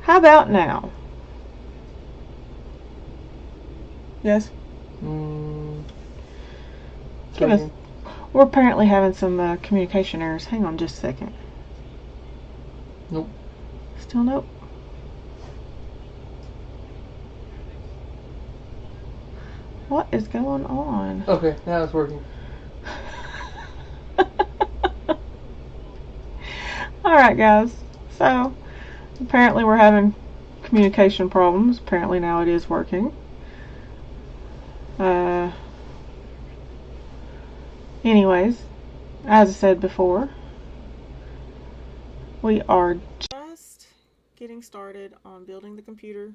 How about now? Yes? Give us. We're apparently having some communication errors. Hang on just a second. Nope. Still nope. What is going on? Okay, now it's working. Alright, guys. So, apparently we're having communication problems. Apparently now it is working. Anyways, as I said before, we are just getting started on building the computer.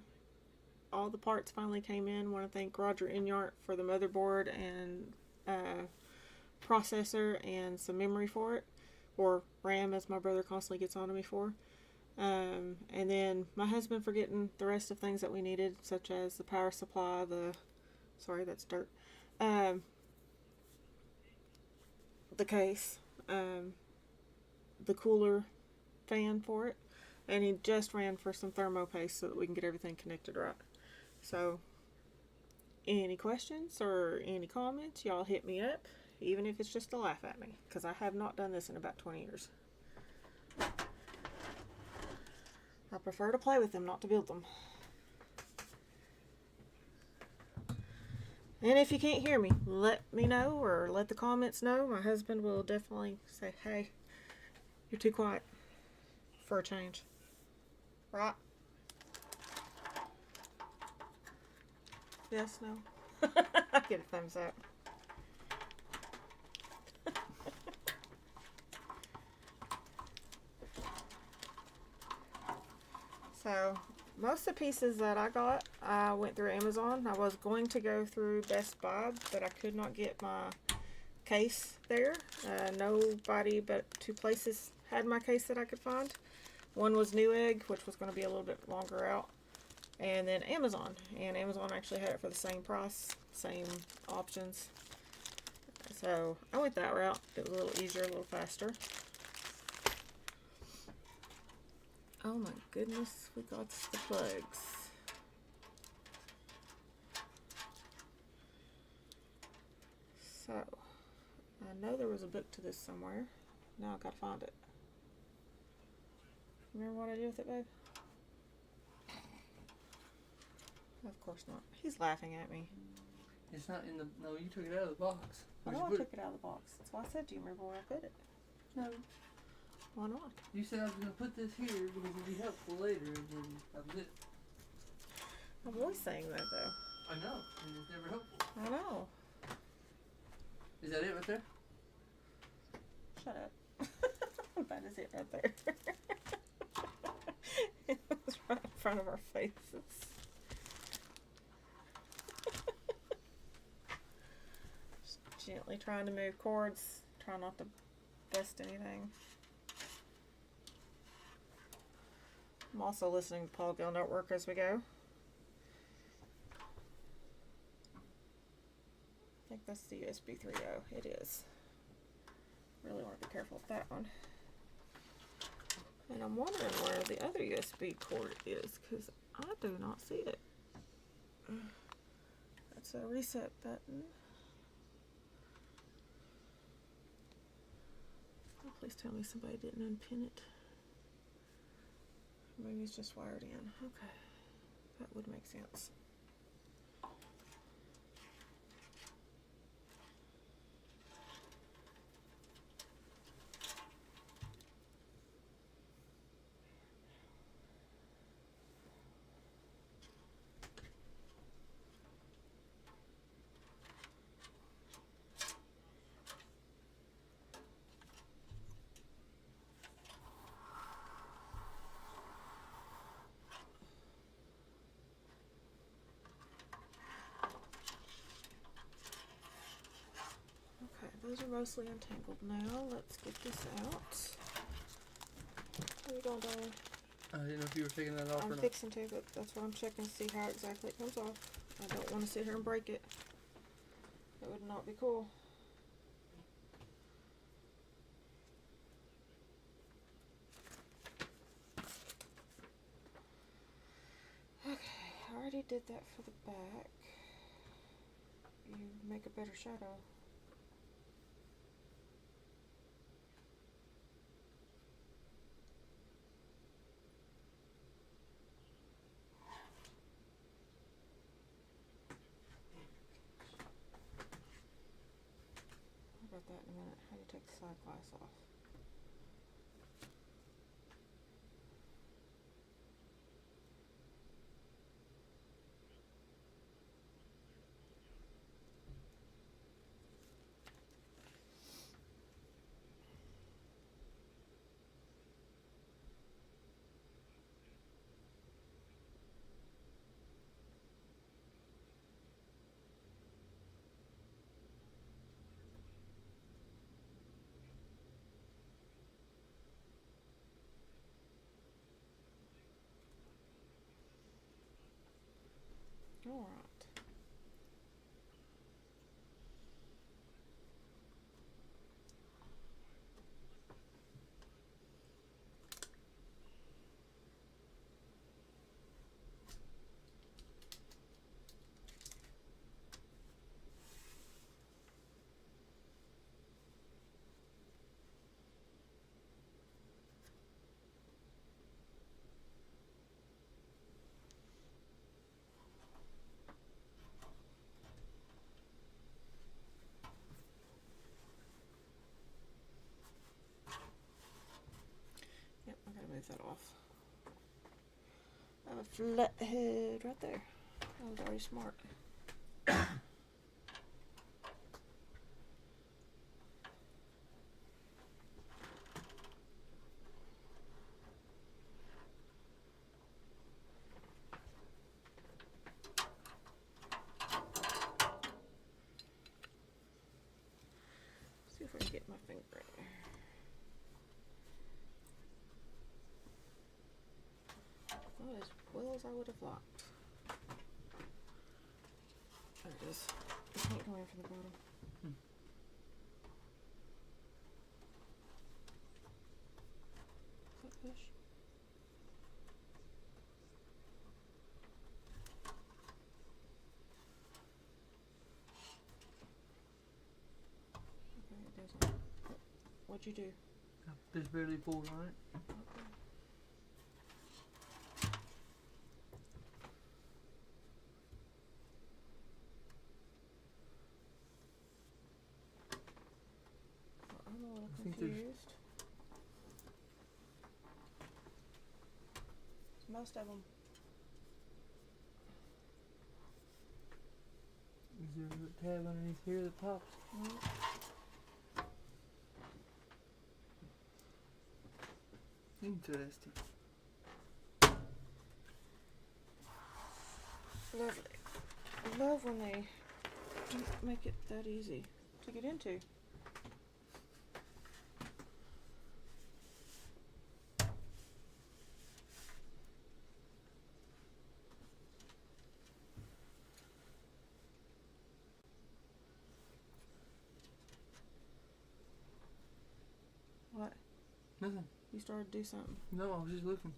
All the parts finally came in. I want to thank Roger Inyart for the motherboard and processor and some memory for it, or RAM as my brother constantly gets on to me for. And then my husband for getting the rest of things that we needed, such as the power supply, sorry, that's dirt, the case, the cooler fan for it, and he just ran for some thermo paste so that we can get everything connected right. So, any questions or any comments, y'all hit me up, even if it's just to laugh at me, because I have not done this in about 20 years. I prefer to play with them, not to build them. And if you can't hear me, let me know or let the comments know. My husband will definitely say, hey, you're too quiet for a change. Right? Yes, no? I get a thumbs up. So, most of the pieces that I got, I went through Amazon. I was going to go through Best Buy, but I could not get my case there. Nobody but 2 places had my case that I could find. One was Newegg, which was going to be a little bit longer out, and then Amazon. And Amazon actually had it for the same price, same options. So I went that route. It was a little easier, a little faster. Oh my goodness, we got the plugs. So, I know there was a book to this somewhere. Now I gotta find it. Remember what I did with it, babe? Of course not. He's laughing at me. It's not in the... No, you took it out of the box. I know I took it out of the box. That's why I said, do you remember where I put it? No. Why not? You said I was going to put this here because it'd be helpful later, and then that was it. I'm always saying that, though. I know, and it's never helpful. I know. Is that it right there? Shut up. That is it right there. It was right in front of our faces. Just gently trying to move cords. Try not to bust anything. I'm also listening to Paul Gill Network as we go. I think that's the USB 3.0. It is. Really want to be careful with that one. And I'm wondering where the other USB cord is, because I do not see it. That's a reset button. Oh, please tell me somebody didn't unpin it. Maybe it's just wired in. Okay, that would make sense. Those are mostly untangled now. Let's get this out. What are you doing, darling? I didn't know if you were taking that off or not. I'm fixing to, but that's what I'm checking to see how exactly it comes off. I don't want to sit here and break it. That would not be cool. already did that for the back. You make a better shadow. I'll about that in a minute. How do you take the side glass off? All right. Yep, I gotta move that off. I have a flat head right there. I was already smart. See if I can get my finger in there. Not as well as I would have liked. There it is. The paint going from the bottom. Is that fish? Okay, it doesn't. What'd you do? There's barely pulled on it. Okay. I'm a little I think there's- confused. Most of them. Is there a tab underneath here that pops? Interesting. Lovely. I love when they don't make it that easy to get into. What? Nothing. You started to do something. No, I was just looking.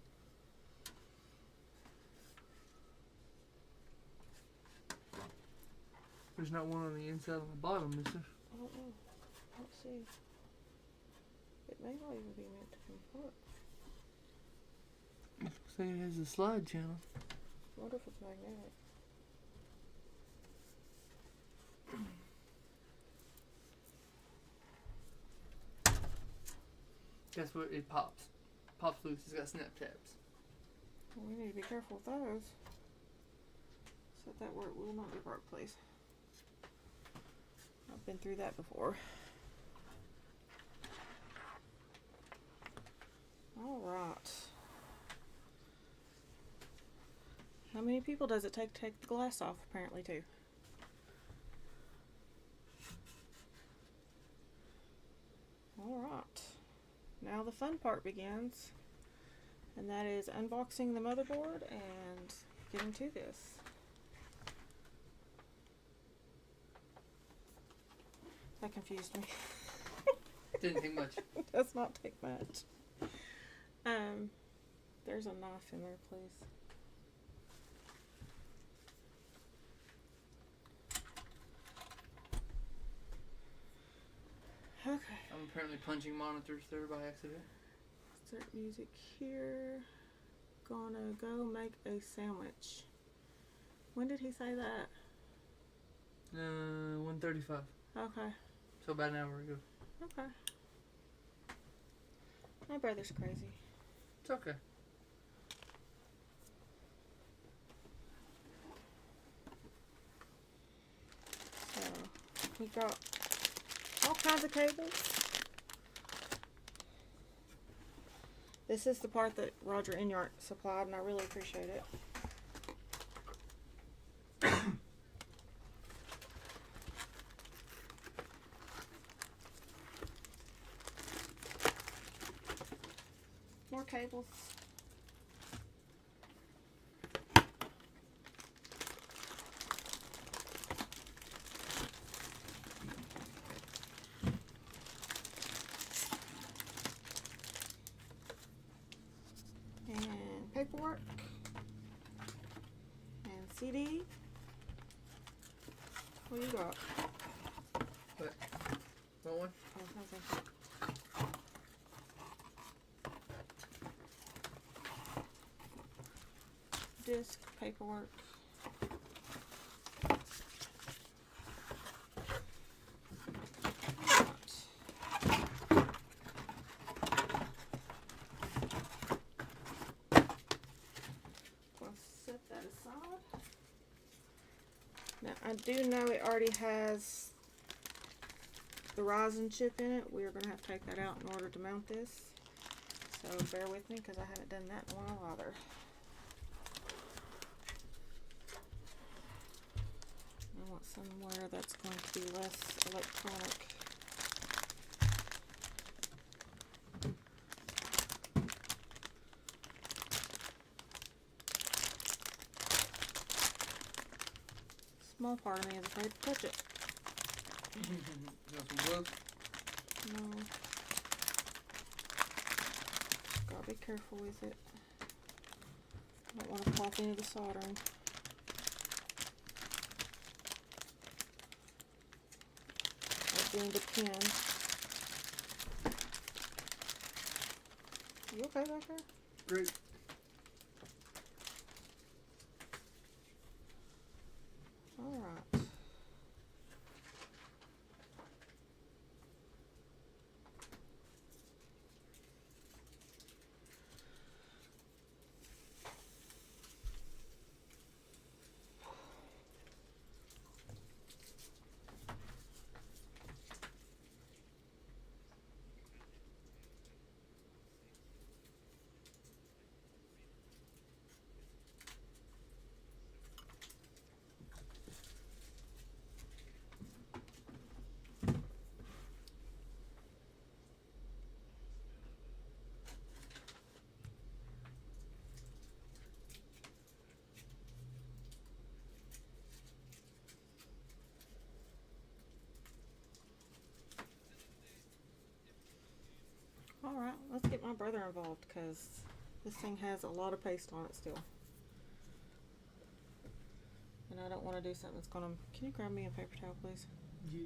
There's not one on the inside on the bottom, is there? I don't know. Let's see. It may not even be meant to come apart. It looks like it has a slide channel. I wonder if it's magnetic. That's where it pops. Pops loose. It's got snap tabs. Well, we need to be careful with those. Set that where it will not be broke, please. I've been through that before. Alright. How many people does it take to take the glass off, apparently, too? Alright. Now the fun part begins. And that is unboxing the motherboard and getting to this. That confused me. Didn't take much. It does not take much. There's a knife in there, please. I'm apparently punching monitors there by accident. Start music here. Gonna go make a sandwich. When did he say that? 1:35. Okay. So about an hour ago. Okay. My brother's crazy. It's okay. So, we got all kinds of cables. This is the part that Roger Inyart supplied, and I really appreciate it. More cables. And paperwork. And CD. What do you got? What one? Oh, okay. Disc, paperwork. I'll set that aside. Now I do know it already has the Raziel chip in it. We're going to have to take that out in order to mount this. So bear with me because I haven't done that in a while either. I want somewhere that's going to be less electronic. Small part of me is afraid to touch it. Got some gloves? No. Gotta be careful with it. I don't want to pop into the soldering. Or doing the pin. You okay back there? Great. Alright. Alright, let's get my brother involved because this thing has a lot of paste on it still. And I don't want to do something that's going to... Can you grab me a paper towel, please? Yeah.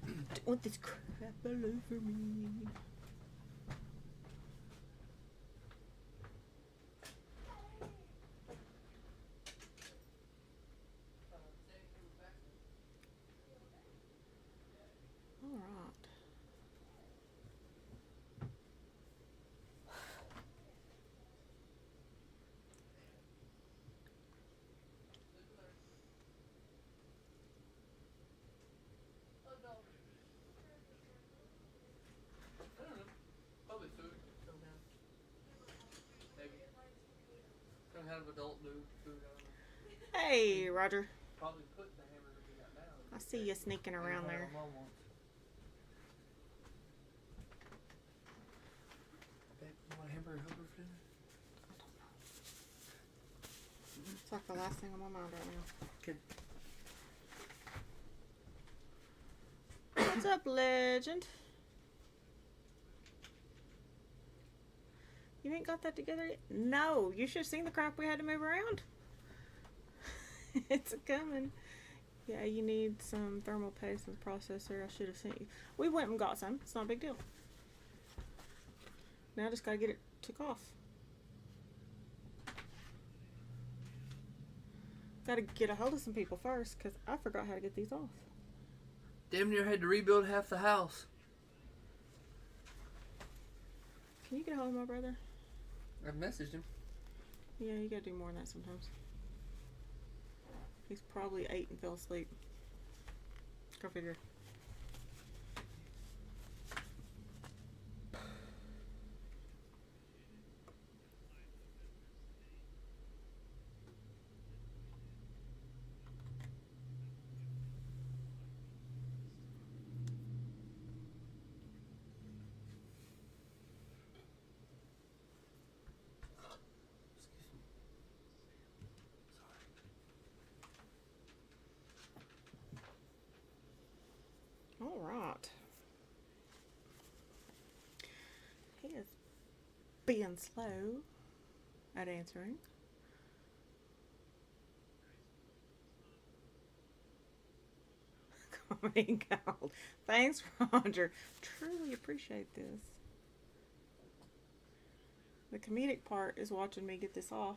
Don't want this crap all over me. Alright. I don't know. Probably food some kind. Maybe. Some kind of adult food, I don't know. Hey, Roger. Probably put the hamburger we got now. I see you sneaking around there. Mom wants. Babe, you want a hamburger helper for dinner? It's like the last thing on my mind right now. Good. What's up, legend? You ain't got that together yet? No, you should have seen the crap we had to move around. It's a coming. Yeah, you need some thermal paste and processor. I should have sent you. We went and got some. It's not a big deal. Now I just gotta get it took off. Gotta get a hold of some people first, because I forgot how to get these off. Damn near had to rebuild half the house. Can you get a hold of my brother? I messaged him. Yeah, you gotta do more than that sometimes. He's probably ate and fell asleep. Go figure. All right. He is being slow at answering. Comedy gold. Thanks, Roger. Truly appreciate this. The comedic part is watching me get this off.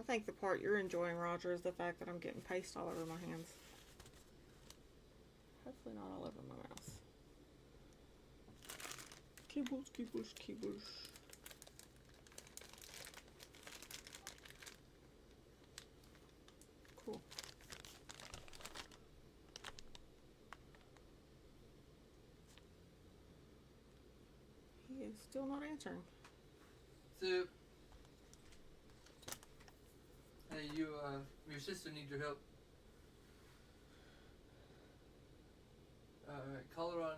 I think the part you're enjoying, Roger, is the fact that I'm getting paste all over my hands. Hopefully not all over my mouse. Keyboards, keyboards, keyboards. Cool. He is still not answering. So, hey, your sister needs your help. Call her on,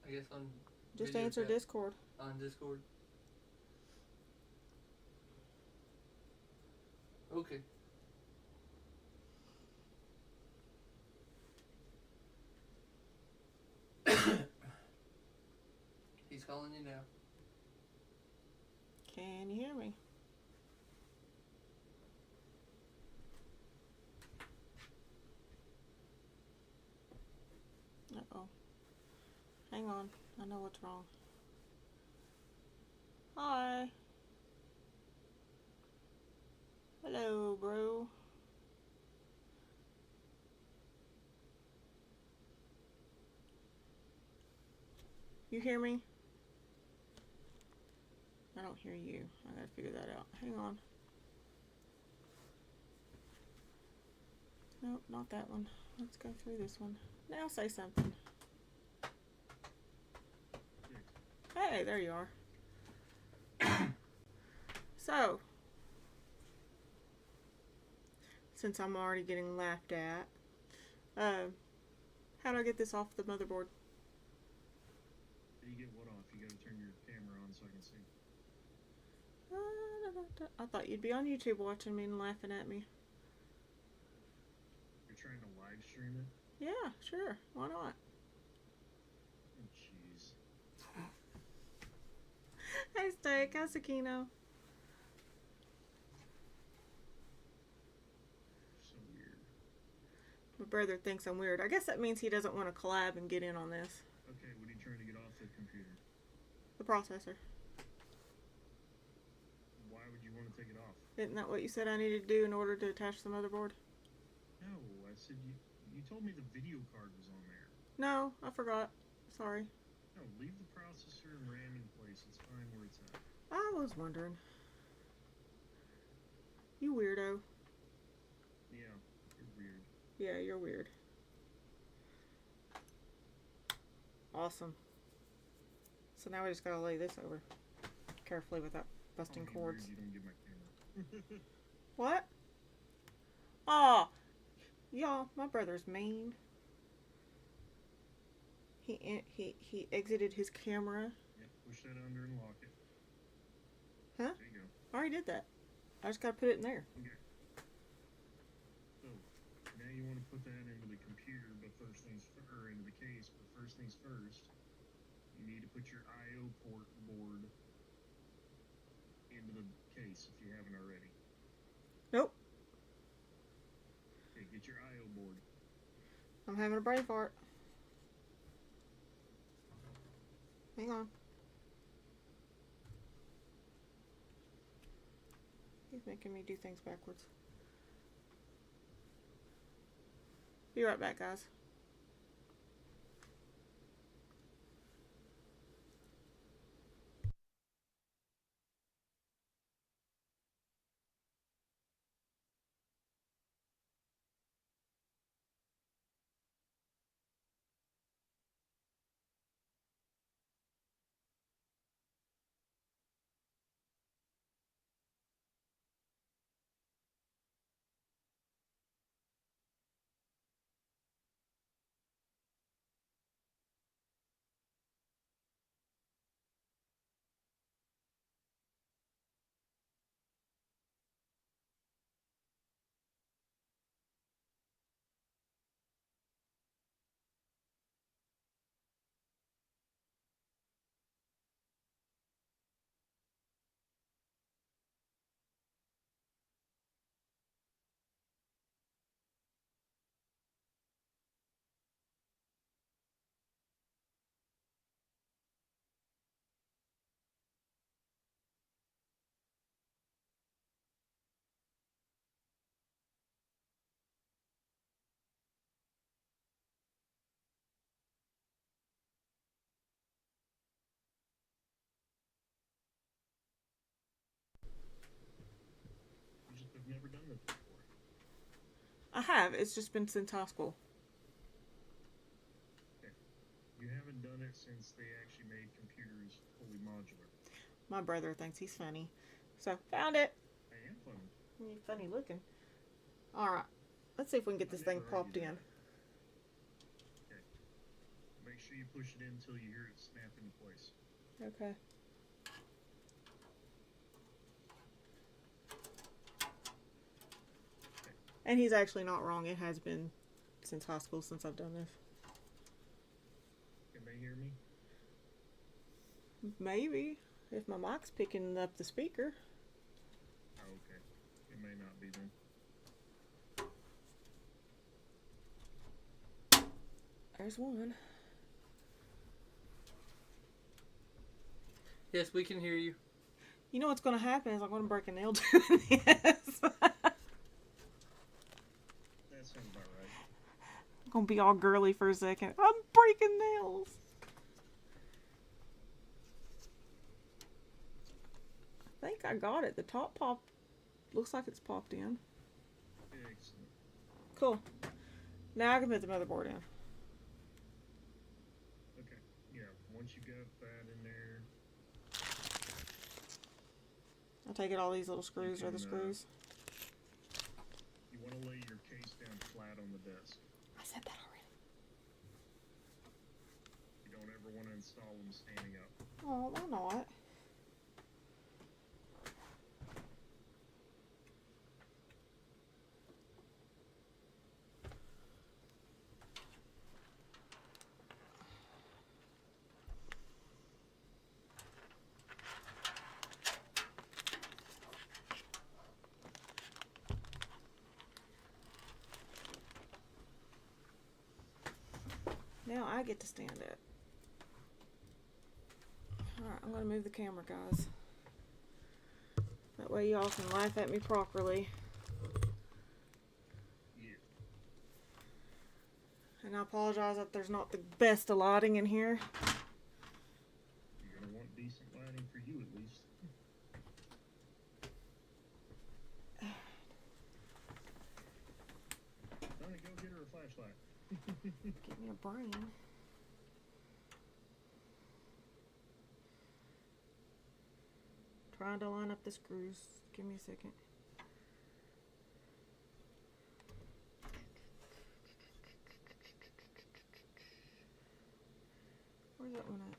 I guess on. Just video answer chat. Discord. On Discord. Okay. He's calling you now. Can you hear me? Uh-oh. Hang on. I know what's wrong. Hi. Hello, bro. You hear me? I don't hear you. I gotta figure that out. Hang on. Nope, not that one. Let's go through this one. Now say something. Hey, there you are. So, since I'm already getting laughed at, how do I get this off the motherboard? How do you get what off? You gotta turn your camera on so I can see. I thought you'd be on YouTube watching me and laughing at me. You're trying to live stream it? Yeah, sure. Why not? Oh, jeez. Hey, Steak. How's Sakino? So weird. My brother thinks I'm weird. I guess that means he doesn't want to collab and get in on this. Okay, what are you trying to get off the computer? The processor. Why would you want to take it off? Isn't that what you said I needed to do in order to attach the motherboard? No, I said you told me the video card was on there. No, I forgot. Sorry. No, leave the processor and RAM in place. It's fine where it's at. I was wondering. You weirdo. Yeah, you're weird. Yeah, you're weird. Awesome. So now we just gotta lay this over carefully without busting Call me weird, cords. you don't get my camera. What? Aw! Y'all, my brother's mean. He exited his camera. Yep, push that under and lock it. Huh? There you go. I already did that. I just gotta put it in there. Okay. So now you want to put that into the computer, but into the case. But first things first, you need to put your I/O board into the case if you haven't already. Nope. Okay, get your I/O board. I'm having a brain fart. Hang on. He's making me do things backwards. Be right back, guys. I've never done this before. I have. It's just been since high school. Okay. You haven't done it since they actually made computers fully modular. My brother thinks he's funny. So, found it. I am funny. You're funny looking. Alright. Let's see if we can get this thing popped in. Okay. Make sure you push it in until you hear it snap into place. Okay. And he's actually not wrong. It has been since high school since I've done this. Can they hear me? Maybe. If my mic's picking up the speaker. Oh, okay. It may not be then. There's one. Yes, we can hear you. You know what's going to happen is I'm going to break a nail doing this. That sounds about right. I'm going to be all girly for a second. I'm breaking nails. I think I got it. The top pop looks like it's popped in. Excellent. Cool. Now I can put the motherboard in. Okay. Yeah, once you got that in there. I take it all these little screws are the screws. You want to lay your case down flat on the desk. I said that already. You don't ever want to install them standing up. Oh, why not? Now I get to stand it. Alright, I'm going to move the camera, guys. That way y'all can laugh at me properly. Yeah. And I apologize that there's not the best of lighting in here. You're going to want decent lighting for you at least. Honey, go get her a flashlight. Give me a brain. Trying to line up the screws. Give me a second. Where's that one at?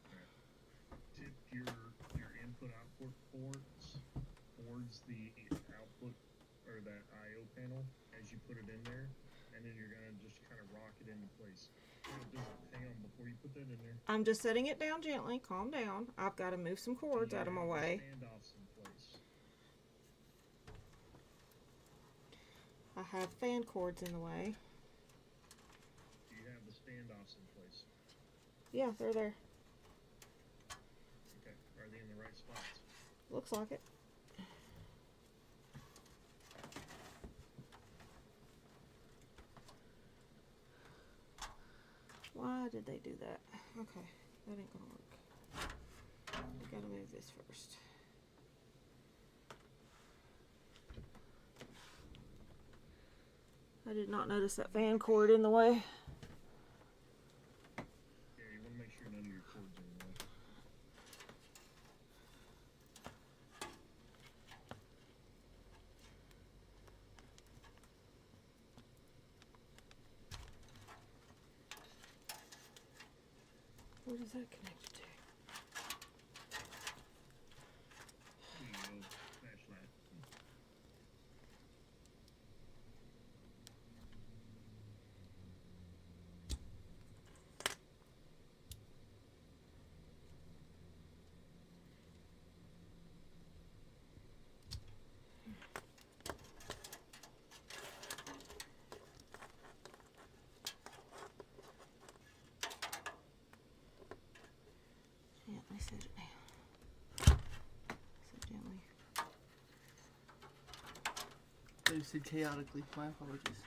Tip your input output ports 4 towards the output or that I/O panel as you put it in there, and then you're gonna just kind of rock it into place. Hang on, before you put that in there. I'm just setting it down gently. Calm down. I've got to move some cords out of my way. Standoffs in place. I have fan cords in the way. Do you have the standoffs in place? Yeah, they're there. Okay. Are they in the right spots? Looks like it. Why did they do that? Okay, that ain't gonna work. We gotta move this first. I did not notice that fan cord in the way. Yeah, you want to make sure none of your cords are in the way. Where does that connect to? There you go. Flashlight. Gently set it down. So gently. You said chaotically. My apologies.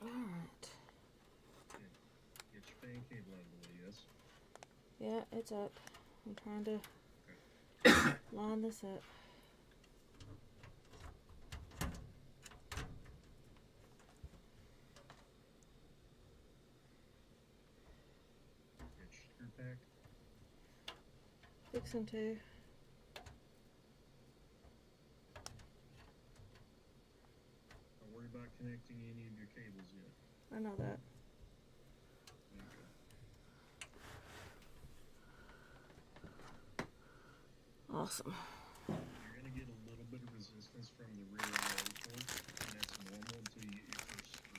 Alright. Get your fan cable out of the way, yes? Yeah, it's up. I'm trying to line this up. Get your screw pack. Fixing to. Don't worry about connecting any of your cables yet. I know that. Okay. Awesome. You're going to get a little bit of resistance from the rear I/O port, and that's normal until you get your first screw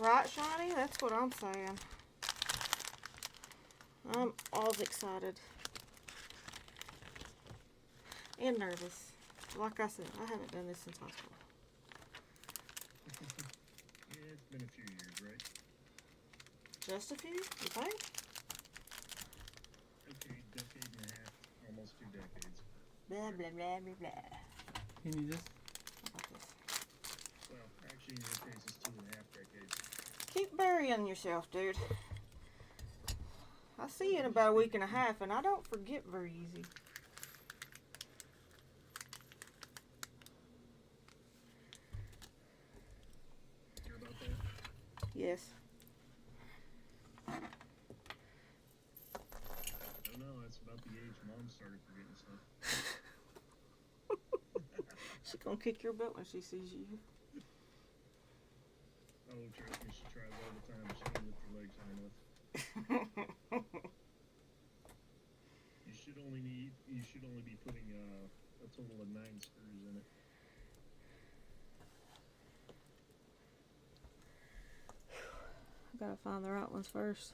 in. Right, Shiny? That's what I'm saying. I'm all excited. And nervous. Like I said, I haven't done this since high school. Yeah, it's been a few years, right? Just a few, you think? Okay, decade and a half, almost 2 decades. Blah, blah, blah, blah, blah. Can you just? How about this? Well, actually, in your case, it's 2.5 decades. Keep burying yourself, dude. I see you in about a week and a half, and I don't forget very easy. Hear about that? Yes. I don't know, that's about the age Mom started forgetting stuff. She's gonna kick your butt when she sees you. Oh, trust me, she tries all the time. She can lift her legs high enough. You should only be putting a total of 9 screws in it. I gotta find the right ones first.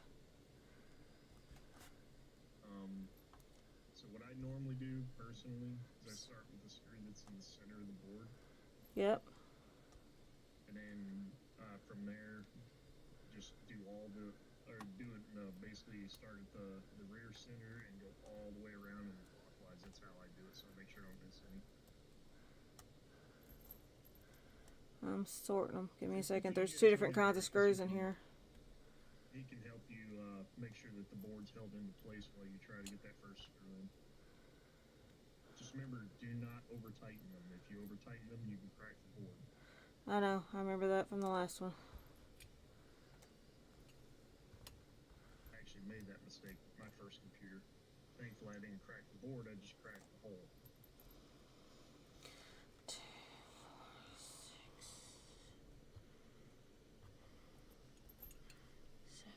So what I normally do personally is I start with the screw that's in the center of the board, Yep. and then from there, just do basically start at the rear center and go all the way around and clockwise. That's how I do it, so I make sure I don't miss any. I'm sorting them. Give me a second. There's two different kinds of screws in here. He can help you make sure that the board's held into place while you try to get that first screw in. Just remember, do not over tighten them. If you over tighten them, you can crack the board. I know. I remember that from the last one. I actually made that mistake with my first computer. Thankfully, I didn't crack the board. I just cracked the hole. 2, 4, 6, 7.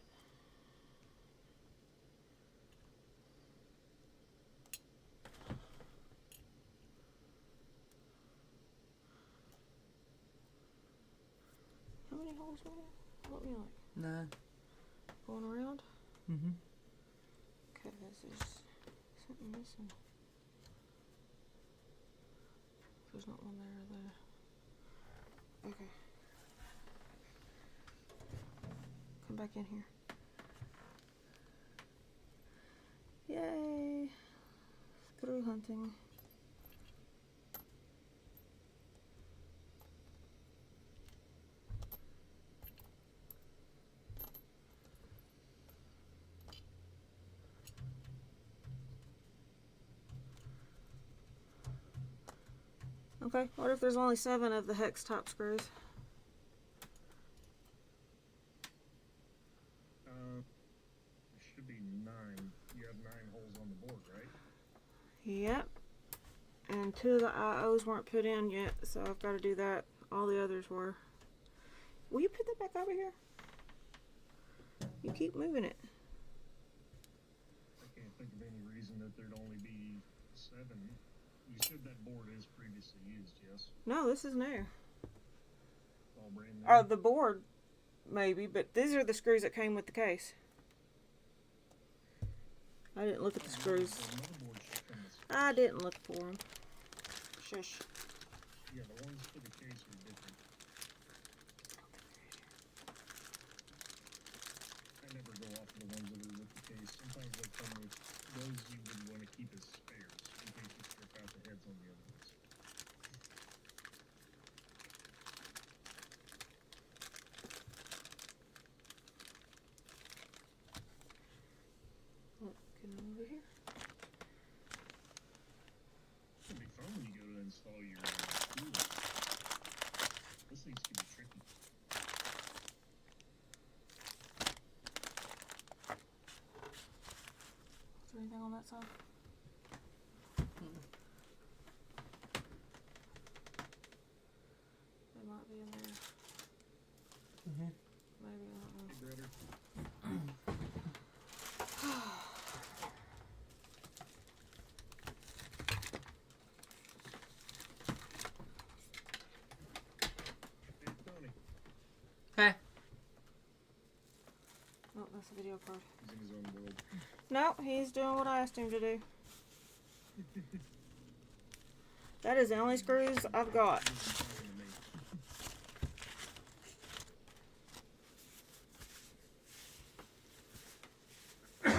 How many holes were there? What were you like? 9. Going around? Mm-hmm. Okay, there's something missing. There's not one there or there. Okay. Come back in here. Yay! Screw hunting. Okay, what if there's only 7 of the hex top screws? There should be 9. You have 9 holes on the board, right? Yep. And 2 of the IOs weren't put in yet, so I've got to do that. All the others were. Will you put that back over here? You keep moving it. I can't think of any reason that there'd only be 7. You said that board is previously used, yes? No, this is new. All brand new? Oh, the board, maybe, but these are the screws that came with the case. I didn't look at the screws. The motherboard should come with I didn't look for them. Shush. Yeah, the ones for the case are different. I never go off of the ones that are with the case. Sometimes they come with those you would want to keep as spares in case you strip out the heads on the other ones. Looking over here. It'll be fun when you go to install your tool. This thing's gonna be tricky. Is there anything on that side? They might be in there. Mm-hmm. Maybe, I don't know. Hey, brother. Hey, Tony. Hey. Oh, that's a video card. He's in his own world. No, he's doing what I asked him to do. That is the only screws I've got. He wasn't talking to me. At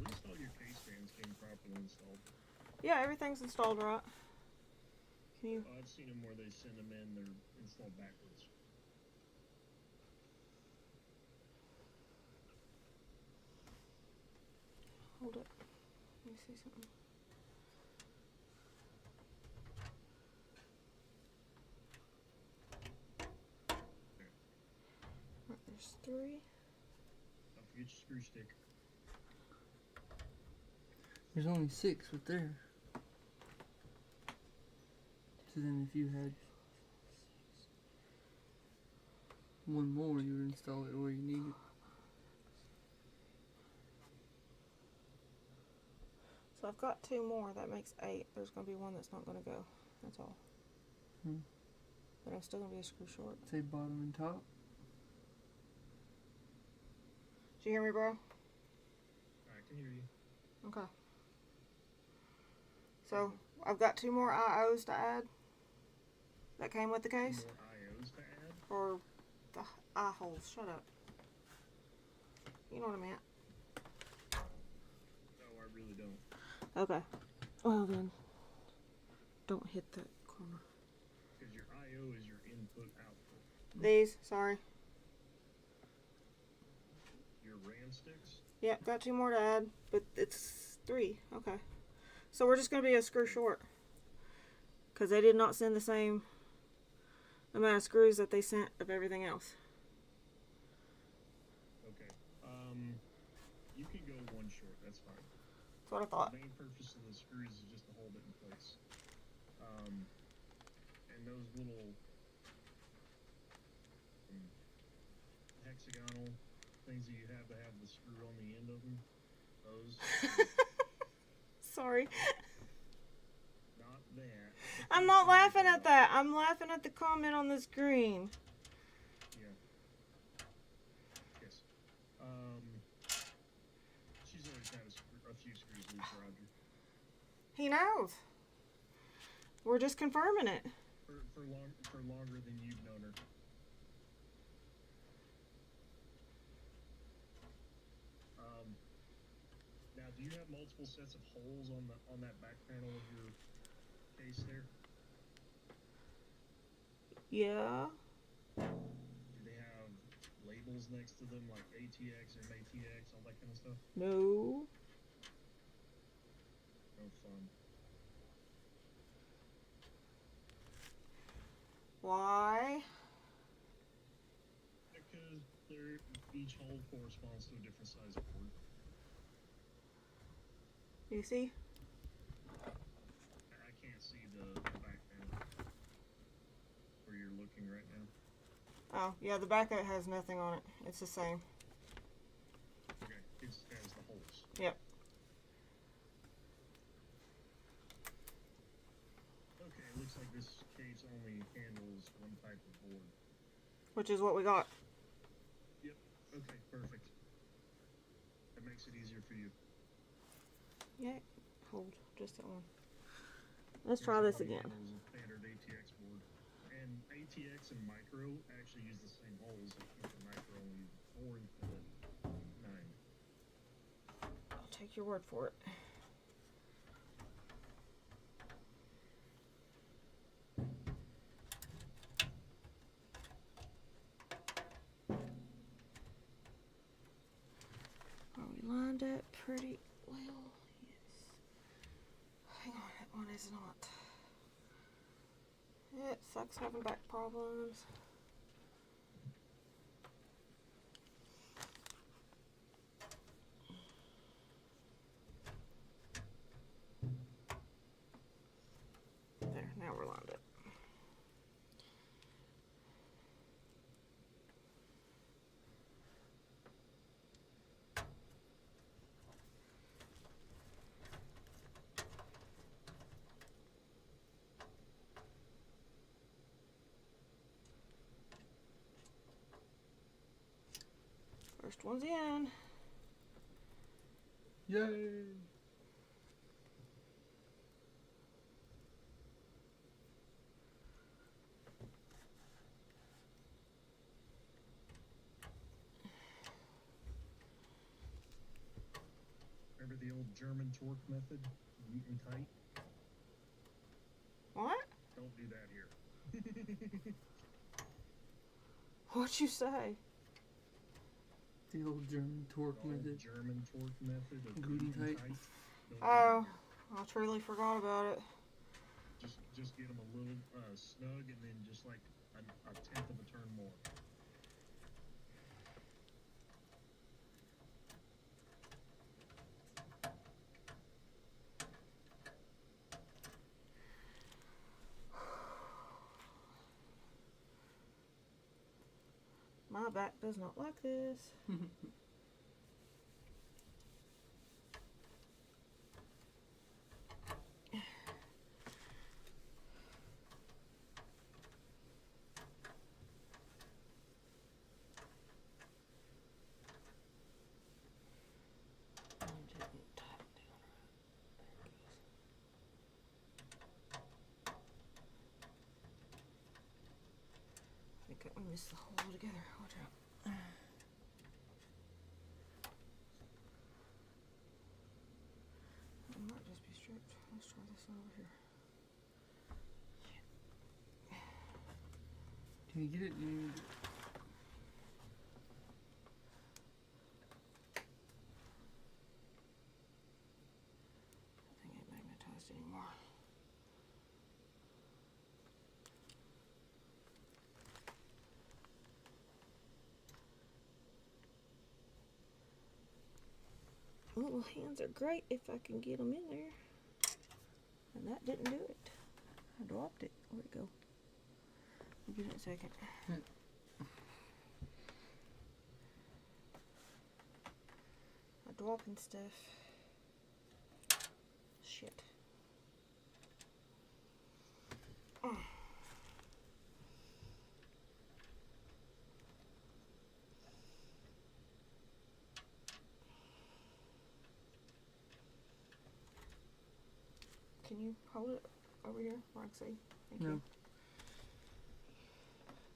least all your case fans came properly installed. Yeah, everything's installed right. Can you? I've seen them where they send them in, they're installed backwards. Hold it. Let me see something. Right, there's 3. Don't forget your screw stick. There's only 6 right there. So then if you had 1 more, you would install it where you need it. So I've got 2 more. That makes 8. There's going to be 1 that's not going to go. That's all. But I'm still going to be a screw short. Say bottom and top. Did you hear me, bro? I can hear you. Okay. So I've got 2 more IOs to add. That came with the case? More IOs to add? Or the eye holes. Shut up. You know what I meant. No, I really don't. Okay. Well then, don't hit that Because your I/O is your input output. These, sorry. Your RAM sticks. Yep, got 2 more to add, but it's 3. Okay. So we're just going to be a screw short. Because they did not send the same amount of screws that they sent of everything else. Okay. You can go 1 short. That's fine. That's what I thought. The main purpose of the screws is just to hold it in place. And those little hexagonal things that you have to have the screw on the end of them, those. Sorry. Not that. I'm not laughing at that. I'm laughing at the comment on the screen. Yeah. Yes. She's always had a few screws loose, Roger. He knows. We're just confirming it. For longer than you've known her. Now, do you have multiple sets of holes on that back panel of your case there? Yeah. Do they have labels next to them like ATX, MATX, all that kind of stuff? No. No fun. Why? Because each hole corresponds to a different size board. You see? I can't see the back panel where you're looking right now. Oh, yeah, the back of it has nothing on it. It's the same. Okay, it just has the holes. Yep. Okay, it looks like this case only handles 1 type of board. Which is what we got. Yep, okay, perfect. That makes it easier for you. Yeah. Hold just that one. Let's try this again. Handles a standard ATX board. And ATX and micro actually use the same holes. The micro only uses 4 instead of 9. I'll take your word for it. Are we lined up pretty well? Yes. Hang on, that one is not. It sucks having back problems. There, now we're lined up. First one's in. Yay! Remember the old German torque method? Neat and tight? What? Don't do that here. What'd you say? The old German torque method. German torque method of Good and tight. Don't do Oh, that I truly forgot about it. here. Just get them a little snug and then just like a tenth of a turn more. My back does not like this. I think I missed the hole altogether. Watch out. It might just be stripped. Let's try this one over here. Can you get it? I think it magnetized anymore. Oh, well, hands are great if I can get them in there. And that didn't do it. I dropped it. Where'd it go? I'll get it in a second. I'm dropping stuff. Shit. Can you hold it over here, Roxy? Thank No. you.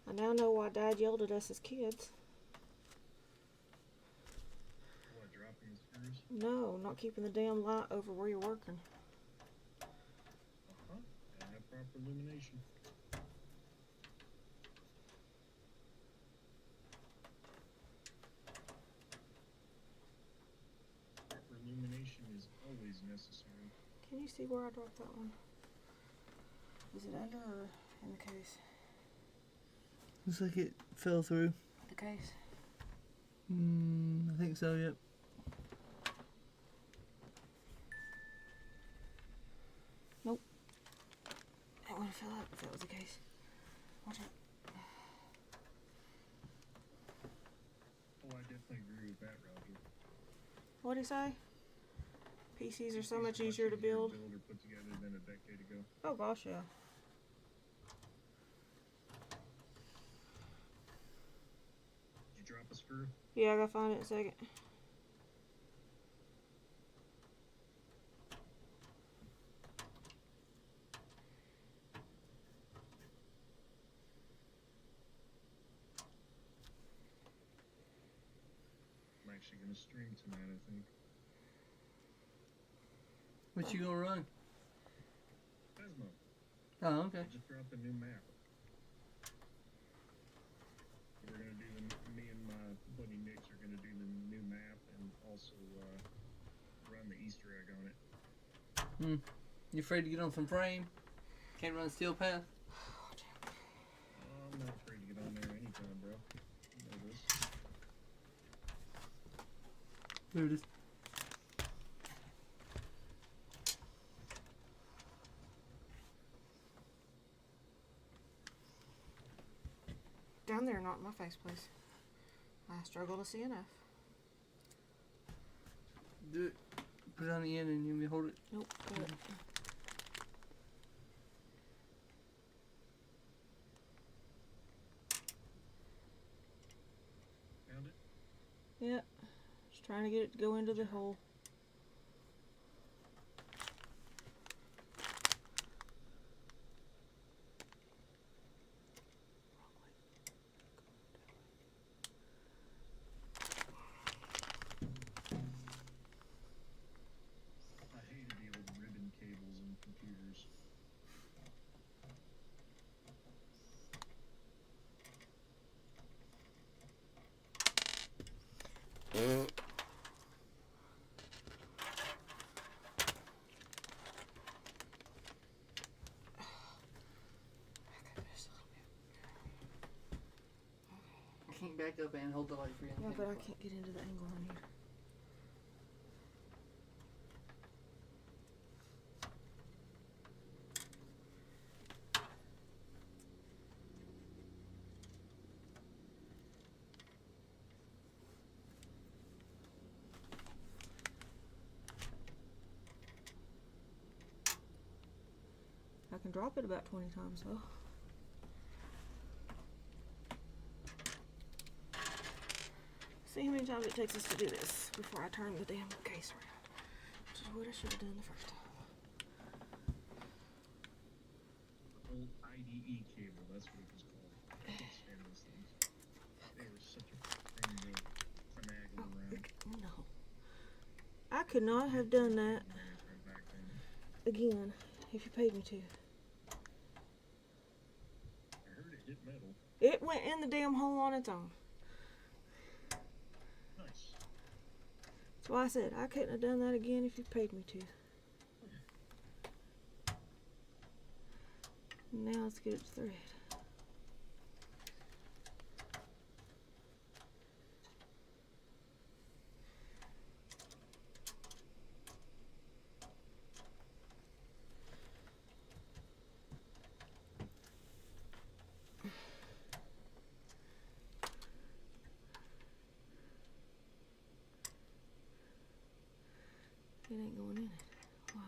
I now know why Dad yelled at us as kids. What, dropping the screws? No, not keeping the damn light over where you're working. Uh-huh. Gotta have proper illumination. Proper illumination is always necessary. Can you see where I dropped that one? Is it under or in the case? Looks like it fell through. The case. I think so, yep. Nope. It would have fell out if that was the case. Watch out. Oh, I definitely agree with that, Roger. What'd he say? PCs are so PCs much easier to build. or put together than a decade ago. Oh gosh, yeah. Did you drop a screw? Yeah, I gotta find it in a second. I'm actually gonna stream tonight, I think. What you gonna run? Phasmo. Oh, okay. I just dropped a new map. We're gonna do me and my buddy Nick's are gonna do the new map and also run the Easter egg on it. You afraid to get on some frame? Can't run steel path? I'm not afraid to get on there anytime, bro. You know this. There it is. Down there, not in my face, please. I struggle to see enough. Do it. Put it on the end and you hold it. Nope. Got it. Found it? Yeah. Just trying to get it to go into the hole. I hated the old ribbon cables in computers. I can't back up and hold the light for you. Yeah, but I can't get into the angle on here. I can drop it about 20 times though. See how many times it takes us to do this before I turn the damn case around. Which is what I should have done the first time. Old IDE cable, that's what it was called. I can't stand those things. They were such a pain to finagle around. No. I could not have done that Right back then. again if you paid me to. I heard it hit metal. It went in the damn hole on its own. Nice. That's why I said I couldn't have done that again if you paid me to. Now let's get its thread. It ain't going in it. Why?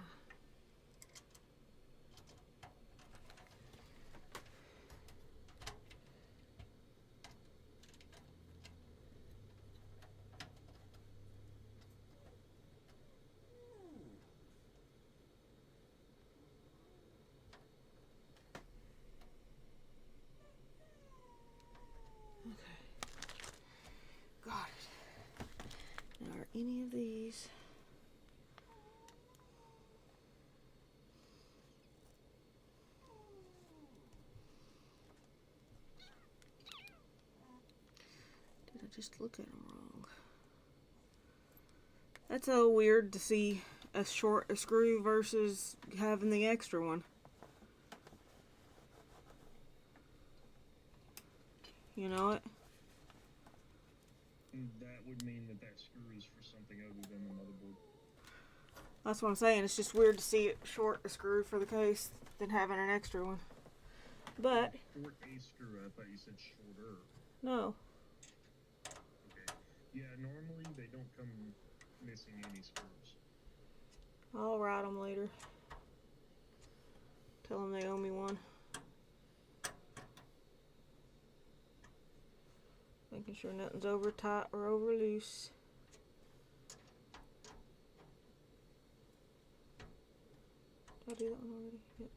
Okay. Got it. Now are any of these... Did I just look at them wrong? That's so weird to see a short screw versus having the extra one. You know it? That would mean that that screw is for something other than the motherboard. That's what I'm saying. It's just weird to see it short a screw for the case than having an extra one. But Short a screw. I thought you said shorter. no. Okay. Yeah, normally they don't come missing any screws. I'll write them later. Tell them they owe me one. Making sure nothing's over tight or over loose. Did I do that one already? Yep.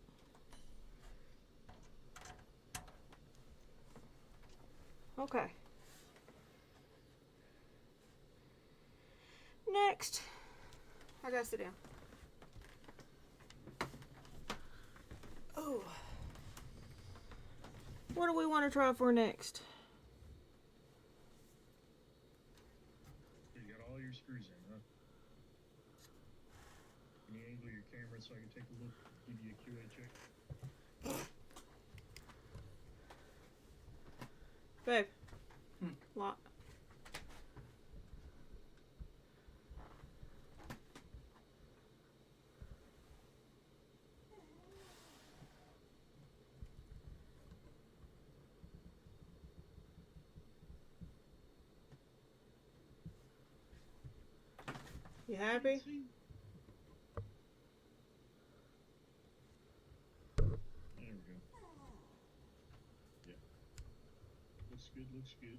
Okay. Next. I gotta sit down. Oh. What do we want to try for next? You got all your screws in, huh? Can you angle your camera so I can take a look, give you a QA check? Babe. Hmm. Lock. You happy? See? There we go. Yeah. Looks good, looks good.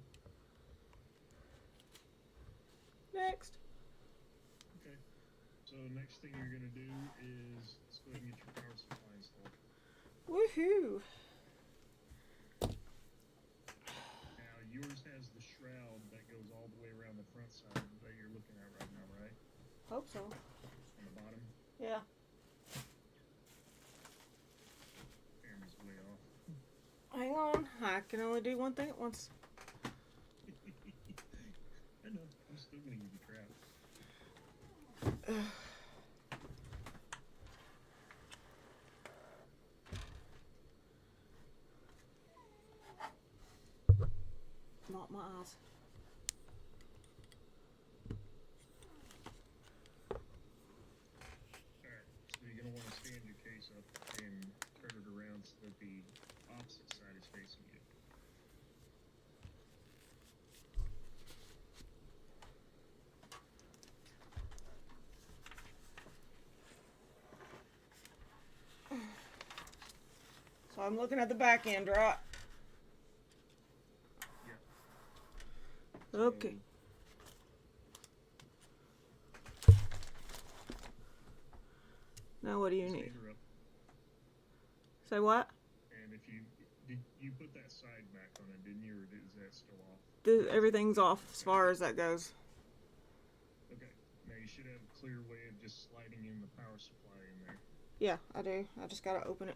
Next. Okay. So next thing you're gonna do is let's go ahead and get your power supply installed. Woohoo! Now yours has the shroud that goes all the way around the front side that you're looking at right now, right? Hope so. On the bottom. Yeah. Camera's way off. Hang on. I can only do one thing at once. I know. I'm still gonna give you crap. Not my eyes. Alright, so you're gonna want to stand your case up and turn it around so that the opposite side is facing you. So I'm looking at the back end, right? Yeah. Okay. Now what do you need? Stand her up. Say what? And if you put that side back on it, didn't you, or is that still off? Everything's off as far as that goes. Okay. Now you should have a clear way of just sliding in the power supply in there. Yeah, I do. I just gotta open it.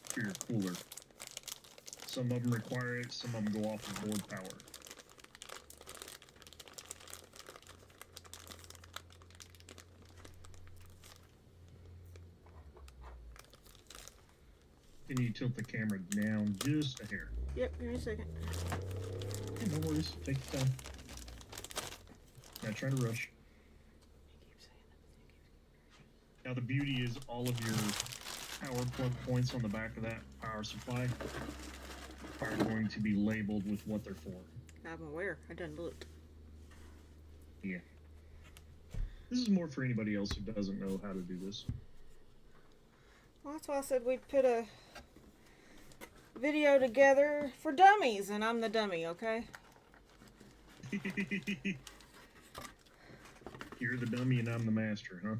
for your cooler. Some of them require it, some of them go off of board power. You need to tilt the camera down just a hair. Yep, give me a second. Okay, no worries. Take your time. Not trying to rush. Now the beauty is all of your power plug points on the back of that power supply are going to be labeled with what they're for. I'm aware. I done looked. Yeah. This is more for anybody else who doesn't know how to do this. Well, that's why I said we'd put a video together for dummies, and I'm the dummy, okay? You're the dummy and I'm the master, huh?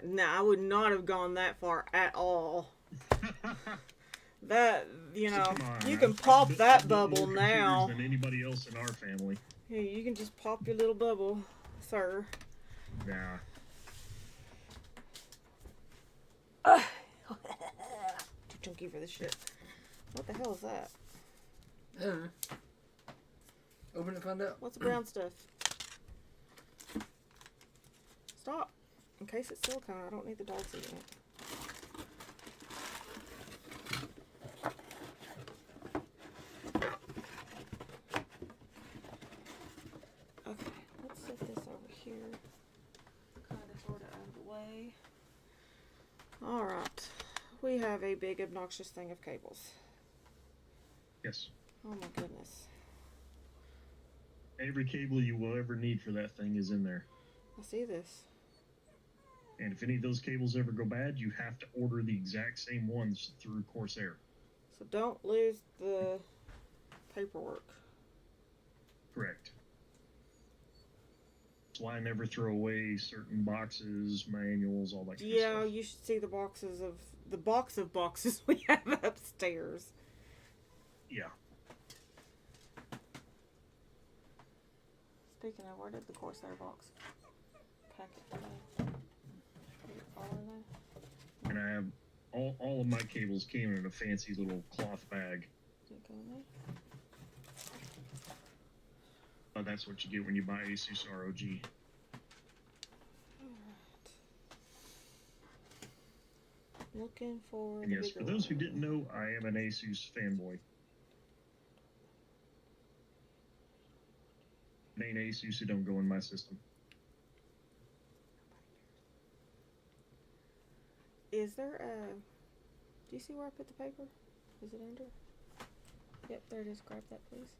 No, I would not have gone that far at all. That, you know, Come on, you can pop I've that built bubble more now. computers than anybody else in our family. Here, you can just pop your little bubble, sir. Nah. Too chunky for this shit. What the hell is that? I don't know. Open and find out. What's the brown stuff? Stop. In case it's silicone, I don't need the dogs eating it. Okay, let's set this over here. Kind of sort of out of the way. Alright. We have a big obnoxious thing of cables. Yes. Oh my goodness. Every cable you will ever need for that thing is in there. I see this. And if any of those cables ever go bad, you have to order the exact same ones through Corsair. So don't lose the paperwork. Correct. That's why I never throw away certain boxes, manuals, all that kind of Yeah, stuff. you should see the box of boxes we have upstairs. Yeah. Speaking of, where did the Corsair box packet go? Did it fall in there? And I have all of my cables came in a fancy little cloth bag. Did it go in there? But that's what you get when you buy Asus ROG. Alright. Looking for And the yes, for bigger those who one. didn't know, I am an Asus fanboy. Main Asus who don't go in my system. Is there a... Do you see where I put the paper? Is it under? Yep, there it is. Grab that, please.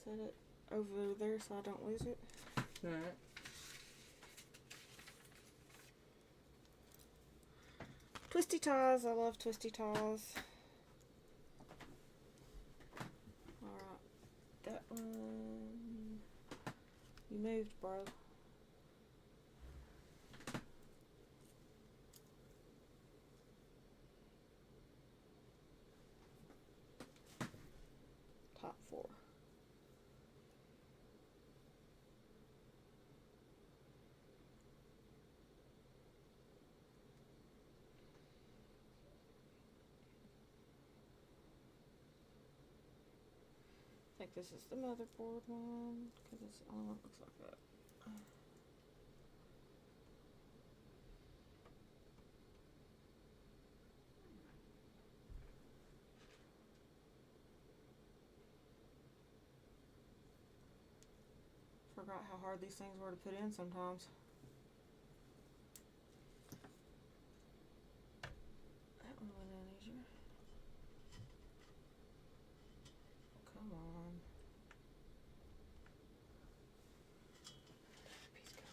Set it over there so I don't lose it. Alright. Twisty ties. I love twisty ties. Alright. That one... You moved, bro. Top 4. I think this is the motherboard one, because it's the only one that looks like that. Forgot how hard these things were to put in sometimes. That one went in easier. Come on. Piece go.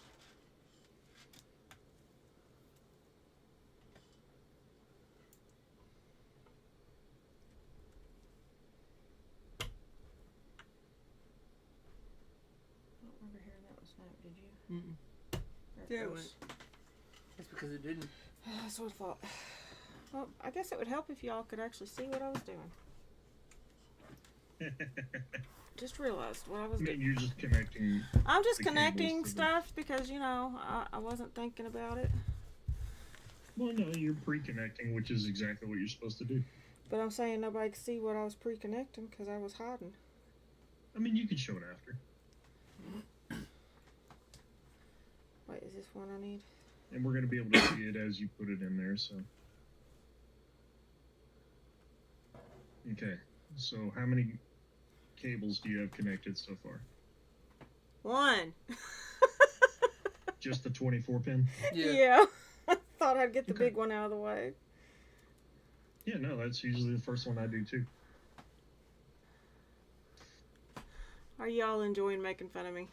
I don't remember hearing that one snap, did you? Mm-mm. There Yeah, it goes. That's because it didn't. That's what I thought. Well, I guess it would help if y'all could actually see what I was doing. just realized what I was I mean, doing. you're just connecting. I'm just the connecting cables to the- stuff because, you know, I wasn't thinking about it. Well, no, you're pre-connecting, which is exactly what you're supposed to do. But I'm saying nobody could see what I was pre-connecting because I was hiding. I mean, you can show it after. Wait, is this one I need? And we're going to be able to see it as you put it in there, so. Okay, so how many cables do you have connected so far? One. Just the 24 pin? Yeah. I thought I'd get the Okay. big one out of the way. Yeah, no, that's usually the first one I do too. Are y'all enjoying making fun of me?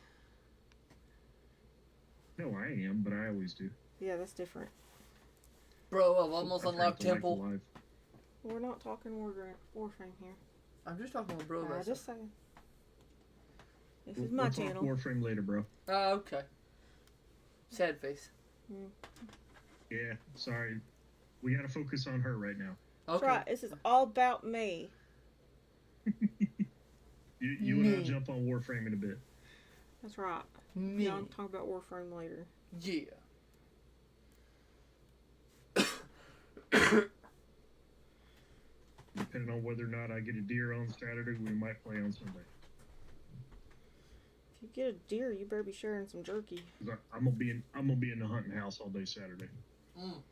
No, I am, but I always do. Yeah, that's different. Bro, I've almost I unlocked tried to like Temple. the live. We're not talking Warframe here. I'm just talking with bro. I about just saying. This We'll, is my we'll talk channel. Warframe later, bro. Oh, okay. Sad face. Yeah, sorry. We gotta focus on her right now. That's Okay. right. This is all about me. You and I'll Me. jump on Warframe in a bit. That's right. Me. Y'all talk about Warframe later. Yeah. Depending on whether or not I get a deer on Saturday, we might play on Sunday. If you get a deer, you better be sharing some jerky. 'Cause I'm gonna be in the hunting house all day Saturday. Mm.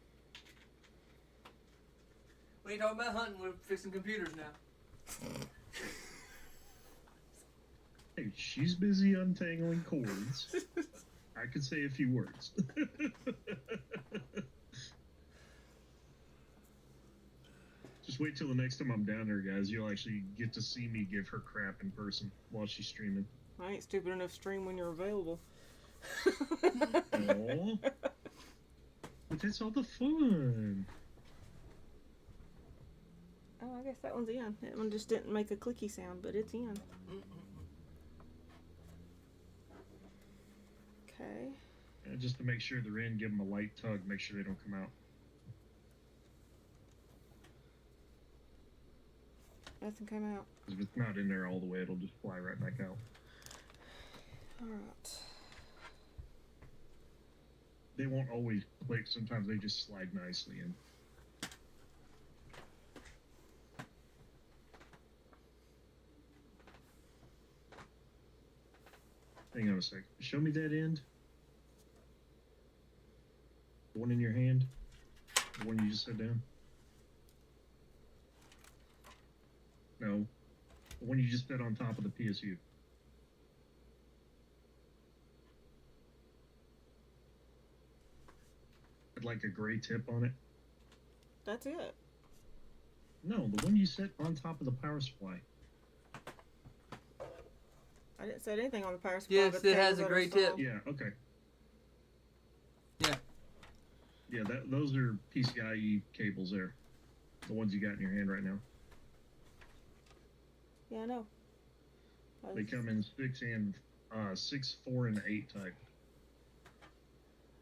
We ain't talking about hunting. We're fixing computers now. Hey, she's busy untangling cords. I could say a few words. Just wait till the next time I'm down there, guys. You'll actually get to see me give her crap in person while she's streaming. I ain't stupid enough to stream when you're available. Aww. But that's all the fun. Oh, I guess that one's in. That one just didn't make a clicky sound, but it's in. Okay. Just to make sure they're in, give them a light tug. Make sure they don't come out. Nothing came out. 'Cause if it's not in there all the way, it'll just fly right back out. Alright. They won't always click. Sometimes they just slide nicely in. Hang on a sec. Show me that end. The one in your hand. The one you just set down. No. The one you just set on top of the PSU. Had like a gray tip on it. That's it. No, the one you set on top of the power supply. I didn't set anything on the power supply. Yes, but the it has cables a that gray are tip. installed. Yeah, okay. Yeah. Yeah, those are PCIe cables there. The ones you got in your hand right now. Yeah, I know. They come in 6, 4, and 8 type.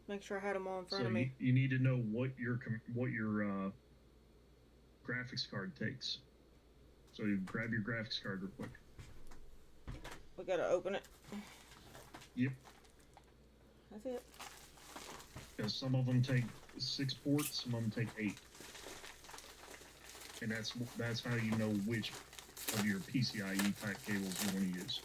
Make sure I had them all in front So of me. you need to know what your graphics card takes. So you grab your graphics card real quick. We gotta open it. Yep. That's it. Because some of them take 6 ports, some of them take 8. And that's how you know which of your PCIe type cables you want to use.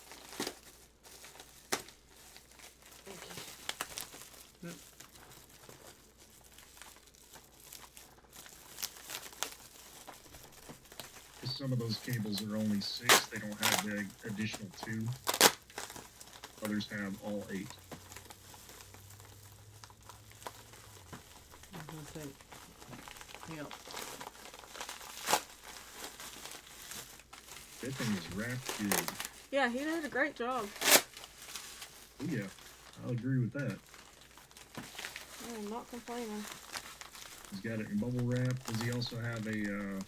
Some of those cables are only 6, they don't have the additional 2. Others have all 8. Hang on. That thing is wrapped good. Yeah, he did a great job. Oh yeah, I'll agree with that. I am not complaining. He's got it in bubble wrap. Does he also have a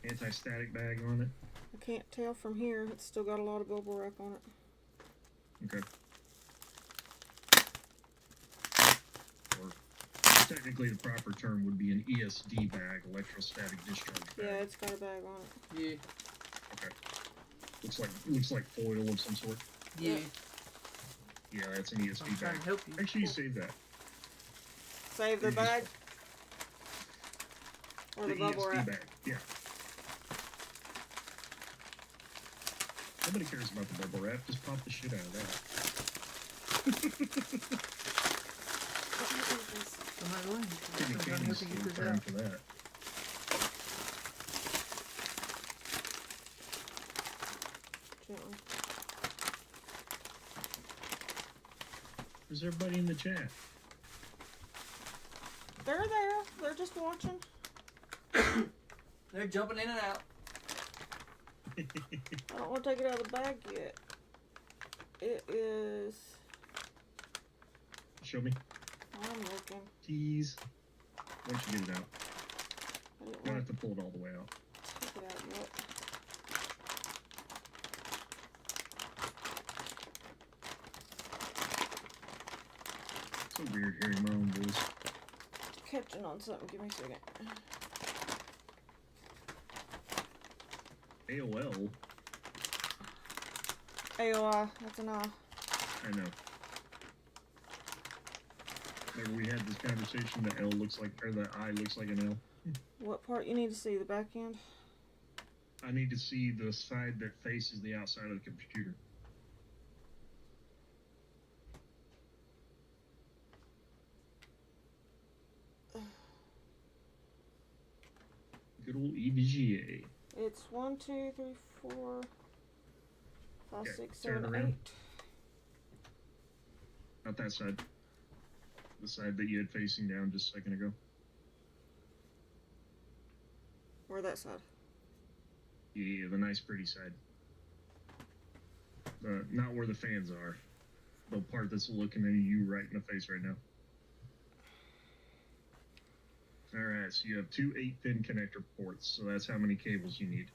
anti-static bag on it? I can't tell from here. It's still got a lot of bubble wrap on it. Okay. Or technically the proper term would be an ESD bag, electrostatic discharge bag. Yeah, it's got a bag on it. Yeah. Okay. Looks like foil of some sort. Yeah. Yeah, that's an ESP I'm trying bag. to help you. Actually, you save that. Save the You just- bag? Or the bubble ESP wrap? bag. Yeah. Nobody cares about the bubble wrap. Just pop the shit out of that. I'm not going. Timmy I'm trying to Katie's help you get still this time out. for that. Gently. Where's everybody in the chat? They're there. They're just watching. They're jumping in and out. I don't want to take it out of the bag yet. It is... Show me. I'm looking. Tease. Why don't you get it out? I didn't You don't want have to pull it all the way out. to take it out yet. So weird hearing my own voice. Catching on something. Give me a second. AOL. AOI. That's an I. I know. Remember we had this conversation. The L looks like, or the I looks like an L. What part you need to see? The back end? I need to see the side that faces the outside of the computer. Good old EVGA. It's 1, 2, 3, 4, 5, Okay, 6, turn 7, around. 8. Not that side. The side that you had facing down just a second ago. Where that side? Yeah, the nice pretty side. Not where the fans are. The part that's looking at you right in the face right now. Alright, so you have two 8-pin connector ports, so that's how many cables you need.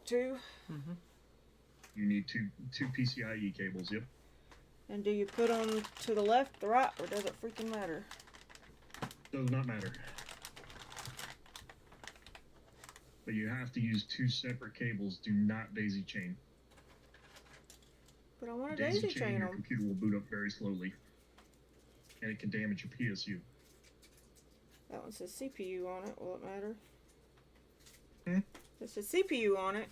2. Mm-hmm. You need two PCIe cables, yep. And do you put them to the left, the right, or does it freaking matter? Does not matter. But you have to use two separate cables. Do not daisy chain. But I want to daisy chain your them. computer will boot up very slowly. And it can damage your PSU. That one says CPU on it. Will it matter? Hmm? It says CPU on it.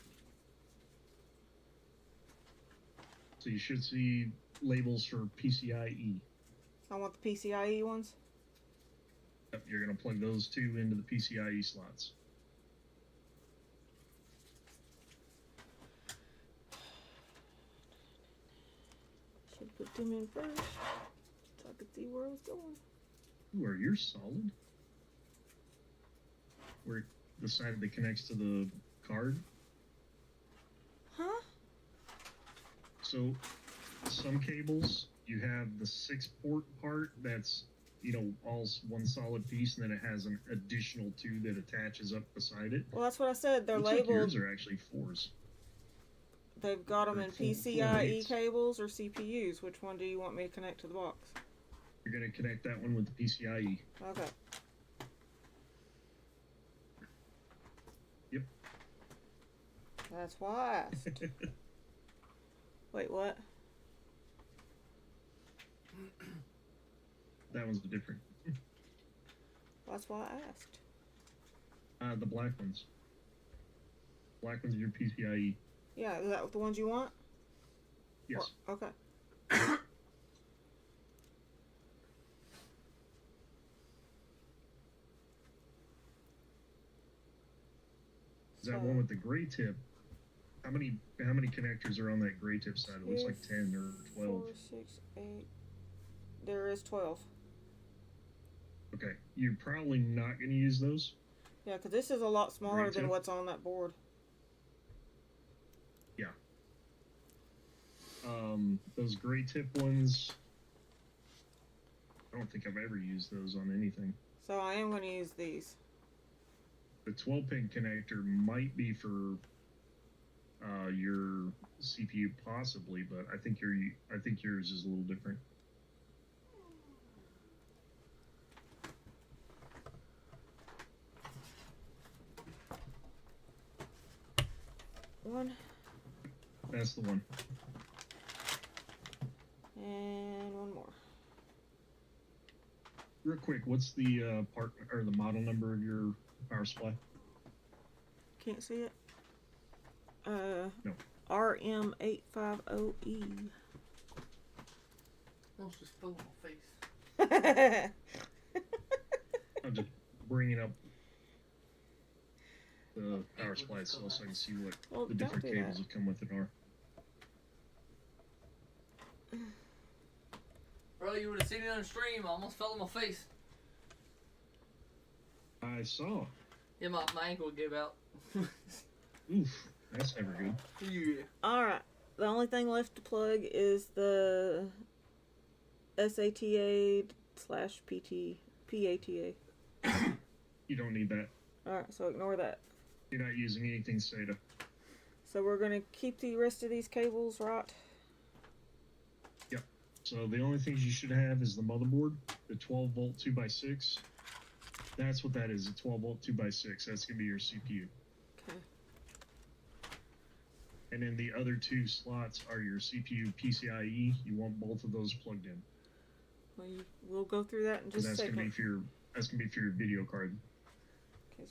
So you should see labels for PCIe. I want the PCIe ones. Yep, you're going to plug those two into the PCIe slots. Should put them in first, so I could see where I was going. Ooh, are yours solid? Where the side that connects to the card? Huh? So, some cables, you have the 6-port part that's, you know, all one solid piece, and then it has an additional 2 that attaches up beside it. Well, that's what I said. They're Looks like labeled. yours are actually 4s. They've got them in full PCIe eights. cables or CPUs. Which one do you want me to connect to the box? You're going to connect that one with the PCIe. Okay. Yep. That's why I asked. Wait, what? That one's different. That's why I asked. The black ones. Black ones are your PCIe. Yeah, is that the ones you want? Yes. Or- okay. Is that one with the gray tip? How many connectors are on that gray tip side? It looks like 10 or 12. 4, 6, 8. There is 12. Okay, you're probably not going to use those. Yeah, because this is a lot smaller Gray than tip? what's on that board. Yeah. Those gray tip ones, I don't think I've ever used those on anything. So I am going to use these. The 12-pin connector might be for your CPU possibly, but I think yours is a little different. one? That's the one. And one more. Real quick, what's the part or the model number of your power supply? Can't see it. No. RM850E. Almost just fell on my face. I'm just bringing up the power supply itself so I can see what Well, the don't different do cables that. that come with it are. Bro, you would have seen it on stream. I almost fell on my face. I saw. Yeah, my ankle gave out. Oof, that's never good. Yeah. Alright. The only thing left to plug is the SATA / PATA. You don't need that. Alright, so ignore that. You're not using anything SATA. So we're going to keep the rest of these cables, right? Yep. So the only things you should have is the motherboard, the 12 volt 2x6. That's what that is, a 12 volt 2x6. That's going to be your CPU. Okay. And then the other two slots are your CPU PCIe. You want both of those plugged in. Well, we'll go through that in just a That's going to second. be for your video card. Okay,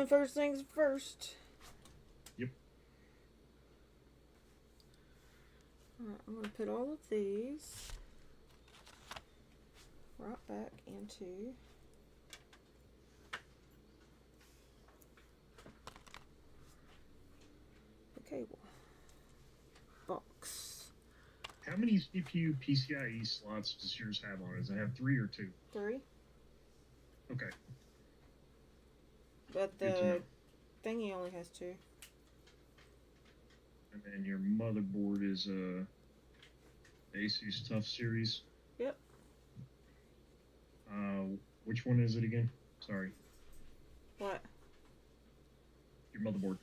first things first. Yep. Alright, I'm going to put all of these right back into the cable box. How many CPU PCIe slots does yours have on it? Does it have 3 or 2? 3. Okay. But Good to the know. thingy only has 2. And then your motherboard is Asus Tough Series. Yep. Which one is it again? Sorry. What? Your motherboard.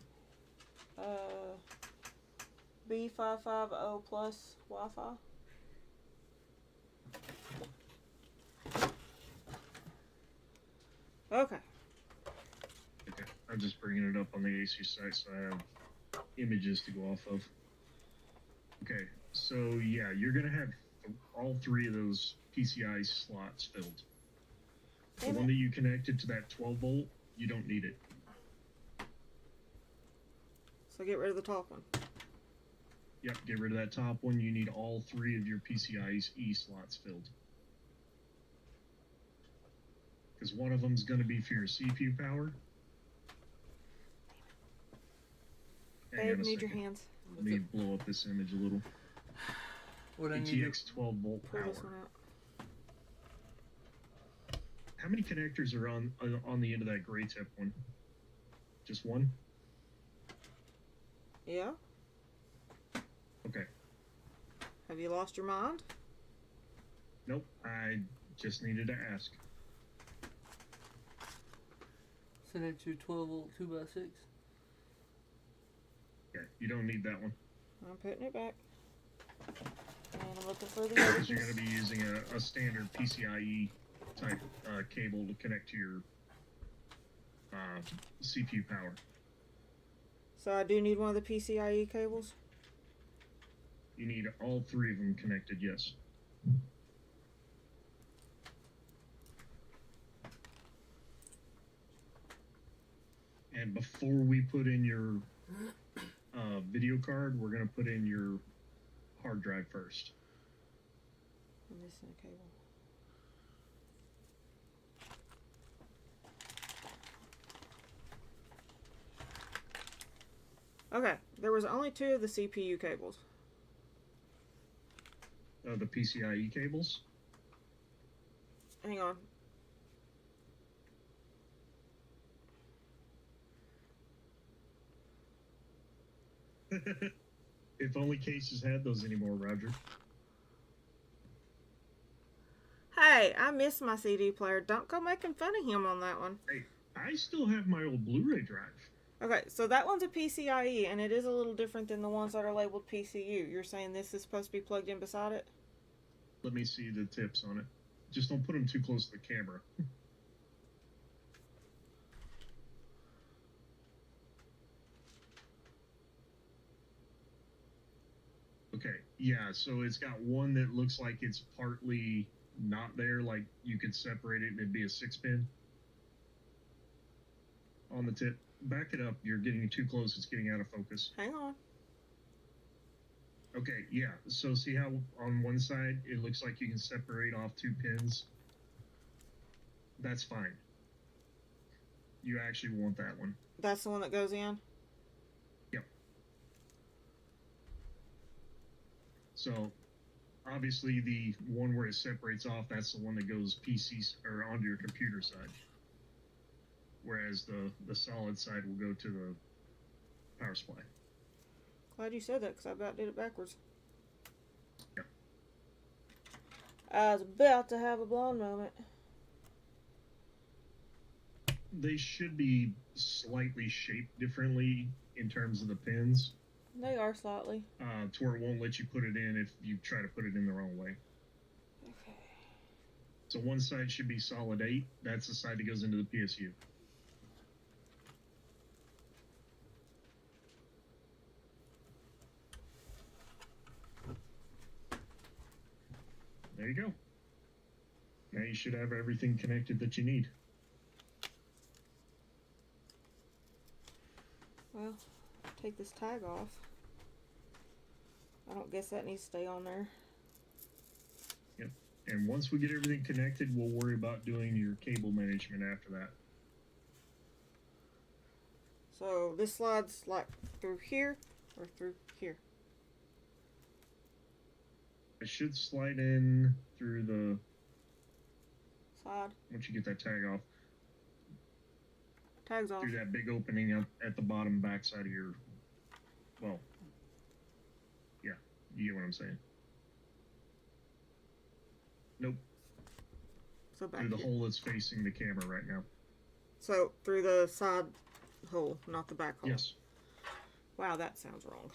B550 plus Wi-Fi. Okay. Okay. I'm just bringing it up on the Asus site so I have images to go off of. Okay. So yeah, you're gonna have all 3 of those PCI slots filled. The Damn one it. that you connected to that 12 volt, you don't need it. So get rid of the top one. Yep, get rid of that top one. You need all 3 of your PCIe slots filled. Because one of them's going to be for your CPU power. Hang Babe, on a need your second. hands. Let me blow up this image a little. What I need to ATX 12 volt Pull power. this one out. How many connectors are on the end of that gray tip one? Just one? Yeah? Okay. Have you lost your mind? Nope. I just needed to ask. send it to 12 volt 2x6. Yeah, you don't need that one. I'm putting it back. And I'm looking for the other Because you're piece. going to be using a standard PCIe type cable to connect to your CPU power. So I do need one of the PCIe cables. You need all 3 of them connected, yes. And before we put in your video card, we're going to put in your hard drive first. I'm missing a cable. Okay, there was only 2 of the CPU cables. The PCIe cables. Hang on. If only Cases had those anymore, Roger. Hey, I miss my CD player. Don't go making fun of him on that one. Hey, I still have my old Blu-ray drive. Okay, so that one's a PCIe, and it is a little different than the ones that are labeled PCU. You're saying this is supposed to be plugged in beside it? Let me see the tips on it. Just don't put them too close to the camera. Yeah, so it's got one that looks like it's partly not there, like you could separate it and it'd be a 6-pin on the tip. Back it up. You're getting too close. It's getting out of focus. Hang on. Okay, yeah. So see how on one side it looks like you can separate off 2 pins? That's fine. You actually want that one. That's the one that goes in? Yep. So obviously the one where it separates off, that's the one that goes PCs or onto your computer side. Whereas the solid side will go to the power supply. Glad you said that because I about did it backwards. Yep. I was about to have a blonde moment. They should be slightly shaped differently in terms of the pins. They are slightly. To where it won't let you put it in if you try to put it in the wrong way. Okay. So one side should be solid 8. That's the side that goes into the PSU. There you go. Now you should have everything connected that you need. Well, take this tag off. I don't guess that needs to stay on there. Yep. And once we get everything connected, we'll worry about doing your cable management after that. So this slides like through here or through here? It should slide in through the... Side. Once you get that tag off. Tag's off. Through that big opening up at the bottom back side of your... Well... Yeah, you get what I'm saying. Nope. So back Through the here. hole that's facing the camera right now. So through the side hole, not the back hole. Yes. Wow, that sounds wrong.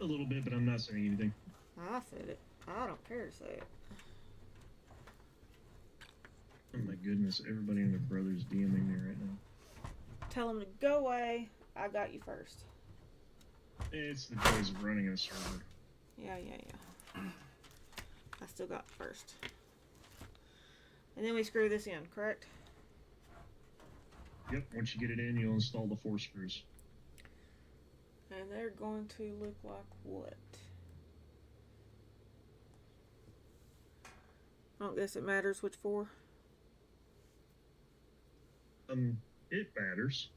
A little bit, but I'm not saying anything. I said it. I don't care to say it. Oh my goodness, everybody and their brother's DMing me right now. Tell them to go away. I got you first. It's the joys of running a server. Yeah. I still got first. And then we screw this in, correct? Yep, once you get it in, you'll install the 4 screws. And they're going to look like what? I don't guess it matters which 4. It matters.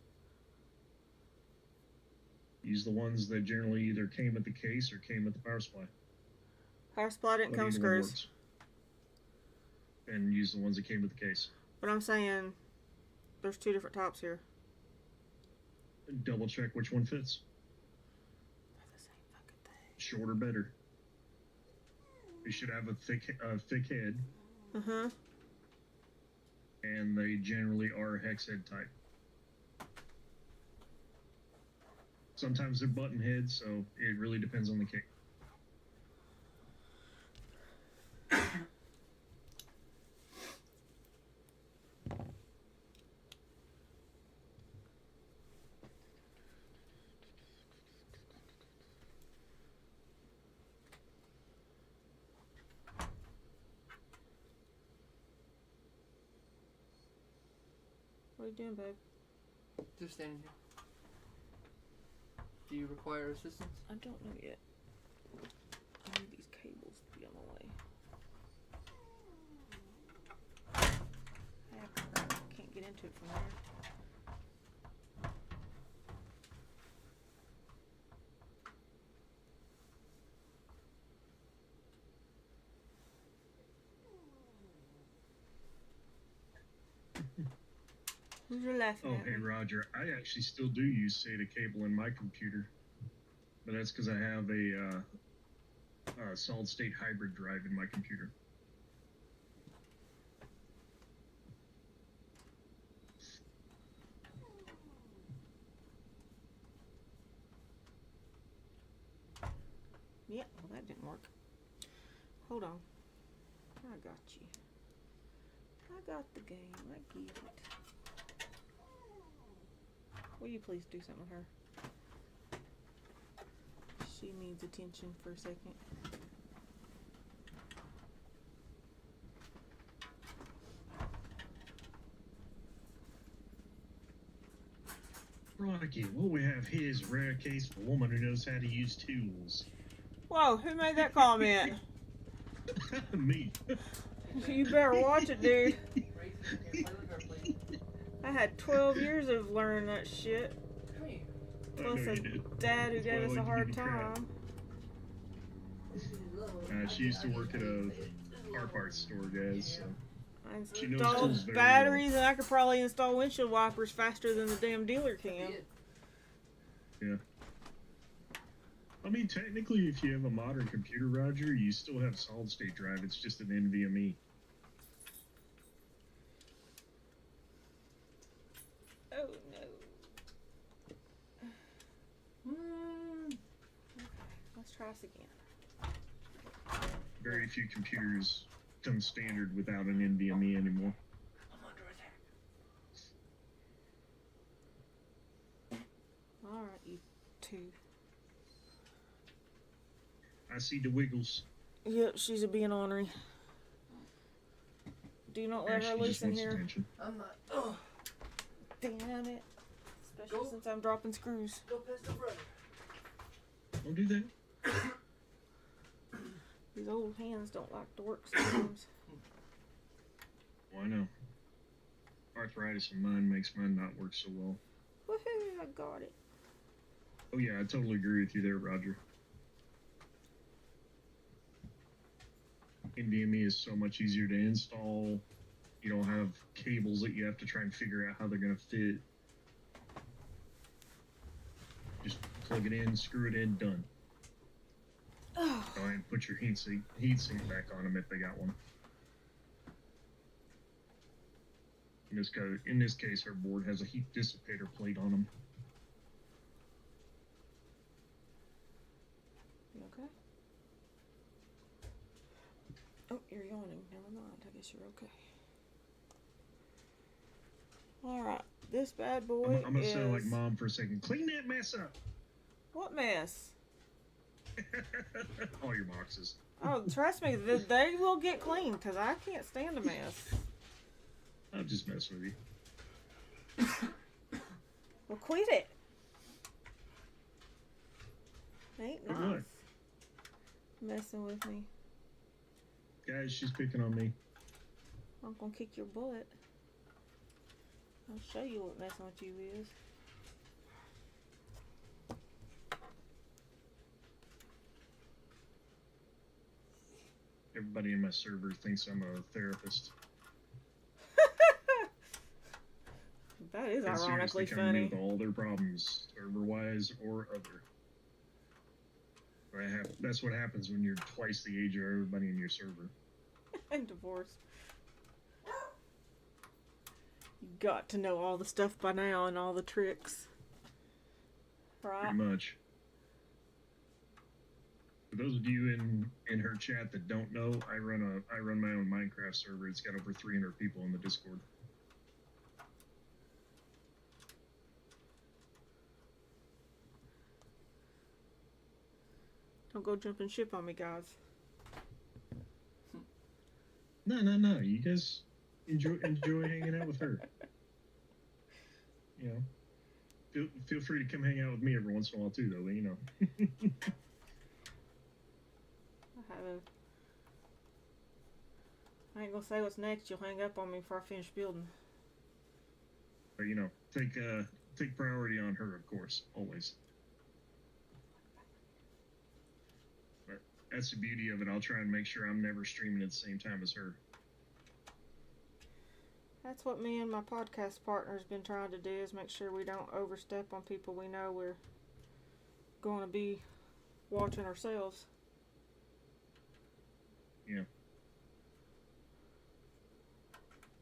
Use the ones that generally either came with the case or came with the power supply. Power supply didn't come with Either one screws. works. And use the ones that came with the case. But I'm saying there's 2 different tops here. Double check which one fits. They're the same fucking thing. Shorter, better. They should have a thick head, Uh-huh. and they generally are hex head type. Sometimes they're button heads, so it really depends on the case. What are you doing, babe? Just standing here. Do you require assistance? I don't know yet. I need these cables to be on the way. I can't get into it from there. Who's you laughing Oh, at? hey, Roger. I actually still do use SATA cable in my computer. But that's because I have a solid-state hybrid drive in my computer. Yeah, well that didn't work. Hold on. I got you. I got the game. I get it. Will you please do something with her? She needs attention for a second. Rocky, what we have here is a rare case of a woman who knows how to use tools. Whoa, who made that comment? Me. You better watch it, dude. Raising your burger, please. I had 12 years of learning that shit. Come here. I Plus know a you did. dad who That's why I gave us a like to hard give you crap. time. She used to work at a car parts store, guys. So. I She knows installed tools very batteries, and I could probably install windshield wipers faster than the damn dealer can. Yeah. I mean, technically, if you have a modern computer, Roger, you still have solid state drive. It's just an NVMe. Oh no. Let's try this again. Very few computers come standard without an NVMe anymore. I'm under attack. Alright, you two. I see the wiggles. Yep, she's a being ornery. Do not let her She loose just in wants here. attention. I'm not. Oh, Damn it. Especially Go. since I'm dropping screws. go past the brother. Don't do that. These old hands don't like to work sometimes. Well, I know. Arthritis in mine makes mine not work so well. Woohoo, I got it. Oh yeah, I totally agree with you there, Roger. NVMe is so much easier to install. You don't have cables that you have to try and figure out how they're going to fit. Just plug it in, screw it in, done. Oh, Go ahead and put your heat sink back on them if they got one. In this case, our board has a heat dissipator plate on them. you okay? Oh, you're yawning. Never mind. I guess you're okay. Alright, this bad boy I'm gonna is... sound like Mom for a second. Clean that mess up. What mess? All your boxes. Oh, trust me, they will get clean, because I can't stand a mess. I'll just mess with you. Well, quit it. Ain't For nice. what? Messing with me. Guys, she's picking on me. I'm gonna kick your butt. I'll show you what messing with you is. Everybody in my server thinks I'm a therapist. That is They ironically seriously come to me funny. with all their problems, server-wise or other. That's what happens when you're twice the age of everybody in your server. And divorce. You got to know all the stuff by now and all the tricks. Right? Pretty much. For those of you in her chat that don't know, I run my own Minecraft server. It's got over 300 people in the Discord. Don't go jumping ship on me, guys. No. You guys enjoy hanging out with her. You know, feel free to come hang out with me every once in a while too, though. You know. I ain't gonna say what's next. You'll hang up on me before I finish building. But you know, take priority on her, of course, always. But that's the beauty of it. I'll try and make sure I'm never streaming at the same time as her. That's what me and my podcast partner's been trying to do, is make sure we don't overstep on people we know we're going to be watching ourselves. Yeah.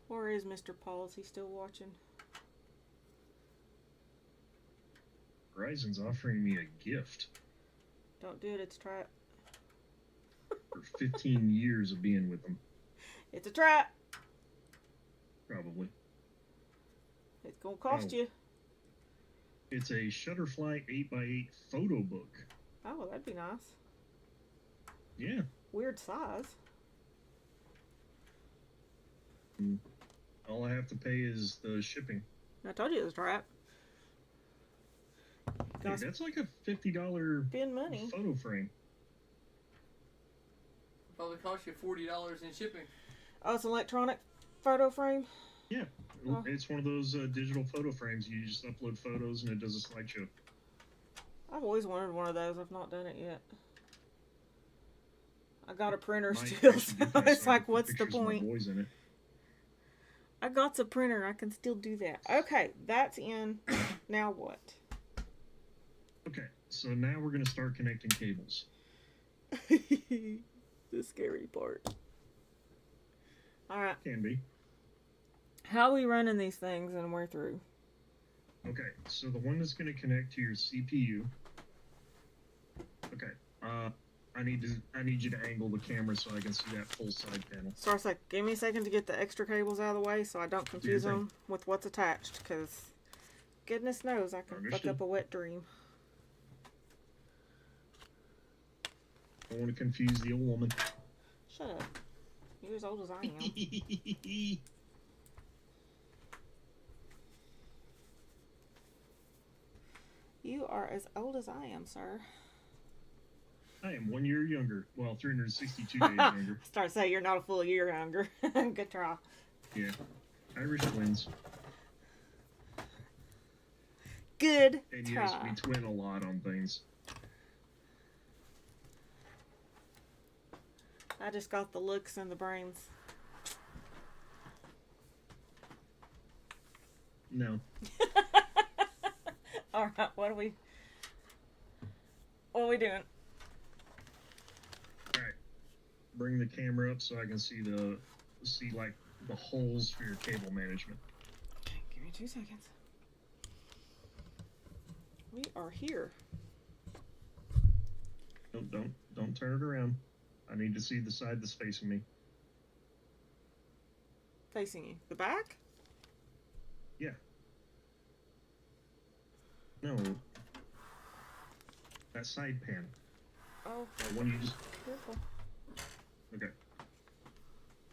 Where is Mr. Paul? Is he still watching? Verizon's offering me a gift Don't do it, it's a trap. for 15 years of being with them. It's a trap! Probably. It's gonna cost Oh. you. It's a Shutterfly 8x8 photo book. Oh, that'd be nice. Yeah. Weird size. All I have to pay is the shipping. I told you it was trap. Dude, that's like a $50 Spend money. photo frame. Probably cost you $40 in shipping. Oh, it's an electronic photo frame? Yeah. Oh. It's one of those digital photo frames. You just upload photos and it does a slideshow. I've always wanted one of those. I've not done it yet. I got a printer Might still, actually so get that it's so I like, can put what's the pictures of my point? boys in it. I got a printer. I can still do that. Okay, that's in. Now what? Okay, so now we're going to start connecting cables. The scary part. Alright. Can be. How are we running these things and we're through? Okay, so the one that's going to connect to your CPU. Okay, I need you to angle the camera so I can see that full side panel. So I was like, give me a second to get the extra cables out of the way so I don't confuse them with what's attached, because goodness knows I can fuck up a wet dream. Don't want to confuse the old woman. Shut up. You're as old as I am. You are as old as I am, sir. I am 1 year younger. Well, 362 days younger. Start saying you're not a full year younger. Good try. Yeah. Irish twins. Good And try. yes, we twin a lot on things. I just got the looks and the brains. No. Alright, what are we doing? Alright. Bring the camera up so I can see like the holes for your cable management. Okay, give me 2 seconds. We are here. No, don't turn it around. I need to see the side that's facing me. Facing you. The back? Yeah. No. That side panel. Oh, The one you just... careful. Okay.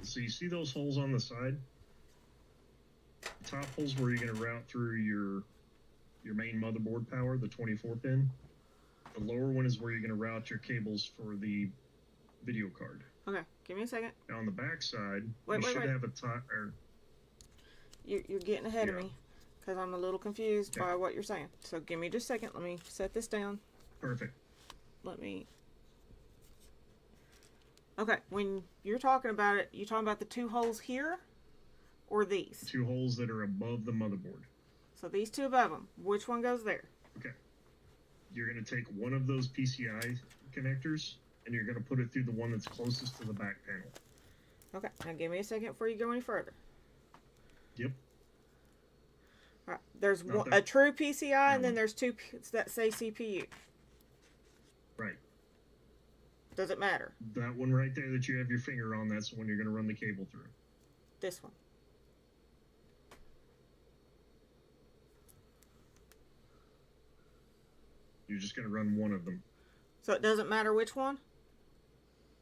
So you see those holes on the side? The top hole's where you're going to route through your main motherboard power, the 24 pin. The lower one is where you're going to route your cables for the video card. Okay, give me a second. Now on the back side, Wait. have a top... You're getting ahead of me, because I'm a little confused by what you're saying. So give me just a second. Let me set this down. Perfect. Let me... Okay, when you're talking about it, you talking about the 2 holes here? Or these? 2 holes that are above the motherboard. So these 2 above them. Which one goes there? Okay. You're going to take one of those PCI connectors, and you're going to put it through the one that's closest to the back panel. Okay, now give me a second before you go any further. Yep. Alright, there's a true PCI, and then there's 2 that say CPU. Right. Does it matter? That one right there that you have your finger on, that's the one you're going to run the cable through. This one. You're just going to run one of them. So it doesn't matter which one?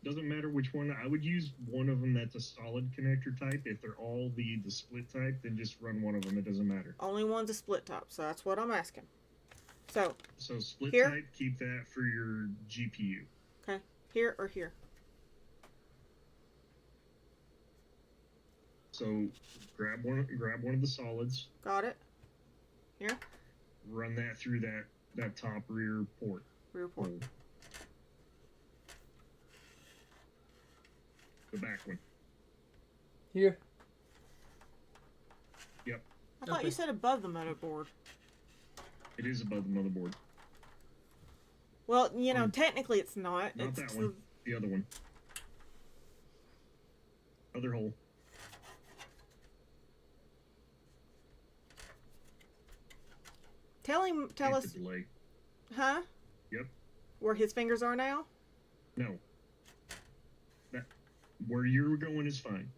Doesn't matter which one. I would use one of them that's a solid connector type. If they're all the split type, then just run one of them. It doesn't matter. Only one's a split top, so that's what I'm asking. So split here? type, keep that for your GPU. Okay, here or here? So grab one of the solids. Got it. Here? Run that through that top rear port. Rear port. Hole. The back one. Here. Yep. I thought you said above the motherboard. It is above the motherboard. Well, you know, technically it's not. Not It's that one. The other one. Other hole. Tell us. Delay. Huh? Yep. Where his fingers are now? No. Where you're going is fine.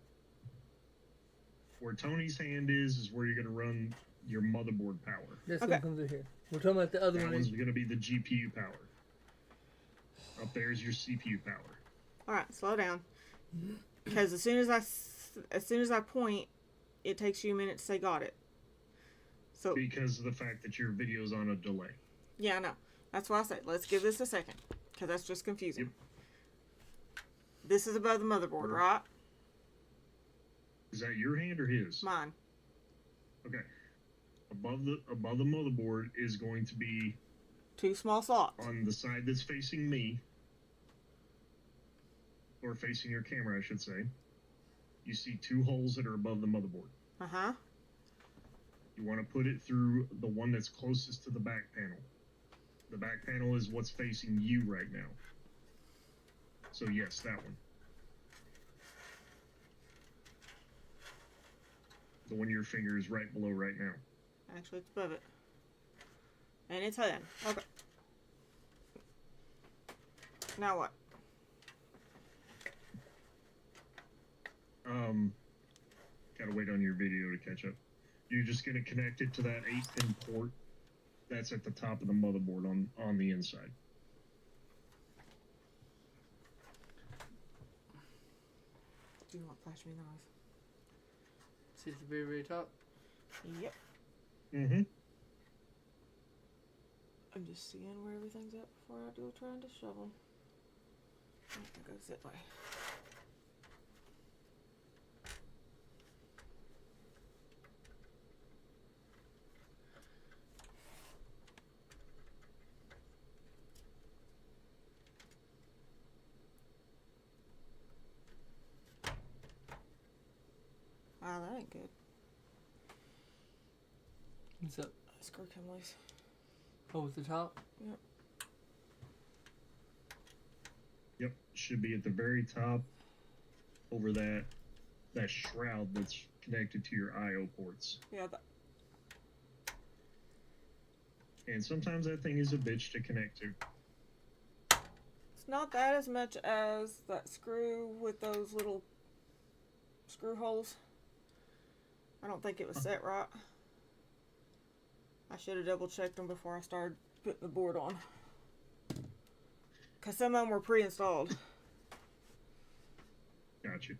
Where Tony's hand is where you're going to run your motherboard power. This Okay. one comes in here. We're talking about the other That one. one's going to be the GPU power. Up there is your CPU power. All right, slow down. Because as soon as I point, it takes you a minute to say got it. So Because of the fact that your video's on a delay. yeah, I know. That's why I said let's give this a second, because that's just confusing. Yep. This is above the motherboard, right? Is that your hand or his? Mine. Okay. Above the motherboard is going to be 2 small slots. on the side that's facing me, or facing your camera, I should say. You see 2 holes that are above the motherboard. Uh-huh. You want to put it through the one that's closest to the back panel. The back panel is what's facing you right now. So yes, that one. The one your finger is right below right now. Actually, it's above it. And it's hidden. Okay. Now what? Gotta wait on your video to catch up. You're just gonna connect it to that 8-pin port that's at the top of the motherboard on the inside. Do not flash me in the eyes. See at the very, very top? Yep. Mm-hmm. I'm just seeing where everything's at before I do trying to shovel. It goes that way. Wow, that ain't good. What's up? Screw came loose. Oh, at the top? Yep. Yep. Should be at the very top over that shroud that's connected to your I/O ports. Yeah, And sometimes that thing is a bitch to connect to. it's not that as much as that screw with those little screw holes. I don't think it was set right. I should have double checked them before I started putting the board on. Because some of them were pre-installed. Gotcha.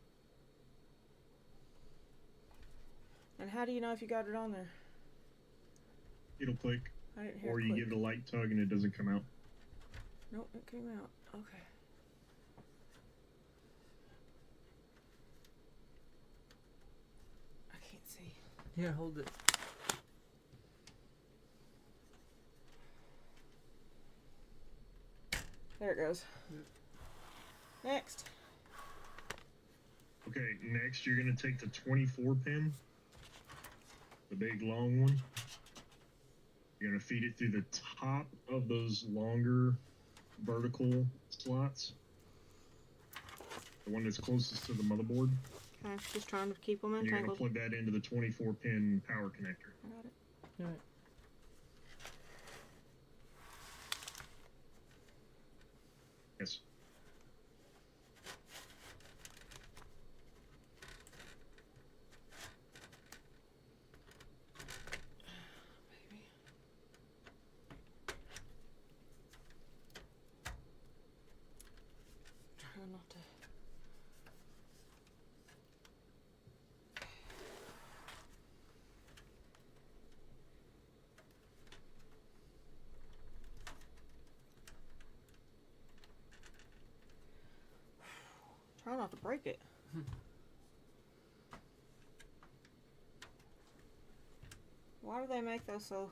And how do you know if you got it on there? It'll click, I didn't hear or it you click. give it a light tug and it doesn't come out. Nope, it came out. Okay. I can't see. Yeah, hold it. There it goes. Next. Okay, next you're going to take the 24 pin, the big long one. You're going to feed it through the top of those longer vertical slots. The one that's closest to the motherboard. Okay, just trying to keep them And you're going to entangled. plug that into the 24 pin power connector. I got it. Alright. Yes. Baby. Try not to. Try not to break it. Why do they make those so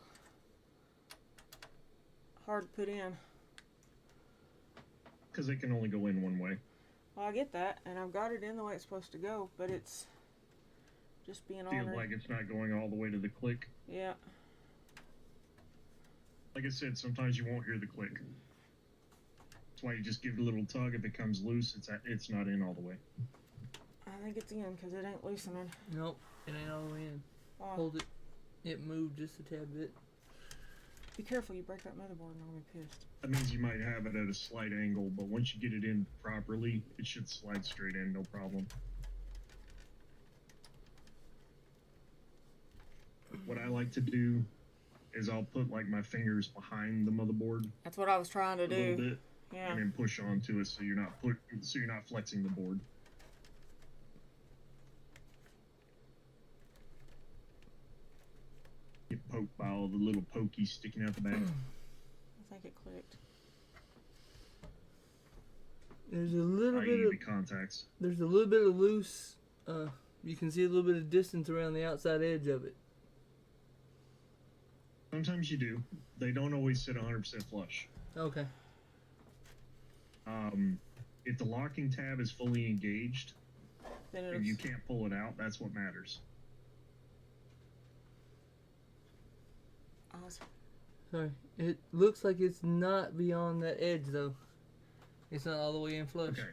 hard to put in? Because it can only go in one way. Well, I get that, and I've got it in the way it's supposed to go, but it's just being Feels ornery. like it's not going all the way to the click. Yeah. Like I said, sometimes you won't hear the click. That's why you just give it a little tug. If it comes loose, it's not in all the way. I think it's in because it ain't loosening. Nope, it ain't all the way in. Wow. Hold it. It moved just a tad bit. Be careful, you break that motherboard and I'll be pissed. That means you might have it at a slight angle, but once you get it in properly, it should slide straight in, no problem. What I like to do is I'll put like my fingers behind the motherboard That's what I was trying to a little do. bit, Yeah. and then push onto it so you're not flexing the board. Get poked by all the little pokies sticking out the back. I think it clicked. There's a little I.e. bit of the contacts. there's a little bit of loose. You can see a little bit of distance around the outside edge of it. Sometimes you do. They don't always sit 100% flush. Okay. If the locking tab is fully engaged Then and you can't pull it out, that's what matters. Sorry. It looks like it's not beyond that edge though. It's not all the way in flush. Okay.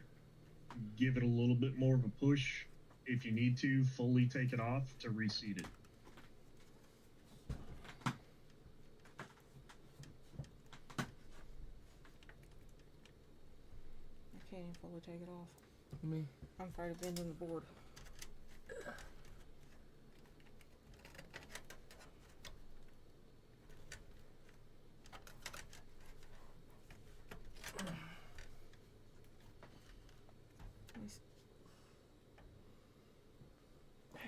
Give it a little bit more of a push. If you need to, fully take it off to reseat it. I can't even fully take it off. Me. I'm afraid of bending the board.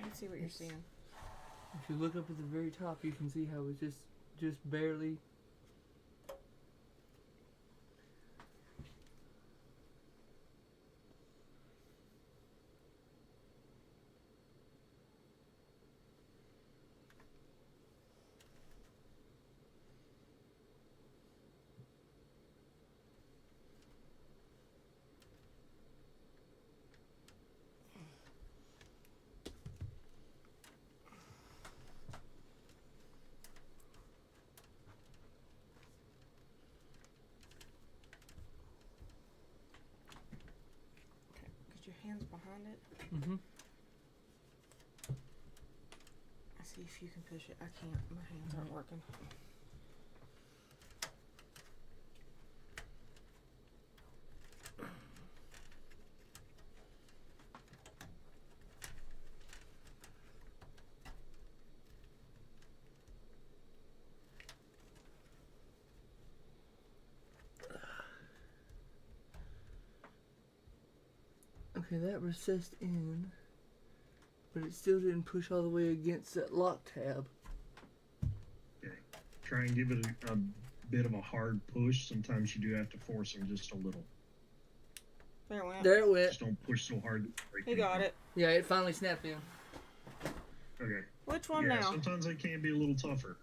Let's see what you're seeing. If you look up at the very top, you can see how it's just barely. Get your hands behind it. Mm-hmm. I see if you can push it. I can't. My hands aren't working. Okay, that recessed in, but it still didn't push all the way against that lock tab. Okay. Try and give it a bit of a hard push. Sometimes you do have to force them just a little. There it went. There it went. Just don't push so hard. to break He anything. got it. Yeah, it finally snapped in. Okay. Which one Yeah, now? sometimes they can be a little tougher.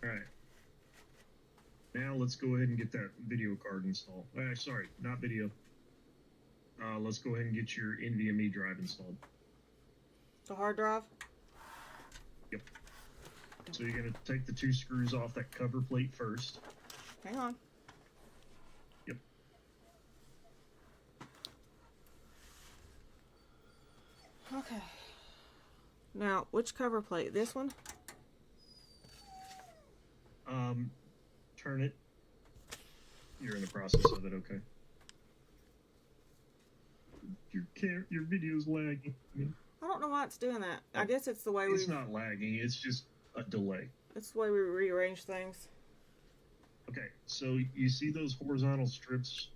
Alright. Now let's go ahead and get that video card installed. Sorry, not video. Let's go ahead and get your NVMe drive installed. The hard drive? Yep. So you're going to take the 2 screws off that cover plate first. Hang on. Yep. Okay. Now, which cover plate? This one? Turn it. You're in the process of it, okay? Your video's lagging. I don't know why it's doing that. I guess it's the way It's we. not lagging. It's just a delay. It's the way we rearrange things. Okay, so you see those horizontal strips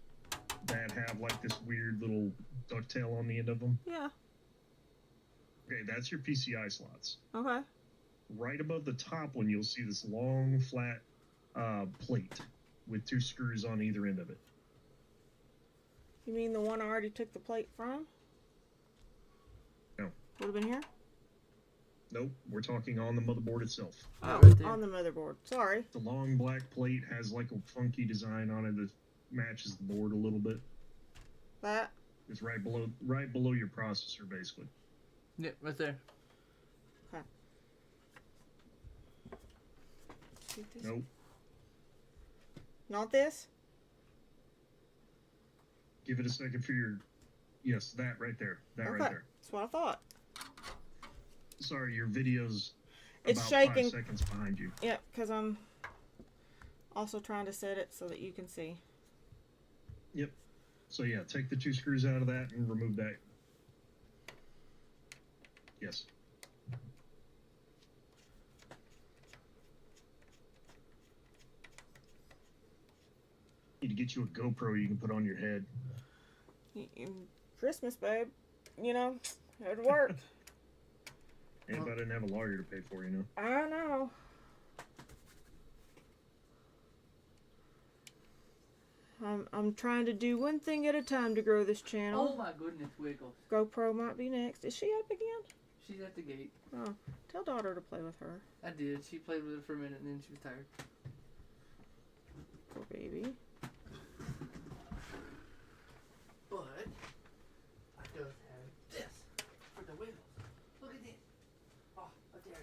that have like this weird little ducktail on the end of them? Yeah. Okay, that's your PCI slots. Okay. Right above the top one, you'll see this long, flat plate with 2 screws on either end of it. You mean the one I already took the plate from? No. Would have been here? Nope, we're talking on the motherboard itself. Oh, right there. on the motherboard. Sorry. The long black plate has like a funky design on it that matches the board a little bit. That? It's right below your processor, basically. Yep, right there. Okay. Shoot this. Nope. Not this? Give it a second for your... Yes, that right there. That Okay. right there. That's what I thought. Sorry, your video's It's about shaking. 5 seconds behind you. Yep, because I'm also trying to set it so that you can see. Yep. So yeah, take the 2 screws out of that and remove that. Yes. Need to get you a GoPro you can put on your head. Christmas, babe. You know, it would work. And if I didn't have a lawyer to pay for, you know. I know. I'm trying to do one thing at a time to grow this Oh channel. my goodness, Wiggles. GoPro might be next. Is she up again? She's at the gate. Oh, tell daughter to play with her. I did. She played with it for a minute and then she was tired. Poor baby. But I does have this for the Wiggles. Look at this. Oh, there it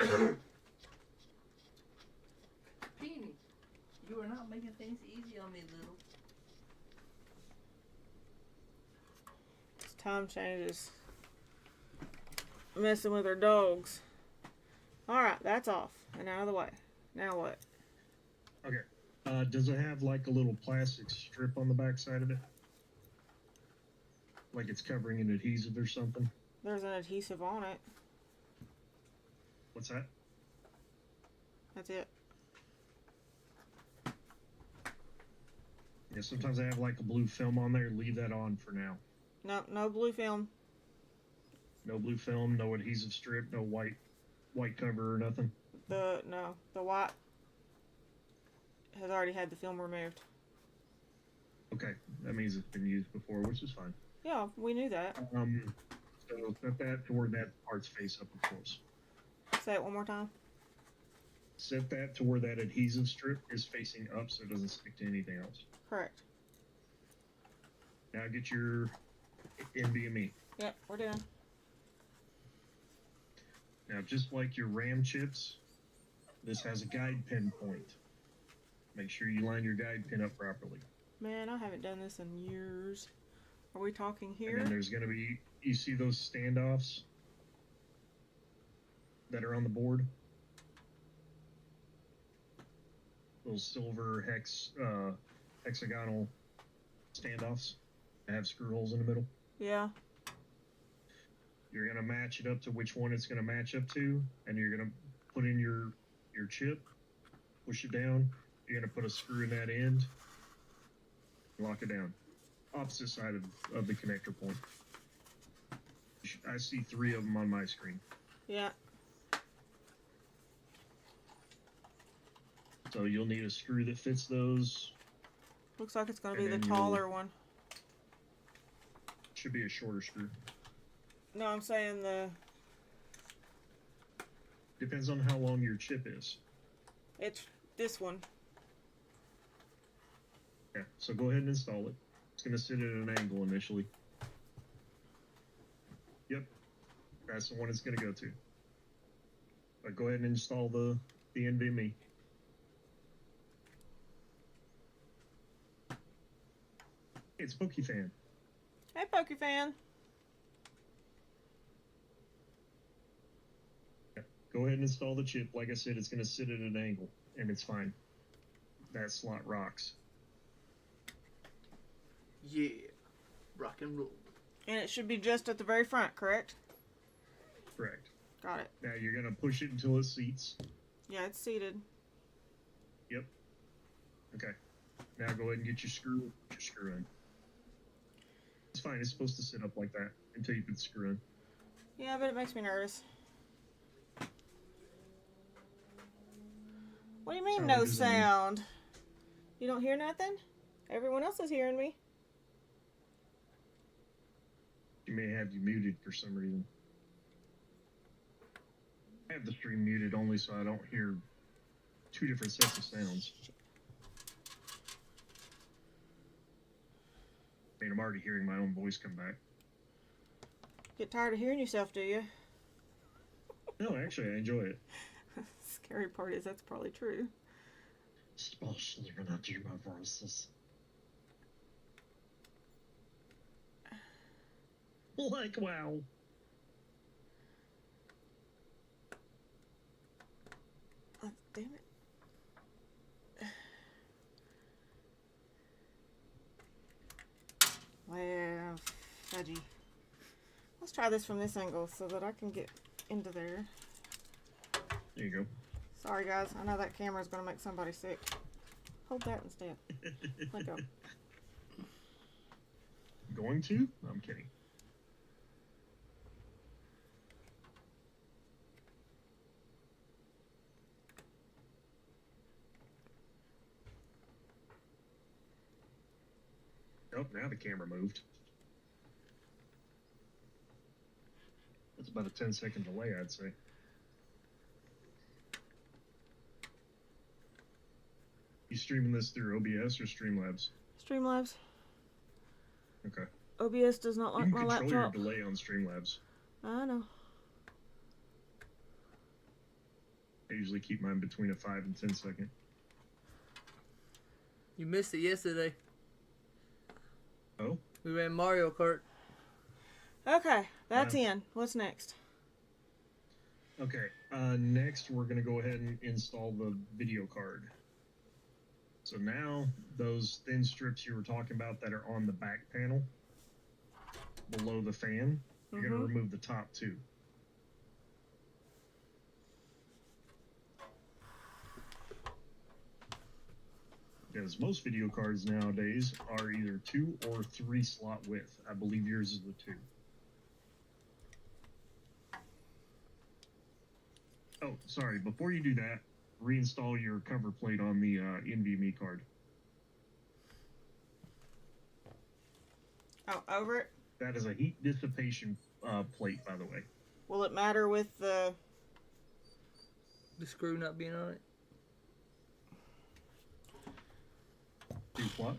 is. Peony, you are not making things easy on me, little. It's time changes. Messing with her dogs. Alright, that's off and out of the way. Now what? Okay. Does it have like a little plastic strip on the back side of it? Like it's covering an adhesive or something? There's an adhesive on it. What's that? That's it. Yeah, sometimes I have like a blue film on there. Leave that on for now. No, no blue film. No blue film, no adhesive strip, no white cover or nothing. The white has already had the film removed. Okay, that means it's been used before, which is fine. Yeah, we knew that. So set that to where that part's face up, of course. Say it one more time. Set that to where that adhesive strip is facing up so it doesn't stick to anything else. Correct. Now get your NVMe. Yep, we're done. Now, just like your RAM chips, this has a guide pin point. Make sure you line your guide pin up properly. Man, I haven't done this in years. Are we talking And here? then there's going to be, you see those standoffs that are on the board? Those silver hexagonal standoffs that have screw holes in the middle. Yeah. You're going to match it up to which one it's going to match up to, and you're going to put in your chip, push it down. You're going to put a screw in that end, lock it down. Opposite side of the connector point. I see 3 of them on my screen. Yeah. So you'll need a screw that fits those. Looks like it's going to be And the then taller one. Should be a shorter screw. No, I'm saying the... Depends on how long your chip is. It's this one. Yeah, so go ahead and install it. It's going to sit at an angle initially. Yep, that's the one it's going to go to. But go ahead and install the NVMe. It's PokeFan. Hey, PokeFan. Yeah, go ahead and install the chip. Like I said, it's going to sit at an angle, and it's fine. That slot rocks. Yeah. Rock and roll. And it should be just at the very front, correct? Correct. Got it. Now you're going to push it until it seats. Yeah, it's seated. Yep. Okay. Now go ahead and get your screw in. It's fine. It's supposed to sit up like that until you put the screw in. Yeah, but it makes me nervous. What do you mean, Sound no like there's a- sound? You don't hear nothing? Everyone else is hearing me. You may have you muted for some reason. I have the stream muted only so I don't hear 2 different sets of sounds. I mean, I'm already hearing my own voice come back. Get tired of hearing yourself, do you? No, actually, I enjoy it. Scary part is that's probably true. Especially when I do my voices. Like, wow. Oh, damn it. Well, fudgy. Let's try this from this angle so that I can get into there. There you go. Sorry, guys. I know that camera's going to make somebody sick. Hold that instead. Let go. Going to? I'm kidding. Oh, now the camera moved. That's about a 10-second delay, I'd say. You streaming this through OBS or Streamlabs? Streamlabs. Okay. OBS does not You like can my control laptop. your delay on Streamlabs. I know. I usually keep mine between a 5 and 10 second. You missed it yesterday. Oh? We ran Mario Kart. Okay, that's in. What's next? Okay. Next, we're going to go ahead and install the video card. So now, those thin strips you were talking about that are on the back panel, below the fan, you're going to remove the top two. Because most video cards nowadays are either 2 or 3 slot width. I believe yours is the 2. Oh, sorry. Before you do that, reinstall your cover plate on the NVMe card. Oh, over it? That is a heat dissipation plate, by the way. Will it matter with the... The screw not being on it. Do what?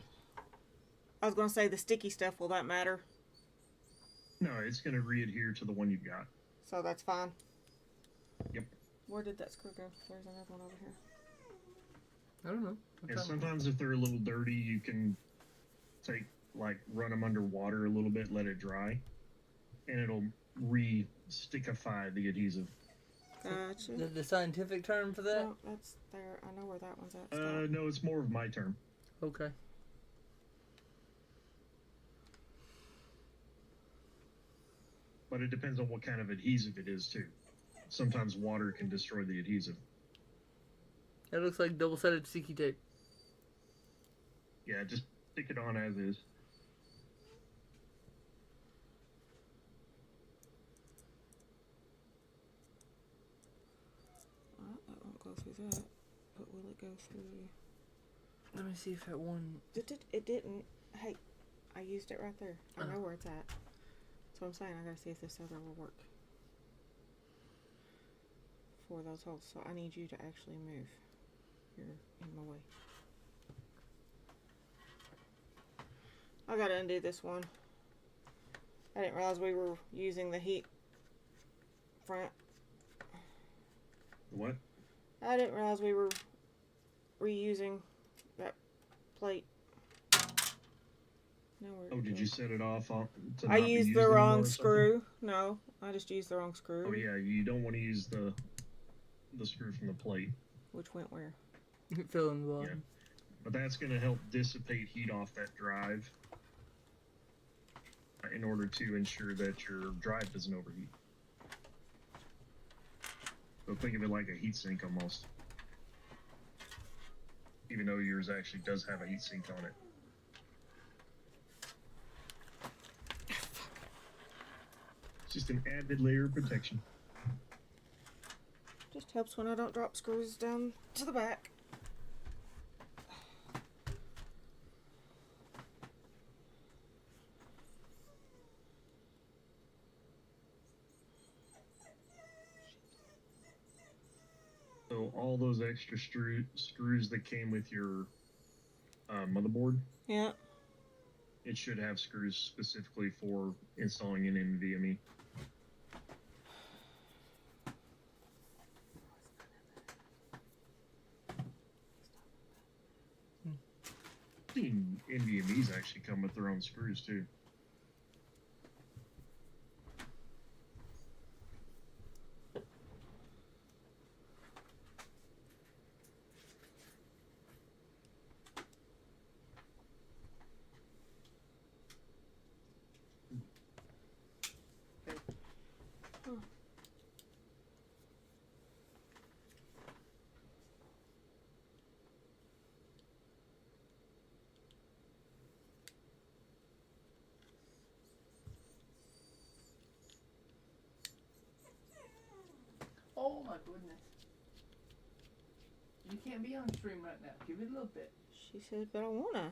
I was going to say the sticky stuff. Will that matter? No, it's going to re-adhere to the one you've got. So that's fine? Yep. Where did that screw go? There's another one over here. I don't know. And sometimes if they're a little dirty, you can take, like, run them under water a little bit, let it dry, and it'll re-stickify the adhesive. Gotcha. The scientific term for that? No, that's there. I know where that one's at. No, it's more of my term. Okay. But it depends on what kind of adhesive it is, too. Sometimes water can destroy the adhesive. That looks like double-sided sticky tape. Yeah, just stick it on as is. That won't go through that. But will it go through... Let me see if that one... It didn't. Hey, I used it right there. I know where it's at. That's what I'm saying. I gotta see if this other will work. For those holes. So I need you to actually move. You're in my way. I gotta undo this one. I didn't realize we were using the heat front. What? I didn't realize we were reusing that plate. No, Oh, did you set it off to I not be used used the anymore wrong or something? screw. No, I just used the wrong screw. Oh yeah, you don't want to use the screw from the plate. Which went where? Fill in the bottom. Yeah. But that's going to help dissipate heat off that drive in order to ensure that your drive doesn't overheat. So think of it like a heat sink almost. Even though yours actually does have a heat sink on it. It's just an added layer of protection. Just helps when I don't drop screws down to the back. So all those extra screws that came with your motherboard, Yeah. it should have screws specifically for installing an NVMe. NVMe's actually come with their own screws too. my goodness. You can't be on stream right now. Give it a little bit. She said, but I wanna.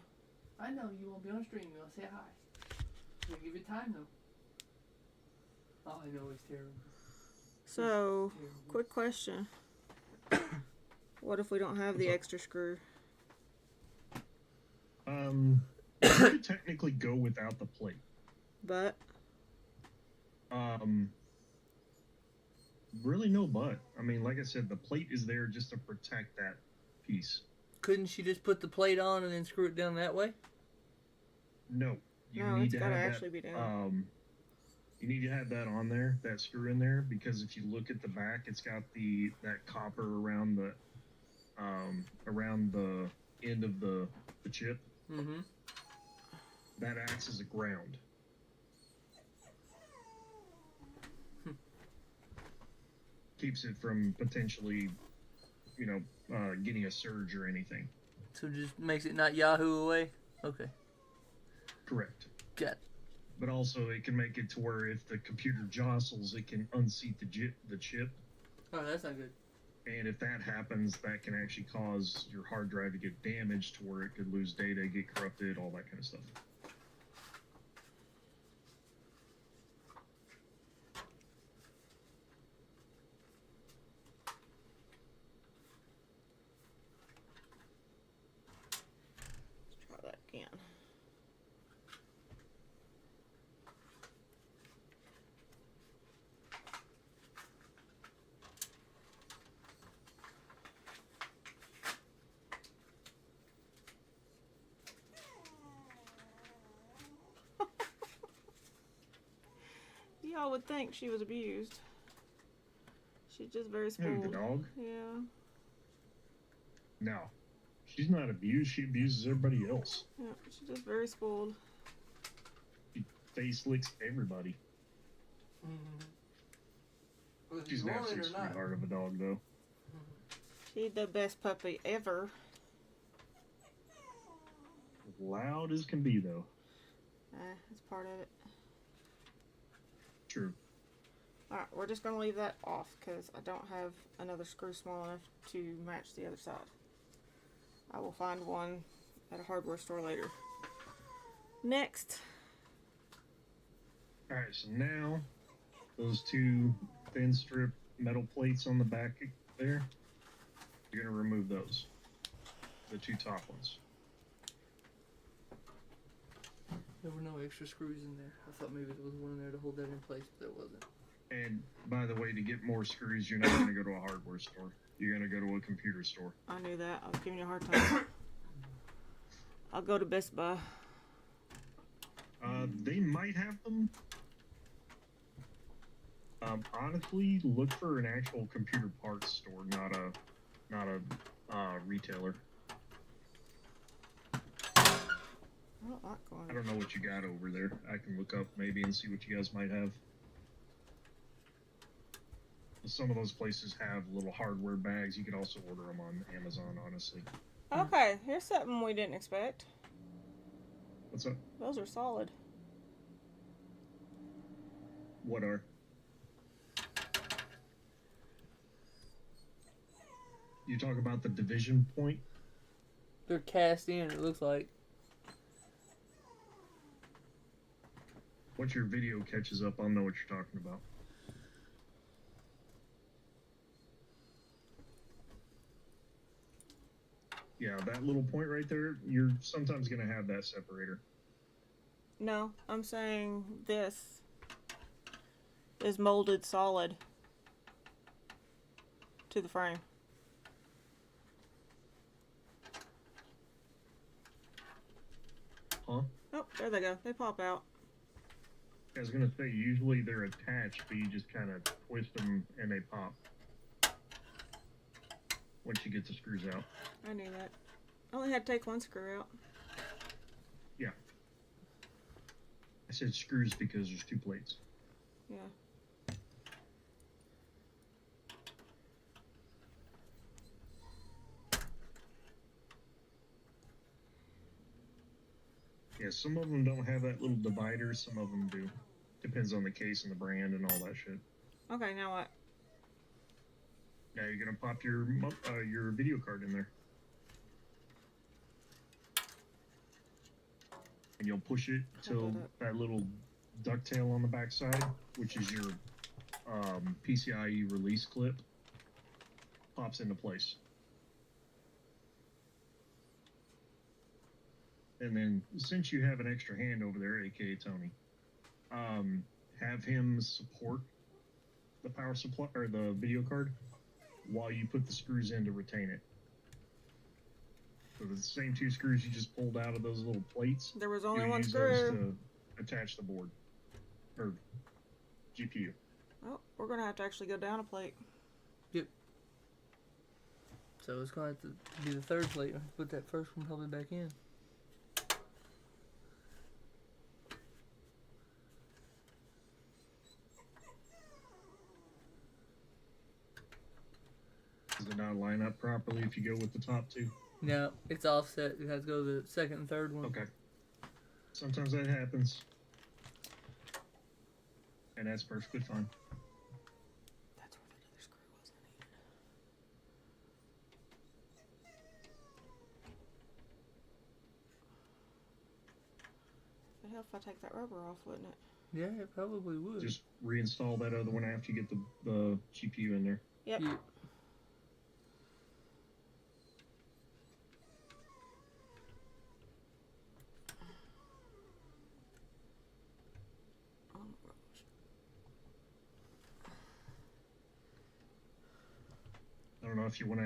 I know you won't be on stream. You'll say hi. You'll give it time though. Oh, I know it's terrible. So, It's terrible. quick question. What if we don't have the extra screw? You could technically go without the plate. But Really no but. I mean, like I said, the plate is there just to protect that piece. Couldn't she just put the plate on and then screw it down that way? No. You no, need it's to gotta have actually that, be down. you need to have that on there, that screw in there, because if you look at the back, it's got that copper around the end of the chip. Mm-hmm. That acts as a ground. Keeps it from potentially, getting a surge or anything. So just makes it not Yahoo away? Okay. Correct. Got it. But also, it can make it to where if the computer jostles, it can unseat the chip. Oh, that's not good. And if that happens, that can actually cause your hard drive to get damaged to where it could lose data, get corrupted, all that kind of stuff. Let's try that again. Y'all would think she was abused. She's just very Who, spoiled. the dog? Yeah. No. She's not abused. She abuses everybody else. Yeah, she's just very spoiled. She face licks everybody. Mm-hmm. She's an absolute sweetheart of a dog, though. She's the best puppy ever. Loud as can be, though. That's part of it. True. Alright, we're just going to leave that off because I don't have another screw small enough to match the other side. I will find one at a hardware store later. Next. Alright, so now, those two thin strip metal plates on the back there, you're going to remove those. The two top ones. There were no extra screws in there. I thought maybe there was one in there to hold that in place, but there wasn't. And, by the way, to get more screws, you're not going to go to a hardware store. You're going to go to a computer store. I knew that. I was giving you a hard time. I'll go to Best Buy. They might have them. Honestly, look for an actual computer parts store, not a retailer. I don't like going. I don't know what you got over there. I can look up maybe and see what you guys might have. Some of those places have little hardware bags. You could also order them on Amazon, honestly. Okay, here's something we didn't expect. What's up? Those are solid. What are? You talk about the division point? They're cast in, it looks like. Once your video catches up, I'll know what you're talking about. Yeah, that little point right there, you're sometimes going to have that separator. No, I'm saying this is molded solid to the frame. Huh? Oh, there they go. They pop out. I was going to say, usually they're attached, but you just kind of twist them and they pop. Once you get the screws out. I knew that. I only had to take one screw out. Yeah. I said screws because there's two plates. Yeah. Yeah, some of them don't have that little divider, some of them do. Depends on the case and the brand and all that shit. Okay, now what? Now you're gonna pop your video card in there, and you'll push it till that little ducktail on the back side, which is your PCIe release clip, pops into place. And then, since you have an extra hand over there, aka Tony, have him support the power supply or the video card while you put the screws in to retain it. So the same 2 screws you just pulled out of those little plates. There was only you'll one use those screw. to attach the board or GPU. Oh, we're gonna have to actually go down a plate. Yep. So it's gonna have to be the 3rd plate. Put that first one probably back in. Does it not line up properly if you go with the top 2? No, it's offset. You have to go to the 2nd and 3rd one. Okay. Sometimes that happens. And that's perfectly fine. That's where that other screw was I needed. It'd help if I take that rubber off, wouldn't it? Yeah, it probably would. Just reinstall that other one after you get the GPU in there. Yep. Yep. Oh my gosh. I don't know if you want to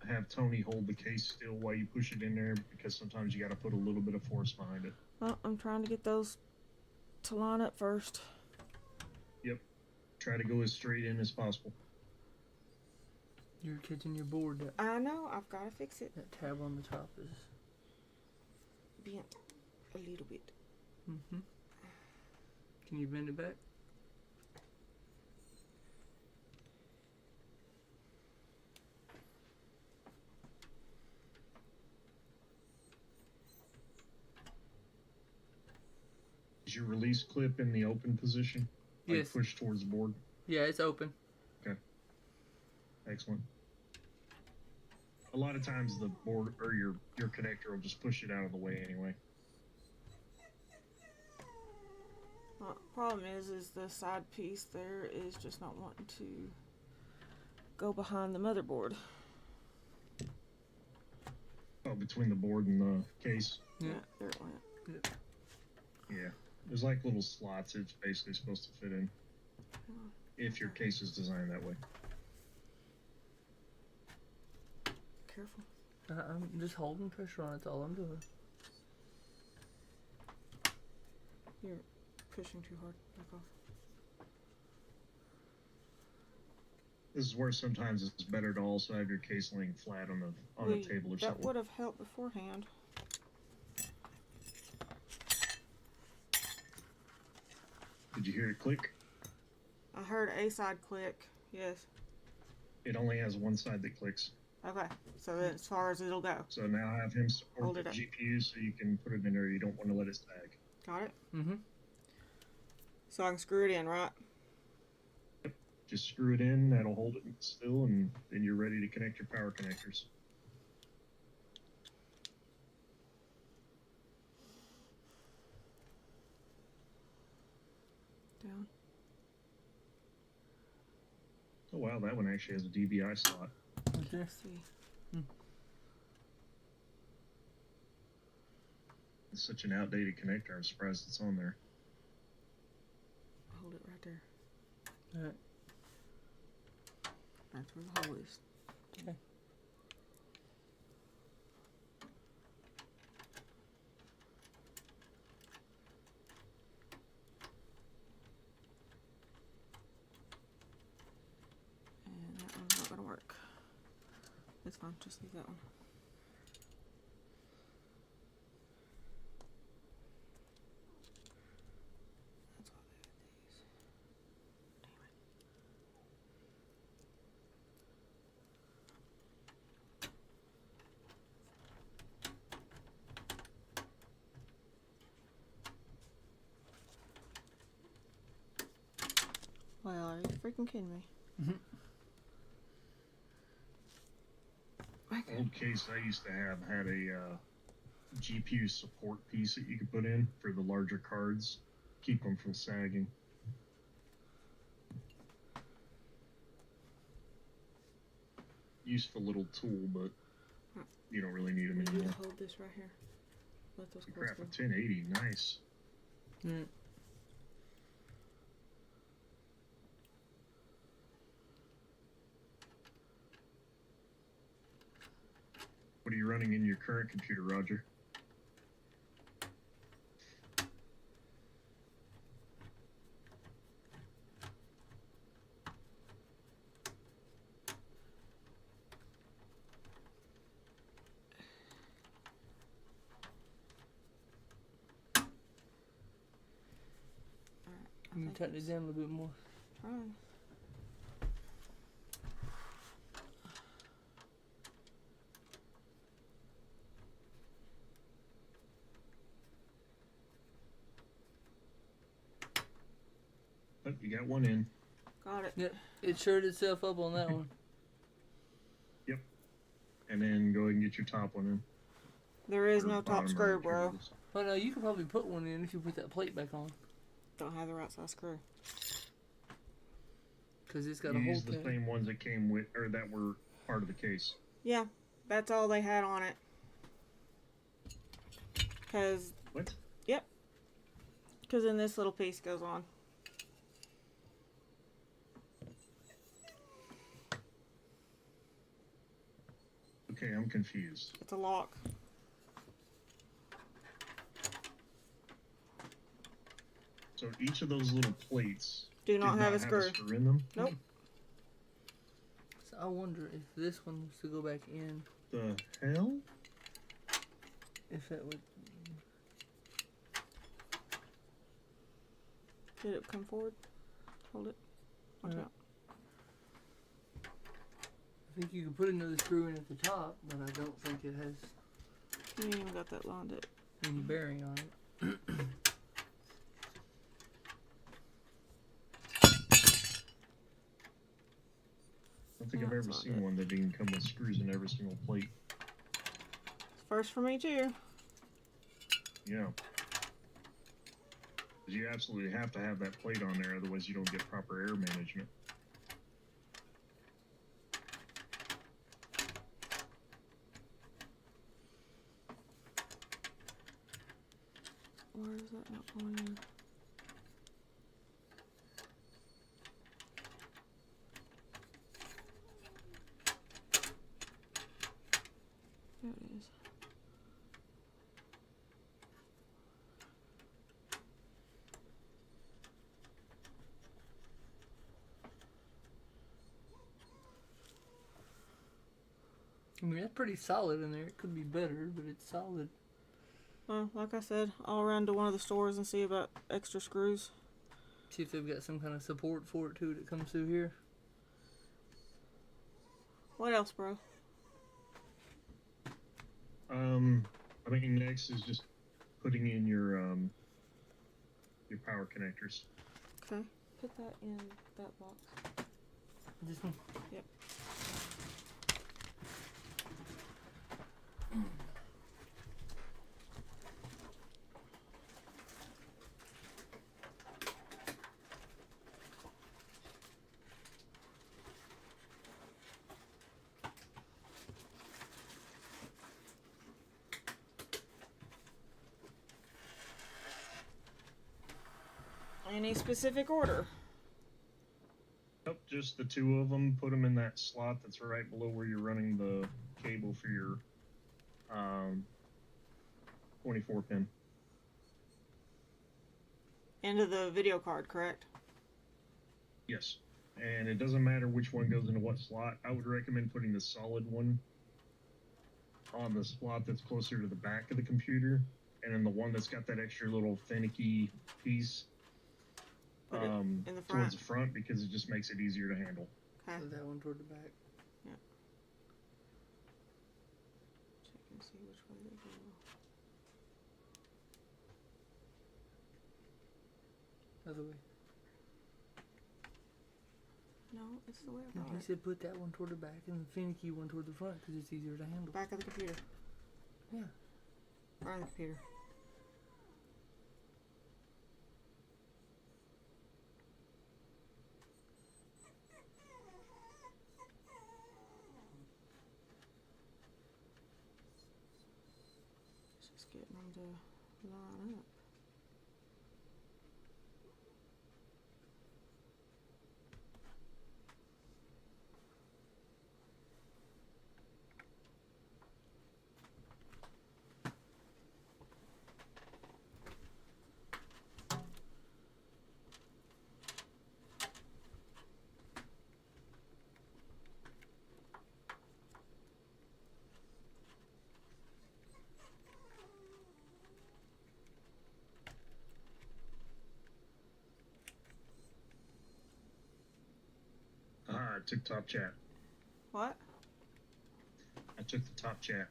have Tony hold the case still while you push it in there, because sometimes you got to put a little bit of force behind it. Well, I'm trying to get those to line up first. Yep. Try to go as straight in as possible. You're catching your board. I know, I've got to fix it. That tab on the top is. Bent a little bit. Mm-hmm. Can you bend it back? Is your release clip in the open position? Like Yes. push towards the board? Yeah, it's open. Excellent. A lot of times the board or your connector will just push it out of the way anyway. Problem is the side piece there is just not wanting to go behind the motherboard. Oh, between the board and the case? Yeah. There it went. Yeah. There's like little slots it's basically supposed to fit in. If your case is designed that way. Careful. I'm just holding pressure on it. That's all I'm doing. You're pushing too hard. Back off. This is where sometimes it's better to also have your case laying flat on the table or that something. would have helped beforehand. Did you hear it click? I heard a side click. Yes. It only has one side that clicks. Okay. So that's as far as it'll go. So now have him support Hold the it up. GPU so you can put it in there. You don't want to let it sag. Got it? Mm-hmm. So I can screw it in, right? Just screw it in. That'll hold it still, and then you're ready to connect your power connectors. Down. Oh wow, that one actually has a DVI slot. Okay. Let's see. It's such an outdated connector. I'm surprised it's on there. Hold it right there. Alright. That's where the hole is. Okay. And that one's not gonna work. It's fine, just leave that one. That's why they had these. Damn it. Well, are you freaking kidding me? Mm-hmm. case I used to have had a GPU support piece that you could put in for the larger cards, keep them from sagging. Useful little tool, but you don't really need them You anymore. just hold this right here. Let those cords Crap, a go. 1080, nice. Mm. What are you running in your current computer, Roger? I You think can tighten it down a little bit more. fine. Oh, you got one in. Got it. Yep, it shored itself up on that one. And then go ahead and get your top one in. There is Or no top bottom, screw, or whichever bro. it is. Well, no, you could probably put one in if you put that plate back on. Don't have the right size screw. Because it's got You a hole used the tab. same ones that came with, or that were part of the case. Yeah, that's all they had on it. Cause What? then this little piece goes on. Okay, I'm confused. It's a lock. So each of those little plates Do not did have not a screw. in them. Nope. So I wonder if this one was to go back in, The hell? if that would. Did it come forward? Hold it. Watch Yeah. out. I think you could put another screw in at the top, but I don't think it has You ain't even got that lined up. any bearing on it. I don't think I've That's ever not seen it. one that didn't come with screws in every single plate. It's first for me too. Yeah. 'Cause you absolutely have to have that plate on there, otherwise you don't get proper air management. Where is that not going in? There it is. I mean, that's pretty solid in there. It could be better, but it's solid. Well, like I said, I'll run to one of the stores and see about extra screws. See if they've got some kind of support for it too that comes through here. What else, bro? I think next is just putting in your power connectors. Okay. Put that in that box. This one. Yep. Any specific order? Nope, just the two of them. Put them in that slot that's right below where you're running the cable for your 24 pin. Into the video card, correct? Yes. And it doesn't matter which one goes into what slot. I would recommend putting the solid one on the slot that's closer to the back of the computer, and then the one that's got that extra little finicky piece Put it in the front. towards the front, because it just makes it easier to handle. Okay. Put that one toward the back. Check and see which way they go. Other way. No, it's the way I And got he it. said put that one toward the back and the finicky one toward the front because it's easier to handle. Back of the computer. Yeah. Front of the computer. Just getting them to line up. I took top chat. What? I took the top chat.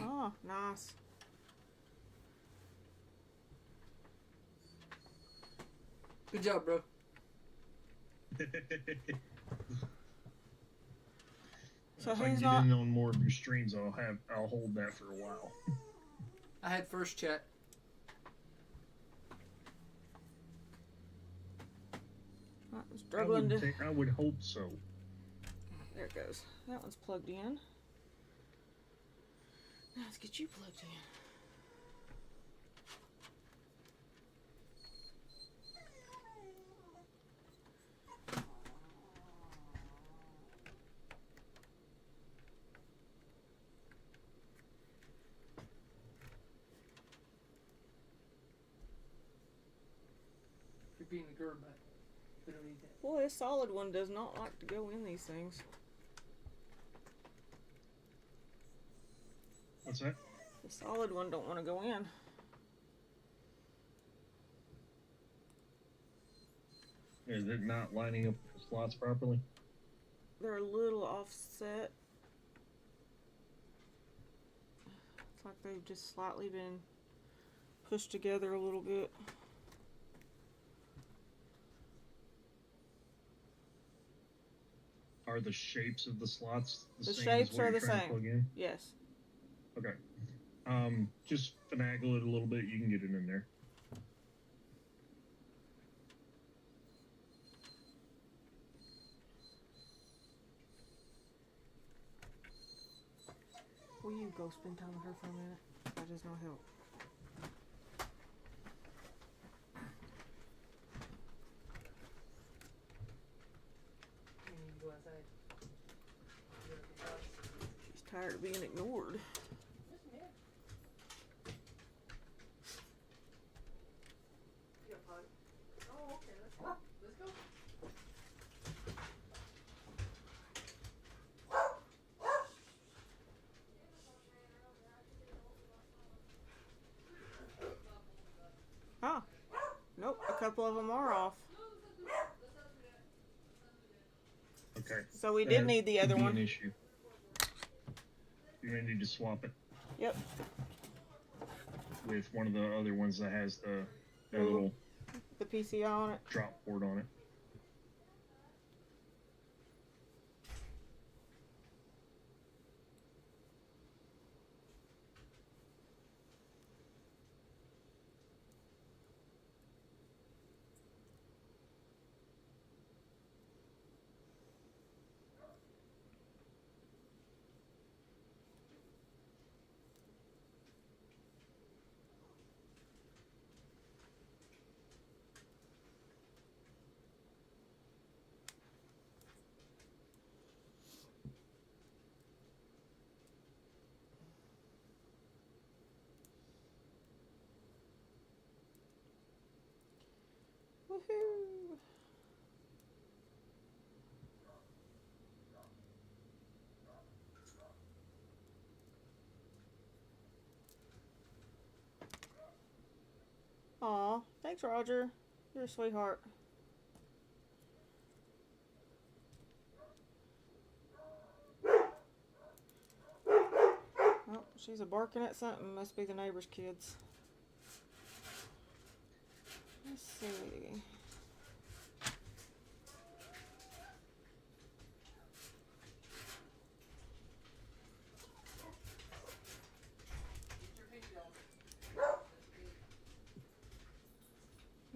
Oh, nice. Good job, bro. So if I can who's get not? in on more of your streams, I'll hold that for a while. I had first chat. I'm struggling to. I would hope so. There it goes. That one's plugged in. Now let's get you plugged in. You're being a girl, but we don't need that. Boy, this solid one does not like to go in these things. What's that? The solid one don't want to go in. Is it not lining up the slots properly? They're a little offset. It's like they've just slightly been pushed together a little bit. Are the shapes of the slots The same shapes as what are you're the trying to same. plug in? Yes. Okay. Just finagle it a little bit. You can get it in there. Will you go spend time with her for a minute? That is no help. You need to go outside. She's tired of being ignored. Oh, okay. Let's go. Ah. Nope, a couple of them are off. Okay. So we did That need the could other be one. An issue. You're gonna need to swap it Yep. with one of the other ones that has the Ooh. little The PCI on it. drop port on it. Woohoo! Aw, thanks, Roger. You're a sweetheart. Oh, she's a barking at something. Must be the neighbor's kids. Let's see.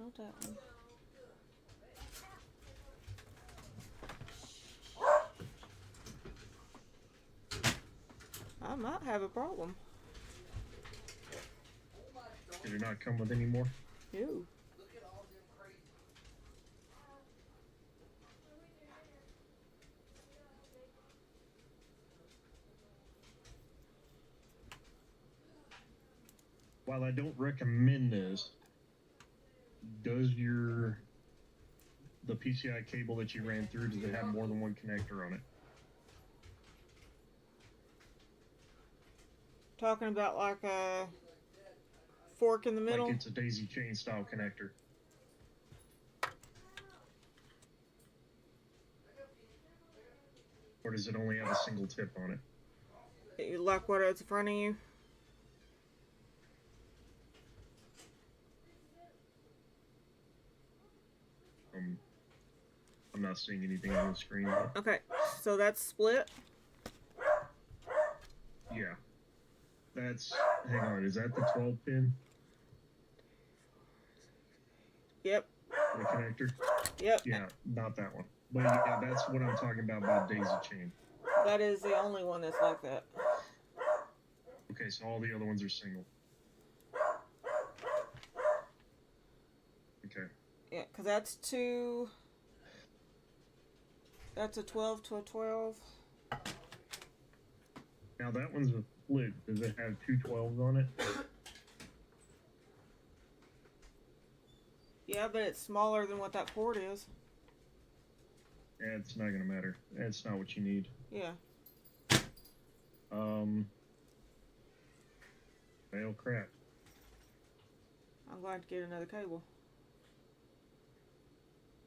not that one. I might have a problem. Did it not come with any more? Ew. Look at all them crates. While I don't recommend this, does the PCI cable that you ran through, does it have more than one connector on it? Talking about like a fork in the middle? Like it's a daisy chain style connector. Or does it only have a single tip on it? Like what it's in front of you? I'm not seeing anything on the screen. But Okay, so that's split. yeah. Hang on, is that the 12 pin? Yep. The connector? Yep. Yeah, not that one. But yeah, that's what I'm talking about daisy chain. That is the only one that's like that. Okay, so all the other ones are single. Okay. Yeah, because that's a 12 to a 12. Now that one's a split. Does it have two 12s on it? Yeah, but it's smaller than what that port is. Yeah, it's not gonna matter. That's not what you need. Yeah. Well, crap. I'm glad to get another cable.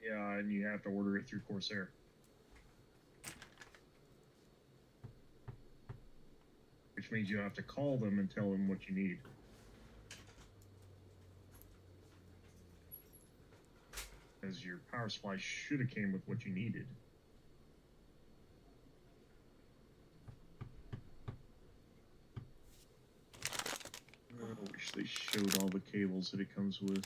Yeah, and you have to order it through Corsair. Which means you have to call them and tell them what you need. Because your power supply should have came with what you needed. I wish they showed all the cables that it comes with.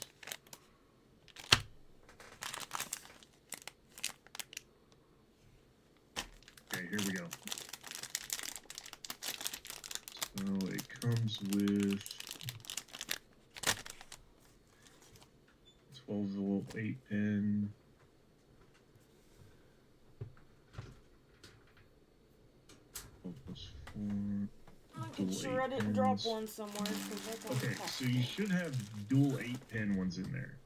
Okay, here we go. So it comes with 12-volt 8-pin. Making sure I didn't drop one somewhere. 'Cause that's on the Okay, top. so you should have dual 8-pin ones in there.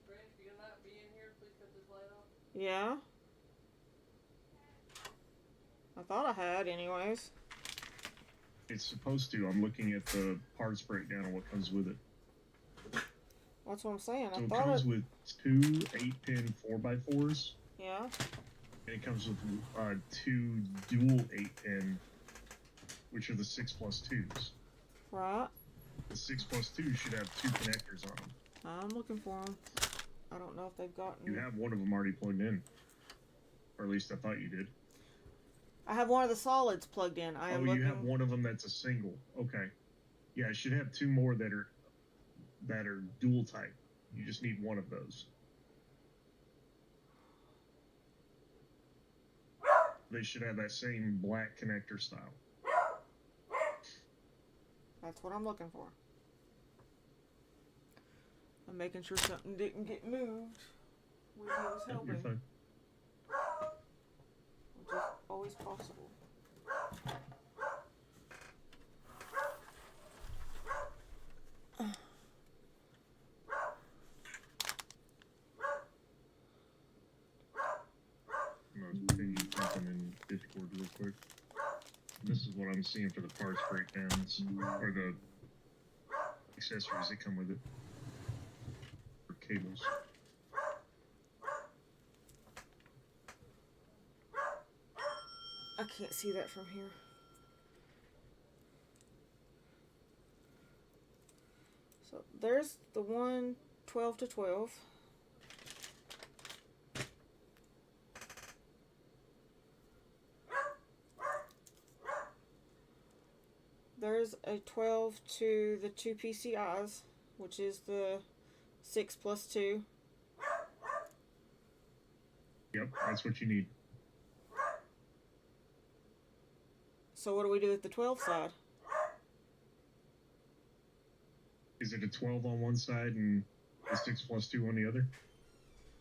Grant, if you're not be in here, please cut this light off. Yeah. I thought I had, anyways. It's supposed to. I'm looking at the parts breakdown of what comes with it. That's what I'm saying. So I it thought comes it. with two 8-pin 4x4s, Yeah. and it comes with two dual 8-pin, which are the 6+2s. Right. The 6+2 should have two connectors on them. I'm looking for them. I don't know if they've gotten. You have one of them already plugged in, or at least I thought you did. I have one of the solids plugged in. I am looking. You have one of them that's a single. Okay. Yeah, it should have two more that are dual type. You just need one of those. They should have that same black connector style. That's what I'm looking for. I'm making sure something didn't get moved when he was Yep, helping, you're fine. which is always possible. I'm gonna ping something in Discord real quick. This is what I'm seeing for the parts breakdowns, or the accessories that come with it, or cables. I can't see that from here. So there's the one 12 to 12. there's a 12 to the 2 PCIs, which is the 6 plus 2. Yep, that's what you need. So what do we do with the 12 side? Is it a 12 on one side and a 6 plus 2 on the other?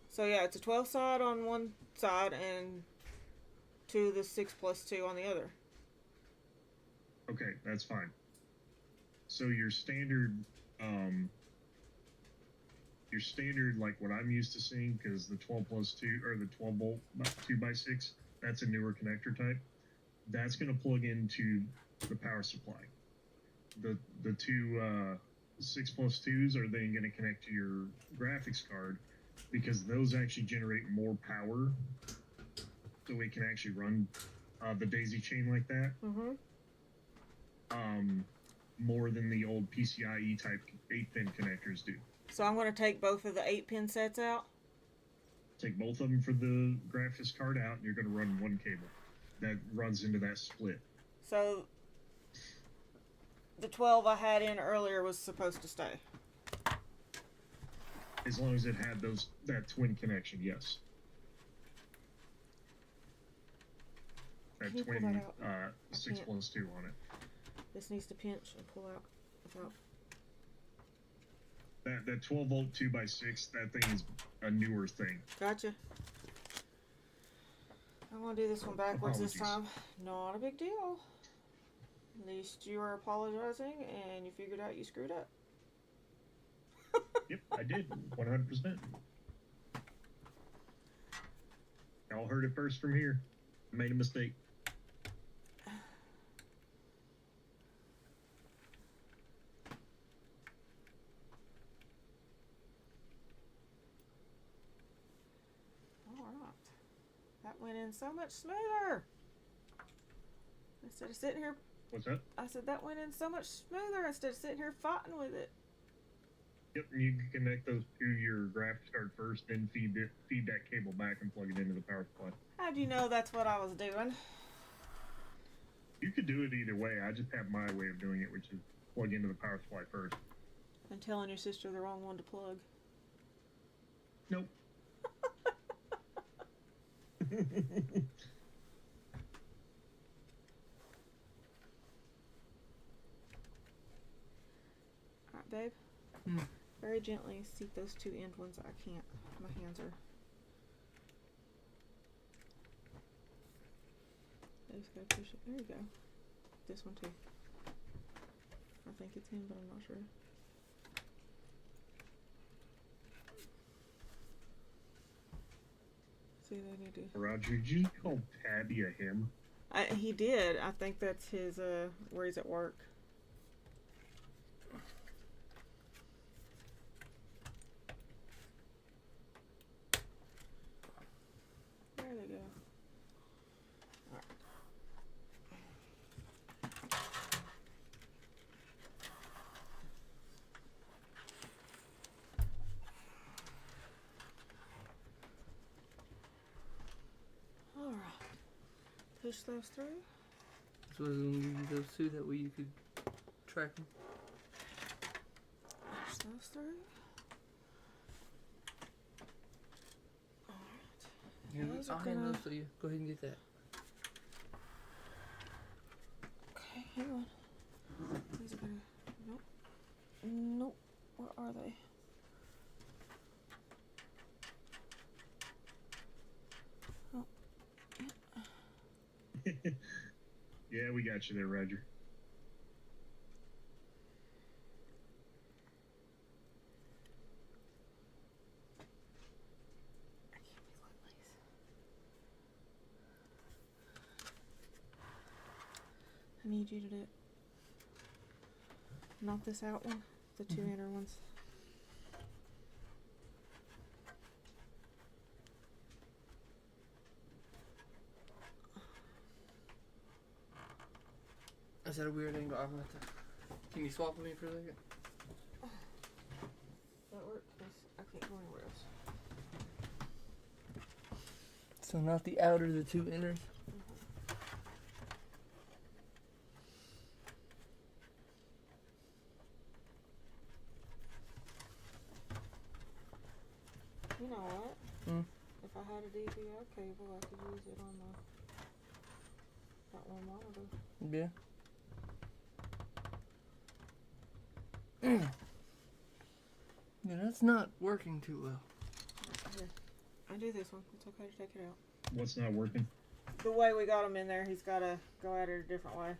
So yeah, it's a 12 side on one side and to the 6 plus 2 on the other. Okay, that's fine. So your standard, like what I'm used to seeing, because the 12 plus 2 or the 12 volt 2x6, that's a newer connector type. That's going to plug into the power supply. The two 6 plus 2s are then going to connect to your graphics card, because those actually generate more power, so we can actually run the daisy chain like that. Mm-hmm. More than the old PCIe type 8-pin connectors do. So I'm going to take both of the 8-pin sets out. Take both of them for the graphics card out, and you're going to run one cable that runs into that split. So the 12 I had in earlier was supposed to stay. As long as it had that twin connection, yes. That Can you pull twin that out? 6 can't. plus 2 on it. This needs to pinch and pull out without. That 12 volt 2x6, that thing is a newer thing. Gotcha. I'm going to do this one backwards this time. Not a big deal. At least you are apologizing and you figured out you screwed up. Yep, I did. 100%. Y'all heard it first from here. I made a mistake. Alright. That went in so much smoother. Instead of sitting here, What's that? I said that went in so much smoother instead of sitting here fighting with it. Yep, and you can connect those to your graphics card first, then feed that cable back and plug it into the power supply. How'd you know that's what I was doing? You could do it either way. I just have my way of doing it, which is plug into the power supply first. And telling your sister the wrong one to plug. Nope. Alright, babe. Very gently seat those two end ones. I can't. My hands are. I just gotta push it. There you go. This one too. I think it's in, but I'm not sure. See, they need to. Roger, did you call Tabby a him? He did. I think that's his, where he's at work. There they go. Alright. Alright. Push those through. So I was going to give you those two, that way you could track them. Push those through. Alright. Here, Those I'll are hand gonna- those to you. Go ahead and get that. Okay, hang on. These are gonna. Nope. Nope. Where are they? Oh. Yeah, we got you there, Roger. I can't be like this. I need you to do it. Not this out one, the two inner ones. Is that a weird angle? I'm going to. Can you swap with me for a second? That work? 'Cause I can't go anywhere else. So not the outer, the two inners. Mm. If I had a DVI cable, I could use it on that one monitor. Yeah. Yeah, that's not working too well. Here, I do this one. It's okay to take it out. What's not working? The way we got him in there, he's got to go at it a different way.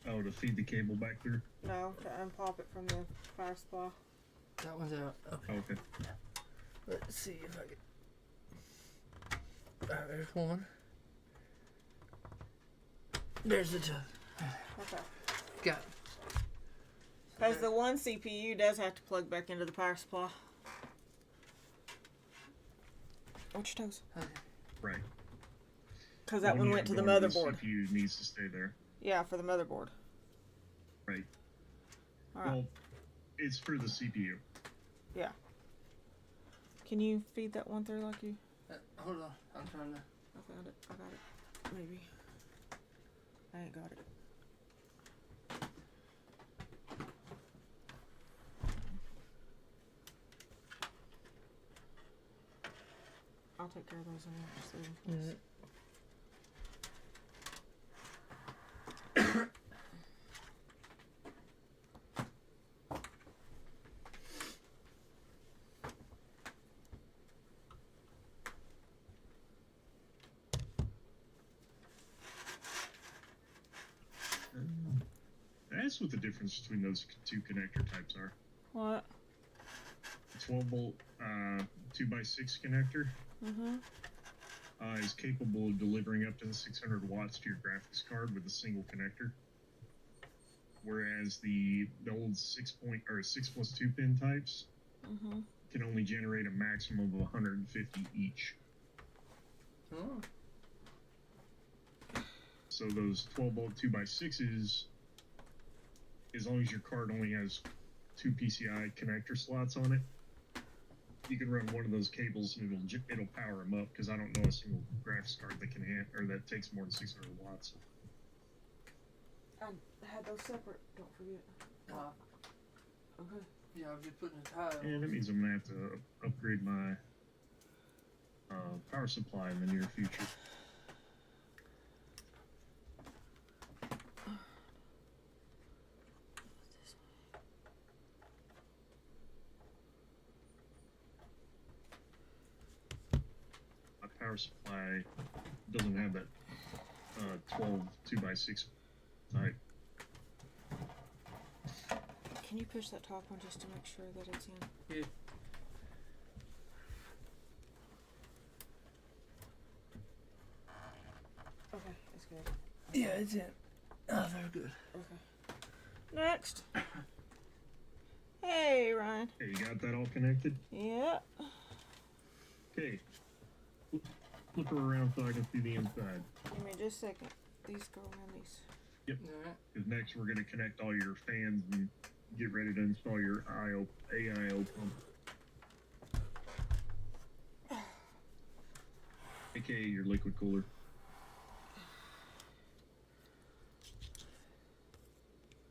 Oh, to feed the cable back through? No, to unpop it from the power supply. That one's out. Okay. Okay. Let's see if I can. There's one. There's the two. Okay. Got it. Because the one CPU does have to plug back into the power supply. Watch your toes. Okay. Right. Because that When one you went to the go into motherboard. CPU needs to stay there. Yeah, for the motherboard. Right. Alright. Well, it's for the CPU. Yeah. Can you feed that one through like you? Hold on. I'm trying to. I found it. I got it. Maybe. I ain't got it. I'll take care of those in a minute. Just leave them for us. That's what the difference between those two connector types are. What? 12 volt 2x6 connector is capable of delivering up to 600 watts to your graphics card with a single connector. Whereas the old 6 plus 2 pin types can only generate a maximum of 150 each. Oh. So those 12 volt 2x6s, as long as your card only has 2 PCI connector slots on it, you can run one of those cables and it'll power them up, because I don't know a single graphics card that can that takes more than 600 watts. I had those separate. Don't forget. Okay. Yeah, I'll be putting a tile. And that means I'm gonna have to upgrade my power supply in the near future. My power supply doesn't have that 12 2x6 type. Can you push that top one just to make sure that it's in? Yeah. Okay, it's good. Yeah, it's in. Oh, they're good. Okay. Next. Hey, Ryan. Hey, you got that all connected? Yeah. Okay. Flip her around so I can see the inside. Give me just a second. These go around these. Alright. Because next we're going to connect all your fans and get ready to install your AIO pump. AKA your liquid cooler.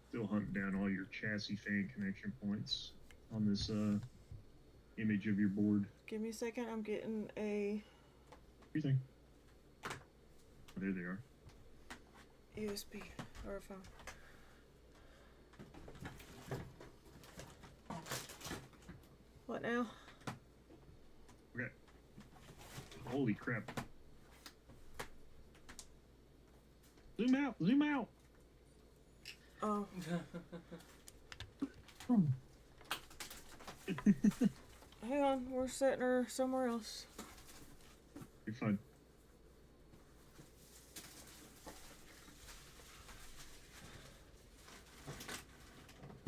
Still hunting down all your chassis fan connection points on this image of your board. Give me a second. I'm getting a What do you think? Oh, there they are. USB or a phone. What now? Okay. Holy crap. Zoom out! Zoom out! Oh. Hang on. We're setting her somewhere else. You're fine.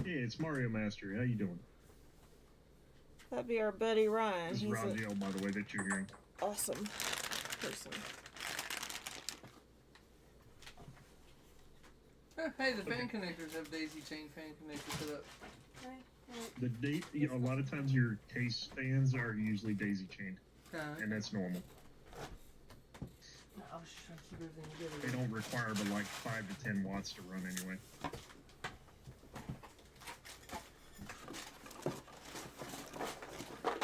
Hey, it's Mario Master. How you doing? That'd be our buddy Ryan. This is He's an Raziel, by the way, that you're hearing. awesome person. Hey, the fan connectors have daisy chain fan connectors set up. A lot of times your case fans are usually daisy chained, and that's normal. I was just trying to keep everything together. They don't require but like 5 to 10 watts to run anyway.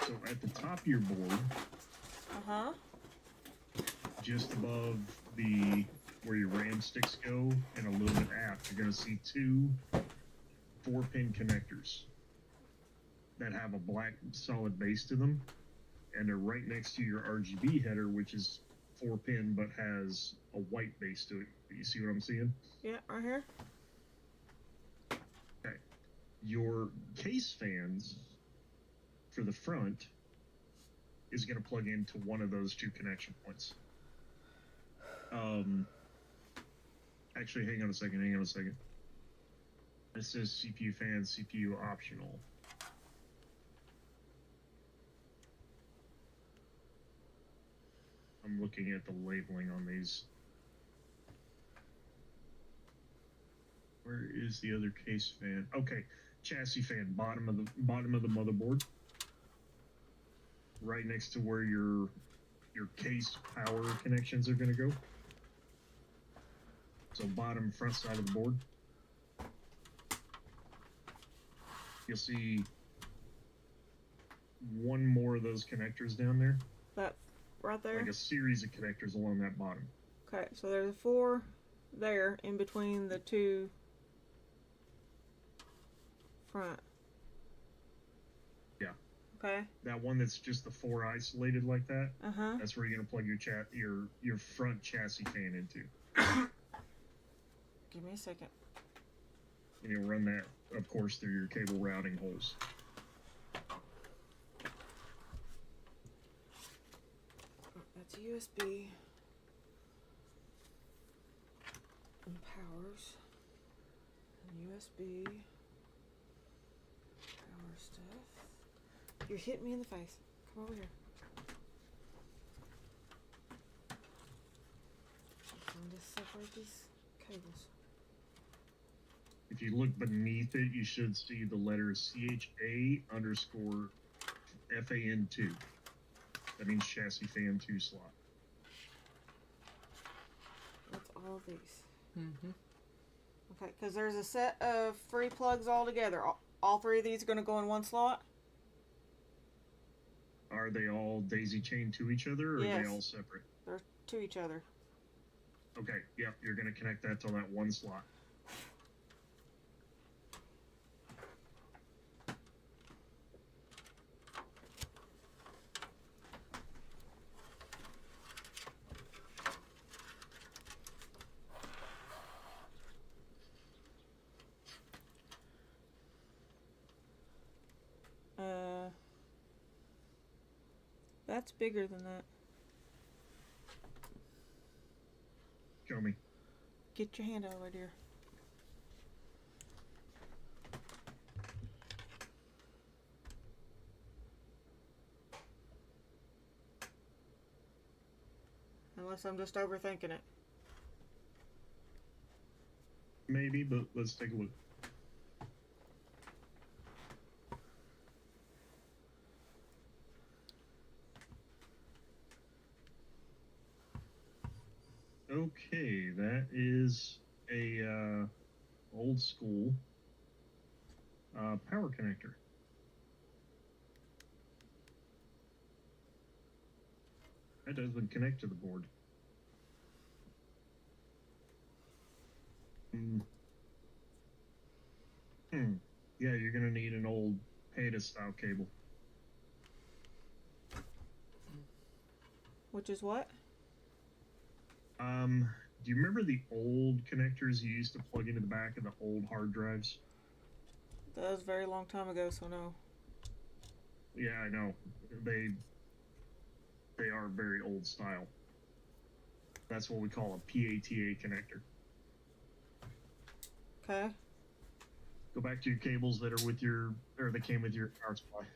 So at the top your board, Uh-huh. just above where your RAM sticks go, and a little bit aft, you're going to see two 4-pin connectors that have a black solid base to them, and they're right next to your RGB header, which is 4-pin but has a white base to it. You see what I'm seeing? Yeah, right here. Okay. Your case fans for the front is going to plug into one of those two connection points. Actually, hang on a second. It says CPU fans, CPU optional. I'm looking at the labeling on these. Where is the other case fan? Okay, chassis fan, bottom of the motherboard, right next to where your case power connections are going to go. So bottom front side of the board. You'll see one more of those connectors down there. That right there. Like a series of connectors along that bottom. Okay, so there's 4 there in between the 2 front. Yeah. Okay. That one that's just the 4 isolated like that. Uh-huh. That's where you're gonna plug your front chassis fan into. Give me a second. And you'll run that, of course, through your cable routing holes. That's USB. And powers. And USB. Power stuff. You're hitting me in the face. Come over here. I'm trying to separate these cables. If you look beneath it, you should see the letter CHA_FAN2. That means chassis fan 2 slot. That's all these. Mm-hmm. Okay, because there's a set of 3 plugs all together. All 3 of these are going to go in one slot? Are they all daisy chained to each other, or Yes. are they all separate? They're to each other. Okay, yep, you're going to connect that to that one slot. That's bigger than that. Show me. Get your hand out of there, dear. Unless I'm just overthinking it. Maybe, but let's take a look. Okay, that is a old school power connector. That doesn't connect to the board. Yeah, you're gonna need an old PATA style cable. Which is what? Do you remember the old connectors you used to plug into the back of the old hard drives? That was a very long time ago, so no. Yeah, I know. They are very old style. That's what we call a PATA connector. Okay. Go back to your cables that are with that came with your power supply.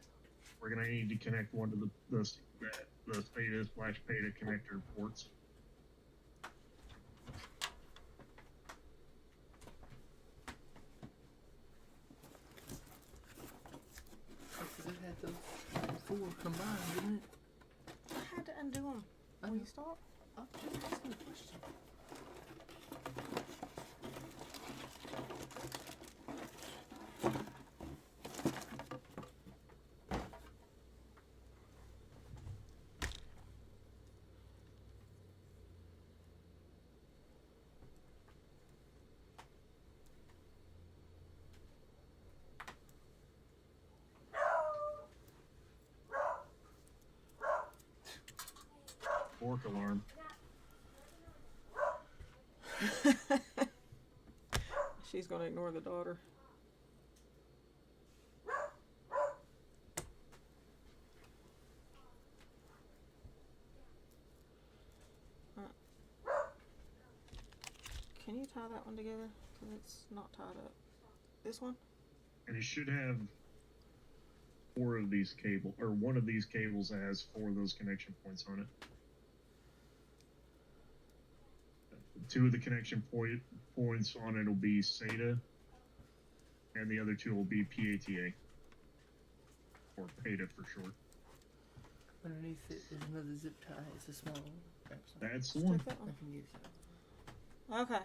We're gonna need to connect one to the SATA/PATA connector ports. Because it had those 4 combined, didn't it? I had to undo them. Will you stop? I'm just asking a question. torque alarm. She's gonna ignore the daughter. Can you tie that one together? Because it's not tied up. This one? And it should have 4 of these cable, or one of these cables that has 4 of those connection points on it. 2 of the connection points on it will be SATA, and the other 2 will be PATA, or PATA for short. Underneath it is another zip tie. It's a small one. That's the one. Take that I one. can use that. Okay.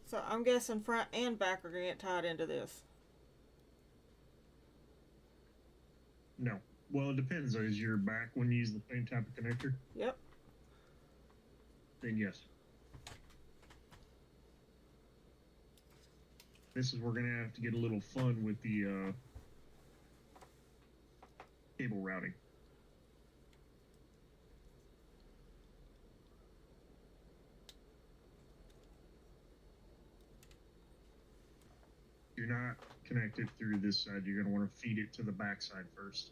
So I'm guessing front and back are gonna get tied into this. No. Well, it depends. Is your back when you use the same type of connector? Yep. Then yes. This is we're gonna have to get a little fun with the cable routing. Do not connect it through this side. You're gonna want to feed it to the back side first.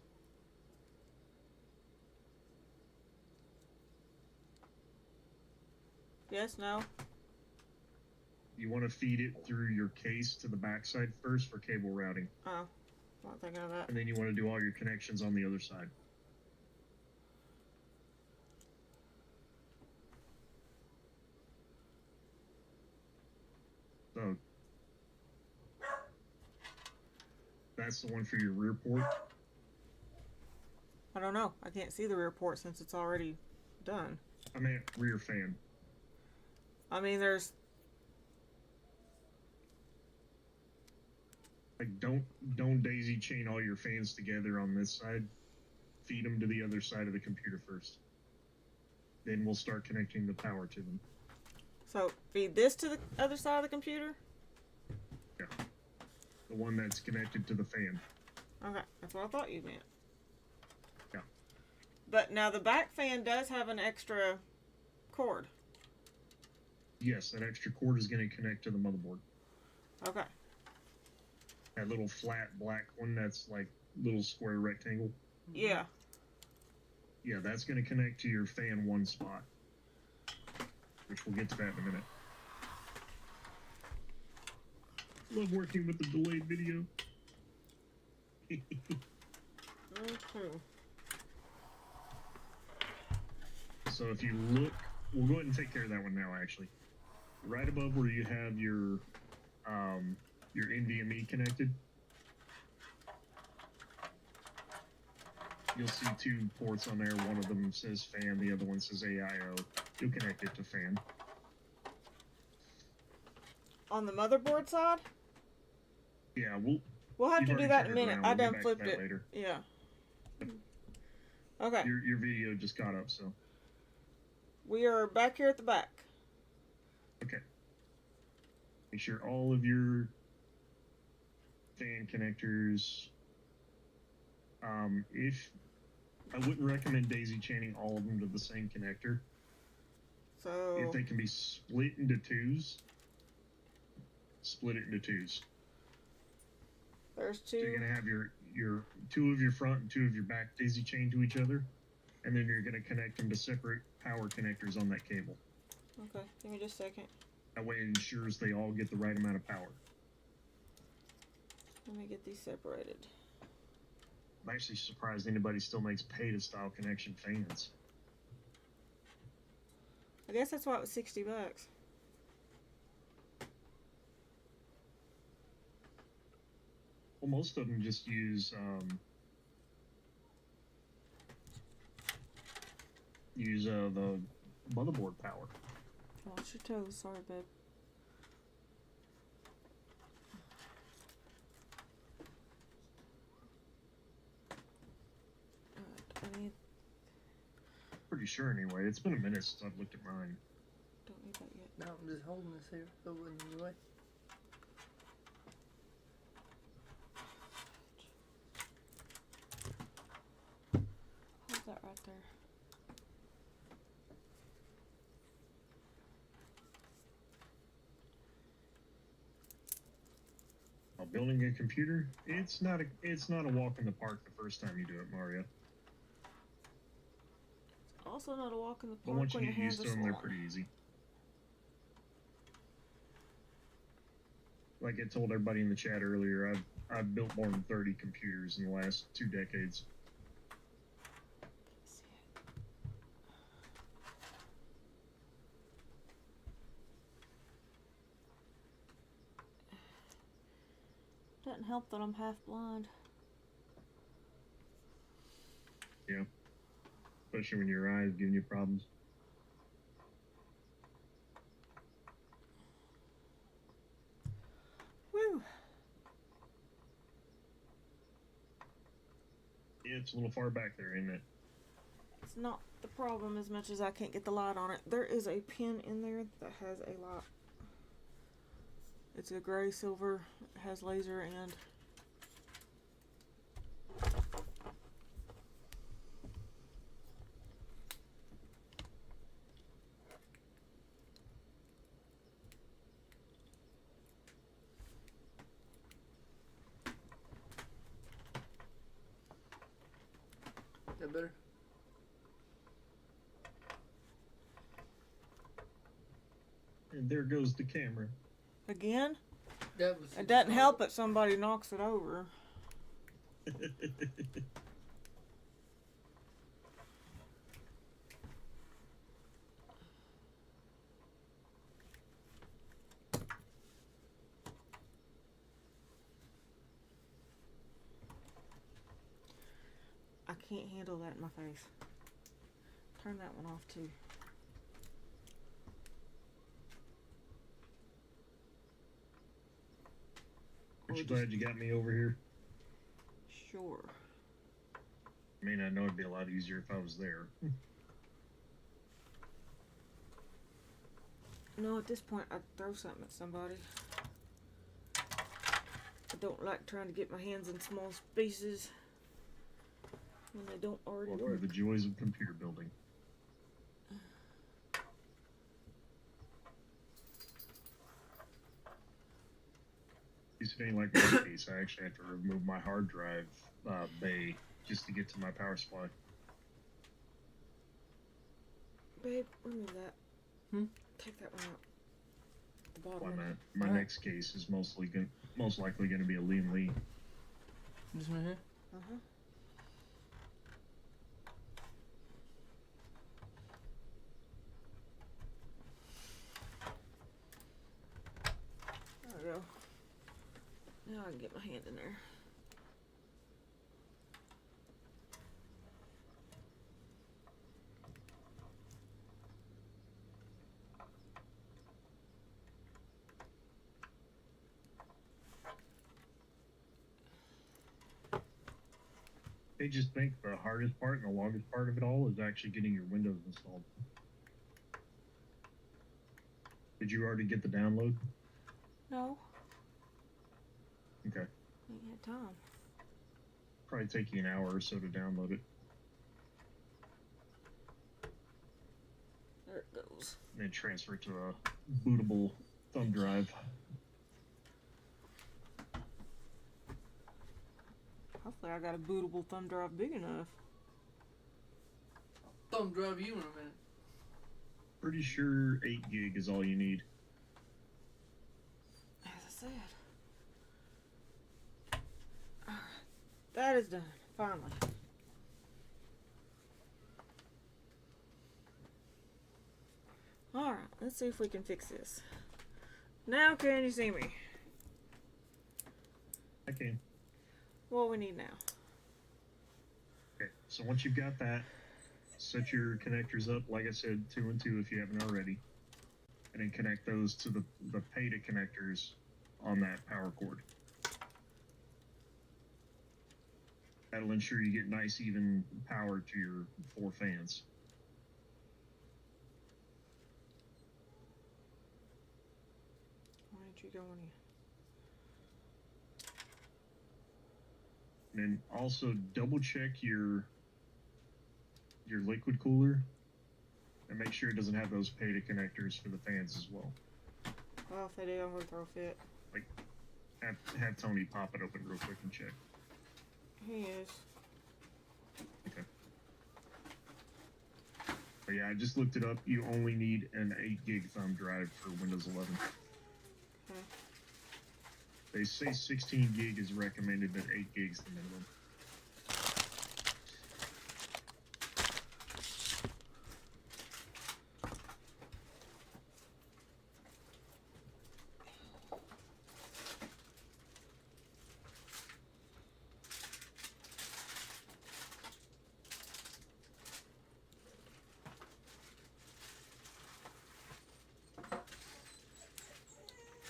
Yes, no. You want to feed it through your case to the back side first for cable routing. Oh, not thinking of that. And then you want to do all your connections on the other side. So that's the one for your rear port. I don't know. I can't see the rear port since it's already done. I mean rear fan. I mean, there's... Like don't daisy chain all your fans together on this side. Feed them to the other side of the computer first. Then we'll start connecting the power to them. So, feed this to the other side of the computer? Yeah. The one that's connected to the fan. Okay, that's what I thought you meant. Yeah. But now the back fan does have an extra cord. Yes, that extra cord is going to connect to the motherboard. Okay. That little flat black one that's like little square rectangle. Yeah. Yeah, that's going to connect to your fan 1 spot. Which we'll get to that in a minute. Love working with the delayed video. Okay. So if you look, we'll go ahead and take care of that one now actually. Right above where you have your NVMe connected, you'll see 2 ports on there. One of them says fan, the other one says AIO. You'll connect it to fan. On the motherboard side? Yeah, We'll have you've to do already that in a turned it minute. around. I We'll get done back to flipped that it. later. Yeah. Okay. Your video just got up, so We are back here at the back. okay. Make sure all of your fan connectors. If I wouldn't recommend daisy chaining all of them to the same connector. So... If they can be split into 2s, split it into 2s. There's So you're 2. gonna have your 2 of your front and 2 of your back daisy chained to each other, and then you're gonna connect them to separate power connectors on that cable. Okay, give me just a second. That way it ensures they all get the right amount of power. Let me get these separated. I'm actually surprised anybody still makes PATA style connection fans. I guess that's why it was $60. Well, most of them just use the motherboard power. Watch your toes. Sorry, babe. I need... Pretty sure anyway. It's been a minute since I've looked at mine. Don't need that yet. No, I'm just holding this here so it wouldn't be away. Hold that right there. Building a computer, it's not a walk in the park the first time you do it, Mario. Also not a walk in the But park once you when your get hands used are to them, they're swollen. pretty easy. Like I told everybody in the chat earlier, I've built more than 30 computers in the last 2 decades. Doesn't help that I'm half blind. Yeah. Especially when your eyes giving you problems. Woo! Yeah, it's a little far back there, isn't it? It's not the problem as much as I can't get the light on it. There is a pin in there that has a light. It's a gray silver, it has laser and That better? And there goes the camera. again, That was. it doesn't help that somebody knocks it over. I can't handle that in my face. Turn that one off too. Aren't you glad you got me over here? Sure. I mean, I know it'd be a lot easier if I was there. No, at this point, I'd throw something at somebody. I don't like trying to get my hands in small spaces when they don't already Welcome work. to the joys of computer building. If it ain't like my case, I actually have to remove my hard drive bay just to get to my power supply. Babe, remove that. Hmm? Take that one out. The bottom Why one. not? My Alright. next case is most likely going to be a Lean Lee. This one here? Uh-huh. There we go. Now I can get my hand in there. They just think the hardest part and the longest part of it all is actually getting your Windows installed. Did you already get the download? No, Okay. ain't had time. Probably take you an hour or so to download it. There it goes. And then transfer it to a bootable thumb drive. Hopefully I got a bootable thumb drive big enough. Thumb drive you in a minute. Pretty sure 8 gig is all you need. As I said. Alright. That is done. Finally. Alright, let's see if we can fix this. Now can you see me? I can. What we need now. Okay, so once you've got that, set your connectors up, like I said, 2 and 2 if you haven't already. And then connect those to the PATA connectors on that power cord. That'll ensure you get nice even power to your 4 fans. Why aren't you going in? And then also double check your liquid cooler and make sure it doesn't have those PATA connectors for the fans as well. Well, if they do, I'm gonna throw a fit. Have Tony pop it open real quick and check. He is. Okay. But yeah, I just looked it up. You only need an 8 gig thumb drive for Windows 11. Okay. They say 16 gig is recommended, but 8 gigs the minimum.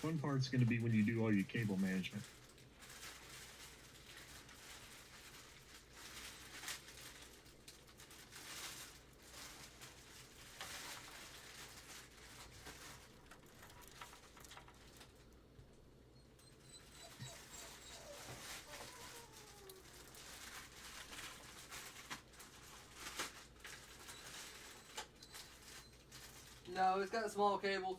Fun part's going to be when you do all your cable management. No, it's got small cables.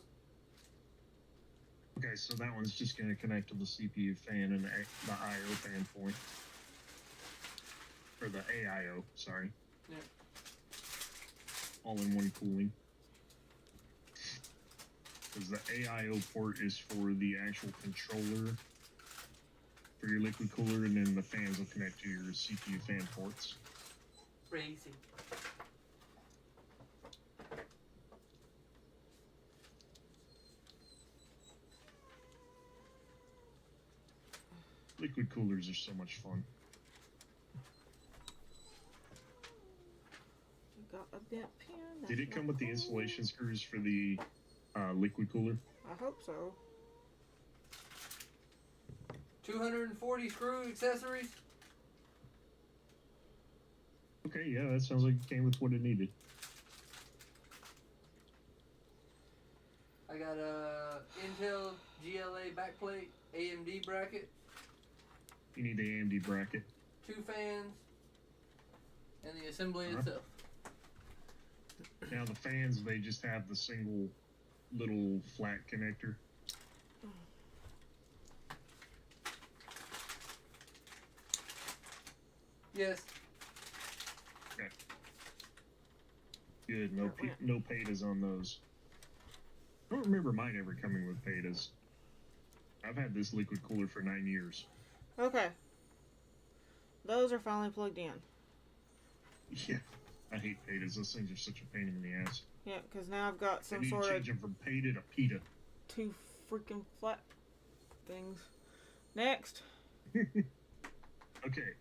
Okay, so that one's just going to connect to the CPU fan and the I/O fan point. Or the AIO, sorry. Yeah. All in one cooling. Because the AIO port is for the actual controller for your liquid cooler, and then the fans will connect to your CPU fan ports. Crazy. Liquid coolers are so much fun. You got a bent pin. Did it come with the insulation screws for the liquid cooler? I hope so. 240 screw accessories. Okay, yeah, that sounds like it came with what it needed. I got a Intel GLA backplate, AMD bracket, You need the AMD bracket. 2 fans, and the assembly Uh-huh. itself. Now the fans, they just have the single little flat connector. Yes. Okay. Good. No petas on those. I don't remember mine ever coming with petas. I've had this liquid cooler for 9 years. Okay. Those are finally plugged in. Yeah. I hate petas. Those things are such a pain in the ass. Yeah, because now I've got They some need to sort of change them from peta to pita. 2 freaking flat things. Next. Okay.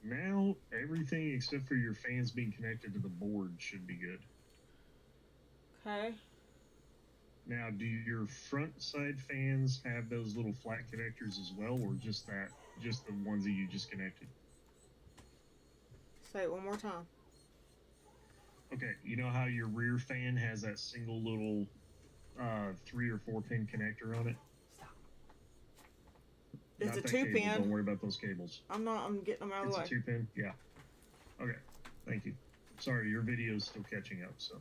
Now everything except for your fans being connected to the board should be good. Okay. Now, do your front side fans have those little flat connectors as well, or just the ones that you just connected? Say it one more time. Okay, you know how your rear fan has that single little 3 or 4 pin connector on it? Stop. It's Not a that 2 cable. pin. Don't worry about those cables. I'm getting them out of It's the a way. 2 pin? Yeah. Okay, thank you. Sorry, your video's still catching up, so.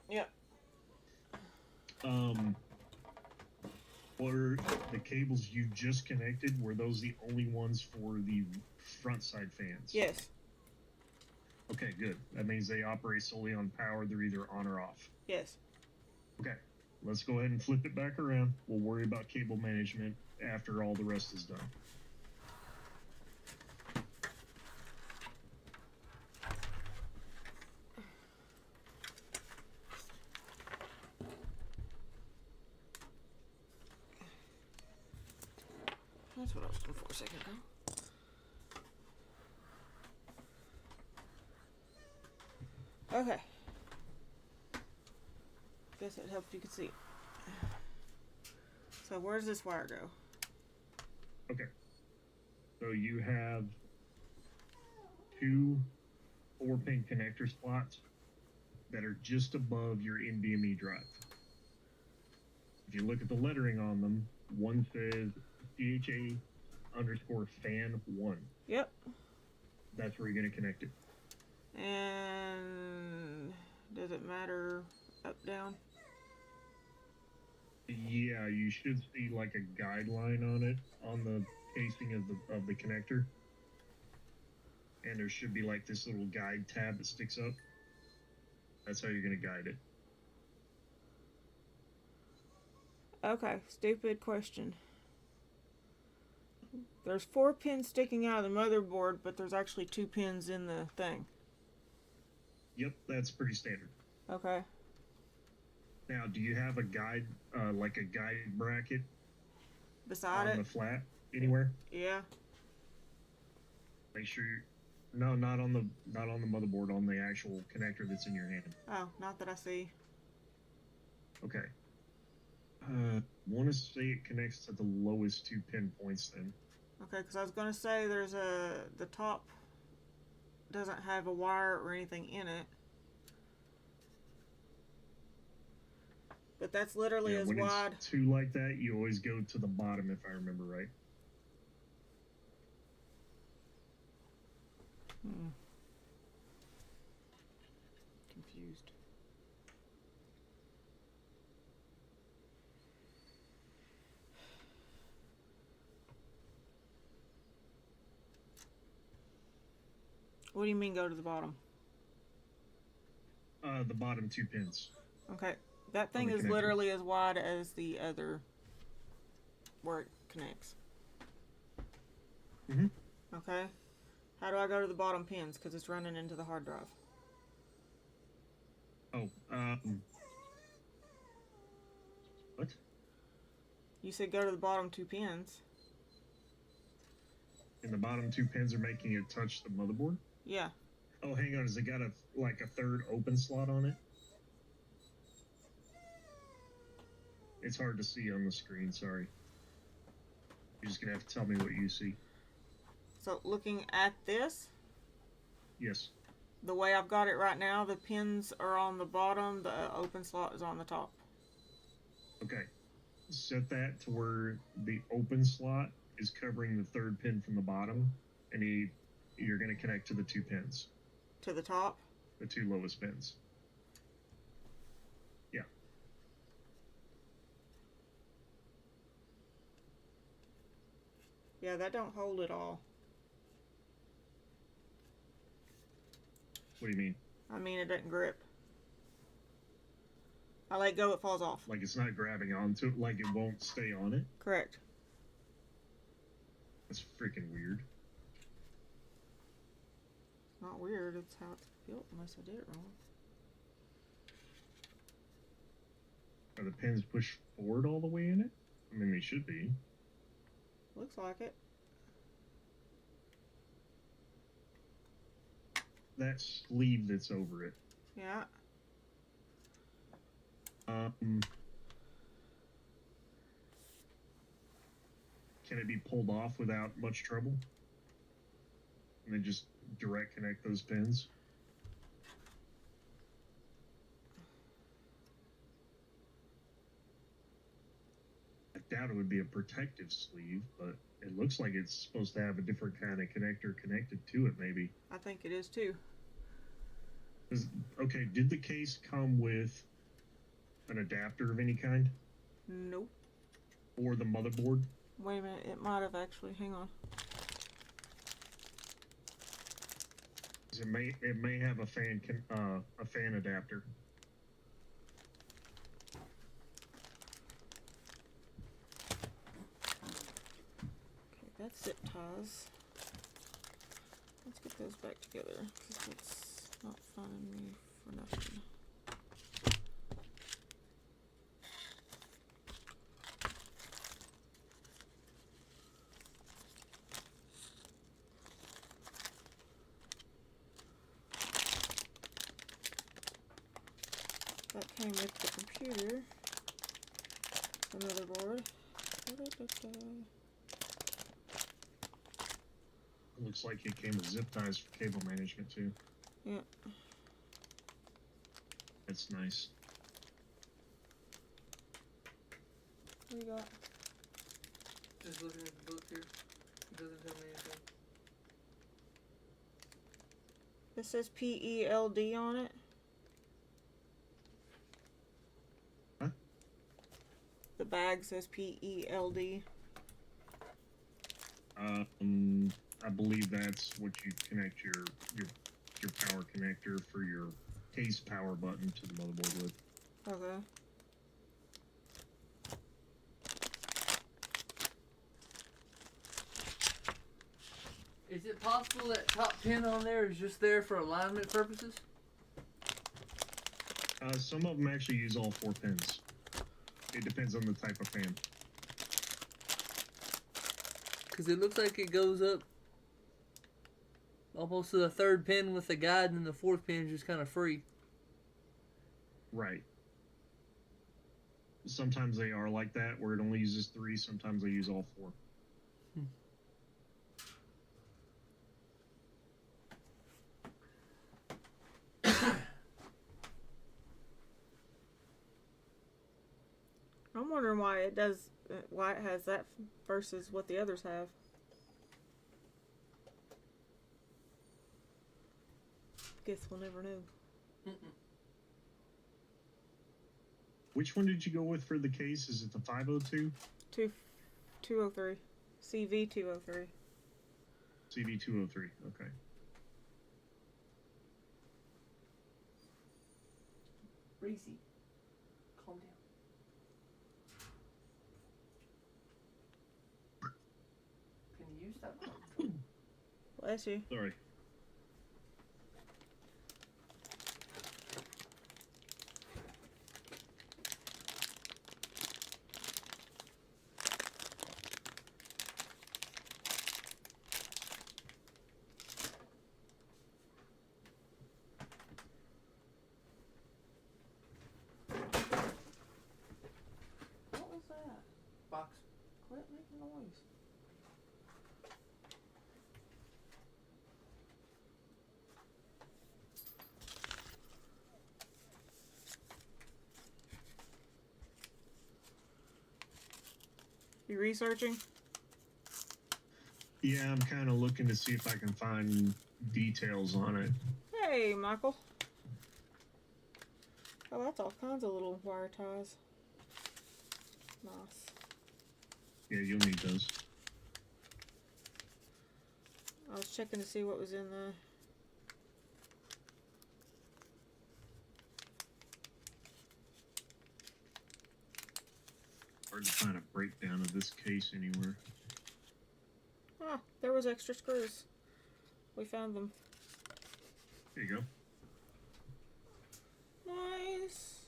Yep. Were the cables you just connected, were those the only ones for the front side fans? Yes. Okay, good. That means they operate solely on power. They're either on or off. Yes. Okay, let's go ahead and flip it back around. We'll worry about cable management after all the rest is done. That's what I was looking for a second ago. Okay. Guess it helped you could see it. So where's this wire go? Okay. So you have 2 4-pin connector slots that are just above your NVMe drive. If you look at the lettering on them, one says CHA_fan1. Yep. That's where you're going to connect it. And does it matter up, down? Yeah, you you should see like a guideline on it on the casing of the connector, and there should be like this little guide tab that sticks up. That's how you're gonna guide it. Okay, stupid question. There's 4 pins sticking out of the motherboard, but there's actually 2 pins in the thing. Yep, that's pretty standard. Okay. Now, do you have a guide, like a guide bracket Beside on it? the flat anywhere? Yeah. Make sure no, not on the motherboard, on the actual connector that's in your hand. Oh, not that I see. Okay. Want to say it connects to the lowest 2 pin points then. Okay, because I was going to say the top doesn't have a wire or anything in it. But that's literally as when wide. it's 2 like that, you always go to the bottom, if I remember right. Confused. What do you mean go to the bottom? The bottom 2 pins. Okay. That thing the is connector. literally as wide as the other where it connects. Mm-hmm. Okay. How do I go to the bottom pins? Because it's running into the hard drive. Oh, what? You said go to the bottom 2 pins. And the bottom 2 pins are making it touch the motherboard? Yeah. Oh, hang on. Has it got a third open slot on it? It's hard to see on the screen, sorry. You're just gonna have to tell me what you see. So looking at this, Yes. the way I've got it right now, the pins are on the bottom, the open slot is on the top. Okay. Set that to where the open slot is covering the 3rd pin from the bottom, and you're gonna connect to the 2 pins. To the top? The 2 lowest pins. Yeah. Yeah, that don't hold at all. What do you mean? I mean, it doesn't grip. I let go, it falls off. Like it's not grabbing onto it, like it won't stay on it? Correct. That's freaking weird. Not weird, it's how it's built, unless I did it wrong. Are the pins pushed forward all the way in it? I mean, they should be. Looks like it. That sleeve that's over it. Yeah. Can it be pulled off without much trouble? And then just direct connect those pins? I doubt it would be a protective sleeve, but it looks like it's supposed to have a different kind of connector connected to it, maybe. I think it is too. Okay, did the case come with an adapter of any kind? Nope. Or the motherboard? Wait a minute, it might have actually. Hang on. 'Cause it may have a fan adapter. Okay, that's zip ties. Let's get those back together, because it's not finding me for nothing. That came with the computer, the motherboard. It looks like it came with zip ties for cable management too. Yeah. That's nice. What do you got? Just looking at the book here. It doesn't tell me anything. This says PELD on it. Huh? The bag says PELD. I believe that's what you connect your power connector for your case power button to the motherboard with. Okay. Is it possible that top pin on there is just there for alignment purposes? Some of them actually use all 4 pins. It depends on the type of fan. Because it looks like it goes up almost to the 3rd pin with the guide, and the 4th pin is just kind of free. Right. Sometimes they are like that, where it only uses 3. Sometimes they use all 4. I'm wondering why it does, why it has that versus what the others have. Guess we'll never know. Which one did you go with for the case? Is it the 502? 203. CV203. CV203. Okay. Razy. Calm down. Can you use that one? Bless you. Sorry. What was that? Box. Quit making noise. You researching? Yeah, I'm kind of looking to see if I can find details on it. Hey, Michael. Oh, that's all kinds of little wire ties. Nice. Yeah, you'll need those. I was checking to see what was in the... Hard to find a breakdown of this case anywhere. Ah, there was extra screws. We found them. There you go. Nice.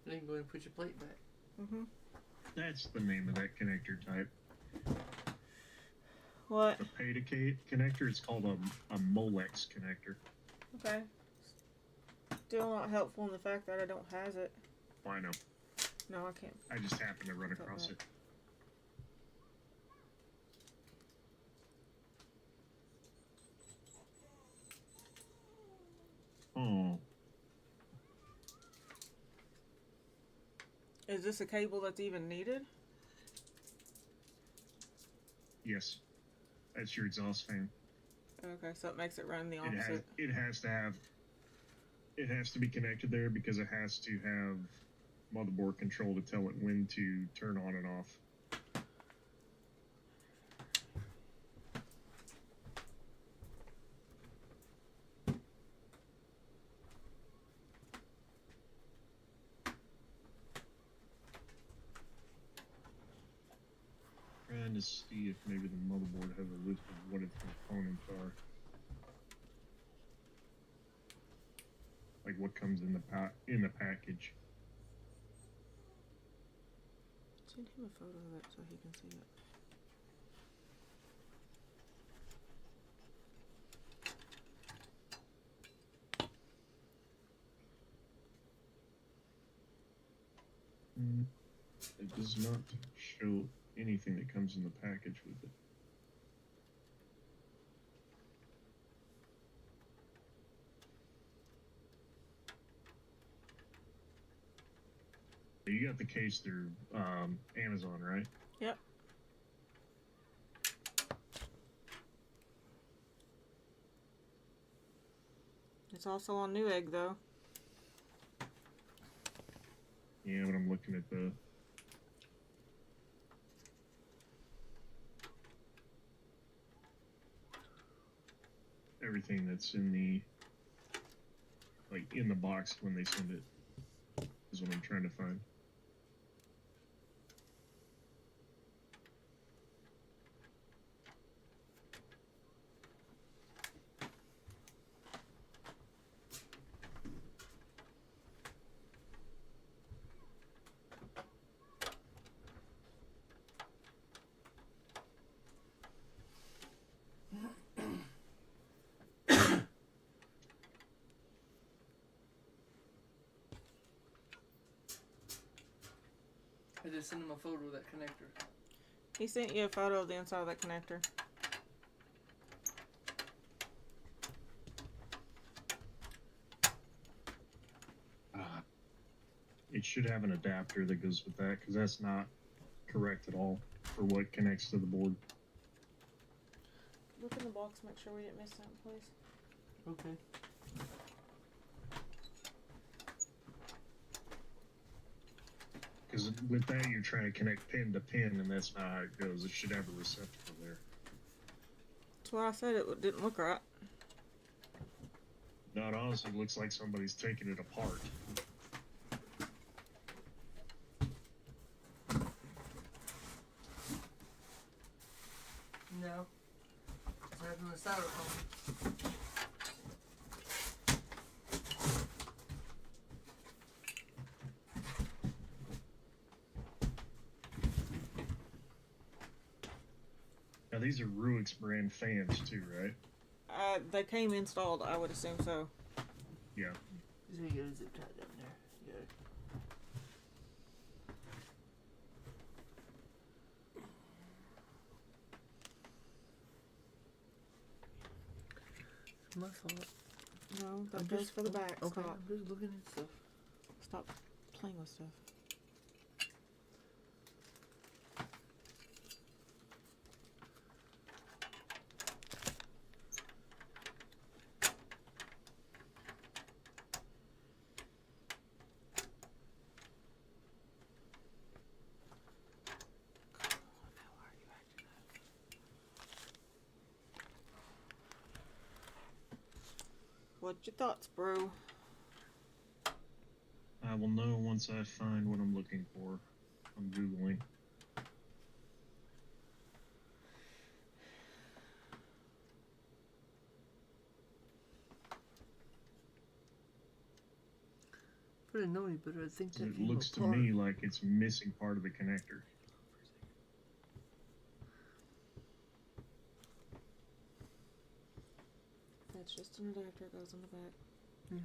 Then you can go ahead and put your plate back. Mm-hmm. That's the name of that connector type. What? The PETA connector, it's called a Molex connector. Okay. Still not helpful in the fact that I don't has it. Well, I know. No, I can't. I just happened to run across it. Oh. Is this a cable that's even needed? Yes. That's your exhaust fan. Okay, so it makes it run the opposite. It has to be connected there because it has to have motherboard control to tell it when to turn on and off. Trying to see if maybe the motherboard has a list of what its components are. Like what comes in the package. Send him a photo of it so he can see it. It does not show anything that comes in the package with it. You got the case through Amazon, right? Yep. It's also on Newegg though. Yeah, but I'm looking at the everything that's in the in the box when they send it is what I'm trying to find. I just sent him a photo of that connector. He sent you a photo of the inside of that connector. It should have an adapter that goes with that because that's not correct at all for what connects to the board. Look in the box, make sure we didn't miss something, please. Okay. Because with that, you're trying to connect pin to pin, and that's not how it goes. It should have a receptacle there. That's why I said it didn't look right. No, it honestly looks like somebody's taking it apart. No. It's having the styrofoam. Now, these are Ruick's brand fans, too, right? They came installed, I would assume so. Yeah. Just gonna get a zip tie down there. Yeah. It's my fault. No, that I'm goes just- for the back. Okay, Stop. I'm just looking at stuff. Stop playing with stuff. What's your thoughts, bro? I will know once I find what I'm looking for. I'm Googling. I didn't know any better. I think that It came looks to apart. me like it's missing part of the connector. That's just an adapter, it goes on the back. Yeah.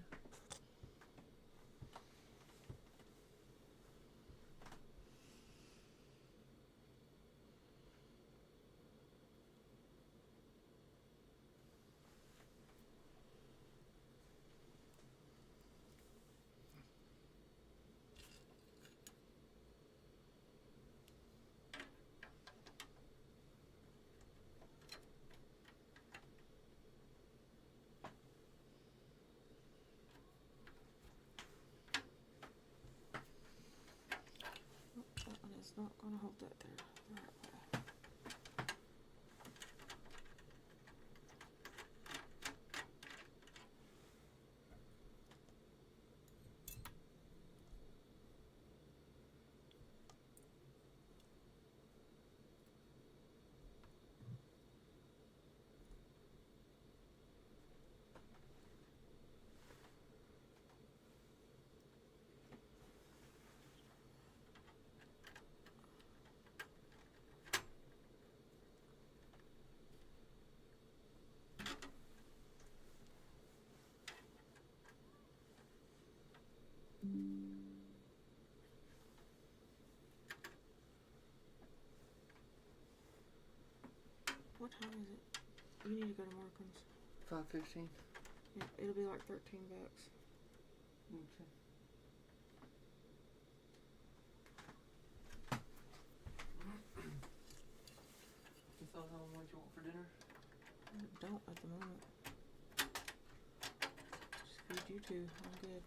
That one is not going to hold that there. the right way. What time is it? You need to go to Markham's. 5:15. Yeah, it'll be like $13. Okay. You thought how much you want for dinner? I don't at the moment. Just feed you two. I'm good.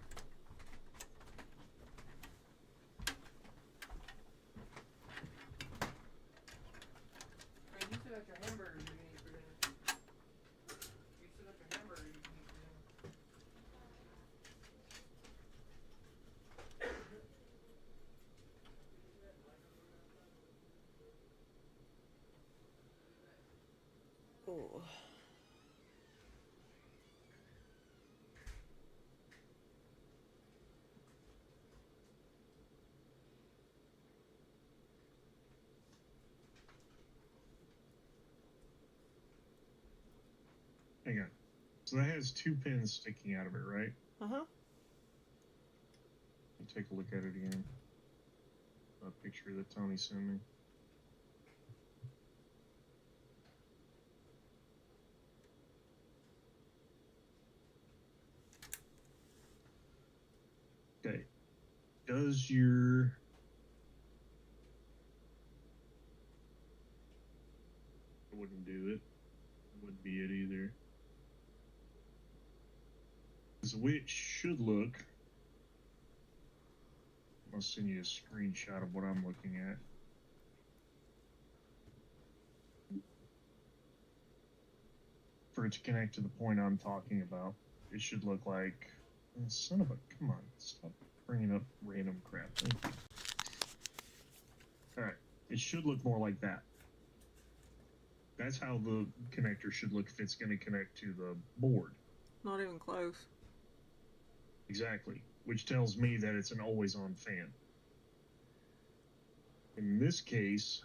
go. Hang on. So that has 2 pins sticking out of it, right? Uh-huh. Let me take a look at it again. A picture that Tony sent me. Okay. Does your... I wouldn't do it. Wouldn't be it either. The way it should look... I'll send you a screenshot of what I'm looking at. For it to connect to the point I'm talking about, it should look like... Son of a... Come on, stop bringing up random crap. Alright, it should look more like that. That's how the connector should look if it's going to connect to the board. Not even close. Exactly, which tells me that it's an always-on fan. In this case,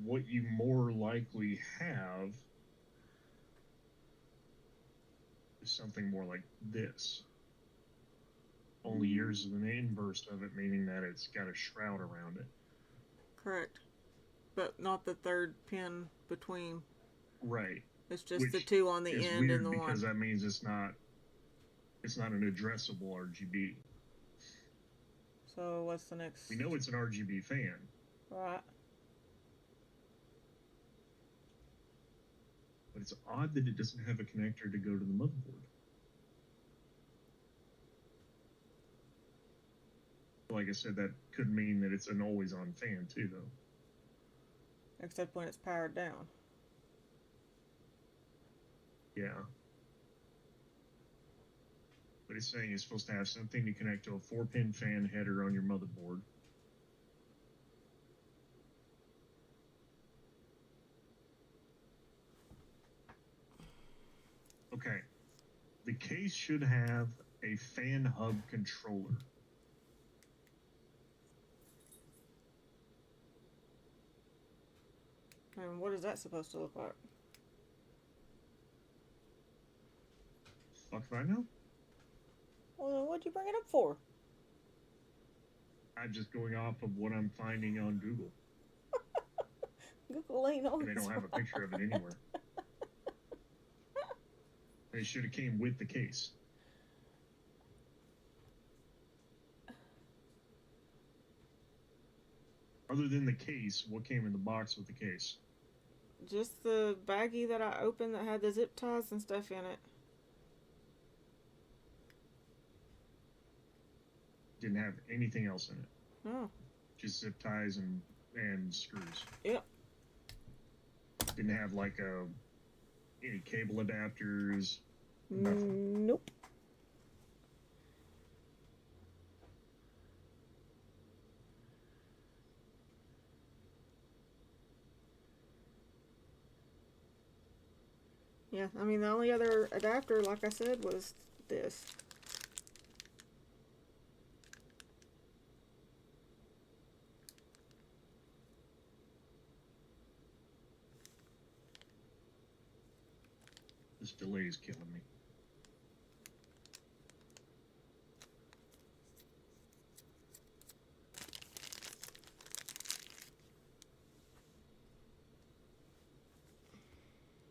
what you more likely have is something more like this. Only yours is an inverse of it, meaning that it's got a shroud around it. Correct. But not the third pin between. Right. It's just Which the 2 on the is end weird and the because 1. that means it's not an addressable RGB. So what's the next? We know it's an RGB fan. Right. But it's odd that it doesn't have a connector to go to the motherboard. Like I said, that could mean that it's an always-on fan too, though. Except when it's powered down. Yeah. But it's saying it's supposed to have something to connect to a 4-pin fan header on your motherboard. Okay. The case should have a fan hub controller. And what is that supposed to look like? Fuck if I know. Well, what'd you bring it up for? I'm just going off of what I'm finding on Google. Google ain't always And they don't have a picture of it anywhere. And it should have came with the case. Other than the case, what came in the box with the case? Just the baggie that I opened that had the zip ties and stuff in it. Didn't have anything else in it. Oh. Just zip ties and screws. Yep. Didn't have like any cable adapters. Nothing. Nope. Yeah, I mean the only other adapter, like I said, was this. This delay is killing me.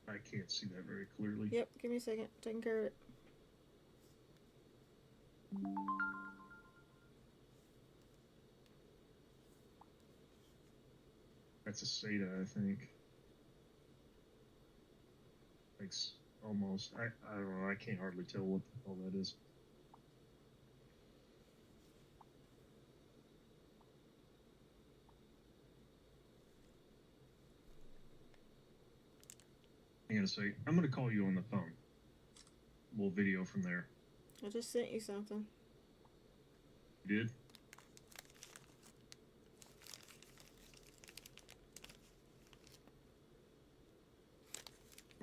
I can't see that very clearly. Yep, give me a second. Taking care of it. That's a SATA, I think. It's almost. I don't know. I can't hardly tell what the hell that is. I'm gonna say I'm gonna call you on the phone. We'll video from there. I just sent you something. You did?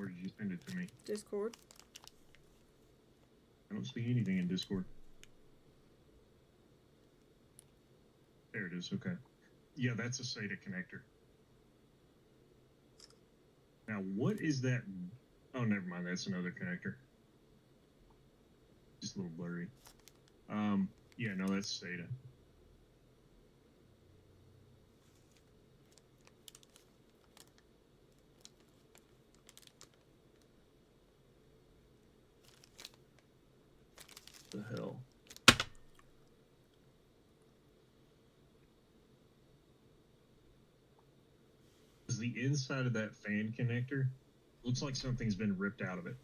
Or did you send it to me? Discord. I don't see anything in Discord. There it is. Okay. Yeah, that's a SATA connector. Now, what is that? Oh, never mind. That's another connector. Just a little blurry. Yeah, no, that's SATA. The hell? Is the inside of that fan connector? Looks like something's been ripped out of it.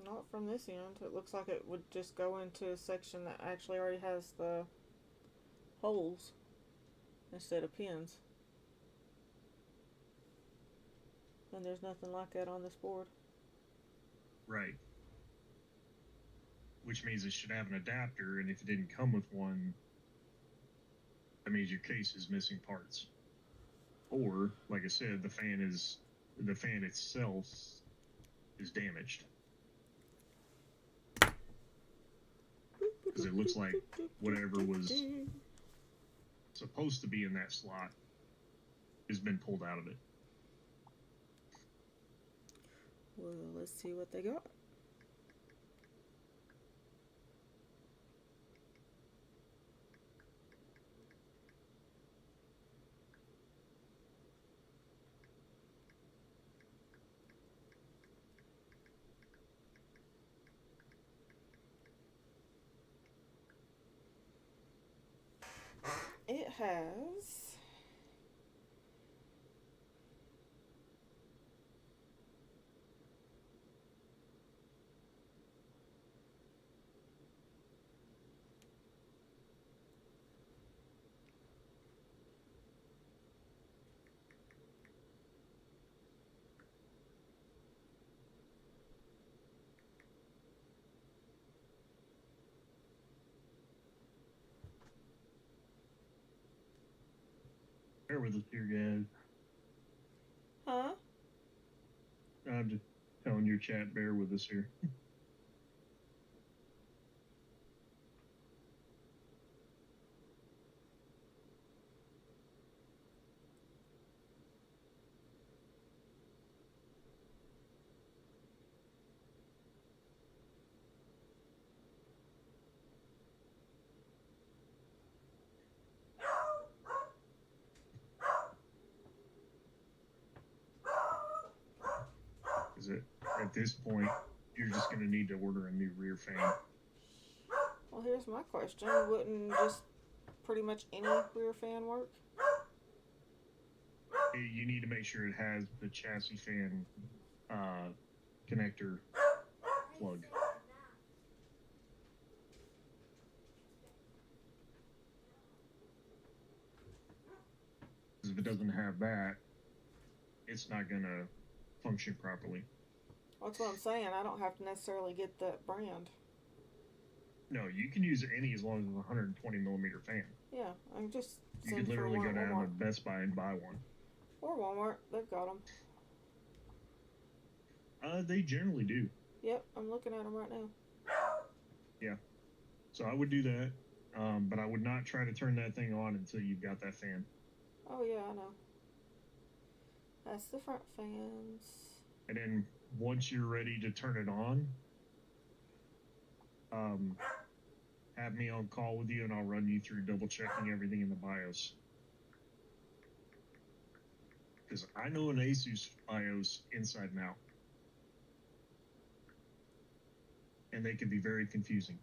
Not from this end. It looks like it would just go into a section that actually already has the holes instead of pins. And there's nothing like that on this board. Right. Which means it should have an adapter, and if it didn't come with one, that means your case is missing parts. Or, like I said, the fan itself is damaged. Because it looks like whatever was supposed to be in that slot has been pulled out of it. Well, let's see what they got. It has Bear with us here, guys. Huh? I'm just telling your chat, bear with us here. At this point, you're just going to need to order a new rear fan. Well, here's my question. Wouldn't just pretty much any rear fan work? You need to make sure it has the chassis fan connector plug. Because if it doesn't have that, it's not going to function properly. That's what I'm saying. I don't have to necessarily get that brand. No, you can use any as long as it's a 120 millimeter fan. Yeah, I'm just You could literally go down to Best Buy and buy one. Or Walmart. They've got them. They generally do. Yep, I'm looking at them right now. Yeah. So I would do that, but I would not try to turn that thing on until you've got that fan. Oh, yeah, I know. That's the front fans. And then once you're ready to turn it on, have me on call with you and I'll run you through double checking everything in the BIOS. Because I know an Asus BIOS inside and out. And they can be very confusing.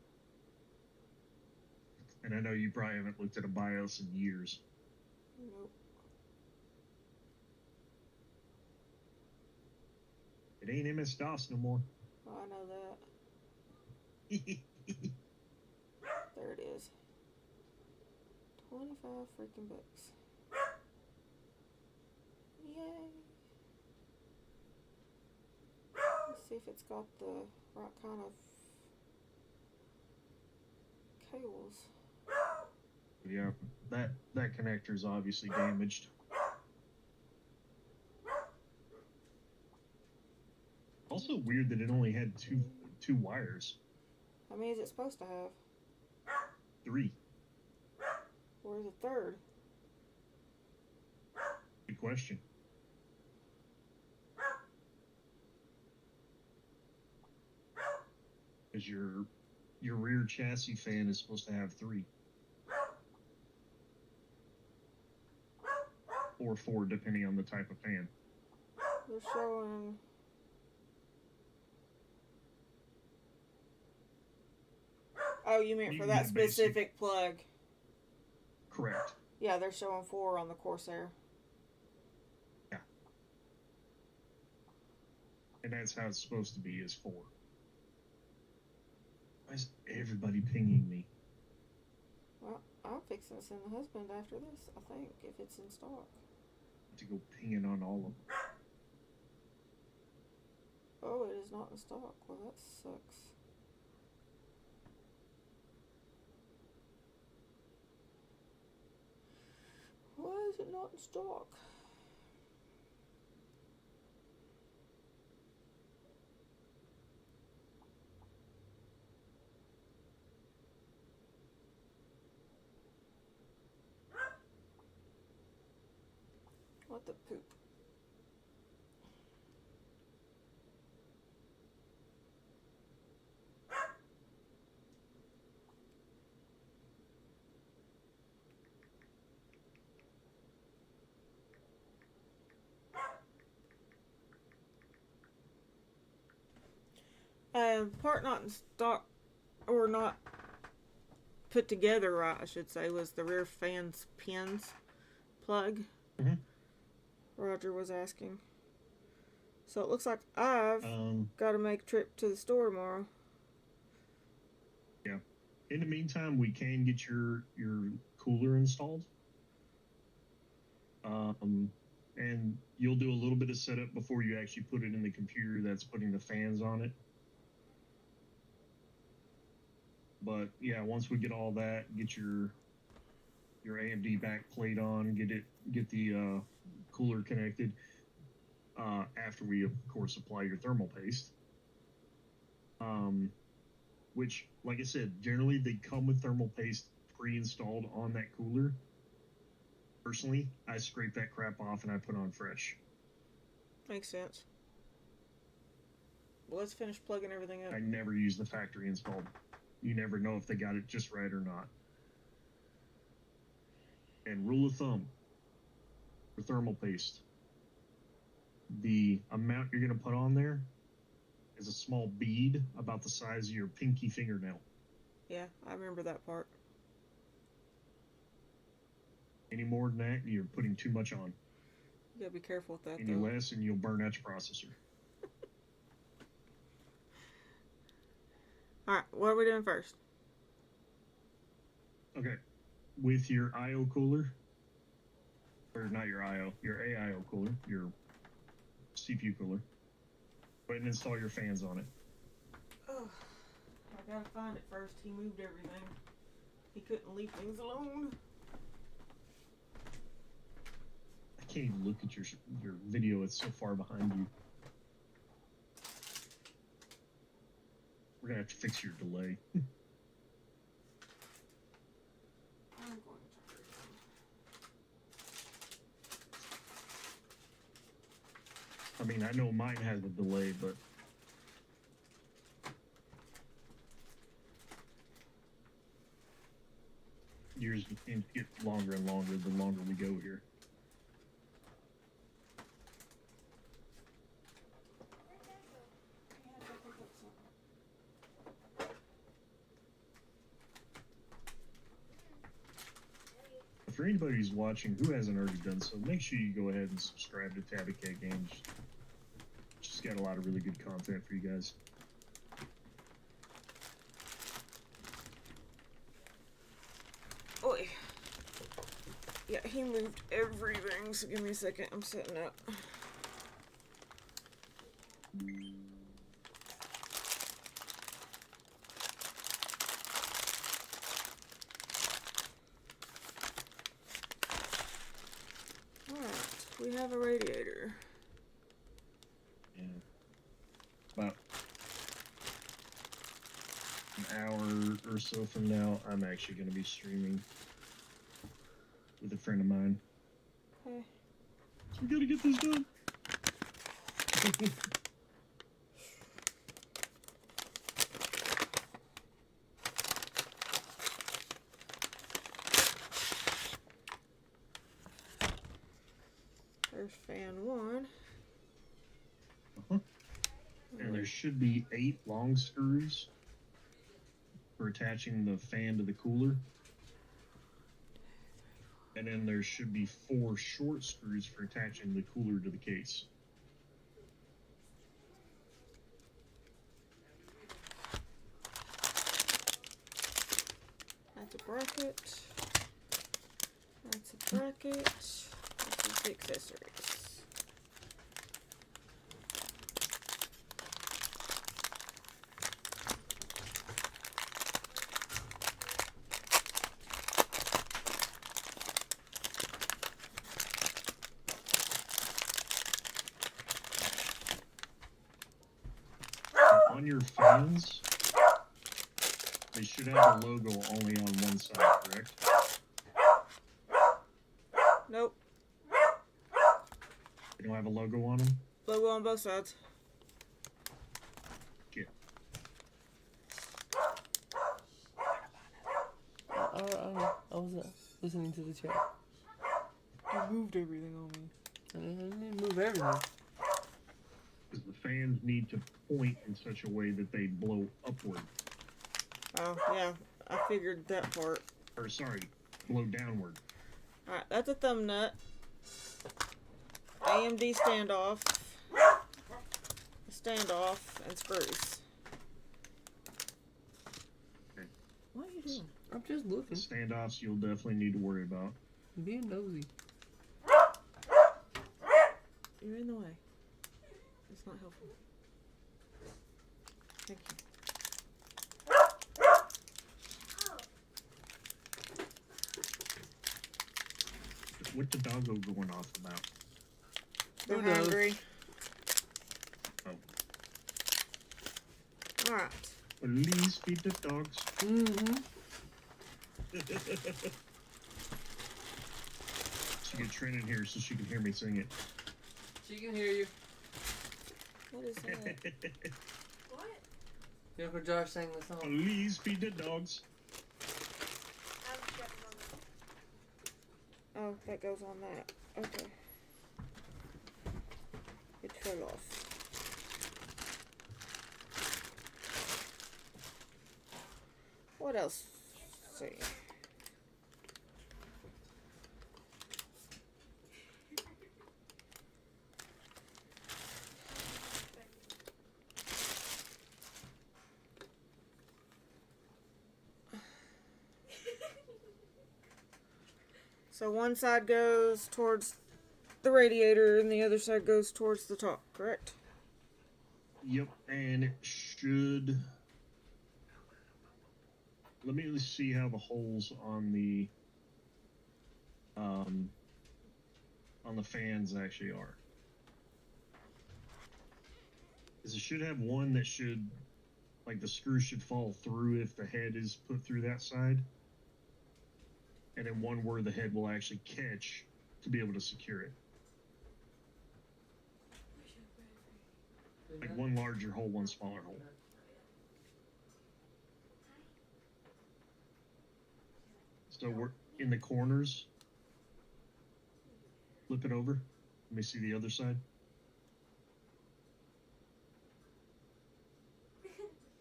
And I know you probably haven't looked at a BIOS in years. Nope. It ain't MS-DOS no more. Oh, I know that. There it is. 25 freaking bucks. Yay! Let's see if it's got the right kind of cables. Yeah, that connector is obviously damaged. Also weird that it only had two wires. How many is it supposed to have? 3. Where's the third? Good question. Because your rear chassis fan is supposed to have 3. Or 4, depending on the type of fan. They're showing. Oh, you meant You for can that get a basic- specific plug. Correct. Yeah, they're showing 4 on the Corsair. Yeah. And that's how it's supposed to be, is 4. Why is everybody pinging me? Well, I'm fixing to send the husband after this, I think, if it's in stock. To go pinging on all of them. Oh, it is not in stock. Well, that sucks. Why is it not in stock? What the poop? Part not in stock, or not put together right, I should say, was the rear fan's pins plug. Mm-hmm. Roger was asking. So it looks like I've got to make a trip to the store tomorrow. Yeah. In the meantime, we can get your cooler installed. And you'll do a little bit of setup before you actually put it in the computer that's putting the fans on it. But yeah, once we get all that, get your AMD back plate on, get the cooler connected. After we of course apply your thermal paste. Which, like I said, generally they come with thermal paste pre-installed on that cooler. Personally, I scrape that crap off and I put on fresh. Makes sense. Well, let's finish plugging everything up. I never use the factory installed. You never know if they got it just right or not. And rule of thumb for thermal paste, the amount you're going to put on there is a small bead about the size of your pinky fingernail. Yeah, I remember that part. Any more than that, you're putting too much on. You gotta be careful with that, Any though. less, and you'll burn out your processor. Alright, what are we doing first? Okay. With your IO cooler, or not your IO, your AIO cooler, your CPU cooler, go ahead and install your fans on it. Oh, I gotta find it first. He moved everything. He couldn't leave things alone. I can't even look at your video, it's so far behind you. We're gonna have to fix your delay. I'm going to hurry I mean, I know mine has a delay, but yours seems to get longer and longer the longer we go here. For anybody who's watching who hasn't already done so, make sure you go ahead and subscribe to Tabby Cat Games. She's got a lot of really good content for you guys. Oi. Yeah, he moved everything, so give me a second. I'm setting up. Alright, we have a radiator. Yeah. About an hour or so from now, I'm actually going to be streaming with a friend of mine. Okay. So we got to get this done. There's fan 1. And there should be 8 long screws for attaching the fan to the cooler. And then there should be 4 short screws for attaching the cooler to the case. That's a bracket. That's a bracket. This is the accessories. On your fans, they should have the logo only on one side, correct? Nope. They don't have a logo on them? Logo on both sides. Shit. I wasn't listening to the chat. You moved everything on me. I didn't move everything. Because the fans need to point in such a way that they blow upward. Oh, yeah. I figured that part. Or, sorry, blow downward. Alright, that's a thumb nut. AMD standoff. Standoff and screws. Okay. What are you doing? I'm just The looking. standoffs you'll definitely need to worry about. I'm being nosy. You're in the way. It's not helpful. Thank you. What the doggo going off about? They're Who knows? hungry. Oh. Alright. Please feed the dogs. Mm-hmm. She get Trin in here so she can hear me sing it. She can hear you. What is that? What? Your Uncle Josh sang the song. Please feed the dogs. I'm stepping on Oh, that goes on that. Okay. It fell off. What else? Let's see. So one side goes towards the radiator and the other side goes towards the top, correct? Yep, and it should. Let me see how the holes on the fans actually are. Because it should have one that should, like, the screw should fall through if the head is put through that side, and then one where the head will actually catch to be able to secure it. Like one larger hole, one smaller hole. So we're in the corners. Flip it over. Let me see the other side.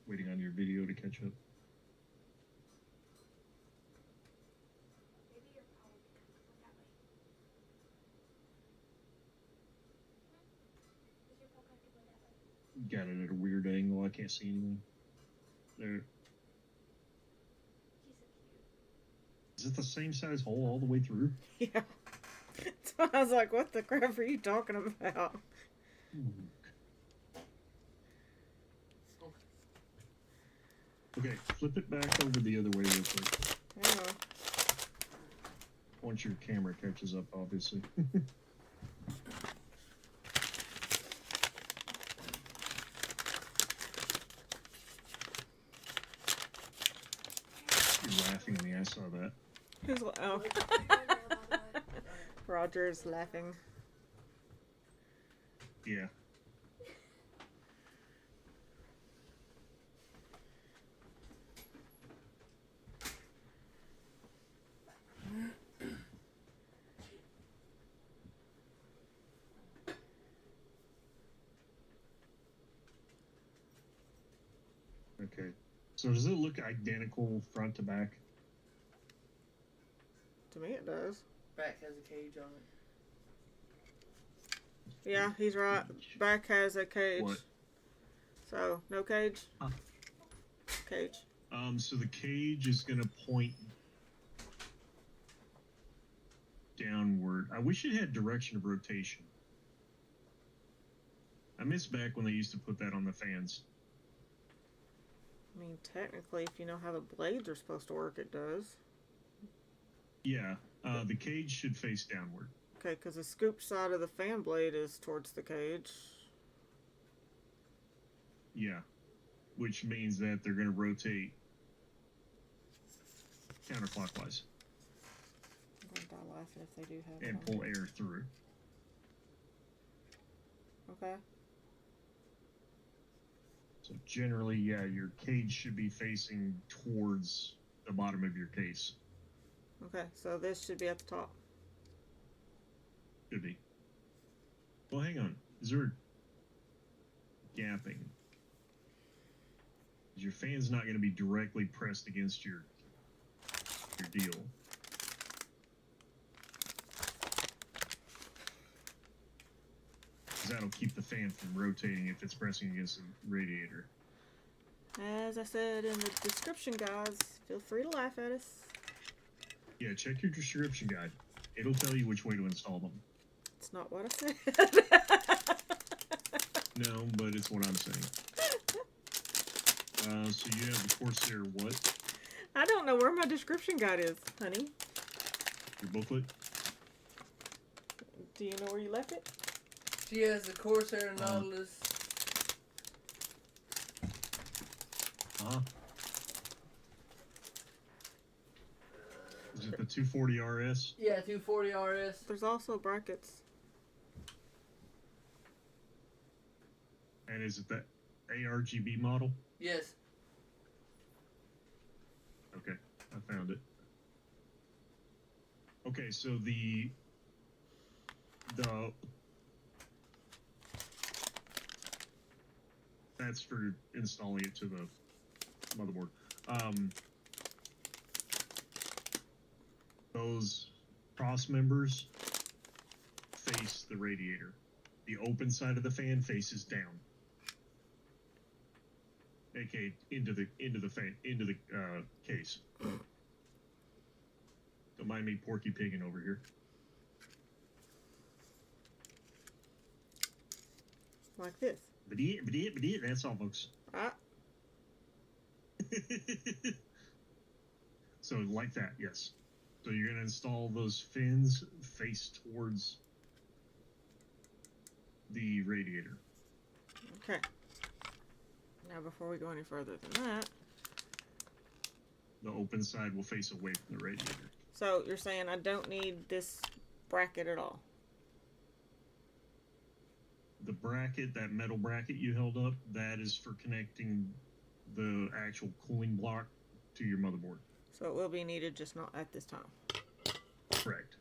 Waiting on your video to catch up. Maybe you're probably comfortable that way. Is your phone comfortable that way? Got it at a weird angle. I can't see anything. There. She's so cute. Is it the same size hole all the way through? Yeah. So I was like, what the crap are you talking about? Okay, flip it back over the other way real quick. Hang on. Once your camera catches up, obviously. You're laughing at me, I saw that. Who's oh. Roger's laughing. Yeah. Okay. So does it look identical front to back? To me it does. Back has a cage on it. Yeah, he's right. Back has a cage. What? So, no cage? Cage. So the cage is gonna point downward. I wish it had direction of rotation. I miss back when they used to put that on the fans. I mean, technically, if you know how the blades are supposed to work, it does. Yeah, the cage should face downward. Okay, because the scoop side of the fan blade is towards the cage. Yeah, which means that they're gonna rotate counterclockwise I'm going to die laughing if they do have it and on. pull air through. Okay. So generally, yeah, your cage should be facing towards the bottom of your case. Okay, so this should be at the top. Should be. Well, hang on. Is there gapping? Your fan's not going to be directly pressed against your deal. Because that'll keep the fan from rotating if it's pressing against the radiator. As I said in the description, guys, feel free to laugh at us. Yeah, check your description guide. It'll tell you which way to install them. It's not what I said. No, but it's what I'm saying. So you have the Corsair what? I don't know where my description guide is, honey. Your booklet? Do you know where you left it? She has the Corsair Nautilus. Uh-huh. Is it the 240 RS? Yeah, 240 RS. There's also brackets. And is it that ARGB model? Yes. Okay, I found it. Okay, so the that's for installing it to the motherboard. Those cross members face the radiator. The open side of the fan faces down. Okay, into the case. Don't mind me porky pigging over here. Like this. But that's all, folks. Ah. So like that, yes. So you're gonna install those fins face towards the radiator. Okay. Now, before we go any further than that, The open side will face away from the radiator. so you're saying I don't need this bracket at all? The bracket, that metal bracket you held up, that is for connecting the actual cooling block to your motherboard. So it will be needed, just not at this time. Correct.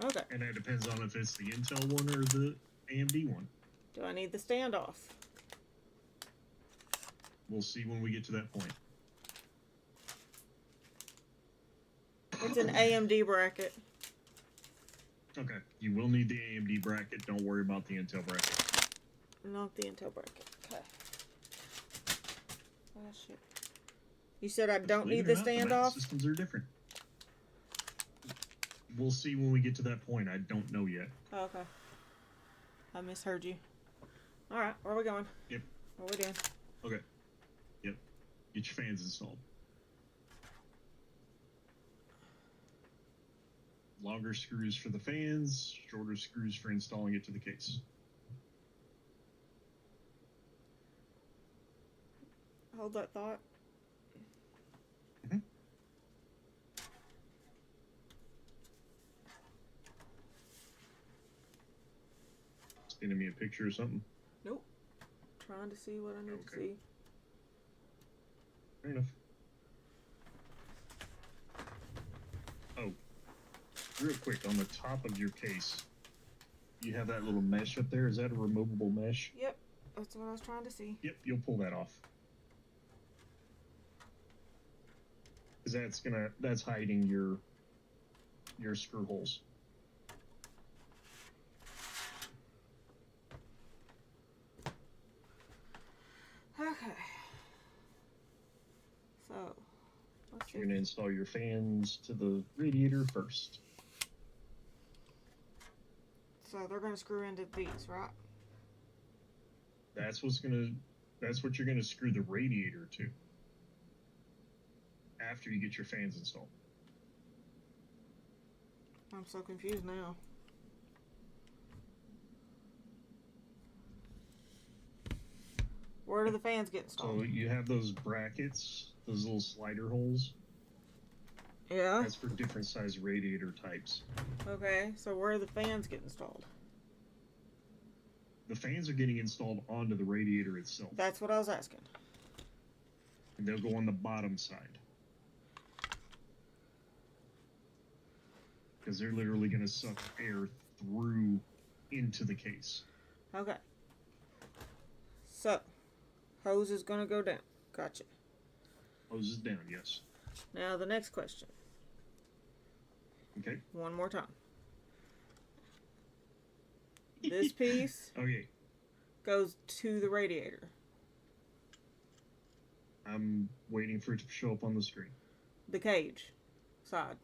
Okay. And that depends on if it's the Intel one or the AMD one. Do I need the standoff? We'll see when we get to that point. It's an AMD bracket. Okay. You will need the AMD bracket. Don't worry about the Intel bracket. Not the Intel bracket. Okay. Oh, shit. You said I don't Believe need it the or not, the mount standoff? systems are different. We'll see when we get to that point. I don't know yet. Oh, okay. I misheard you. Alright, where are we going? Yep. What are we doing? Okay. Yep. Get your fans installed. Longer screws for the fans, shorter screws for installing it to the case. Hold that thought. Sending me a picture or something? Nope. Trying to see what I need to see. Fair enough. Oh, real quick, on the top of your case, you have that little mesh up there. Is that a removable mesh? Yep. That's what I was trying to see. Yep, you'll pull that off. Because that's hiding your screw holes. Okay. So, let's see. You're going to install your fans to the radiator first. So they're going to screw into these, right? That's what you're going to screw the radiator to after you get your fans installed. I'm so confused now. Where do the fans get installed? So you have those brackets, those little slider holes. Yeah. That's for different size radiator types. Okay, so where do the fans get installed? The fans are getting installed onto the radiator itself. That's what I was asking. And they'll go on the bottom side. Because they're literally going to suck air through into the case. Okay. So, hose is going to go down. Gotcha. Hose is down, yes. Now the next question. Okay. One more time. This piece Okay. goes to the radiator. I'm waiting for it to show up on the screen. The cage side.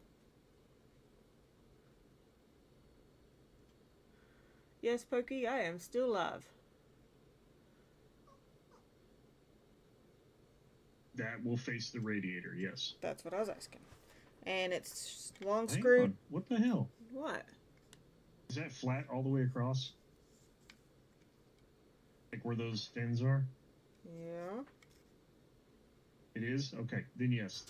Yes, Pokey, I am still live. That will face the radiator, yes. That's what I was asking. And it's long Hang screwed. on. What the hell? What? Is that flat all the way across? Like where those fins are? Yeah. It is? Okay, then yes.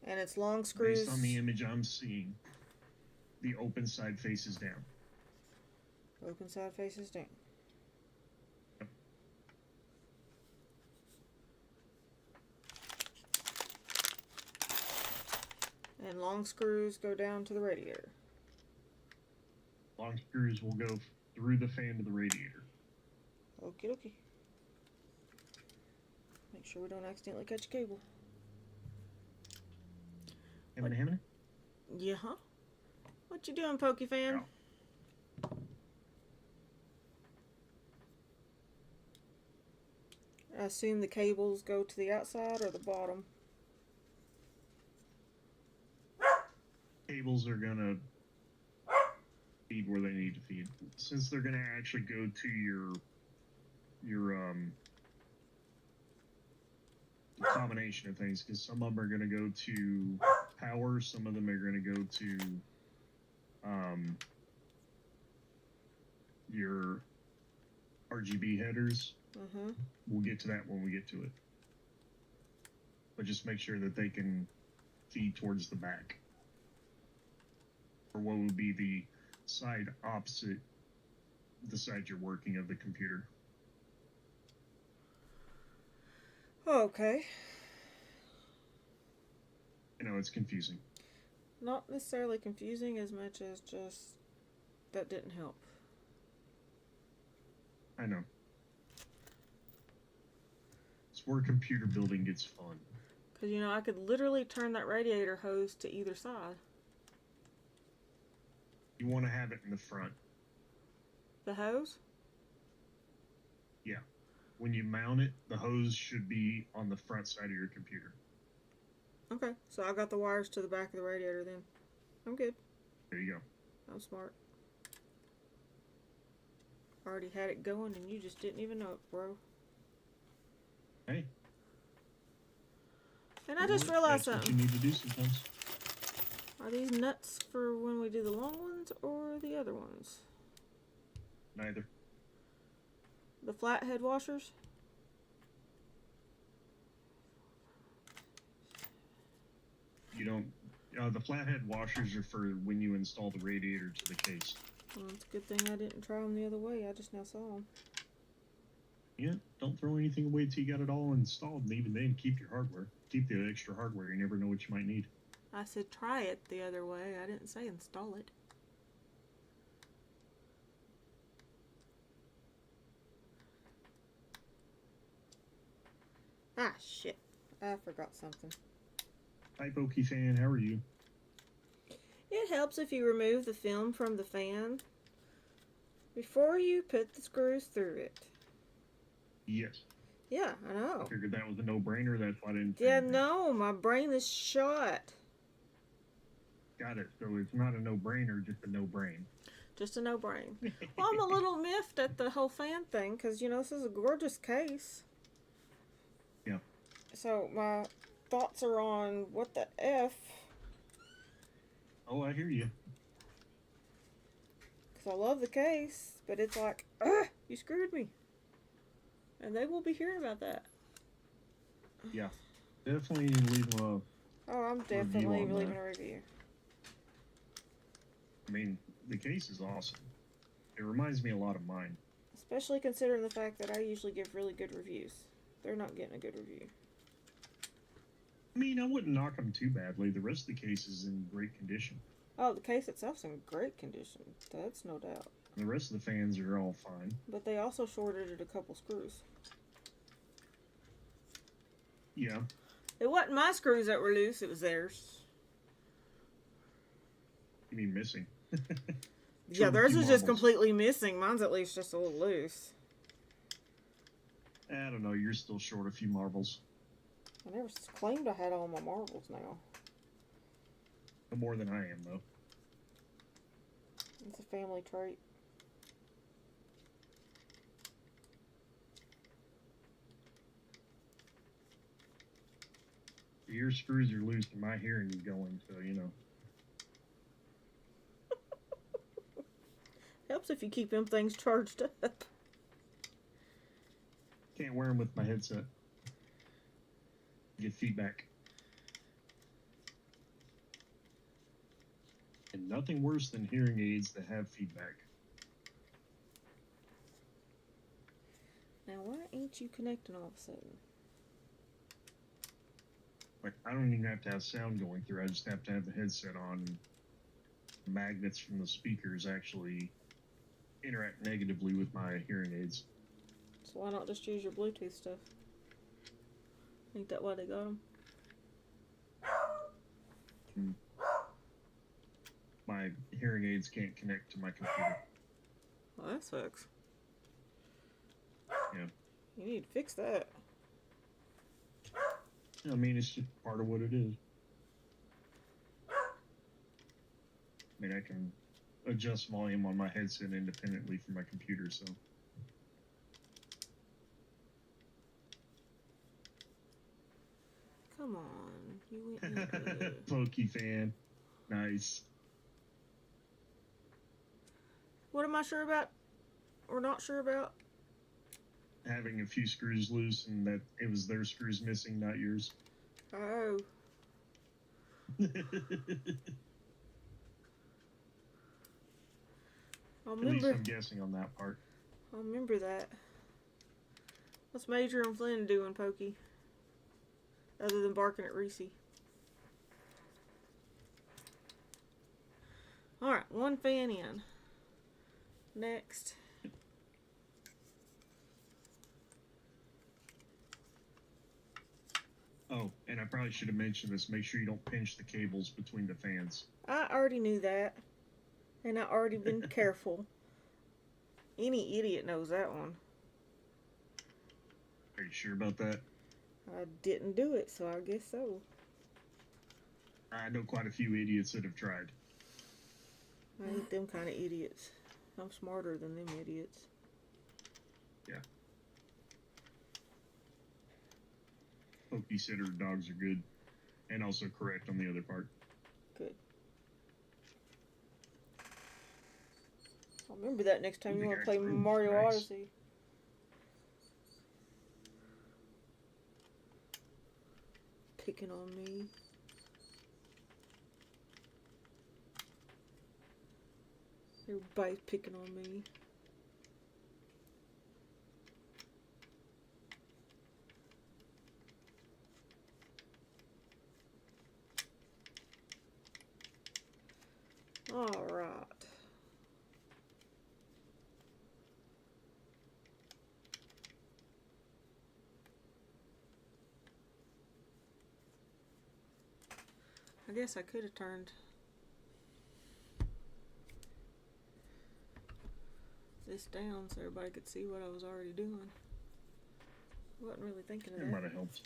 And it's long screws. Based on the image I'm seeing, the open side faces down. Open side faces down. Yep. And long screws go down to the radiator. Long screws will go through the fan to the radiator. Okie dokie. Make sure we don't accidentally catch a cable. Hamina? Yeah, huh? What you doing, Pokey fan? Yeah. I assume the cables go to the outside or the bottom. Cables are gonna feed where they need to feed. Since they're gonna actually go to your combination of things, because some of them are gonna go to power, some of them are gonna go to your RGB headers. Mm-hmm. We'll get to that when we get to it. But just make sure that they can feed towards the back. Or what would be the side opposite the side you're working of the computer. Okay. I know it's confusing. Not necessarily confusing as much as just that didn't help. I know. It's where computer building gets fun. Because, you know, I could literally turn that radiator hose to either side. You want to have it in the front. The hose? Yeah. When you mount it, the hose should be on the front side of your computer. Okay, so I got the wires to the back of the radiator then. I'm good. There you go. I'm smart. Already had it going and you just didn't even know it, bro. Hey. And I just realized That's something. what you need to do sometimes. Are these nuts for when we do the long ones or the other ones? Neither. The flathead washers? You don't. The flathead washers are for when you install the radiator to the case. Well, it's a good thing I didn't try them the other way. I just now saw them. Yeah, don't throw anything away till you got it all installed, and even then, keep your hardware. Keep the extra hardware. You never know what you might need. I said try it the other way. I didn't say install it. Ah, shit. I forgot something. Hi, Pokey fan. How are you? It helps if you remove the film from the fan before you put the screws through it. Yes. Yeah, I know. I figured that was a no-brainer. That's why I didn't. say Yeah, anything. no, my brain is shot. Got it. So it's not a no-brainer, just a no-brain. Just a no-brain. Well, I'm a little miffed at the whole fan thing because, you know, this is a gorgeous case. Yeah. So my thoughts are on what the F. Oh, I hear you. Because I love the case, but it's like, ugh, you screwed me. And they will be hearing about that. Yeah. Definitely leave a. Oh, I'm definitely on leaving that. a review. I mean, the case is awesome. It reminds me a lot of mine. Especially considering the fact that I usually give really good reviews. They're not getting a good review. I mean, I wouldn't knock them too badly. The rest of the case is in great condition. Oh, the case itself's in great condition. That's no doubt. The rest of the fans are all fine. But they also shorted a couple screws. Yeah. It wasn't my screws that were loose, it was theirs. You mean missing? Yeah, Short a theirs few is just marbles. completely missing. Mine's at least just a little loose. I don't know. You're still short a few marbles. I never claimed I had all my marbles now. No more than I am, though. It's a family trait. Your screws are loose and my hearing is going, so, you know. Helps if you keep them things charged up. Can't wear them with my headset. Get feedback. And nothing worse than hearing aids that have feedback. Now, why ain't you connecting all of a sudden? Like, I don't even have to have sound going through. I just have to have the headset on. The magnets from the speakers actually interact negatively with my hearing aids. So why not just use your Bluetooth stuff? Ain't that why they got them? My hearing aids can't connect to my computer. Well, that sucks. Yeah. You need to fix that. I mean, it's just part of what it is. I mean, I can adjust volume on my headset independently from my computer, so. Come on. You went into it. Pokey fan. Nice. What am I sure about? Or not sure about? Having a few screws loose and that it was their screws missing, not yours. Oh. I'll At least remember. I'm guessing on that part. I'll remember that. What's Major and Flynn doing, Pokey? Other than barking at Reese. Alright, one fan in. Next. Oh, and I probably should have mentioned this. Make sure you don't pinch the cables between the fans. I already knew that. And I already been careful. Any idiot knows that one. Are you sure about that? I didn't do it, so I guess so. I know quite a few idiots that have tried. I hate them kind of idiots. I'm smarter than them idiots. Yeah. Pokey sitter dogs are good. And also correct on the other part. Good. I'll remember that next time Ooh, you the want to guy's play room is Mario nice. Odyssey. Picking on me. Everybody's picking on me. All right. I guess I could have turned this down so everybody could see what I was already doing. Wasn't really thinking of That that. might have helped.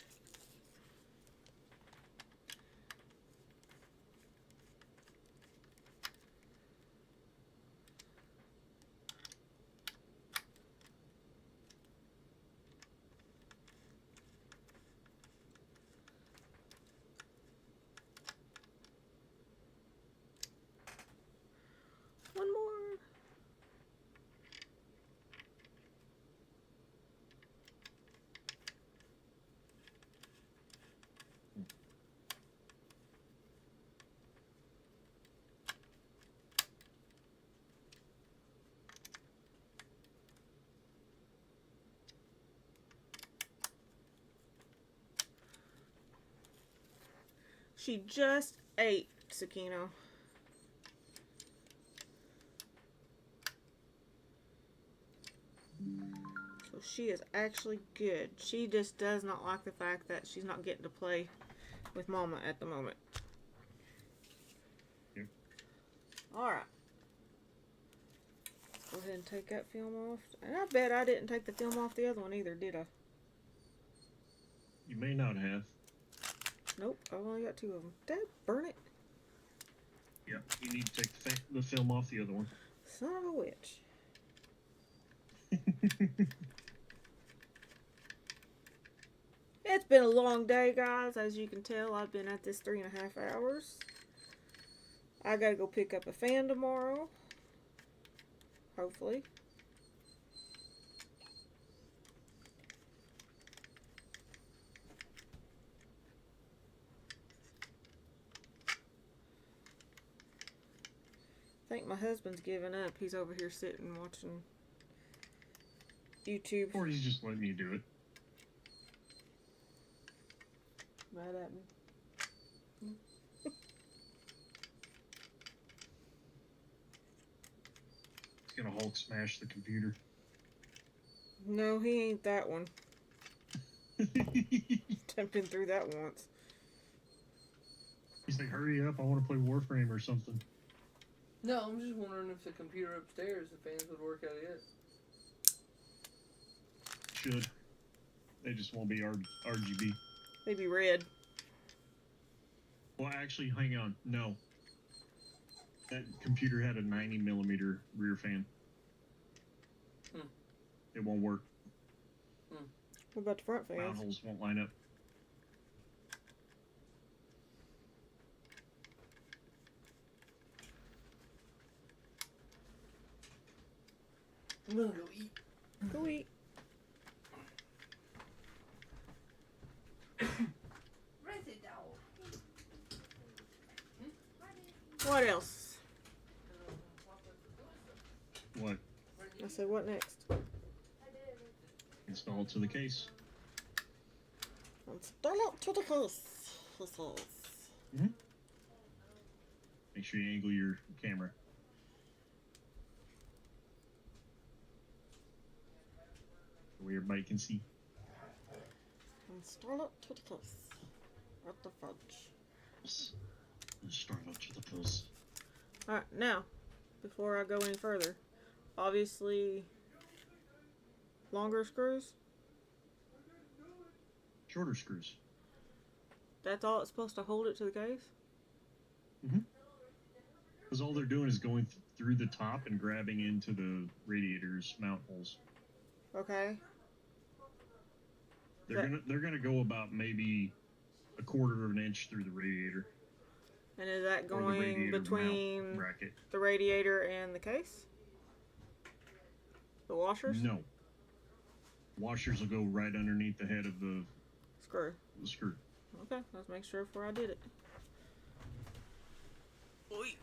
One more. She just ate, Sakino. So she is actually good. She just does not like the fact that she's not getting to play with Mama at the moment. Yep. Alright. Go ahead and take that film off. And I bet I didn't take the film off the other one either, did I? You may not have. Nope, I've only got 2 of them. Dad, burn it. Yep. You need to take the film off the other one. Son of a witch. It's been a long day, guys. As you can tell, I've been at this 3.5 hours. I gotta go pick up a fan tomorrow. Hopefully. I think my husband's giving up. He's over here sitting watching YouTube. Or he's just letting you do it. Right at me. He's gonna Hulk smash the computer. No, he ain't that one. Tempting through that once. He's like, hurry up, I want to play Warframe or something. No, I'm just wondering if the computer upstairs, the fans would work out yet. Should. They just won't be RGB. They be red. Well, actually, hang on. No. That computer had a 90mm rear fan. It won't work. What about the front Mount fans? holes won't line up. I'm gonna go eat. Go eat. What else? What? I said, what next? Install it to the case. Install it to the case. This is. Make sure you angle your camera. Where everybody can see. Install it to the case. What the fudge? Install it to the case. Alright, now, before I go any further, obviously, longer screws. Shorter screws. That's all it's supposed to hold it to the case? Because all they're doing is going through the top and grabbing into the radiator's mount holes. Okay. They're gonna go about maybe a quarter of an inch through the radiator. And is that Or the going radiator between mount bracket. the radiator and the case? The washers? No. Washers will go right underneath the head of the Screw. screw. Okay, let's make sure before I did it. Oi.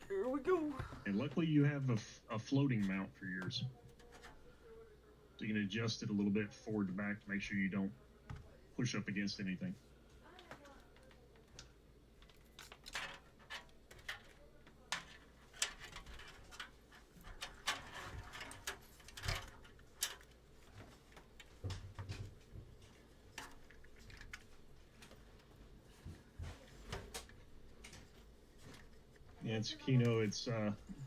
Here we go. And luckily you have a floating mount for yours. So you can adjust it a little bit forward to back to make sure you don't push up against anything. Yeah, it's Kino. It's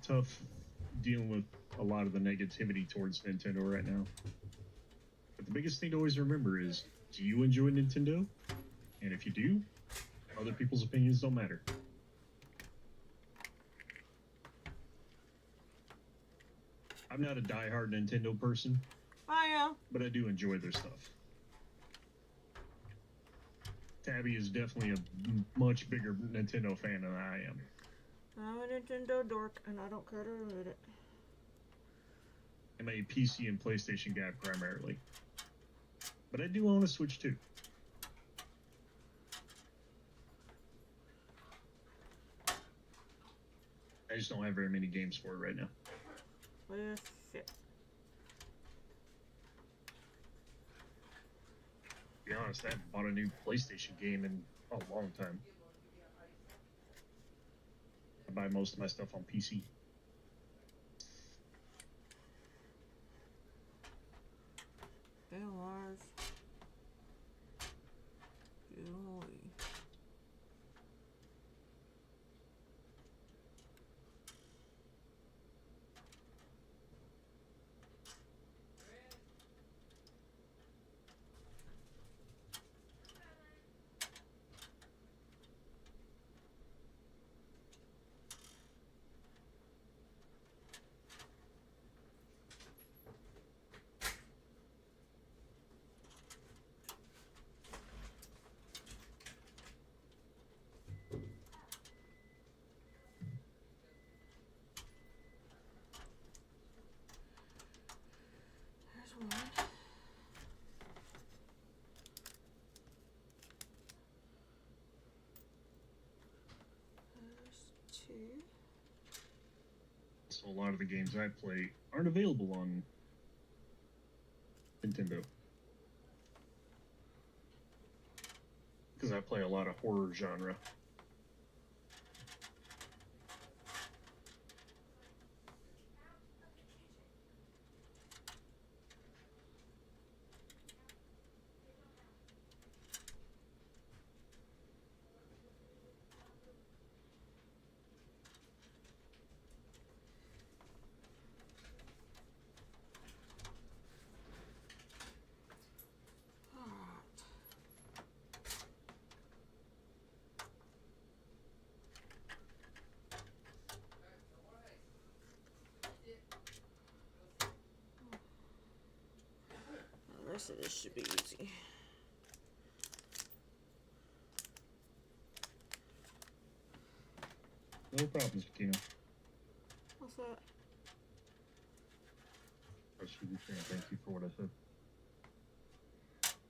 tough dealing with a lot of the negativity towards Nintendo right now. But the biggest thing to always remember is, do you enjoy Nintendo? And if you do, other people's opinions don't matter. I'm not a diehard Nintendo person, I am. but I do enjoy their stuff. Tabby is definitely a much bigger Nintendo fan than I am. I'm a Nintendo dork, and I don't care to admit it. I'm a PC and PlayStation guy primarily. But I do own a Switch too. I just don't have very many games for it right now. With it. To be honest, I haven't bought a new PlayStation game in a long time. I buy most of my stuff on PC. Damn, Lars. Golly. There's one. There's two. So a lot of the games I play aren't available on Nintendo. Because I play a lot of horror genre. The rest of this should be easy. No problems, Kino. What's that? I should be saying thank you for what I said.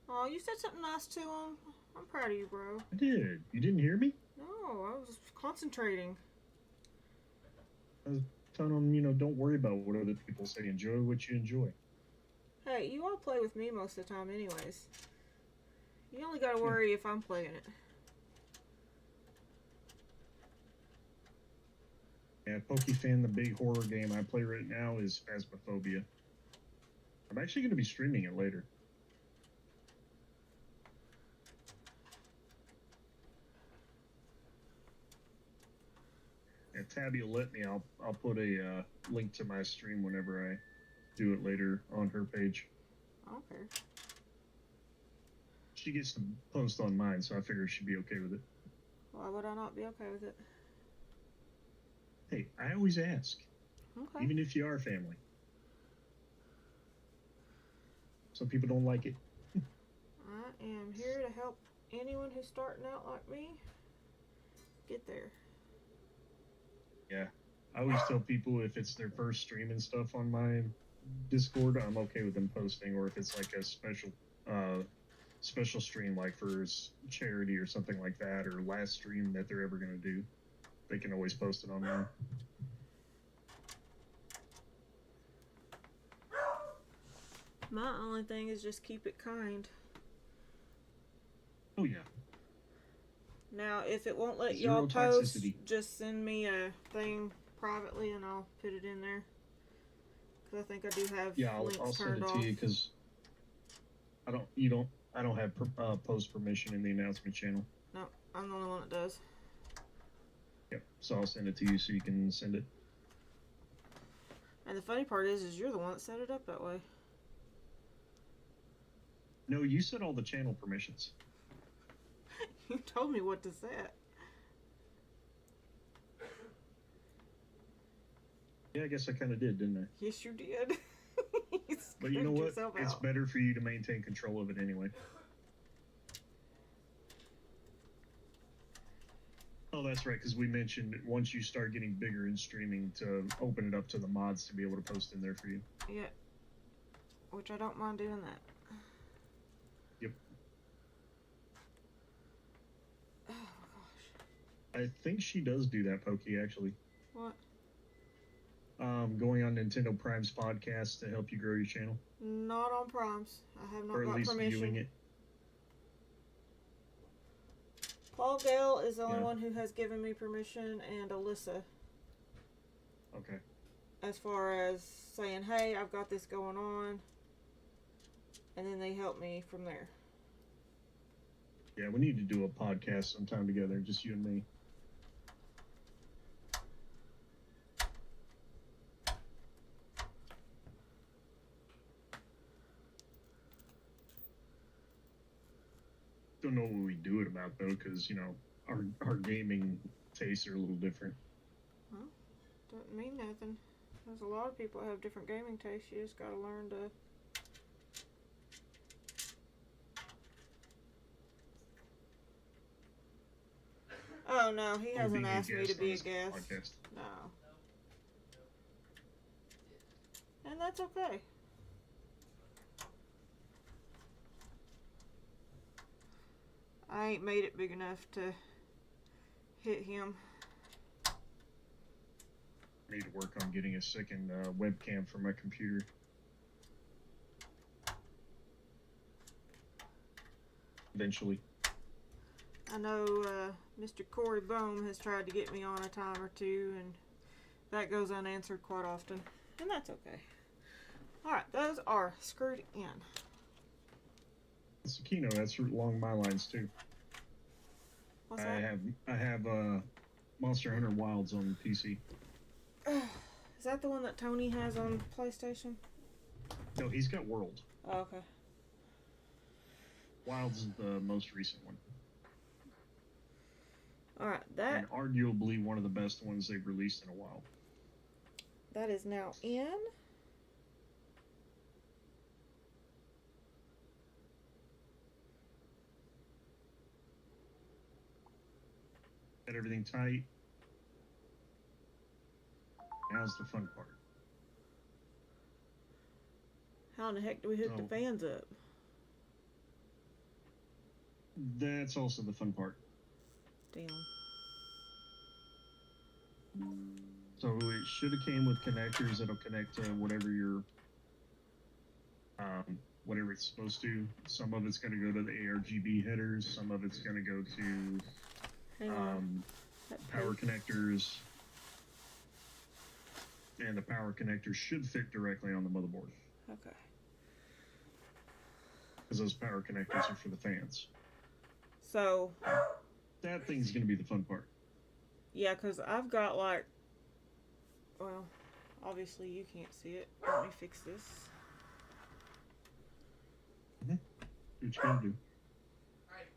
Oh, you said something nice to him. I'm proud of you, bro. I did. You didn't hear me? No, I was concentrating. I was telling them, don't worry about what other people say. Enjoy what you enjoy. Hey, you all play with me most of the time anyways. You only gotta worry if I'm playing it. Yeah, Pokefan, the big horror game I play right now is Phasmophobia. I'm actually going to be streaming it later. Yeah, Tabby will let me. I'll put a link to my stream whenever I do it later on her page. Okay. She gets to post on mine, so I figure she'd be okay with it. Why would I not be okay with it? Hey, I always ask, Okay. even if you are family. Some people don't like it. I am here to help anyone who's starting out like me get there. Yeah. I always tell people if it's their first stream and stuff on my Discord, I'm okay with them posting, or if it's like a special stream like for charity or something like that, or last stream that they're ever gonna do, they can always post it online. My only thing is just keep it kind. Oh yeah. Now, if it won't let Zero y'all post, toxicity. just send me a thing privately and I'll put it in there. Because I think I do have Yeah, links I'll send turned it off. to you because I don't have post permission in the announcement channel. No, I'm the only one that does. Yep. So I'll send it to you so you can send it. And the funny part is you're the one that set it up that way. No, you set all the channel permissions. You told me what to set. Yeah, I guess I kind of did, didn't I? Yes, you did. But you know screwed what? yourself It's out. better for you to maintain control of it anyway. Oh, that's right, because we mentioned once you start getting bigger in streaming to open it up to the mods to be able to post in there for you. Yeah. Which I don't mind doing that. Yep. Oh my gosh. I think she does do that, Pokey, actually. What? Going on Nintendo Prime's podcast to help you grow your channel. Not on Primes. I have not Or at got least permission. viewing it. Paul Gale is the only Yeah. one who has given me permission, and Alyssa, Okay. as far as saying, hey, I've got this going on, and then they help me from there. Yeah, we need to do a podcast sometime together, just you and me. Don't know what we do it about though, because our gaming tastes are a little different. Doesn't mean nothing. There's a lot of people that have different gaming tastes. You just gotta learn to. Oh no, he hasn't Being a asked me to guest be on a this guest. podcast. No. And that's okay. I ain't made it big enough to hit him. I need to work on getting a second webcam for my computer. Eventually. I know Mr. Corey Bohm has tried to get me on a time or two, and that goes unanswered quite often. And that's okay. Alright, those are screwed in. Sakino, that's along my lines too. What's I that? have Monster Hunter Wilds on PC. Is that the one that Tony has on PlayStation? No, he's got World. Oh, okay. Wilds is the most recent one. Alright, that And arguably one of the best ones they've released in a while. that is now in. Got everything tight. Now's the fun part. How in the heck do we hook the Oh. fans up? That's also the fun part. Damn. So it should have came with connectors that'll connect to whatever your whatever it's supposed to. Some of it's going to go to the ARGB headers. Some of it's going to go to Hang on. That power page- connectors. And the power connectors should fit directly on the motherboard. Okay. Because those power connectors are for the fans. So, That thing's going to be the fun part. yeah, because I've got like. Well, obviously you can't see it. Let me fix this. Do what you gotta do. Alright.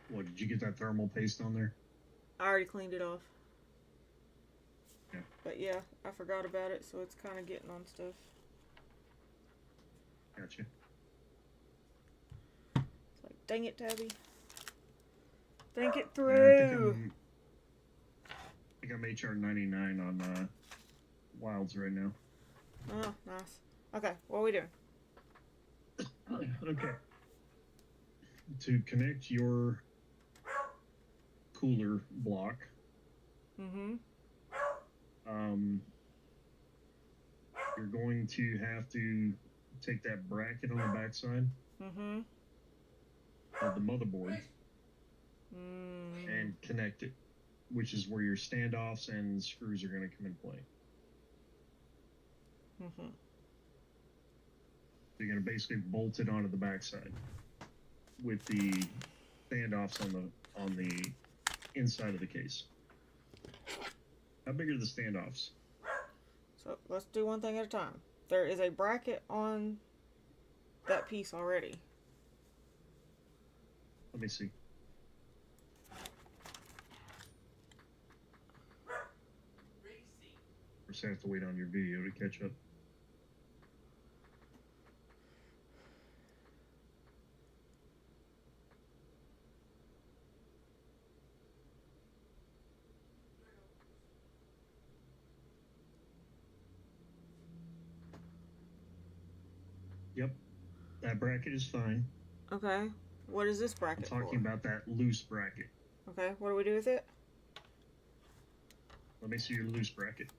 What, did you get that thermal paste on there? I already cleaned it off. Yeah. But yeah, I forgot about it, so it's kind of getting on stuff. Gotcha. It's like, dang it, Tabby. Think it Yeah, through. I think I'm HR 99 on Wilds right now. Oh, nice. Okay, what are we doing? Okay. To connect your cooler block, Mm-hmm. you're going to have to take that bracket on the backside Mm-hmm. of the motherboard Mm. and connect it, which is where your standoffs and screws are going to come in play. Mm-hmm. You're going to basically bolt it onto the backside with the standoffs on the inside of the case. How big are the standoffs? So let's do one thing at a time. There is a bracket on that piece already. Let me see. We're just gonna have to wait on your video to catch up. Yep, that bracket is fine. Okay. What is this I'm bracket talking for? about that loose bracket. Okay, what do we do with it? Let me see your loose bracket.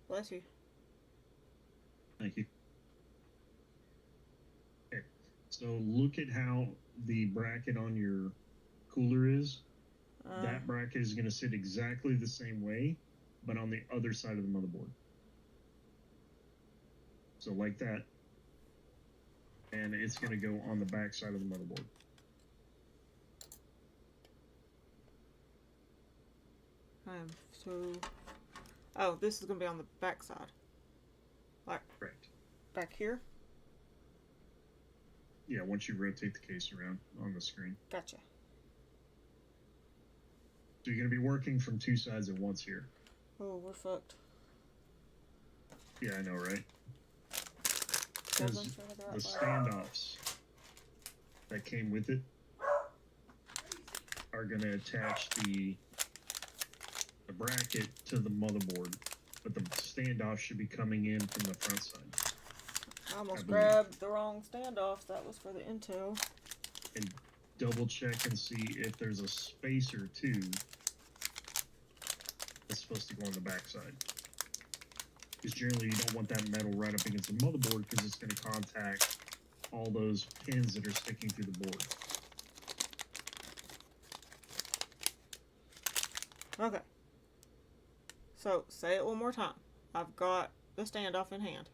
Bless you. Thank you. Okay, so look at how the bracket on your cooler is. That bracket is going to sit exactly the same way, but on the other side of the motherboard. So like that. And it's going to go on the back side of the motherboard. So, oh, this is going to be on the back side. Like, Correct. back here? Yeah, once you rotate the case around on the screen. Gotcha. So you're going to be working from two sides at once here. Oh, we're fucked. Yeah, I know, right? Doesn't Because show the the right standoffs that came with it are going to attach the bracket to the motherboard, but the standoff should be coming in from the front side. I almost believe. grabbed the wrong standoff. That was for the Intel. And double check and see if there's a spacer too that's supposed to go on the backside. Because generally you don't want that metal right up against the motherboard because it's going to contact all those pins that are sticking through the board. Okay. So, say it one more time. I've got the standoff in hand.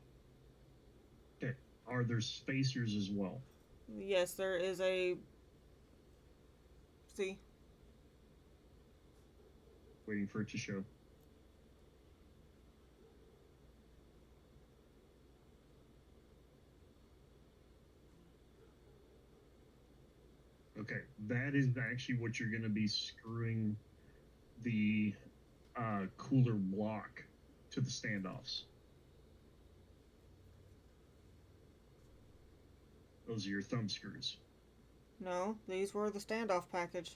Okay. Are there spacers as well? Yes, there is a... See? Waiting for it to show. Okay, that is actually what you're going to be screwing the cooler block to the standoffs. Those are your thumb screws. No, these were the standoff package.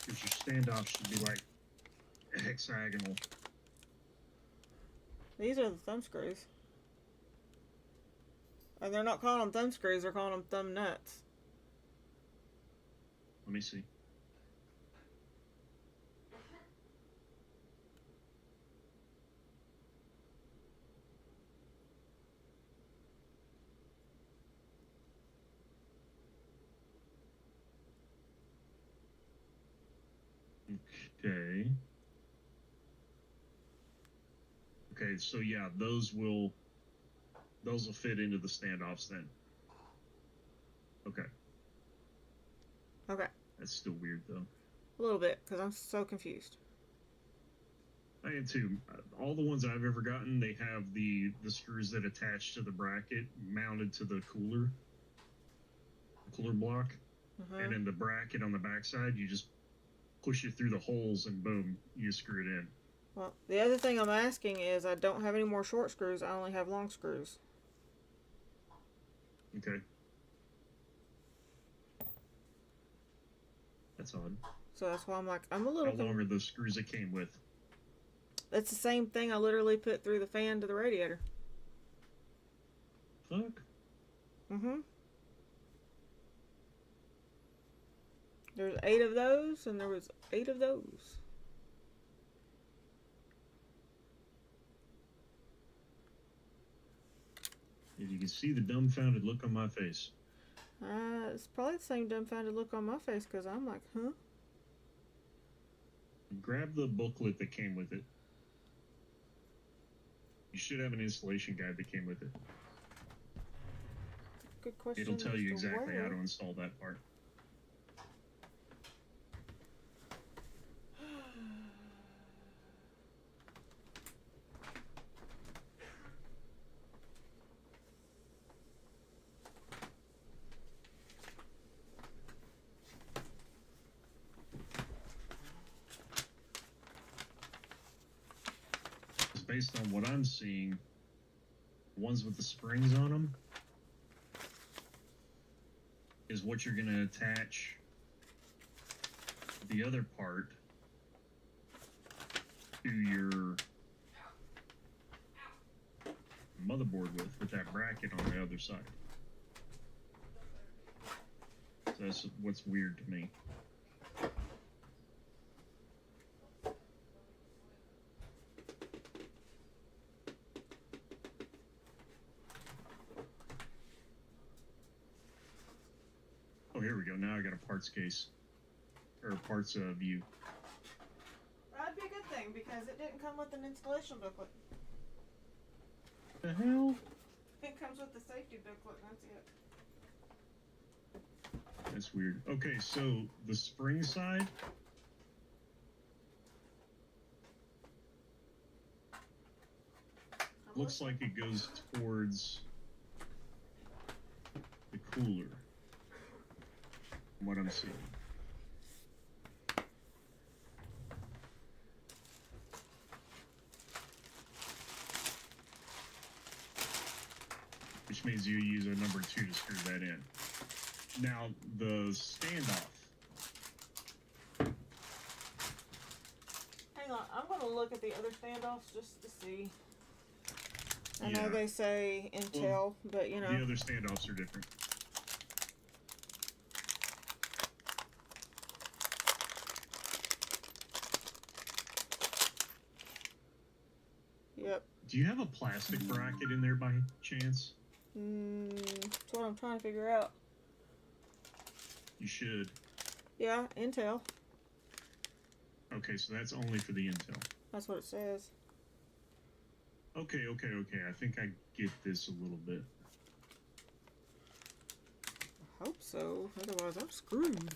Because your standoff should be like hexagonal. These are the thumb screws. And they're not calling them thumb screws, they're calling them thumb nuts. Let me see. Okay. Okay, Okay, so yeah, those will fit into the standoffs then. Okay. Okay. That's still weird though. A little bit, because I'm so confused. I am too. All the ones I've ever gotten, they have the screws that attach to the bracket mounted to the cooler block, and then the bracket on the backside, you just push it through the holes and boom, you screw it in. Well, the other thing I'm asking is I don't have any more short screws. I only have long screws. Okay. That's odd. So that's why I'm like, I'm a little... How long are those screws it came with? It's the same thing I literally put through the fan to the radiator. Fuck. Mm-hmm. There's 8 of those, and there was 8 of those. If you can see the dumbfounded look on my face. It's probably the same dumbfounded look on my face, because I'm like, huh? Grab the booklet that came with it. You should have an installation guide that came with it. Good question. It'll tell you as to exactly where. how to install that part. Based on what I'm seeing, the ones with the springs on them is what you're going to attach the other part to your motherboard with that bracket on the other side. So that's what's weird to me. Oh, here we go. Now I got a parts case. Or a parts view. That'd be a good thing, because it didn't come with an installation booklet. The hell? It comes with the safety booklet, and that's it. That's weird. Okay, so the spring side. Looks like it goes towards the cooler. From what I'm seeing. Which means you use a number 2 to screw that in. Now, the standoff. Hang on, I'm going to look at the other standoffs just to see. I know Yeah. they say Intel, but you know. The other standoffs are different. Yep. Do you have a plastic bracket in there by chance? That's what I'm trying to figure out. You should. Yeah, Intel. Okay, so that's only for the Intel. That's what it says. Okay. I think I get this a little bit. I hope so. Otherwise, I'm screwed.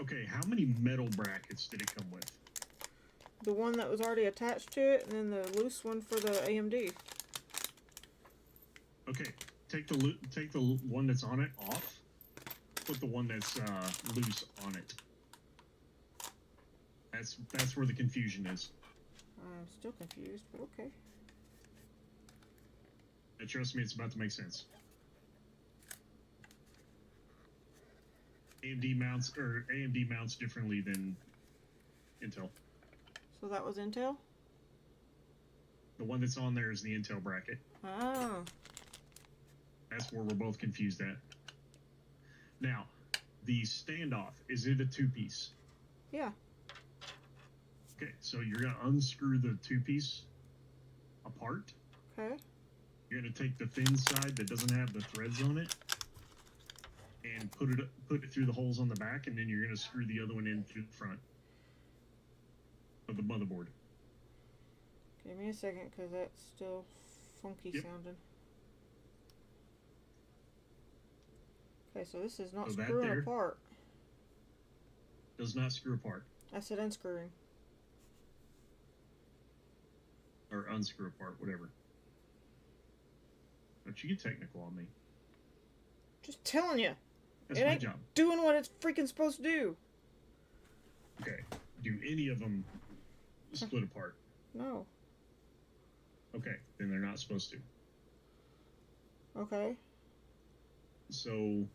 Okay, how many metal brackets did it come with? The one that was already attached to it, and then the loose one for the AMD. Okay, take the one that's on it off. Put the one that's loose on it. That's where the confusion is. I'm still confused, but okay. And trust me, it's about to make sense. AMD mounts differently than Intel. So that was Intel? The one that's on there is the Intel bracket. Oh. That's where we're both confused at. Now, the standoff, is it a 2-piece? Yeah. Okay, so you're going to unscrew the 2-piece apart. Okay. You're going to take the thin side that doesn't have the threads on it and put it through the holes on the back, and then you're going to screw the other one in through the front of the motherboard. Give me a second, because that's still funky Yep. sounding. Okay, so this is not So that screwing there- apart. Does not screw apart I said unscrewing. or unscrew apart, whatever. Don't you get technical on me? Just telling you. That's It my ain't job. doing what it's freaking supposed to do. Okay. Do any of them split apart? No. Okay, then they're not supposed to. Okay. So,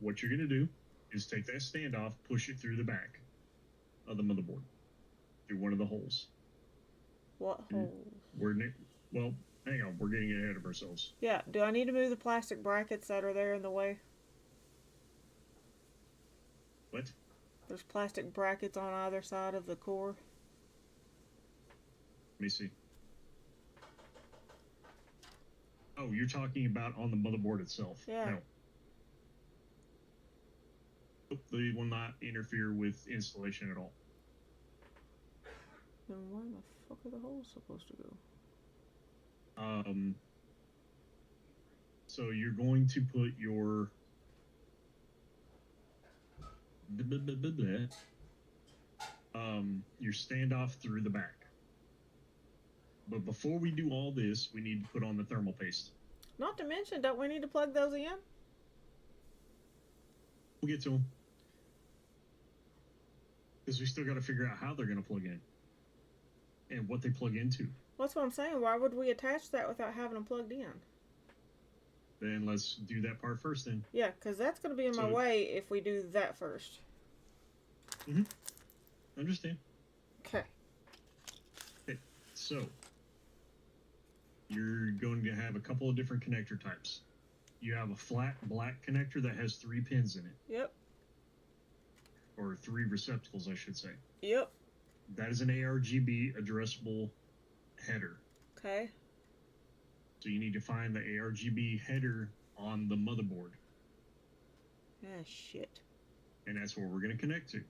what you're going to do is take that standoff, push it through the back of the motherboard, through one of the holes. What hole? Well, hang on, we're getting ahead of ourselves. Yeah, do I need to move the plastic brackets that are there in the way? What? There's plastic brackets on either side of the core. Let me see. Oh, you're talking about on the motherboard itself. Yeah. No. Nope, they will not interfere with installation at all. Then where the fuck are the holes supposed to go? So you're going to put your your standoff through the back. But before we do all this, we need to put on the thermal paste. Not to mention, don't we need to plug those in? We'll get to them. Because we still got to figure out how they're going to plug in. And what they plug into. That's what I'm saying. Why would we attach that without having them plugged in? Then let's do that part first then. Yeah, because that's going to be in my So- way if we do that first. Understand? Okay. So, you're going to have a couple of different connector types. You have a flat black connector that has 3 pins in it. Yep. Or 3 receptacles, I should say. Yep. That is an ARGB addressable header. Okay. So you need to find the ARGB header on the motherboard. Ah, shit. And that's where we're going to connect to.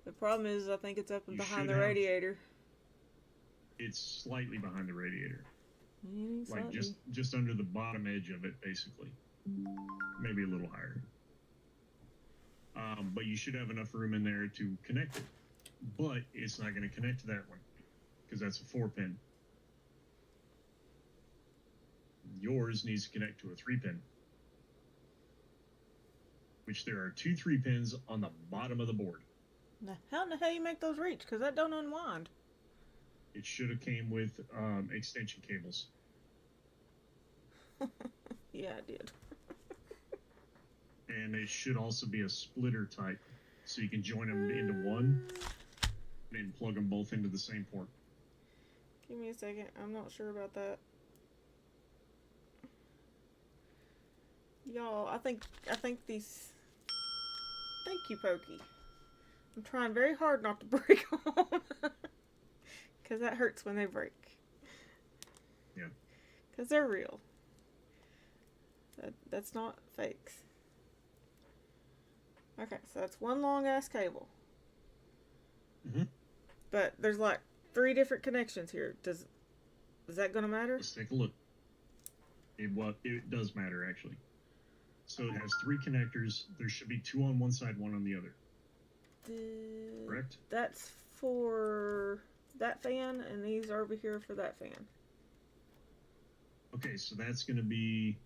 The problem is, I think it's up and You behind should the have- radiator. It's slightly behind the radiator. Mm, Like slightly. just under the bottom edge of it, basically. Maybe a little higher. But you should have enough room in there to connect it. But it's not going to connect to that one. Because that's a 4-pin. Yours needs to connect to a 3-pin. Which there are 2 3-pins on the bottom of the board. Now, how in the hell you make those reach? Because that don't unwind. It should have came with extension cables. Yeah, I did. And it should also be a splitter type. So you can join them into one. And then plug them both into the same port. Give me a second. I'm not sure about that. Y'all, I think these... Thank you, Pokey. I'm trying very hard not to break them. Because that hurts when they break. Yeah. Because they're real. That's not fakes. Okay, so that's one long ass cable. Mhm. But there's like 3 different connections here. Is that gonna matter? Let's take a look. It does matter, actually. So it has 3 connectors. There should be 2 on one side, 1 on the other. Correct? That's for that fan, and these are over here for that fan. Okay, so that's going to be...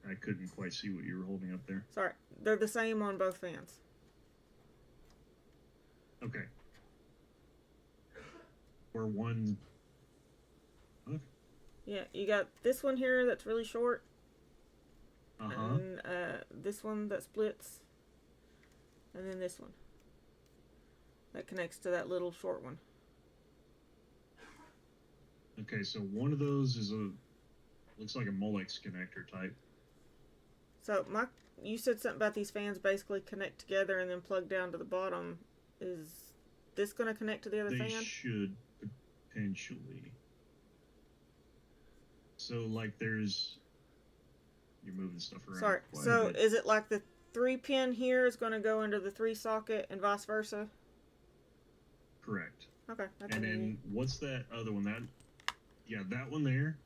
I couldn't quite see what you were holding up there. Sorry, they're the same on both fans. Okay. Where one... What? Yeah, you got this one here that's really short, Uh-huh. and this one that splits, and then this one that connects to that little short one. Okay, so one of those is looks like a Molex connector type. So you said something about these fans basically connect together and then plug down to the bottom. Is this going to connect to the other They fan? should potentially. So like there's... You're moving stuff around. Sorry. quite a So bit. is it like the 3 pin here is going to go into the 3 socket and vice versa? Correct. Okay, that's And an easy. then what's that other one? That one there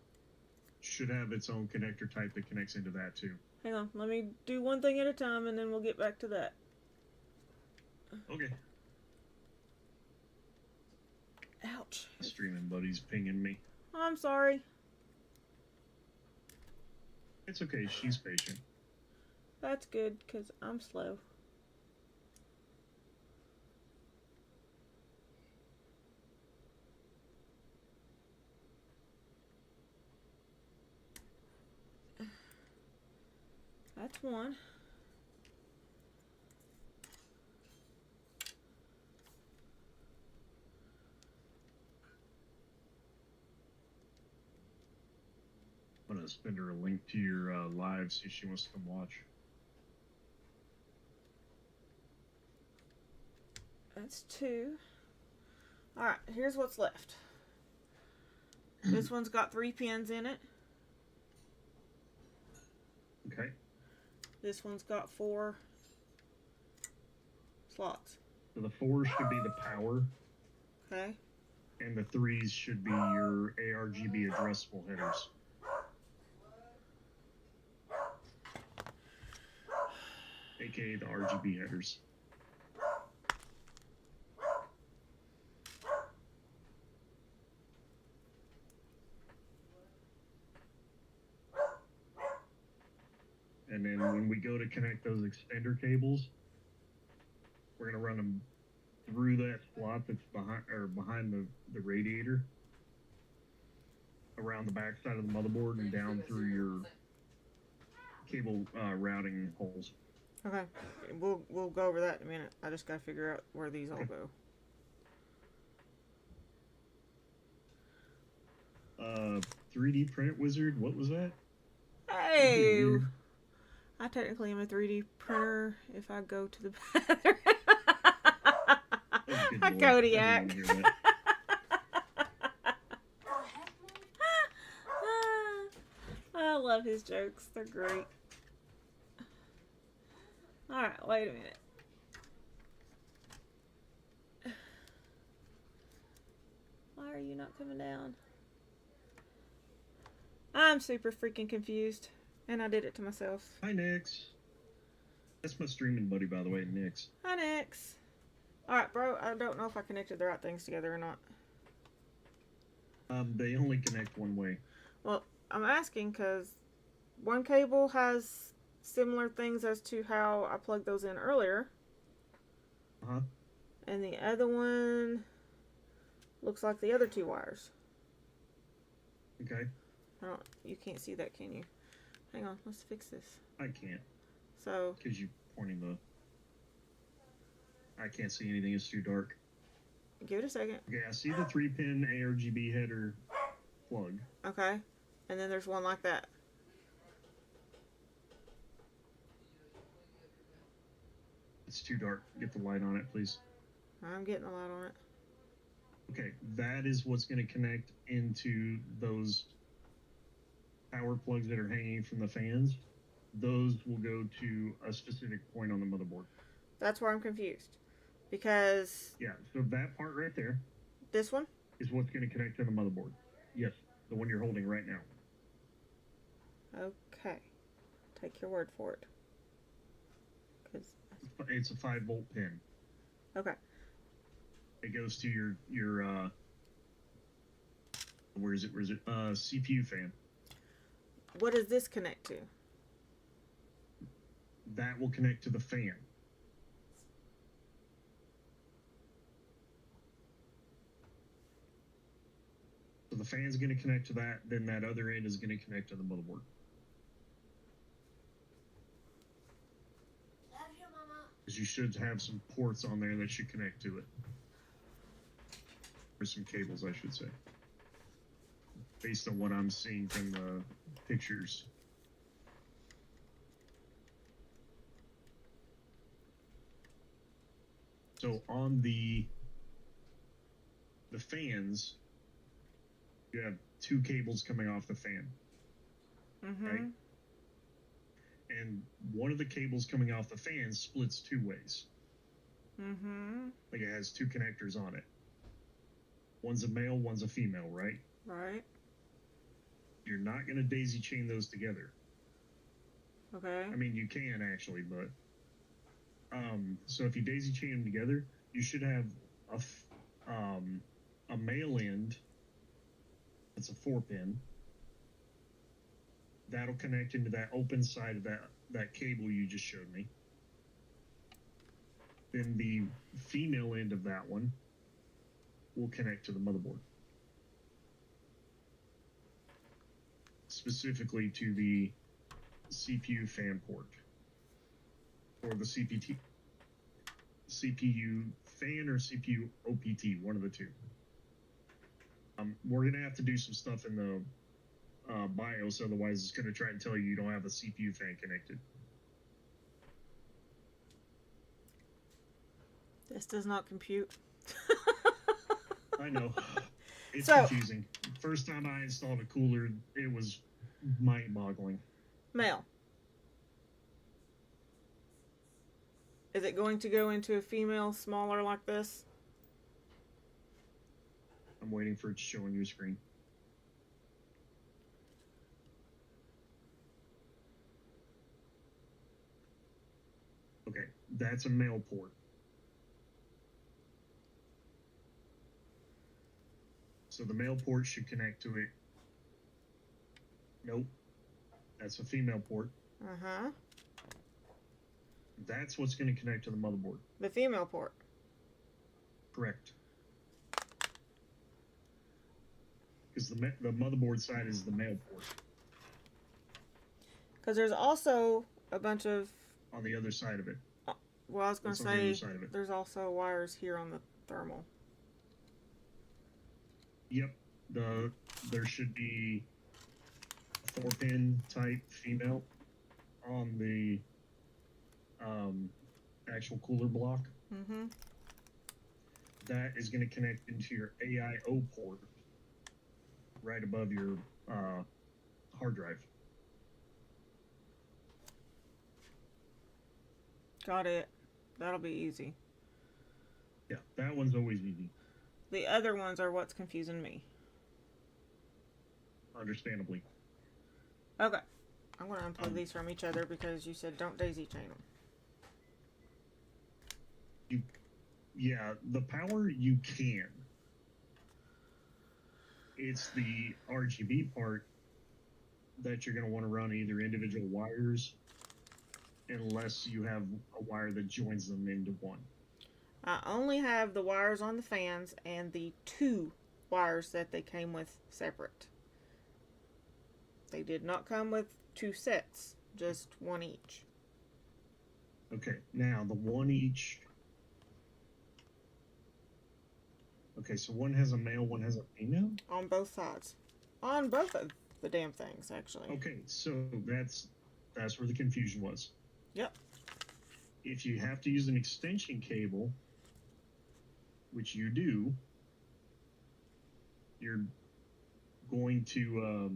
should have its own connector type that connects into that too. Hang on, let me do one thing at a time, and then we'll get back to that. Okay. Ouch. My streaming buddy's pinging me. I'm sorry. It's okay. She's patient. That's good, because I'm slow. That's one. I'm gonna send her a link to your live, see if she wants to come watch. That's two. Alright, here's what's left. This one's got 3 pins in it. Okay. This one's got 4 slots. So the 4 should be the power, Okay. and the 3s should be your ARGB addressable headers. AKA the RGB headers. And then when we go to connect those extender cables, we're going to run them through that slot that's behind the radiator, around the back side of the motherboard, and down through your cable routing holes. Okay. We'll go over that in a minute. I just gotta figure out where these all go. 3D print wizard, what was that? Hey! I technically am a 3D printer if I go to the bathroom. Good A Lord, Kodiak. I didn't hear that. I love his jokes. They're great. Alright, wait a minute. Why are you not coming down? I'm super freaking confused. And I did it to myself. Hi, Nix. That's my streaming buddy, by the way, Nix. Hi, Nix. Alright, bro. I don't know if I connected the right things together or not. They only connect one way. Well, I'm asking because one cable has similar things as to how I plugged those in earlier. Uh-huh. And the other one looks like the other 2 wires. Okay. You can't see that, can you? Hang on, let's fix this. I can't. So, Because you pointing the... I can't see anything. It's too dark. give it a second. Okay, I see the 3-pin ARGB header plug. Okay. And then there's one like that. It's too dark. Get the light on it, please. I'm getting the light on it. Okay, that is what's going to connect into those power plugs that are hanging from the fans. Those will go to a specific point on the motherboard. That's where I'm confused. Because Yeah, so that part right there this one? is what's going to connect to the motherboard. Yes, the one you're holding right now. Okay. Take your word for it. 'Cause It's a 5-volt pin. okay. It goes to your where is it? CPU fan. What does this connect to? That will connect to the fan. So the fan's going to connect to that, then that other end is going to connect to the motherboard. Love you, Mama. Because you should have some ports on there that should connect to it. Or some cables, I should say. Based on what I'm seeing from the pictures. So on the fans, you have 2 cables coming off the fan. Mm-hmm. Right? And one of the cables coming off the fan splits 2 ways. Mm-hmm. Like it has 2 connectors on it. One's a male, one's a female, right? Right. You're not going to daisy chain those together. Okay. I mean, you can actually, but so if you daisy chain them together, you should have a male end. That's a 4-pin. That'll connect into that open side of that cable you just showed me. Then the female end of that one will connect to the motherboard. Specifically to the CPU fan port. Or the CPU fan or CPU OPT, one of the two. We're going to have to do some stuff in the BIOS, otherwise it's going to try and tell you don't have a CPU fan connected. This does not compute. I know. It's So- confusing. First time I installed a cooler, it was mind-boggling. Male. Is it going to go into a female smaller like this? I'm waiting for it to show on your screen. Okay, that's a male port. So the male port should connect to it. Nope. That's a female port. Uh-huh. That's what's going to connect to the motherboard. The female port. Correct. Because the motherboard side is the male port. Because there's also a bunch of... On the other side of it. Well, I was going to That's on the other say, side of it. there's also wires here on the thermal. Yep. There should be a 4-pin type female on the actual cooler block. Mm-hmm. That is going to connect into your AIO port right above your hard drive. Got it. That'll be easy. Yeah, that one's always easy. The other ones are what's confusing me. Understandably. Okay. I'm going to unplug these from each other because you said don't daisy chain them. Yeah, the power you can. It's the RGB part that you're going to want to run either individual wires, unless you have a wire that joins them into one. I only have the wires on the fans and the 2 wires that they came with separate. They did not come with 2 sets, just 1 each. Okay, now the one each. Okay, so one has a male, one has a female? On both sides. On both of the damn things, actually. Okay, so that's where the confusion was. Yep. If you have to use an extension cable, which you do, you're going to,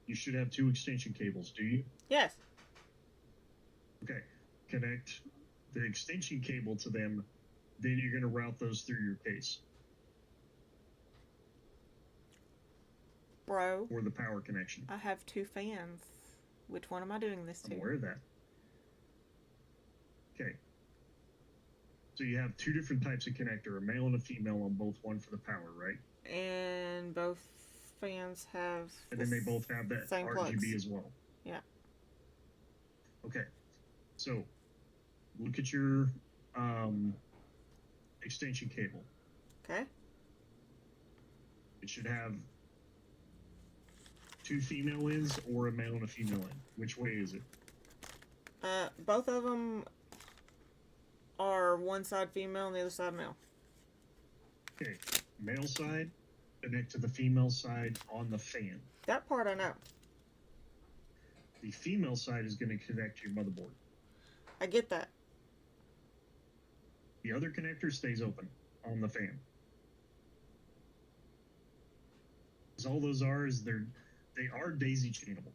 you should have 2 extension cables, do you? Yes. Okay, connect the extension cable to them, then you're going to route those through your case. Bro, Or the power connection. I have 2 fans. Which one am I doing this I'm to? aware of that. Okay. So you have 2 different types of connector, a male and a female on both, one for the power, right? And both fans have... And then they both have that same RGB plugs. as well. Yeah. Okay. So look at your extension cable. Okay. It should have 2 female ends or a male and a female end. Which way is it? Both of them are one side female and the other side male. Okay. Male side, connect to the female side on the fan. That part I know. The female side is going to connect to your motherboard. I get that. The other connector stays open on the fan. Because all those are is they are daisy chainable.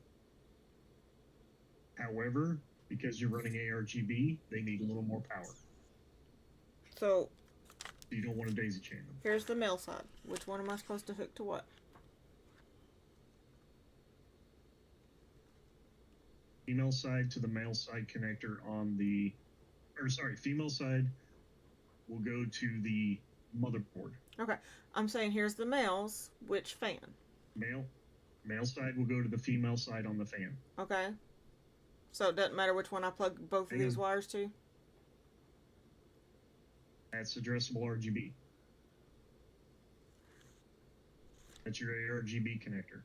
However, because you're running ARGB, they need a little more power. So, You don't want to daisy chain them. Here's the male side. Which one am I supposed to hook to what? Female side to the male side connector on the, or sorry, female side will go to the motherboard. Okay. I'm saying here's the males. Which fan? Male side will go to the female side on the fan. Okay. So it doesn't matter which one I plug both of these wires to? That's addressable RGB. That's your ARGB connector.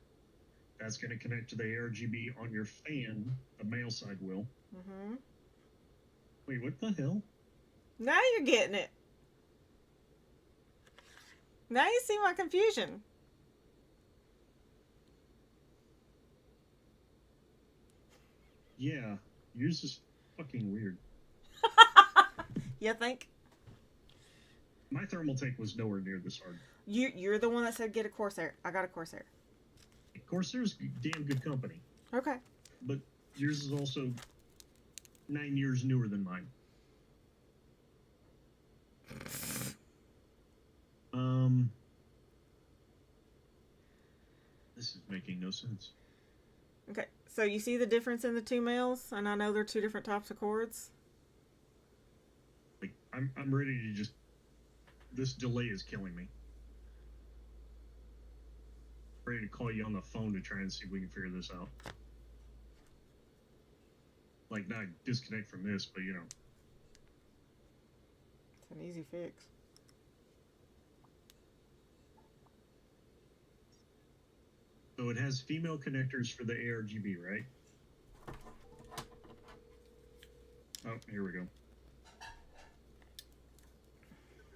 That's going to connect to the ARGB on your fan. The male side will. Mm-hmm. Wait, what the hell? Now you're getting it. Now you see my confusion. Yeah, yours is fucking weird. You think? My Thermaltake was nowhere near this hard. You're the one that said get a Corsair. I got a Corsair. Corsair's damn good company, Okay. but yours is also 9 years newer than mine. This is making no sense. Okay. So you see the difference in the two males? And I know they're two different types of cords. Like, I'm ready to just. This delay is killing me. I'm ready to call you on the phone to try and see if we can figure this out. Like, not disconnect from this, but you know. It's an easy fix. So it has female connectors for the ARGB, right? Oh, here we go.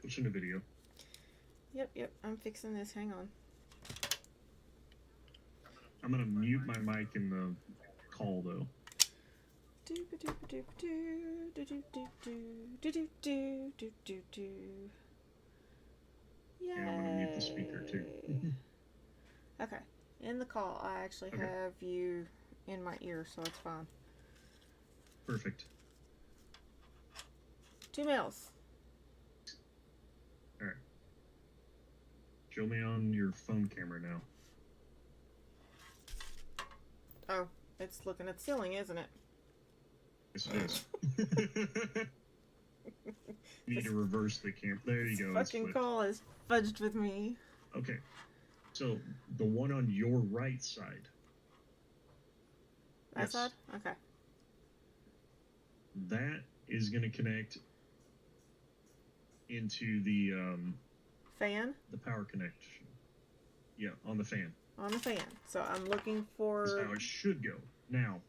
Pushing the video. Yep. I'm fixing this. Hang on. I'm gonna mute my mic in the call though. Yeah, I'm gonna mute the speaker too. Okay. In the call, I actually have you in my ear, so it's fine. Perfect. Two males. Alright. Show me on your phone camera now. Oh, it's looking at the ceiling, isn't it? Yes, it is. You need to reverse the camera. There you go. This fucking call is fudged with me. Okay. So, the one on your right side. That Yes. side? Okay. That is going to connect into the Fan? power connection. Yeah, on the fan. On the fan. So I'm looking That's for... how it should go. Now,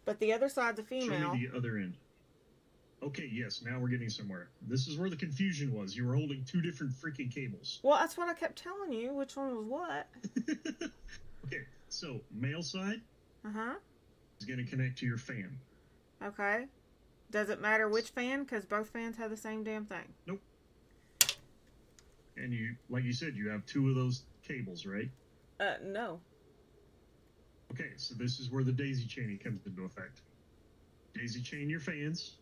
But the other side's a show female. me the other end. Okay, yes, now we're getting somewhere. This is where the confusion was. You were holding two different freaking cables. Well, that's what I kept telling you. Which one was what? Okay, so male side Uh-huh. is going to connect to your fan. Okay. Does it matter which fan? Because both fans have the same damn thing. Nope. And you, like you said, you have two of those cables, right? No. Okay, so this is where the daisy chaining comes into effect. Daisy chain your fans.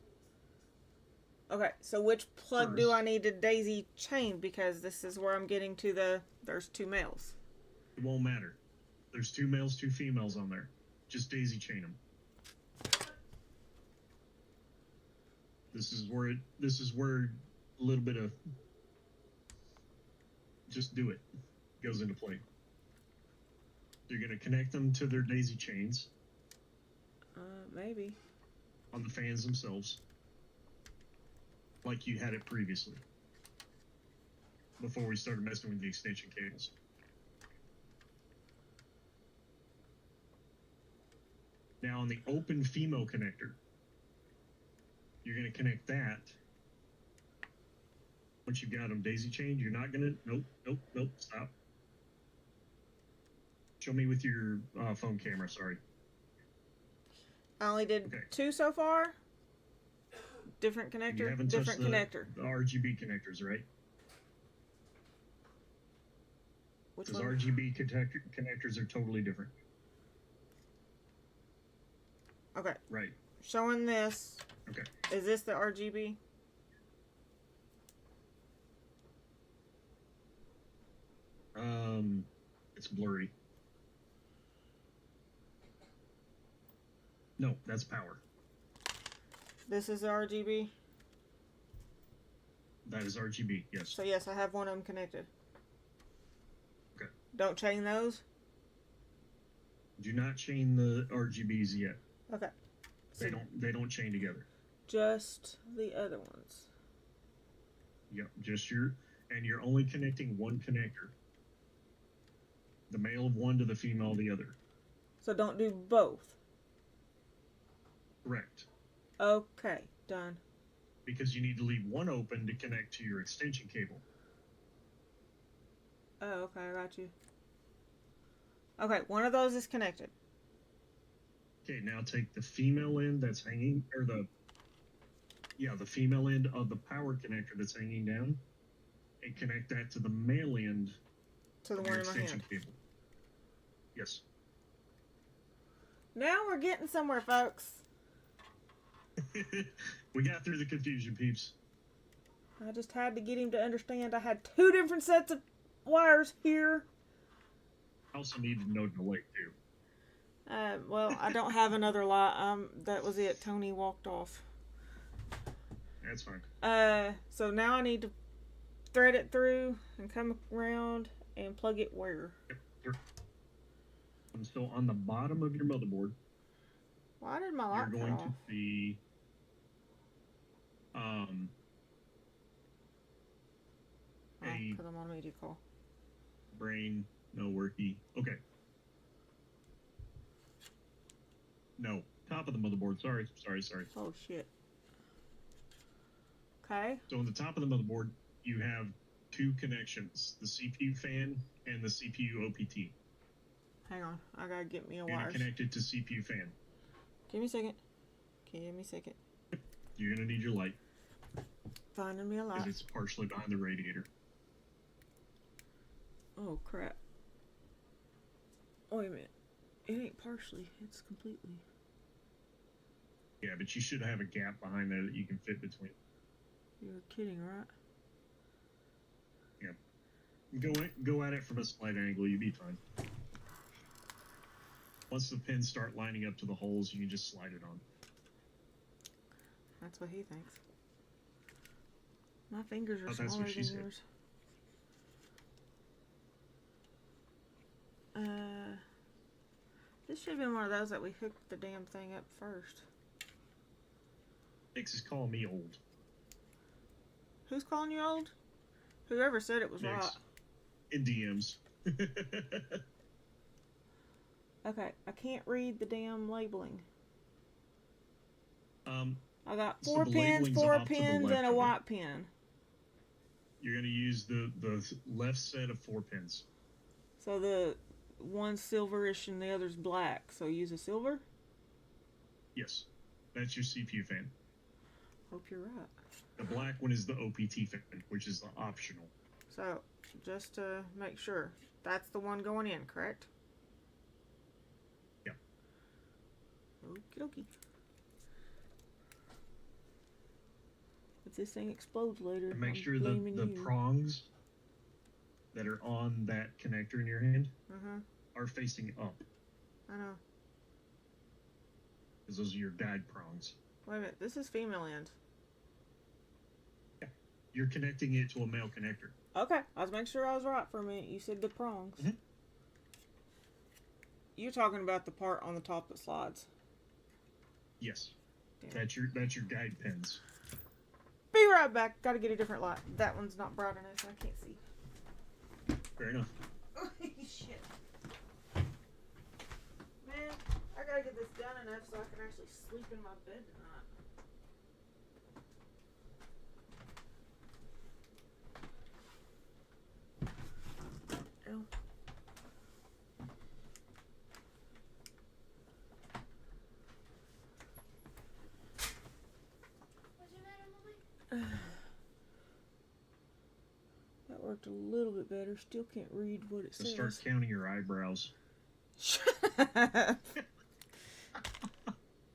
Okay, so which plug do First. I need to daisy chain? Because this is where I'm getting to there's two males. It won't matter. There's two males, two females on there. Just daisy chain them. This is where a little bit of just do it goes into play. You're going to connect them to their daisy chains Maybe. on the fans themselves, like you had it previously, before we started messing with the extension cables. Now on the open female connector, you're going to connect that. Once you've got them daisy chained, you're not going to, nope, stop. Show me with your phone camera, sorry. I only did Okay. two so far. Different You connector, haven't touched different connector. the RGB connectors, right? Which Because one? RGB connectors are totally different. Okay, Right. showing this. Okay. Is this the RGB? It's blurry. No, that's power. This is RGB. That is RGB, yes. So yes, I have one of them connected. Okay. Don't chain those. Do not chain the RGBs yet. Okay. So They don't chain together. just the other ones. Yep, and you're only connecting one connector. The male of one to the female of the other. So don't do both. Correct. Okay, done. Because you need to leave one open to connect to your extension cable. Oh, okay, I got you. Okay, one of those is connected. Okay, now take the female end that's hanging, or the female end of the power connector that's hanging down, and connect that to the male end To the of one your in my extension hand. cable. Yes. Now we're getting somewhere, folks. We got through the confusion, peeps. I just had to get him to understand I had 2 different sets of wires here. I also needed to know delay too. Well, I don't have another light. That was it. Tony walked off. That's fine. So now I need to thread it through and come around and plug it where? Yep. So on the bottom of your motherboard, Why did my you're light cut going off? to see a Because I'm on a media call. brain, no worky. Okay. No, top of the motherboard. Sorry. Oh shit. Okay. So on the top of the motherboard, you have 2 connections: the CPU fan and the CPU OPT. Hang on. I gotta get me a You're gonna wire. connect it to CPU fan. Give me a second. Give me a second. You're gonna need your light Finding me a because light. it's partially behind the radiator. Oh crap. Wait a minute. It ain't partially. It's completely. Yeah, but you should have a gap behind there that you can fit between. You're kidding, right? Go at it from a slight angle. You'll be fine. Once the pins start lining up to the holes, you can just slide it on. That's what he thinks. My fingers are Oh, that's smaller what she than said. yours. This should have been one of those that we hooked the damn thing up first. Nix is calling me old. Who's calling you old? Whoever said it was Nix. right. In DMs. Okay, I can't read the damn labeling. I got So 4 the pins, labeling's 4 off to the pins, left and a of it. white pin. You're going to use the left set of 4 pins. So the one's silverish and the other's black. So use a silver? Yes. That's your CPU fan. Hope you're right. The black one is the OPT fan, which is the optional. So, just to make sure, that's the one going in, correct? Yep. Okie dokie. If this thing explodes later, And make I'm sure blaming the you. prongs that are on that connector in your hand Mm-hmm. are facing up, I know. because those are your guide prongs. Wait a minute, this is female end. You're connecting it to a male connector. Okay, I was making sure I was right for a minute. You said the prongs. Mhm. You're talking about the part on the top that slides. Yes. Damn. That's your guide pins. Be right back. Gotta get a different light. That one's not bright enough, so I can't see. Fair enough. Shit. Man, I gotta get this done enough so I can actually sleep in my bed tonight. Ow. What's the matter, Mommy? That worked a little bit better. Still can't read what it So says. start counting your eyebrows. Shut up.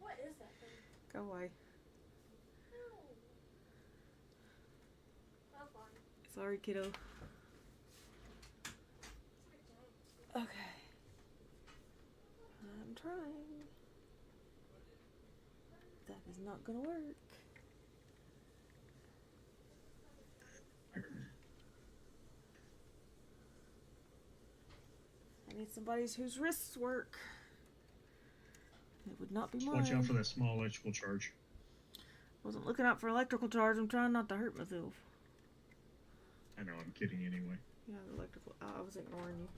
What is that thing? Go away. No. Oh, fine. Sorry, kiddo. is not gonna work. I need somebody whose wrists work. It would not be Just mine. watch out for that small electrical charge. Wasn't looking out for electrical charge. I'm trying not to hurt myself. I know, I'm kidding anyway. Yeah, the electrical. I was ignoring you.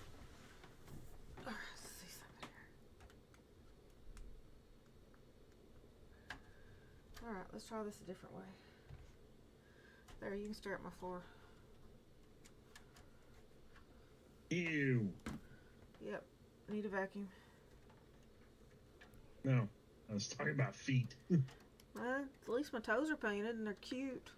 Let's see something here. Alright, let's try this a different way. There, you can stare at my floor. Ew. Yep, need a vacuum. No, I was talking about feet. Well, at least my toes are painted and they're cute.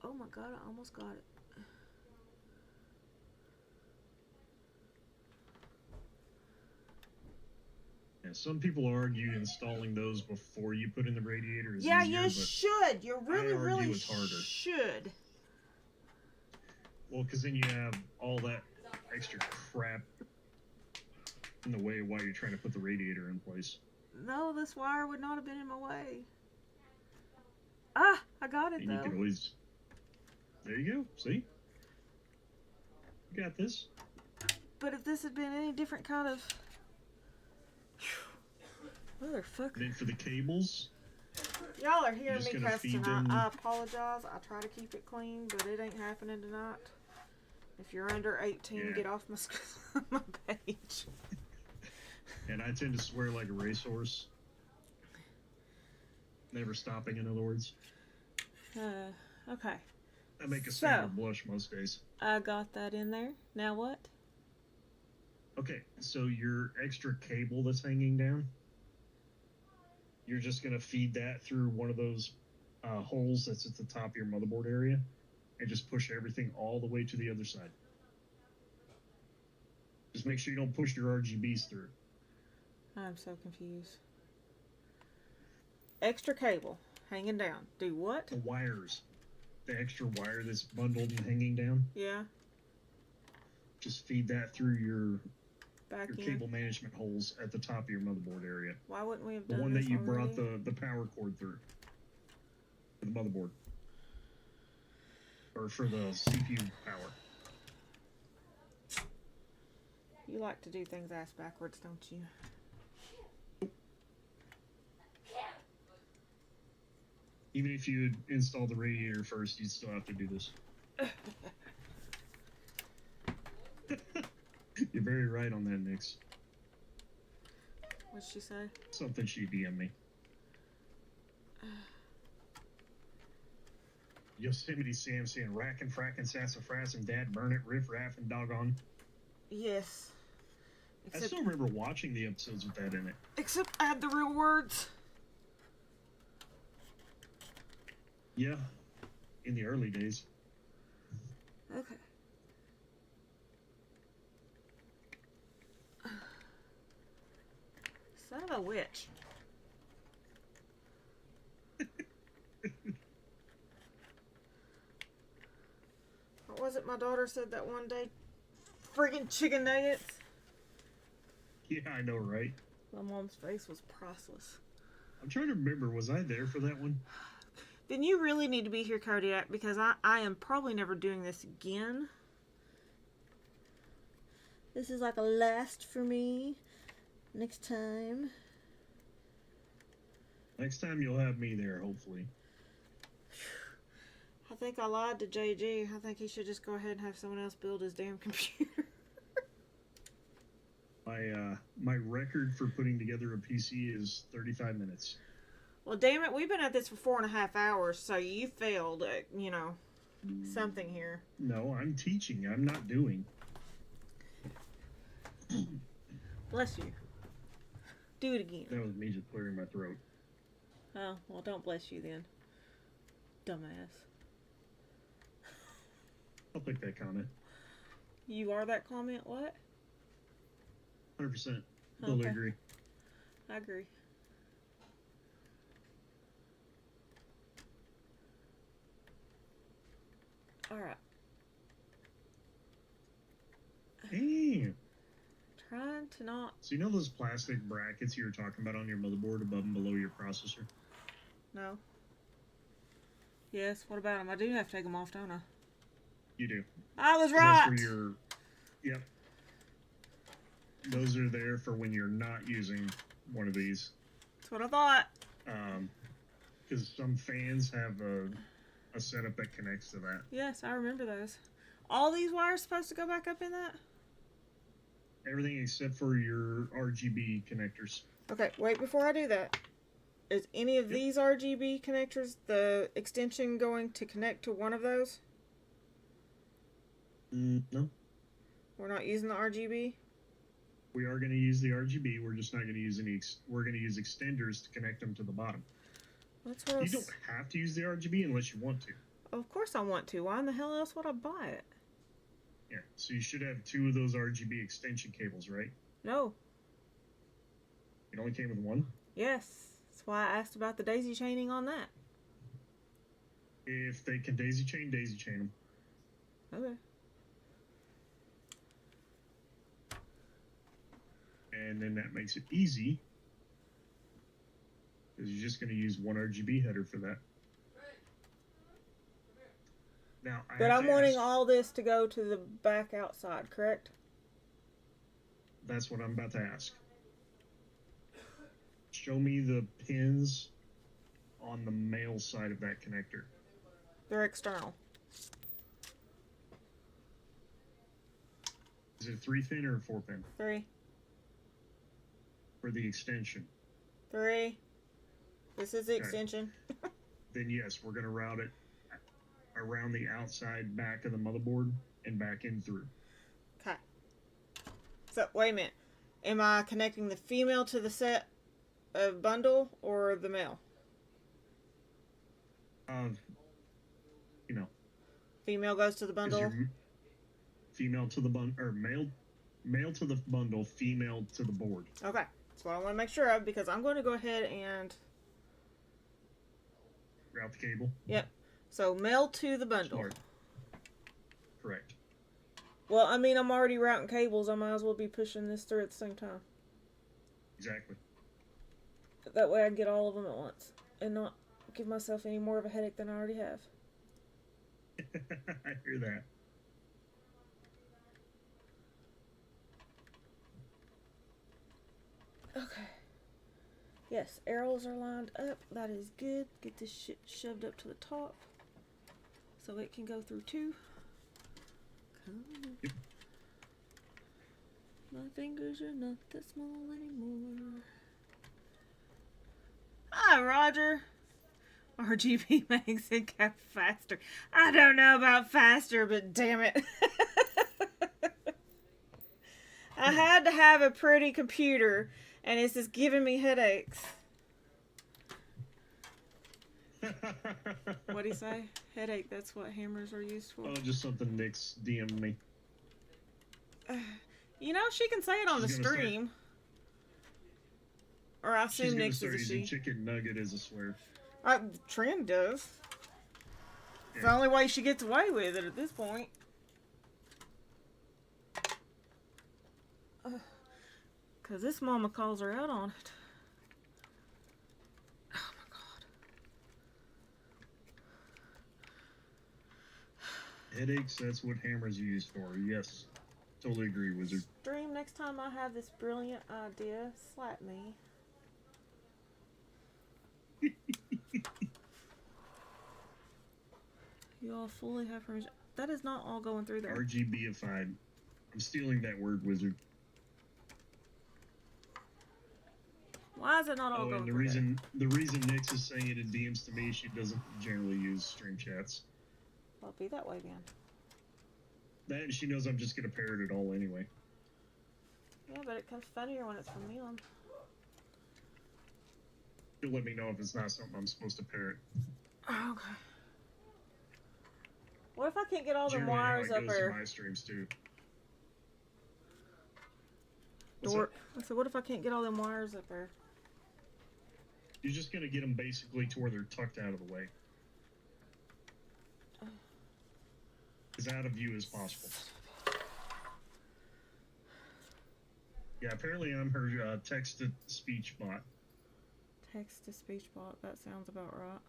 Oh my god, I almost got it. Yeah, some people argue installing those before you put in the radiator is Yeah, easier, you but should. You really, argue really it's harder. should. well, because then you have all that extra crap in the way while you're trying to put the radiator in place. No, this wire would not have been in my way. Ah, I got it And you though. can always. There you go. See, you got this. But if this had been any different kind of... Motherfucker. And then for the cables, Y'all are hearing just me gonna cuss feed tonight. them- I apologize. I try to keep it clean, but it ain't happening tonight. If you're under 18, Yeah. get off my, my page. and I tend to swear like a racehorse. Never stopping, in other words. Okay. I make a So- standard blush most days. I got that in there. Now what? Okay, so your extra cable that's hanging down, you're just going to feed that through one of those holes that's at the top of your motherboard area and just push everything all the way to the other side. Just make sure you don't push your RGBs through. I'm so confused. Extra cable hanging down. Do what? The wires, the extra wire that's bundled and hanging down, Yeah. just feed that through your Back in. cable management holes at the top of your motherboard area. Why wouldn't we have The done one this that you already? brought the power cord through. For the motherboard. Or for the CPU power. You like to do things ass backwards, don't you? Even if you had installed the radiator first, you'd still have to do this. You're very right on that, Nix. What'd she say? Something she DM'd me. Yosemite Sam saying rackin', frackin', sassafras, dad, burn it, riff, raff, and doggone. Yes. I Except, still remember watching the episodes with that in it. except add the real words. Yeah. In the early days. Okay. Son of a witch. What was it my daughter said that one day? Friggin' chicken nuggets. Yeah, I know, right? My mom's face was priceless. I'm trying to remember, was I there for that one? Then you really need to be here, Kodiak, because I am probably never doing this again. This is like a last for me. Next time. Next time you'll have me there, hopefully. I think I lied to JG. I think he should just go ahead and have someone else build his damn computer. My record for putting together a PC is 35 minutes. Well, damn it, we've been at this for 4.5 hours, so you failed at, you know, something here. No, I'm teaching. I'm not doing. Bless you. Do it again. That was me just clearing my throat. Oh, well, don't bless you then. Dumbass. I'll take that comment. You are that comment? What? 100%. Totally Okay. agree. I agree. Alright. to not. So you know those plastic brackets you were talking about on your motherboard above and below your processor? No. Yes, what about them? I do have to take them off, don't I? You do. I was 'Cause right. That's for your. Yep. Those are there for when you're not using one of these. That's what I thought. Because some fans have a setup that connects to that. Yes, I remember those. All these wires supposed to go back up in that? Everything except for your RGB connectors. Okay, wait before I do that. Is any of these RGB connectors the extension going to connect to one of those? No. We're not using the RGB? We are going to use the RGB. We're just not going to use any. We're going to use extenders to connect them to the bottom. That's what I You was... don't have to use the RGB unless you want to. Of course I want to. Why in the hell else would I buy it? Yeah. So you should have 2 of those RGB extension cables, right? No. It only came with 1. Yes. That's why I asked about the daisy chaining on that. If they can daisy chain them. Okay. And then that makes it easy. Because you're just going to use 1 RGB header for that. Now, But I'm wanting all this to go to the back outside, correct? That's what I'm about to ask. Show me the pins on the male side of that connector. They're external. Is it a 3-pin or a 4-pin? 3. For the extension. 3. This is the extension. Then yes, we're going to route it around the outside back of the motherboard and back in through. Okay. So, wait a minute. Am I connecting the female to the set bundle or the male? You know. Female goes to the bundle? Female to the bundle, or male to the bundle, female to the board. Okay. That's what I want to make sure of, because I'm going to go ahead and... Route the cable. Yep. So, male to the bundle. Smart. Correct. Well, I mean, I'm already routing cables. I might as well be pushing this through at the same time. Exactly. That way I can get all of them at once. And not give myself any more of a headache than I already have. I hear that. Okay. Yes, arrows are lined up. That is good. Get this shit shoved up to the top. So it can go through too. Yep. My fingers are not that small anymore. Hi, Roger. RGB makes it go faster. I don't know about faster, but damn it. I had to have a pretty computer, and it's just giving me headaches. What'd he say? Headache, that's what hammers are used for. Oh, just something Nick's DM'd me. You know, she can say it on the She's gonna stream. Or I She's assume gonna Nick's start is a using she. chicken nugget as a swear. Trend does. It's the Yeah. only way she gets away with it at this point. Because this mama calls her out on it. Oh my god. Headaches, that's what hammers are used for. Yes. Totally agree, Wizard. Dream, next time I have this brilliant idea, slap me. You all fully have permission. That is not all going through there. RGBified. I'm stealing that word, Wizard. Why is it not all Oh, going and the through reason Nix is saying it in DMs to me, she doesn't generally use stream chats. there? Well, be that way then. That and she knows I'm just gonna parrot it all anyway. Yeah, but it comes funnier when it's from them. She'll let me know if it's not something I'm supposed to parrot. Oh, okay. What if I can't get all the Generally how wires it up goes there? to my streams too. So what if I can't get all them wires up there? You're just gonna get them basically to where they're tucked out of the way. As out of view as possible. Yeah, apparently I'm her text-to-speech bot. Text to speech bot. That sounds about right.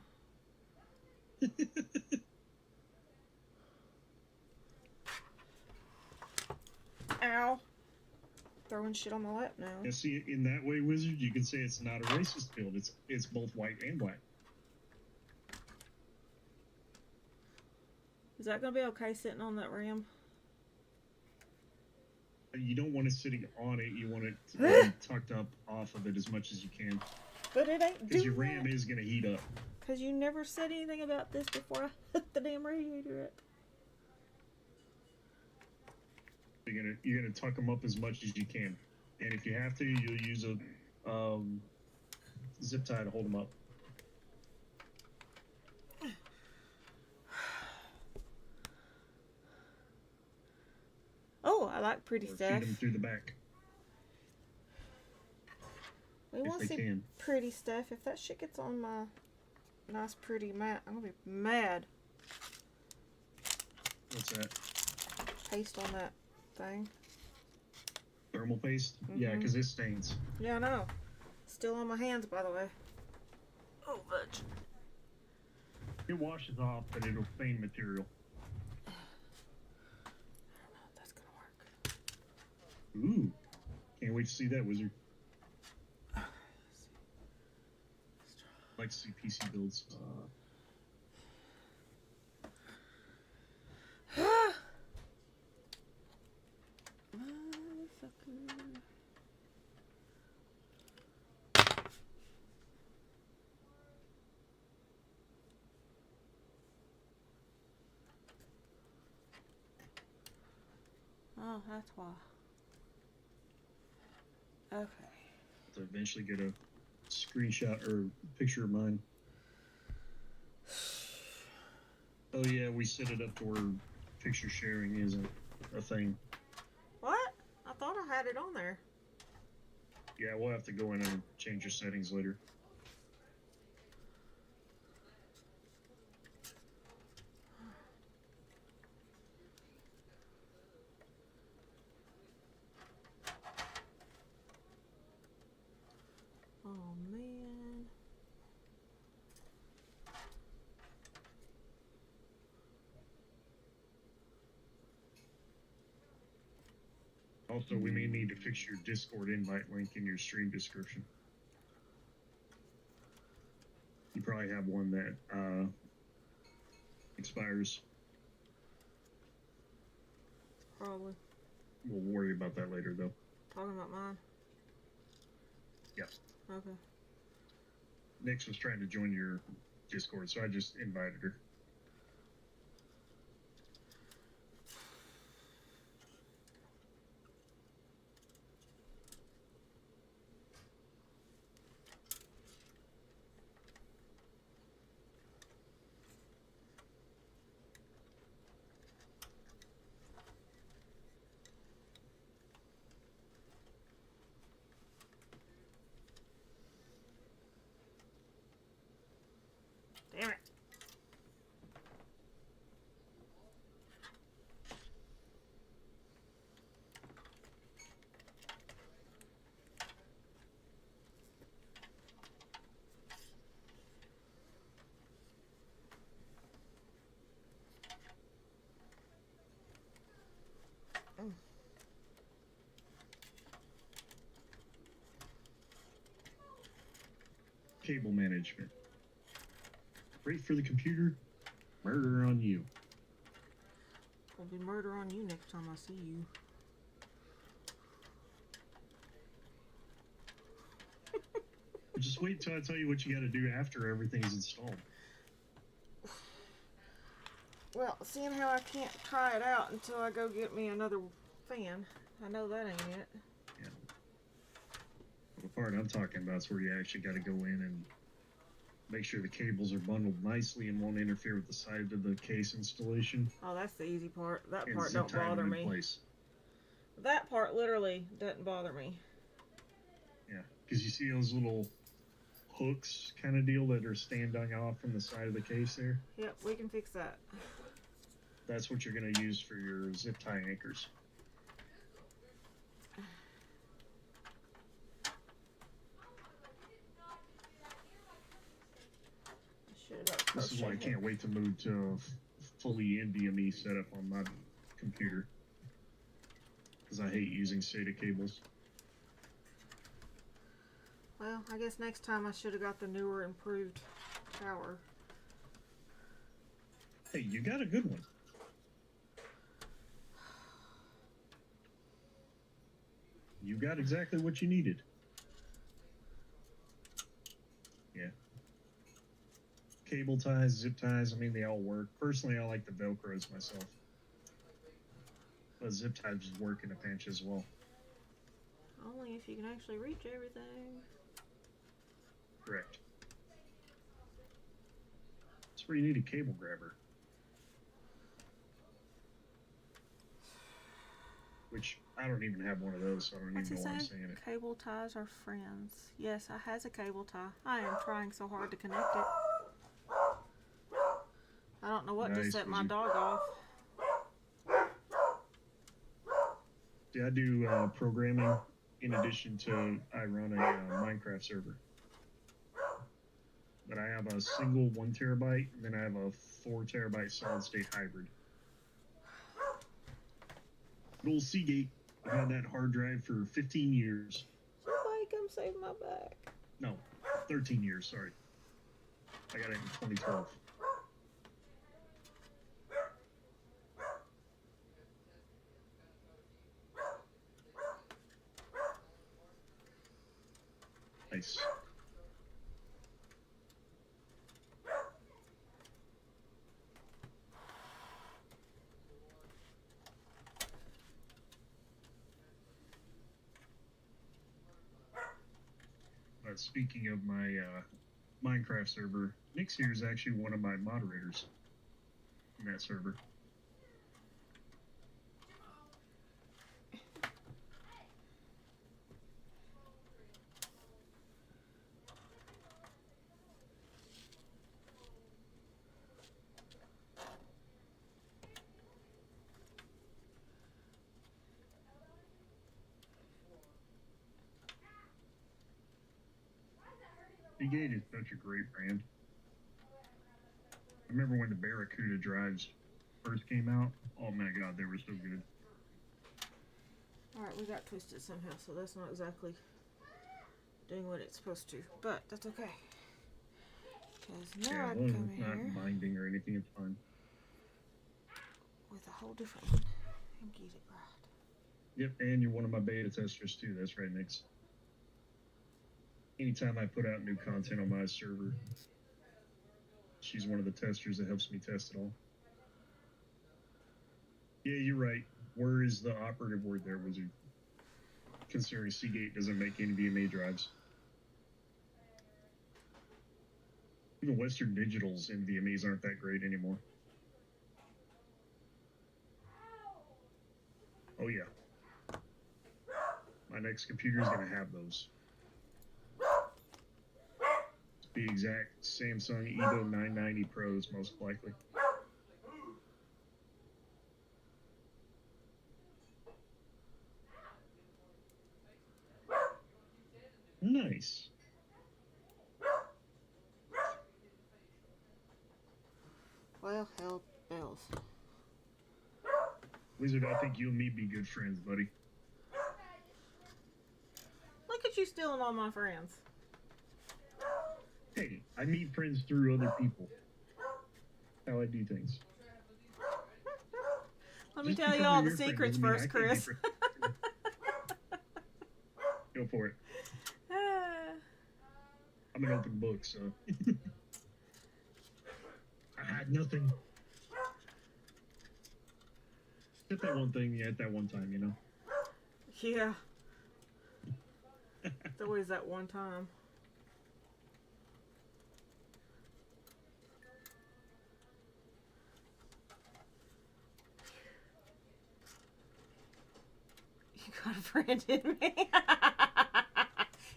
Ow. Throwing shit on my lap now. Yeah, see, in that way, Wizard, you can say it's not a racist build. It's both white and black. Is that gonna be okay sitting on that ram? You don't want it sitting on it. You want it to be tucked up off of it as much as you can. But it ain't Because doing your RAM that. is going to heat up. Because you never said anything about this before I hooked the damn radiator up. You're gonna tuck them up as much as you can, and if you have to, you'll use a zip tie to hold them up. Oh, I like pretty Or stuff. feed them through the back We if want they to see can. pretty stuff. If that shit gets on my nice pretty mat, I'm gonna be mad. What's that? Paste on that thing. Thermal paste? Yeah, Mhm. because it stains. Yeah, I know. Still on my hands, by the way. Oh, fudge. It washes off, but it'll stain material. I don't know if that's gonna work. Ooh, can't wait to see that, Wizard. Like to see PC builds. Motherfucker. Oh, that's why. Okay. To eventually get a screenshot or picture of mine. Oh yeah, we set it up to where picture sharing isn't a thing. What? I thought I had it on there. Yeah, we'll have to go in and change your settings later. Oh, man. Also, we may need to fix your Discord invite link in your stream description. You probably have one that expires. Probably. We'll worry about that later, though. Talking about mine? Yeah. Okay. Nix was trying to join your Discord, so I just invited her. Damn it. Cable management. Great for the computer. Murder on you. Will be murder on you next time I see you. Just wait till I tell you what you got to do after everything's installed. Well, seeing how I can't try it out until I go get me another fan, I know that ain't it. Yeah. The part I'm talking about is where you actually got to go in and make sure the cables are bundled nicely and won't interfere with the side of the case installation. Oh, that's the easy part. That And part zip don't tie bother them in me. place. That part literally doesn't bother me. Yeah, because you see those little hooks kind of deal that are standing off from the side of the case there? Yep, we can fix that. That's what you're going to use for your zip tie anchors. This is why I can't wait to move to a fully NVMe setup on my computer. Because I hate using SATA cables. Well, I guess next time I should have got the newer, improved tower. Hey, you got a good one. You got exactly what you needed. Yeah. Cable ties, zip ties, I mean, they all work. Personally, I like the Velcros myself. But zip ties work in a pinch as well. Only if you can actually reach everything. Correct. That's where you need a cable grabber. Which, I don't even have one of those, so I don't What's even it know why I'm say? saying it. Cable ties are friends. Yes, I has a cable tie. I am trying so hard to connect it. I don't know what Nice, just set my Wizard. dog off. See, I do programming in addition to I run a Minecraft server. But I have a single 1 terabyte, and then I have a 4 terabyte solid state hybrid. Good old Seagate. I've had that hard drive for 15 years. Somebody come save my back. No, 13 years, sorry. I got it in 2012. Nice. Speaking of my Minecraft server, Nick's here is actually one of my moderators in that server. Seagate is such a great brand. I remember when the Barracuda drives first came out. Oh my god, they were so good. Alright, we got twisted somehow, so that's not exactly doing what it's supposed to. But that's okay. Because now Yeah, I as can long as come it's in not here binding or anything, it's fine. with a whole different one and get it right. Yep, and you're one of my beta testers too. That's right, Nix. Anytime I put out new content on my server, she's one of the testers that helps me test it all. Yeah, you're right. Where is the operative word there, Wizard? Considering Seagate doesn't make NVMe drives. Even Western Digital's NVMEs aren't that great anymore. Oh yeah. My next computer is going to have those. To be exact, Samsung Evo 990 Pros most likely. Nice. Well, hell bells. Wizard, I think you and me be good friends, buddy. Look at you stealing all my friends. Hey, I meet friends through other people. How I do things. Let me Just tell you because all you're the your friend secrets doesn't mean I first, can't be Chris. friends. Go for it. I'm an open book, so. I had nothing. Except that one thing at that one time, you know? Yeah. It's always that one time. You got a friend in me.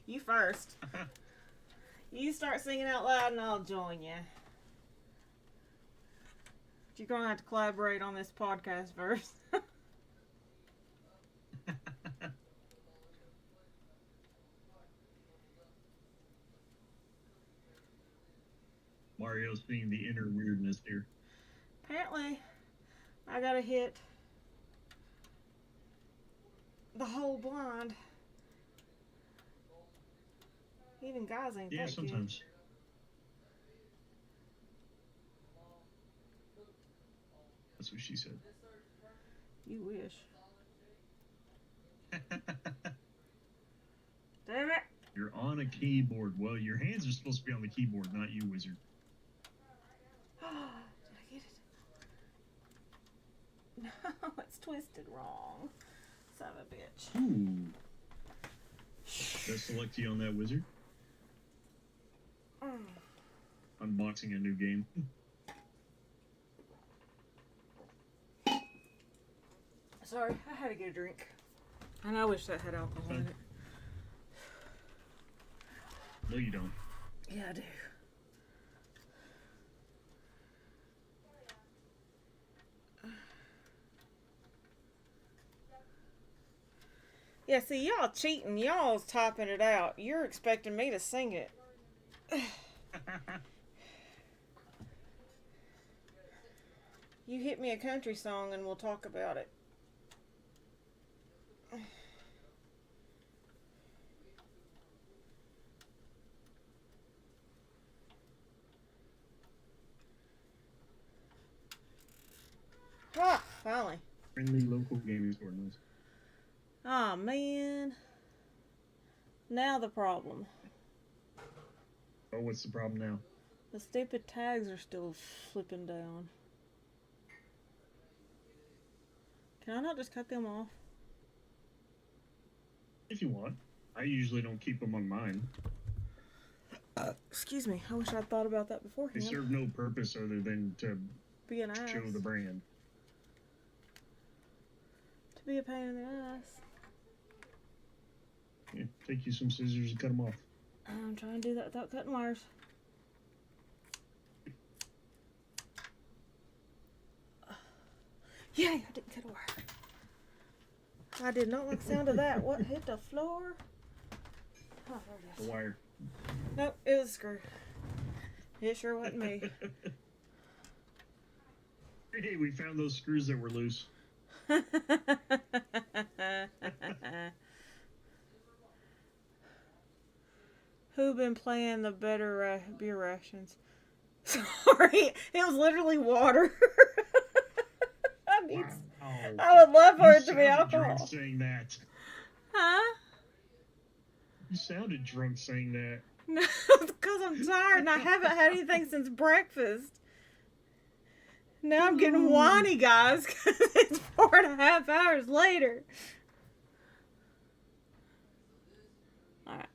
You first. You start singing out loud and I'll join you. You're gonna have to collaborate on this podcast first. Mario seeing the inner weirdness here. Apparently, I gotta hit the whole blind. Even guys ain't Yeah, that sometimes. That's what she said. good. You wish. Damn it! You're on a keyboard. Well, your hands are supposed to be on the keyboard, not you, wizard. Did I get it? No, it's twisted wrong. Son of a bitch. Ooh. Best of luck to you on that, wizard. Unboxing a new game. Sorry, I had to get a drink. And I wish that had alcohol in it. No, you don't. Yeah, I do. Yeah, see, y'all cheating. Y'all's typing it out. You're expecting me to sing it. You hit me a country song and we'll talk about it. Ah, finally. Friendly local gaming store. Nice. Oh, man. Now the problem. Oh, what's the problem now? The stupid tags are still flipping down. Can I not just cut them off? If you want. I usually don't keep them on mine. Excuse me. I wish I'd thought about that They beforehand. serve no purpose other than to Be an ass. show the brand. To be a pain in the ass. Yeah, take you some scissors and cut them off. I'm trying to do that without cutting wires. Yay, I didn't cut a wire. I did not like the sound of that. What hit the floor? Oh, there it The is. wire. Nope, it was a screw. It sure wasn't me. Hey, we found those screws that were loose. Who been playing the better beer rations? Sorry, it was literally water. Wow. I would love for You it to be sounded drunk alcohol. saying that. Huh? You sounded drunk saying that. No, because I'm tired and I haven't had anything since breakfast. Now I'm getting whiny, guys, because it's 4.5 hours later. Alright.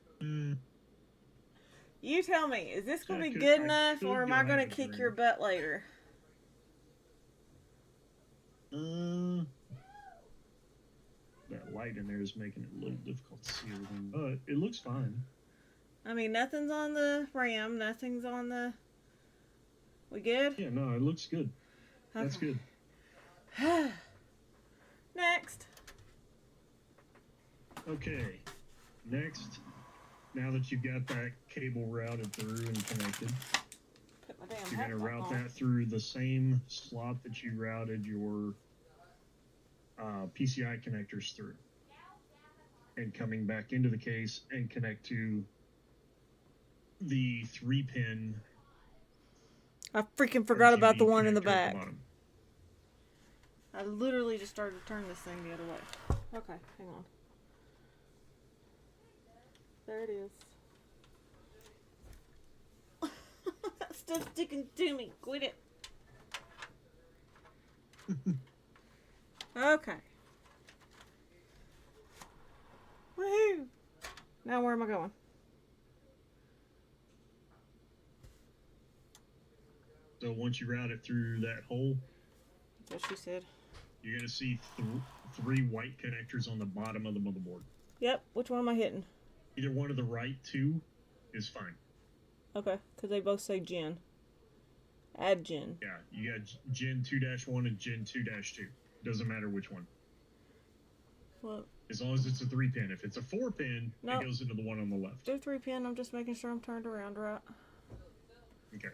You tell me, is this going to be good enough, or am I going to kick your butt later? That light in there is making it a little difficult to see everything, but it looks fine. I mean, nothing's on the RAM, nothing's on the... We good? Yeah, no, it looks good. That's Okay. good. Next. Okay, next, now that you've got that cable routed through and connected, Put my damn you're hat going to back route on. that through the same slot that you routed your PCI connectors through. And coming back into the case and connect to the 3-pin. I freaking forgot about the RGB one in the connector at back. bottom. I literally just started to turn this thing the other way. Okay, hang on. There it is. That's still sticking to me. Quit it. Okay. Woohoo! Now where am I going? So once you route it through that hole, That's what she said. you're going to see 3 white connectors on the bottom of the motherboard. Yep, which one am I hitting? Either one of the right 2 is fine. Okay, because they both say Gen. Add Gen. Yeah, you got Gen 2-1 and Gen 2-2. Doesn't matter which one. Well, As long as it's a 3-pin. If it's a 4-pin, Nope. it goes into the one on the left. do 3-pin. I'm just making sure I'm turned around right. Okay.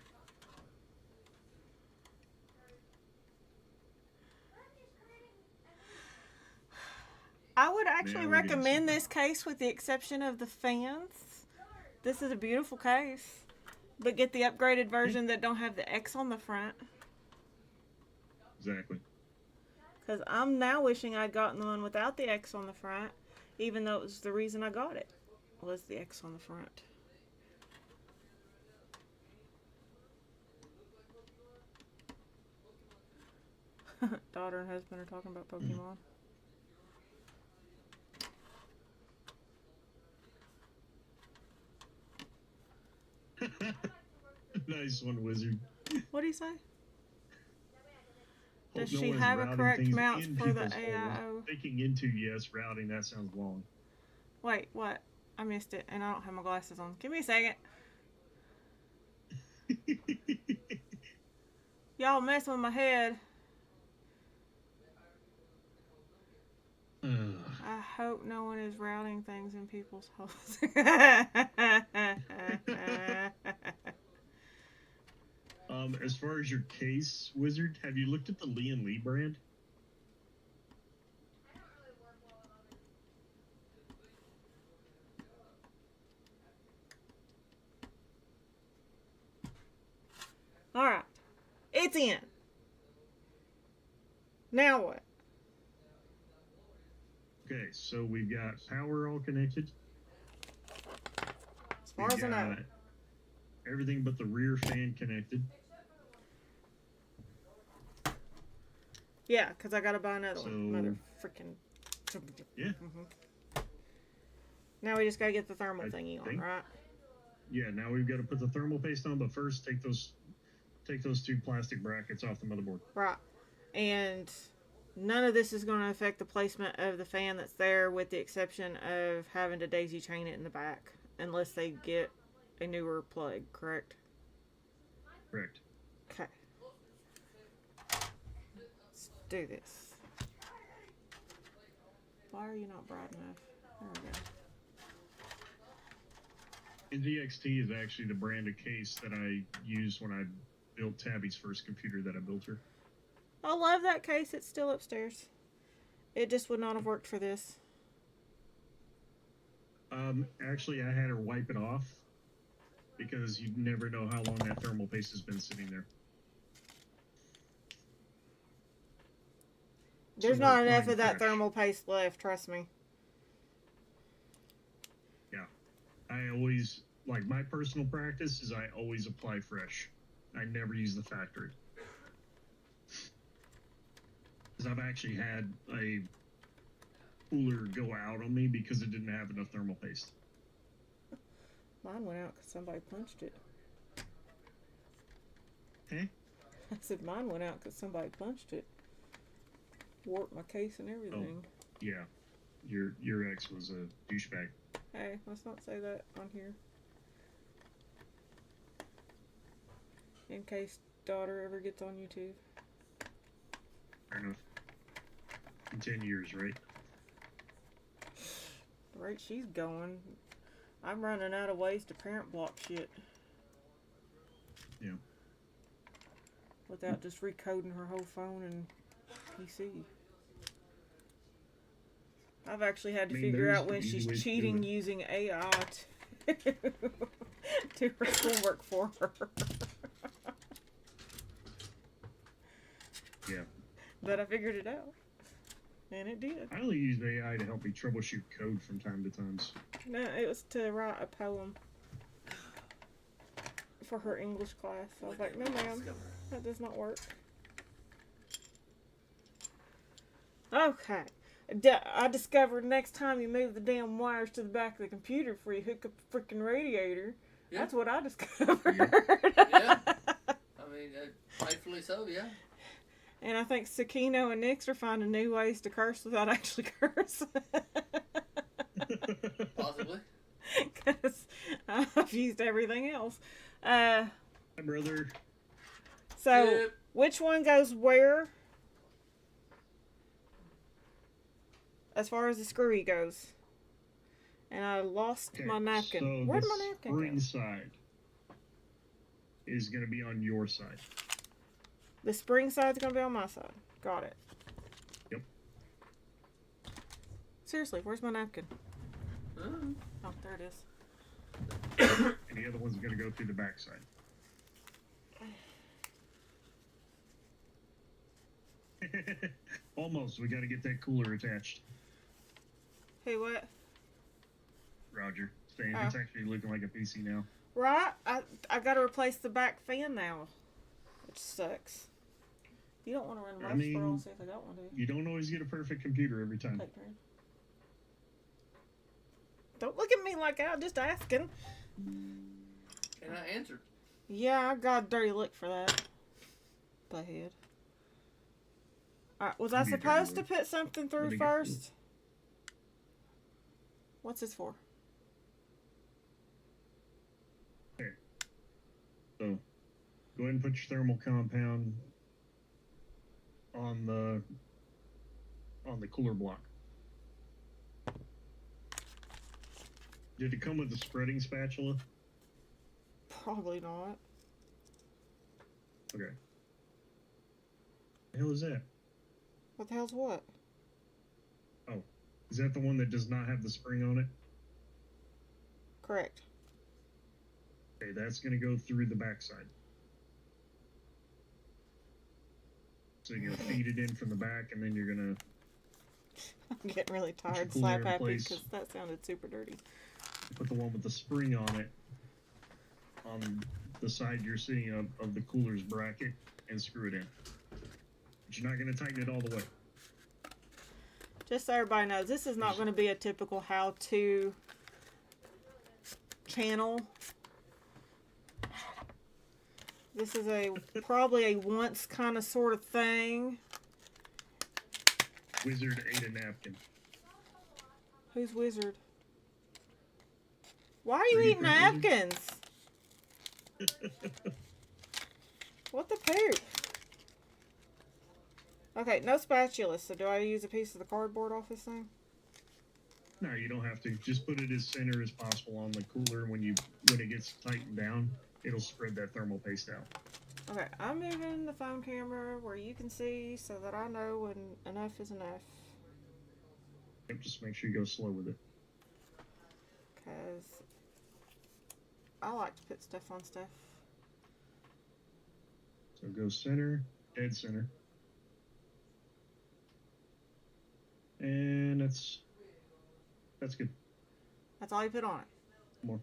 would actually Now we're getting recommend somewhere. this case with the exception of the fans. This is a beautiful case. But get the upgraded version that don't have the X on the front. Exactly. Because I'm now wishing I'd gotten the one without the X on the front. Even though it was the reason I got it. Was the X on the front. Daughter and husband are talking about Pokemon. Nice one, Wizard. What do you say? Does Hope no she one's have a routing correct things mount in for the people's holes. AIO? Taking into, yes, routing, that sounds long. Wait, what? I missed it, and I don't have my glasses on. Give me a second. Y'all messing with my head. I hope no one is routing things in people's holes. As far as your case, Wizard, have you looked at the Lee & Lee brand? Alright. It's in. Now what? Okay, so we've got power all connected. As far as I know. Everything but the rear fan connected. Yeah, because I gotta buy another So- one. Mother freaking. Yeah. Now we just gotta get the thermal I thingy on, think- right? Yeah, now we've got to put the thermal paste on, but first take those two plastic brackets off the motherboard. Right. And none of this is going to affect the placement of the fan that's there, with the exception of having to daisy chain it in the back, unless they get a newer plug, correct? Correct. Okay. Let's do this. Why are you not bright enough? There we go. NZXT is actually the brand of case that I used when I built Tabby's first computer that I built her. I love that case. It's still upstairs. It just would not have worked for this. Actually, I had her wipe it off because you never know how long that thermal paste has been sitting there. There's So not we're enough applying of that fresh. thermal paste left, trust me. Yeah. I always, like, my personal practice is I always apply fresh. I never use the factory. Because I've actually had a cooler go out on me because it didn't have enough thermal paste. Mine went out because somebody punched it. Hey? I said mine went out because somebody punched it. Warped my case and everything. Yeah. Your ex was a douchebag. Hey, let's not say that on here. In case daughter ever gets on YouTube. Fair enough. In 10 years, right? The rate she's going, I'm running out of ways to parent block shit. Yeah. Without just recoding her whole phone and PC. I've actually had to I mean, figure there's out when easy she's ways to do cheating it. using AI to do her schoolwork for her. Yeah. But I figured it out. And it did. I only use AI to help me troubleshoot code from time to time. No, it was to write a poem for her English class. I was like, no ma'am, that does not work. Okay. I discovered next time you move the damn wires to the back of the computer before you hook up the freaking radiator. Yeah. That's what I discovered. Yeah. I mean, rightfully so, yeah. And I think Sakino and Nix are finding new ways to curse without actually cursing. Possibly. Because I've used everything else. Hi, brother. So, Yep. which one goes where? As far as the screwy goes. And I lost Okay, my napkin. So Where'd the my napkin spring go? side is going to be on your side. The spring side's going to be on my side. Got it. Yep. seriously, where's my napkin? Uh, Oh, there it is. And the other one's going to go through the backside. Almost. We got to get that cooler attached. Hey, what? Roger. Saying Oh. it's actually looking like a PC now. Right? I got to replace the back fan now, which sucks. You don't want to run I most mean, for all, see if I got one, do you? You don't always get a perfect computer every time. Take turn. Don't look at me like I'm just asking. and I answered. Yeah, I got a dirty look for that. Butthead. Alright, was I Give you a dirty supposed to look. put something Let through me get first? What's this for? So, go ahead and put your thermal compound on the cooler block. Did it come with a spreading spatula? Probably not. Okay. The hell is that? What the hell's what? Is that the one that does not have the spring on it? Correct. Okay, that's going to go through the backside. So you're going to feed it in from the back, and then you're going to I'm getting really your tired, cooler slap in happy, place. because that sounded super dirty. put the one with the spring on it on the side you're seeing of the cooler's bracket and screw it in. But you're not going to tighten it all the way. Just so everybody knows, this is not going to be a typical how-to channel. This is probably a once kind of sort of thing. Wizard ate a napkin. Who's Wizard? Why are you Pretty eating napkins? What the poop? Okay, no spatula, so do I use a piece of the cardboard off this thing? No, you don't have to. Just put it as center as possible on the cooler. When it gets tightened down, it'll spread that thermal paste out. Okay, I'm moving the phone camera where you can see so that I know when enough is enough. Yep, just make sure you go slow with it. Because I like to put stuff on stuff. So go center, dead center. And that's good. That's all you put on it. More.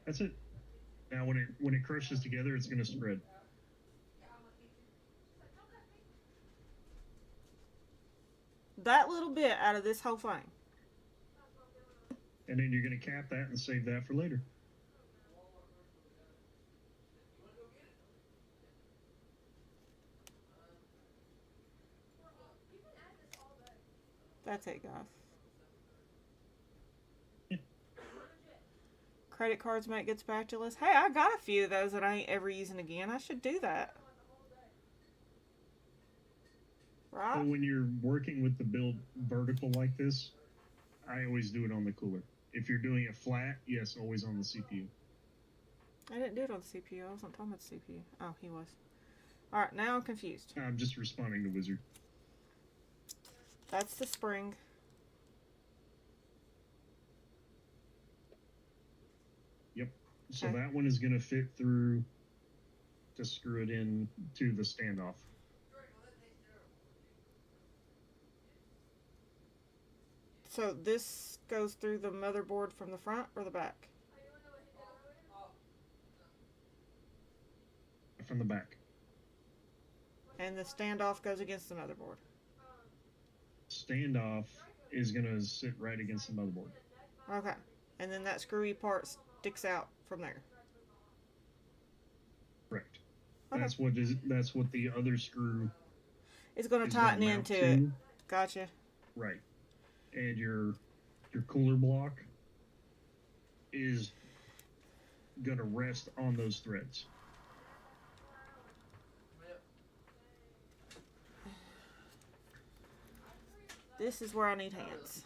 That's it. Now when it crushes together, it's gonna spread. That little bit out of this whole thing. And then you're gonna cap that and save that for later. That's it, guys. Yeah. Credit cards make good spatulas. Hey, I got a few of those that I ain't ever using again. I should do that. Right? So when you're working with the build vertical like this, I always do it on the cooler. If you're doing it flat, yes, always on the CPU. I didn't do it on the CPU. I wasn't talking about the CPU. Oh, he was. Alright, now I'm confused. I'm just responding to Wizard. That's the spring. Yep. So Okay. that one is going to fit through to screw it in to the standoff. So this goes through the motherboard from the front or the back? From the back. And the standoff goes against the motherboard. Standoff is going to sit right against the motherboard. Okay. And then that screwy part sticks out from there. Correct. Okay. That's what the other screw It's going to is gonna tighten mount into to. it. Gotcha. Right. And your cooler block is going to rest on those threads. This is where I need hands.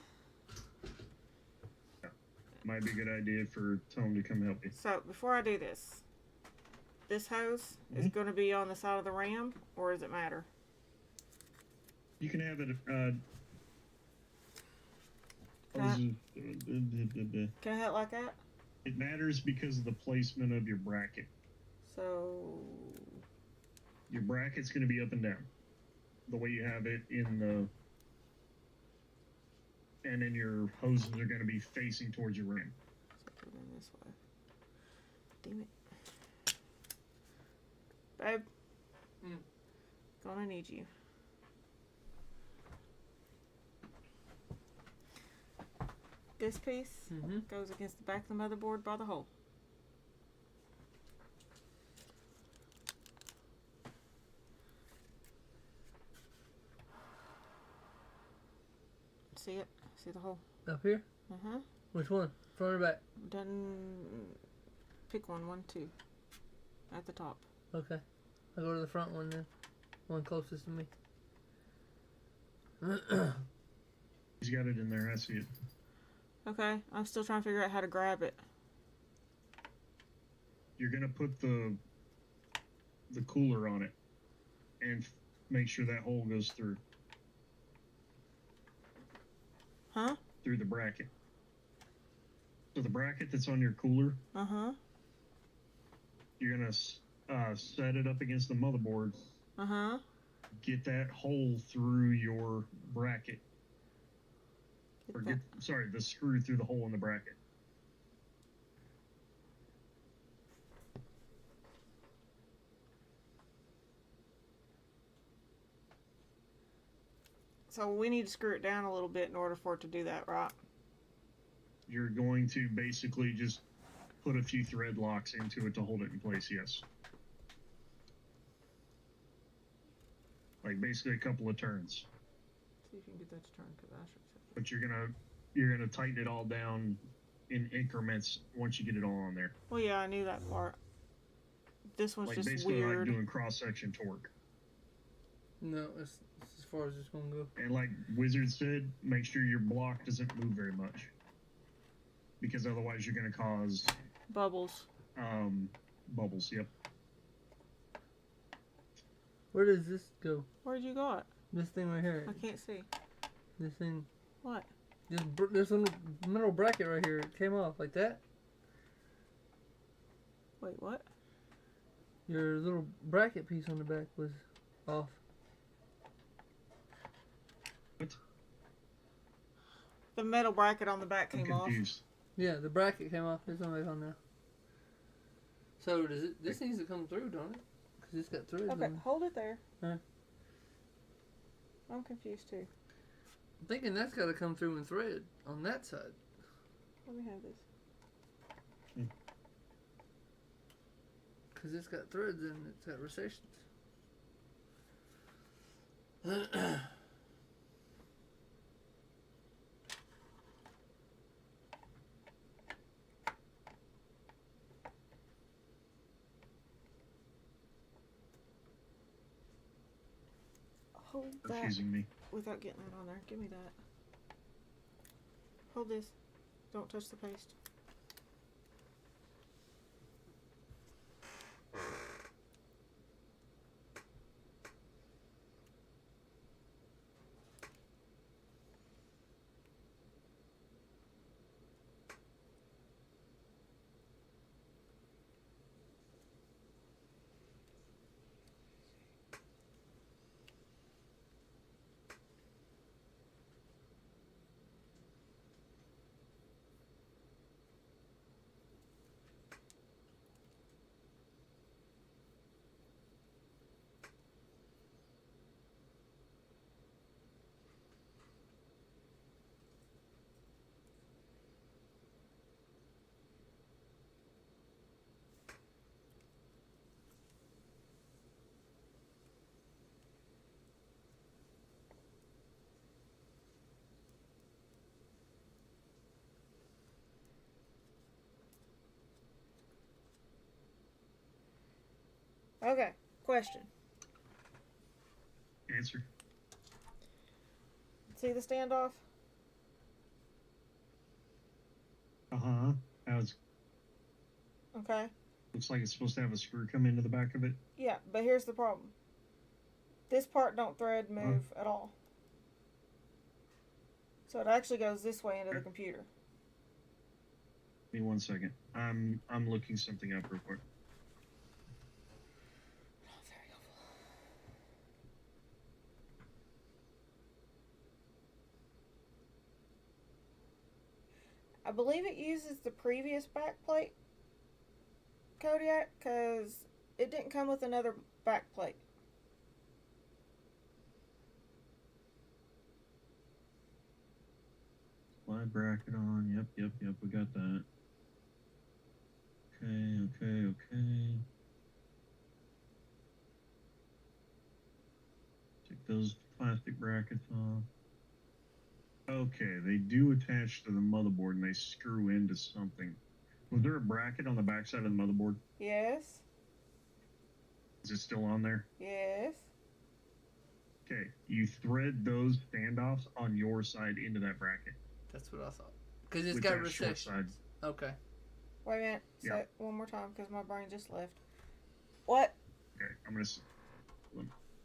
Might be a good idea for Tone to come help you. So before I do this hose is Mhm. going to be on the side of the ram, or does it matter? You can have it Can I hit like that? It matters because of the placement of your bracket. So Your bracket's going to be up and down, the way you have it in the, and then your hoses are going to be facing towards your rim. put it in this way. Damn it. Babe. Gonna need you. This piece goes against the back of the motherboard by the hole. See it? See the hole? Up here? Uh-huh. Which one? Front or back? Done. Pick one, 2. At the top. Okay. I'll go to the front one then. One closest to me. He's got it in there. I see it. Okay, I'm still trying to figure out how to grab it. You're going to put the cooler on it and make sure that hole goes through. Huh? Through the bracket. So the bracket that's on your cooler, Uh-huh. you're going to set it up against the motherboard. Uh-huh. Get that hole through your bracket. Or get, sorry, the screw through the hole in the bracket. So we need to screw it down a little bit in order for it to do that, right? You're going to basically just put a few thread locks into it to hold it in place, yes. Like basically a couple of turns. See if you can get that to turn, because I should say. But you're gonna tighten it all down in increments once you get it all on there. Well, yeah, I knew that part. This one's Like just basically weird. like doing cross-section torque. No, it's as far as it's gonna go. And like Wizard said, make sure your block doesn't move very much. Because otherwise you're gonna cause Bubbles. bubbles, yep. Where does this go? Where'd you got? This thing right here. I can't see. This thing. What? This little metal bracket right here. It came off like that. Wait, what? Your little bracket piece on the back was off. What? The metal bracket on the back I'm came off. confused. Yeah, the bracket came off. There's something on there. So does it? This needs to come through, don't it? Because it's got threads Okay, on it. hold it there. Huh? I'm confused too. I'm thinking that's got to come through in thread on that side. Let me have this. Because it's got threads and it's got recessions. Hold that Confusing me. without getting that on there. Give me that. Hold this. Don't touch the paste. Okay, question. Answer. See the standoff? Uh-huh. Now it's Okay. looks like it's supposed to have a screw come into the back of it. Yeah, but here's the problem. This part don't thread move at all. So it actually goes this way into the computer. Give me 1 second. I'm looking something up real quick. Not very helpful. I believe it uses the previous backplate, Kodiak, because it didn't come with another backplate. Slide bracket on. Yep. We got that. Okay. Take those plastic brackets off. Okay, they do attach to the motherboard and they screw into something. Was there a bracket on the backside of the motherboard? Yes. Is it still on there? Yes. Okay, you thread those standoffs on your side into that bracket. That's what I thought. Because it's With got that short recessions. Okay. Wait a minute. Say Yeah. it one more time because my brain just left. What? Okay, I'm gonna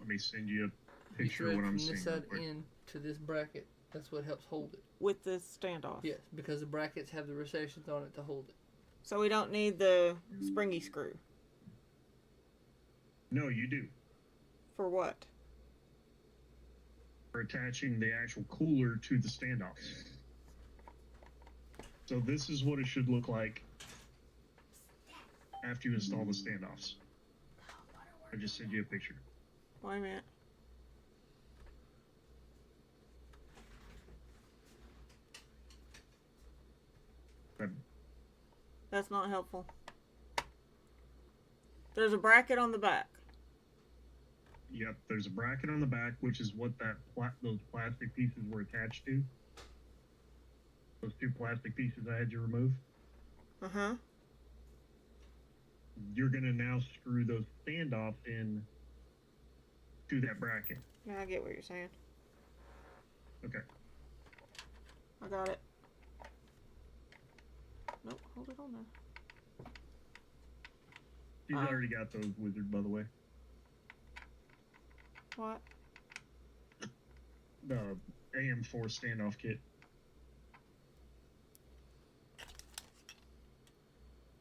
let me send you a You picture thread of what I'm from this seeing. side in to this bracket. That's what helps hold it. With the standoff. Yes, because the brackets have the recessions on it to hold it. So we don't need the springy screw. No, you do. For what? For attaching the actual cooler to the standoffs. So this is what it should look like after you install the standoffs. I just sent you a picture. Wait a minute. That- That's not helpful. There's a bracket on the back. Yep, there's a bracket on the back, which is what those plastic pieces were attached to. Those two plastic pieces I had you remove. Uh-huh. You're gonna now screw those standoffs in to that bracket. Yeah, I get what you're saying. Okay. I got it. Nope, hold it on there. She's already got those, Wizard, by the way. What? The AM4 standoff kit.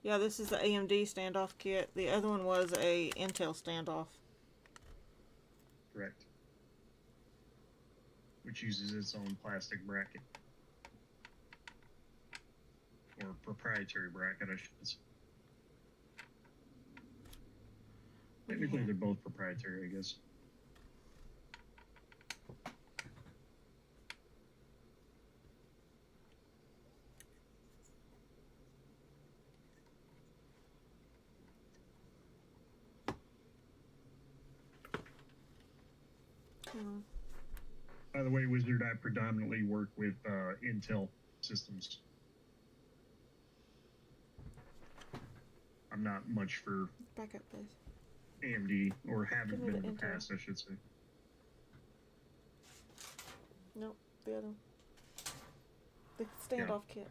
Yeah, this is the AMD standoff kit. The other one was a Intel standoff. Correct. Which uses its own plastic bracket. Or proprietary bracket, I should say. Technically, they're both proprietary, I guess. By the way, Wizard, I predominantly work with Intel systems. I'm not much for Back up, please. AMD, or haven't Give me been the in the Intel. past, I should say. Nope, the other one. The standoff kit.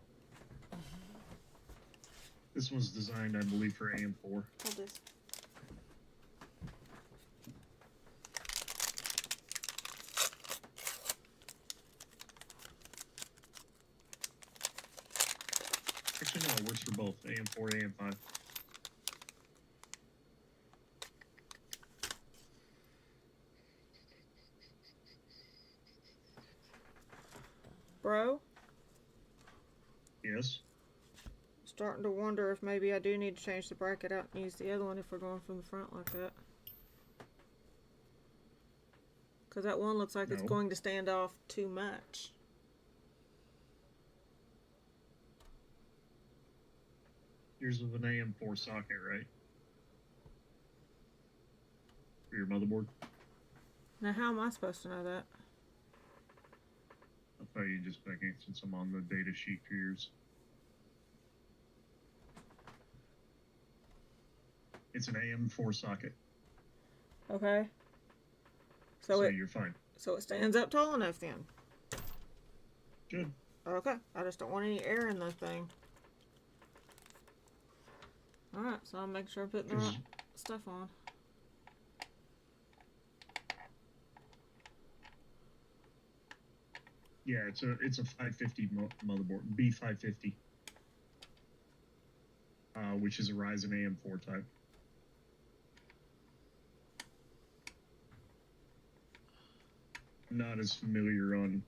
This one's designed, I believe, for AM4. Hold this. Actually, no, it works for both AM4 and AM5. Bro, Yes? starting to wonder if maybe I do need to change the bracket out and use the other one if we're going from the front like that. Because that one looks like it's No. going to stand off too much. Yours is an AM4 socket, right? For your motherboard? Now, how am I supposed to know that? I'll tell you just a second since I'm on the data sheet for yours. It's an AM4 socket, Okay. so So you're fine. it stands up tall enough then. Good. Okay. I just don't want any air in the thing. Alright, so I'll make sure I put the right stuff on. Yeah, it's a 550 motherboard, B550, which is a Ryzen AM4 type. Not as familiar on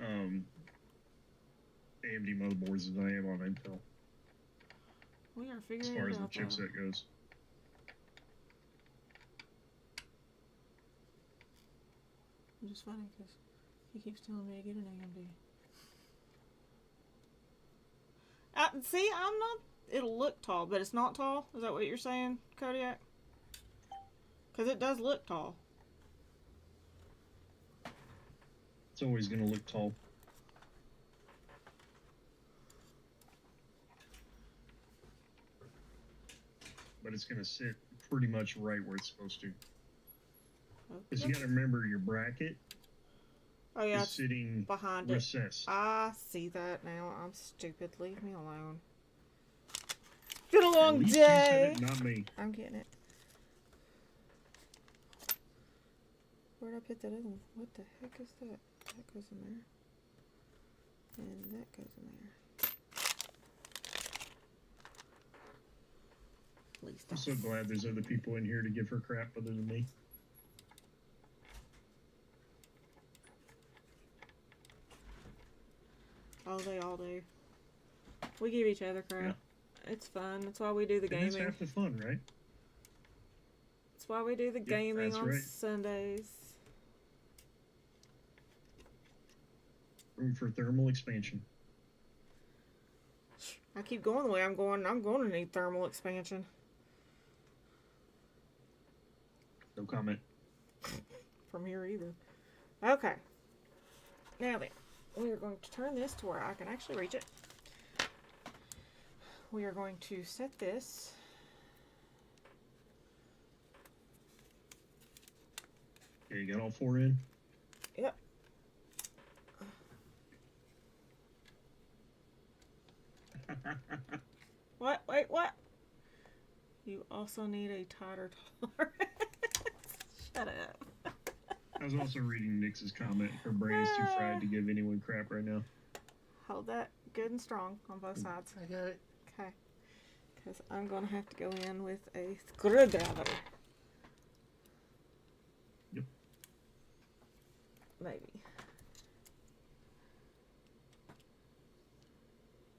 AMD motherboards as I am on Intel, We are as figuring far it as the out though. chipset goes. Which is funny because he keeps telling me to get an AMD. See, I'm not. It'll look tall, but it's not tall. Is that what you're saying, Kodiak? Because it does look tall. It's always going to look tall. But it's going to sit pretty much right where it's supposed to. Because you got to remember your bracket Oh yeah, is it's sitting behind it. recessed. I see that now. I'm stupid. Leave me alone. It's been a long At least day. You said it, not me. I'm getting it. Where'd I put that other one? What the heck is that? That goes in there. And that goes in there. At least I'm so glad there's other people in here to give her crap other than me. Oh, they all do. We give each other crap. Yeah. It's fun. That's why we do the And it's gaming. half the fun, right? That's why we do the gaming that's on right. Sundays. Room for thermal expansion. I keep going the way I'm going. I'm going to need thermal expansion. No comment. From here either. Okay. Now then, we are going to turn this to where I can actually reach it. We are going to set this. Okay, you got all four in? Yep. What? Wait, what? You also need a tighter tolerance. Shut up. I was also reading Nix's comment. Her brain is too fried to give anyone crap right now. Hold that good and strong on both sides. I got it. Okay. Because I'm going to have to go in with a screwdriver. Yep. Maybe.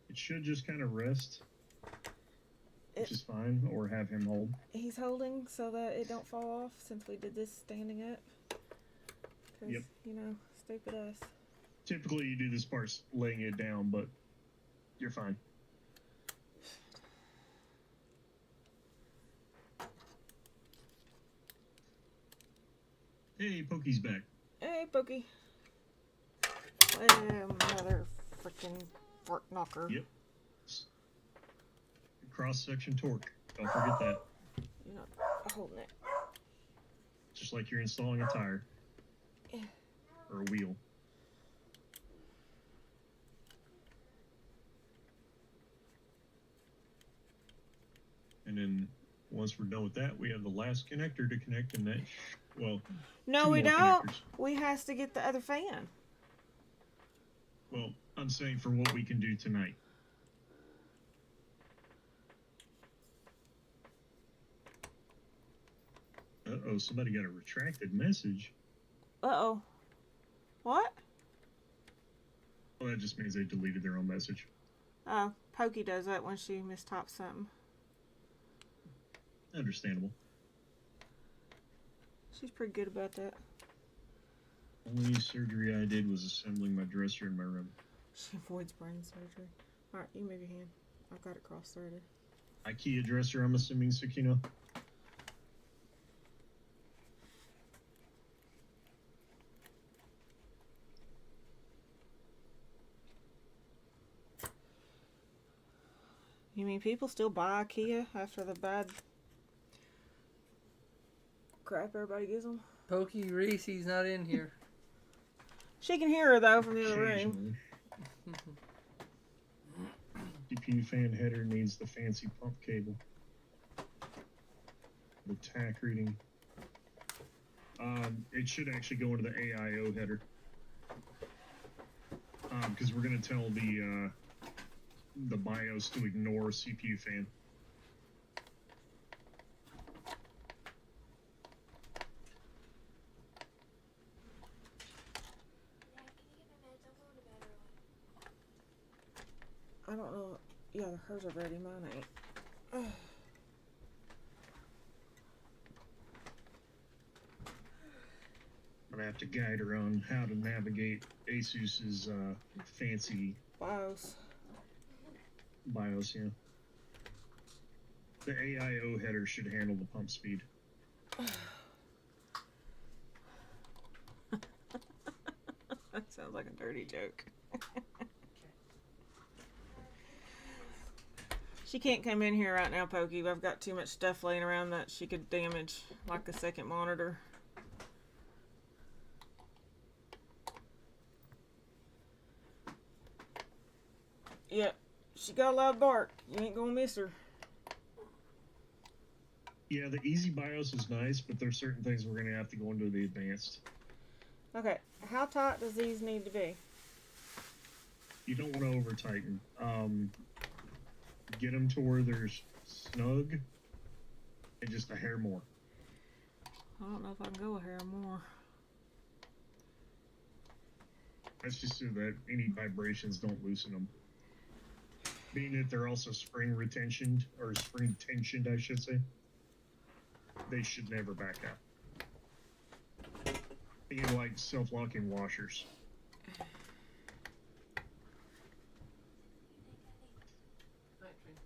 It should just kind of rest, which It- is fine, or have him hold. He's holding so that it don't fall off since we did this standing up. Because, Yep. you know, stupid us. Typically, you do this part laying it down, but you're fine. Hey, Pokey's back. Hey, Pokey. Mother freaking fork knocker. Yep. Cross-section torque. Don't forget that. You're not holding it. Just like you're installing a tire. Yeah. Or a wheel. And then once we're done with that, we have the last connector to connect, and that, well, No, two we more don't. connectors. We has to get the other fan. Well, I'm saying for what we can do tonight. Uh-oh, somebody got a retracted message. Uh-oh. What? Well, that just means they deleted their own message. Oh, Pokey does that when she mistypes something. Understandable. She's pretty good about that. Only surgery I did was assembling my dresser in my room. She avoids brain surgery. Alright, you move your hand. I've got it cross-threaded. IKEA dresser, I'm assuming, Sakina. You mean people still buy IKEA after the bad crap everybody gives them? Pokey Reese's not in here. She can hear her, though, from the other room. Occasionally. CPU fan header needs the fancy pump cable. The TAC reading. It should actually go into the AIO header. because we're gonna tell the BIOS to ignore CPU fan. Yeah, can you get my meds? I'm going to bed early. I don't know. Yeah, hers are ready. Mine ain't. I'm gonna have to guide her on how to navigate Asus's fancy BIOS. BIOS. Yeah. The AIO header should handle the pump speed. That sounds like a dirty joke. She can't come in here right now, Pokey. I've got too much stuff laying around that she could damage, like the second monitor. Yep, she got a loud bark. You ain't gonna miss her. Yeah, the easy BIOS is nice, but there's certain things we're gonna have to go into the advanced. Okay, how tight does these need to be? You don't want to over tighten. Get them to where they're snug and just a hair more. I don't know if I can go a hair more. That's just so that any vibrations don't loosen them. Being that they're also spring retentioned, or spring tensioned, I should say, they should never back out. Being like self-locking washers. Night train.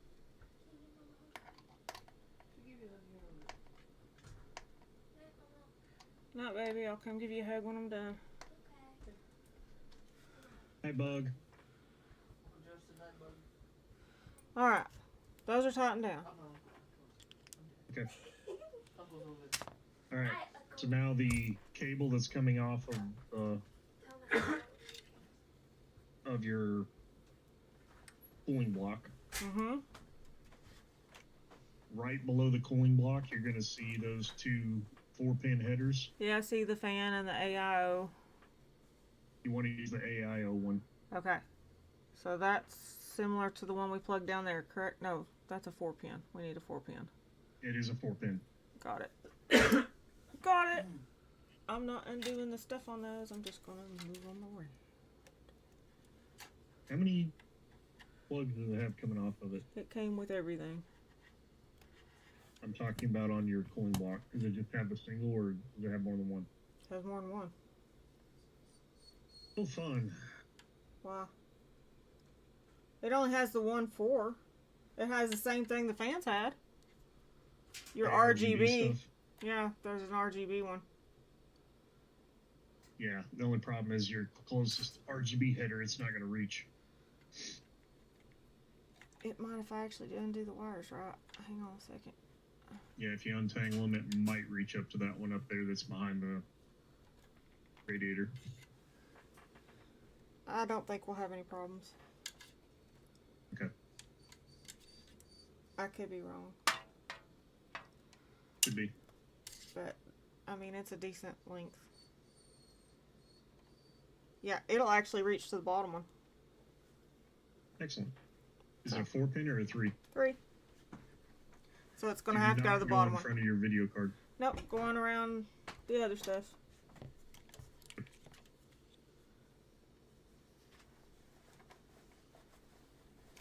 Should give you a hug here in a minute. Night, Mama. Not, baby. I'll come give you a hug when I'm done. Okay. Hi, Bug. Adjust the night bug. Alright, those are tightened down. Okay. I'll go over there. All right. Night, So now the cable that's coming off of your cooling block, Mm-hmm. right below the cooling block, you're going to see those two 4-pin headers. Yeah, I see the fan and the AIO. You want to use the AIO one. Okay. So that's similar to the one we plugged down there, correct? No, that's a 4-pin. We need a 4-pin. It is a 4-pin. Got it. Got it. I'm not undoing the stuff on those. I'm just going to move on my way. How many plugs does it have coming off of it? It came with everything. I'm talking about on your cooling block. Does it just have a single, or does it have more than one? It has more than one. Oh, fun. Wow. It only has the 1.4. It has the same thing the fans had. Your The RGB. stuff. Yeah, there's an RGB one. Yeah, the only problem is your closest RGB header, it's not going to reach. It might if I actually undo the wires right. Hang on a second. Yeah, if you untangle them, it might reach up to that one up there that's behind the radiator. I don't think we'll have any problems. Okay. I could be wrong, Could be. but I mean it's a decent length. Yeah, it'll actually reach to the bottom one. Excellent. Is it a 4-pin or a 3? 3. So it's gonna Do have to go not to the bottom in one. front of your video card. Nope, going around the other stuff.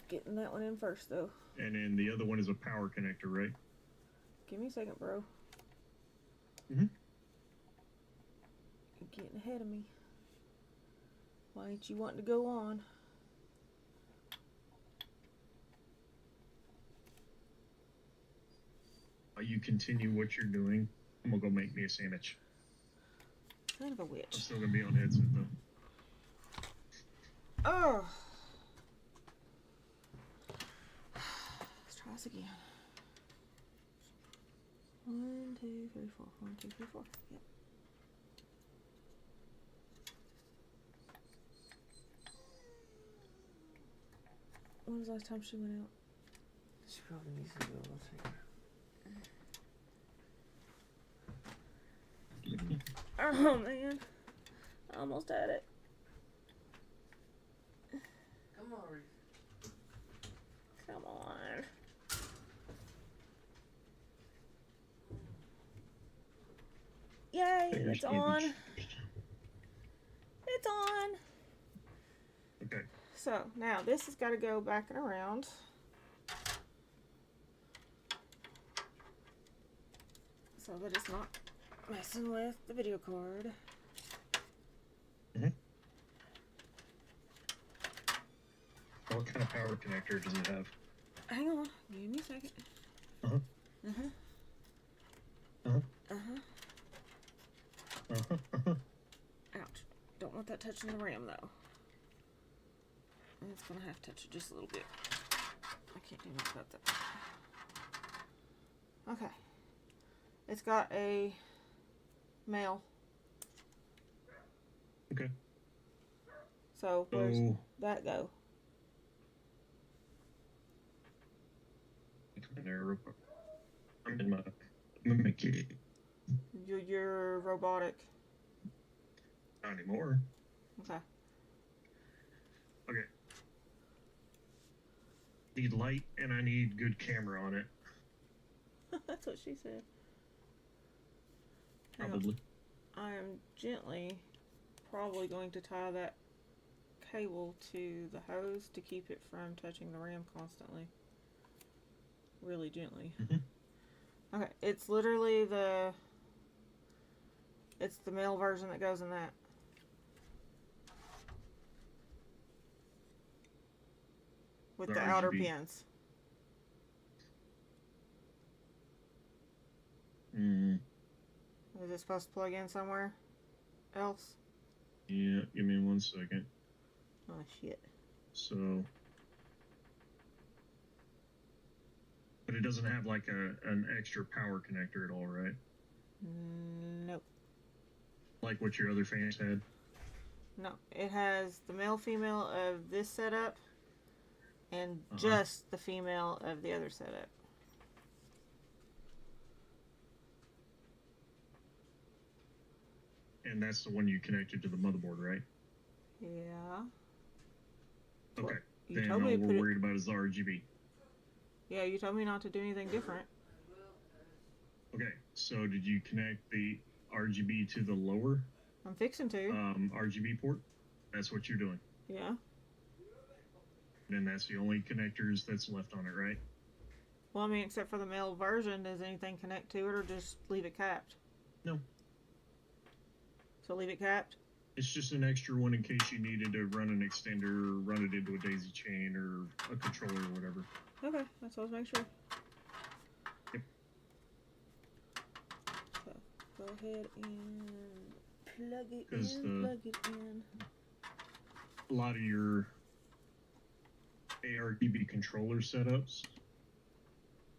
Getting that one in first though. And then the other one is a power connector, right? Give me a second, bro. Mhm. You're getting ahead of me. Why ain't you wanting to go on? While you continue what you're doing, I'm gonna go make me a sandwich. Kind of a I'm witch. still gonna be on headset though. Oh. Let's try this again. 1, 2, 3, 4. 1, 2, 3, 4. Yep. When was the last time she went out? She probably needs to go. I'll take her. Oh man. I almost had it. Come on, Reese. Come on. Yay, Fingers it's can't be on. choosers. It's on. Okay. So now this has got to go back and around. So that it's not messing with the video card. What kind of power connector does it have? Hang on, give me a second. Uh-huh. Uh-huh. Uh-huh. Uh-huh. Uh-huh. Uh-huh. Ouch. Don't want that touching the RAM though. It's gonna have to touch it just a little bit. I can't do much about that. Okay. It's got a male. Okay. So where's So, that go? come in there real quick. I'm in my kitty. Your robotic. Not anymore. Okay. Okay. Need light and I need good camera on it. That's what she said. Hang on. Probably. I am gently probably going to tie that cable to the hose to keep it from touching the RAM constantly. Really gently. Mhm. Okay, it's literally it's the male version that goes in that. With The the outer RGB. pins. Is it supposed to plug in somewhere else? Yeah, give me 1 second. Oh shit. So, but it doesn't have like an extra power connector at all, right? Nope. Like what your other fans had. No. It has the male female of this setup and Uh-huh. just the female of the other setup. And that's the one you connected to the motherboard, right? Yeah. Okay. You Then told all me to we're put it. worried about is the RGB. Yeah, you told me not to do anything different. Okay, so did you connect the RGB to the lower I'm fixing to. RGB port? That's what you're doing. Yeah. Then that's the only connectors that's left on it, right? Well, I mean, except for the male version, does anything connect to it or just leave it capped? No. So leave it capped? It's just an extra one in case you needed to run an extender or run it into a daisy chain or a controller or whatever. Okay, that's what I was making sure. Yep. So, go ahead and plug it 'Cause in, plug it in. A lot of your ARGB controller setups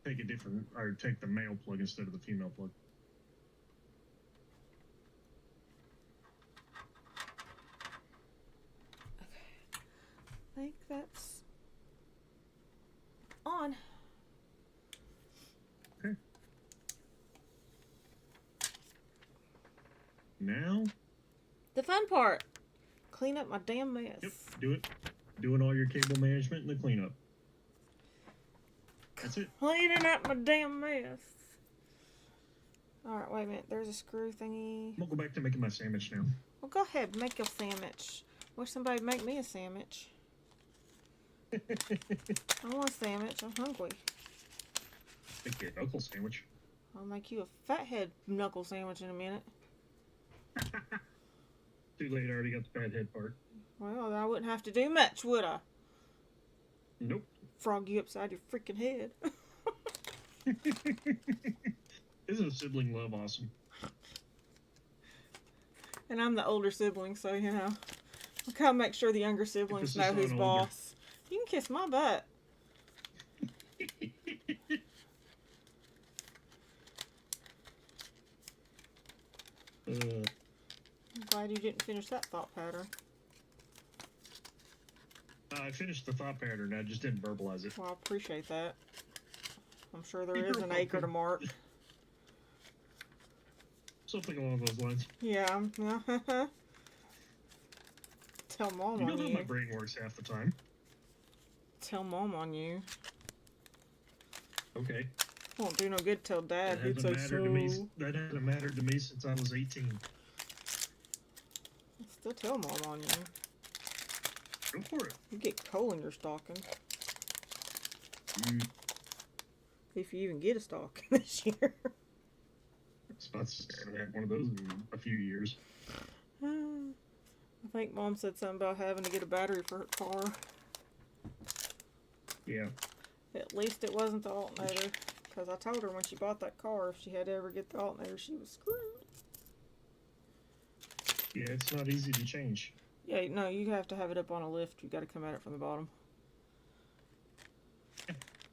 take a different, or take the male plug instead of the female plug. I think that's on. Okay. Now, The fun part. Clean up my damn mess. yep, do it. Doing all your cable management and the cleanup. That's it. Cleaning up my damn mess. Alright, wait a minute. There's a screw thingy. I'm gonna go back to making my sandwich now. Well, go ahead. Make your sandwich. Wish somebody'd make me a sandwich. I want a sandwich. I'm hungry. Make you a knuckle sandwich. I'll make you a fathead knuckle sandwich in a minute. Too late, I already got the bad head part. Well, I wouldn't have to do much, would I? Nope. Frog you upside your freaking head. Isn't sibling love awesome? And I'm the older sibling, so, you know. I gotta make sure the younger siblings Emphasis know who's on boss. You can kiss my butt. I'm glad you didn't finish that thought pattern. I finished the thought pattern, I just didn't verbalize it. Well, I appreciate that. I'm sure there You're is an acre to mark. Something along those lines. Yeah. Tell Mom You know on how you. my brain works half the time. tell Mom on you. Okay. Won't do no good till Dad That gets hasn't a mattered to me. soul. That hasn't mattered to me since I was 18. Still tell Mom on you. Go for it. You get coal in your stocking. Mm, If you even get a stocking this year. I was about to say I haven't had one of those in a few years. I think Mom said something about having to get a battery for her car. Yeah. At least it wasn't the alternator. Because I told her when she bought that car, if she had to ever get the alternator, she was screwed. Yeah, it's not easy to change. Yeah, no, you have to have it up on a lift. You got to come at it from the bottom.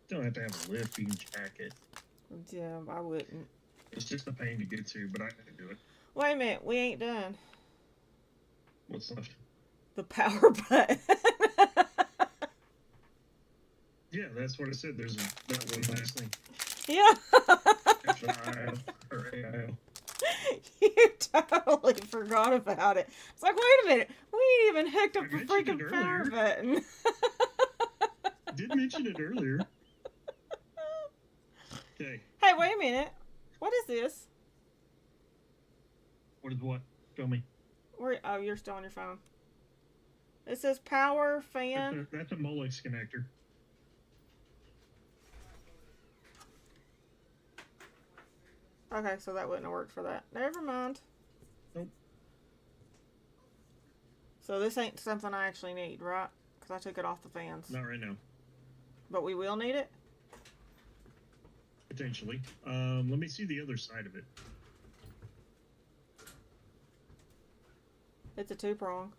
Don't have to have a lift, you can jack it. Yeah, I wouldn't. It's just a pain to get to, but I can do it. Wait a minute, we ain't done. What's left? The power button. Yeah, that's what I said. There's that one last thing. Yeah. FIO or AIO. You totally forgot about it. It's like, wait a minute, we ain't even hooked up I the mentioned it freaking power earlier. button. Did mention it earlier. Okay. Hey, wait a minute. What is this? What is what? Show me. Oh, you're still on your phone. It says power fan. That's a Molex connector. Okay, so that wouldn't have worked for that. Never mind. Nope. So this ain't something I actually need, right? Because I took it off the fans. Not right now. But we will need it? Potentially. Let me see the other side of it. It's a 2-prong.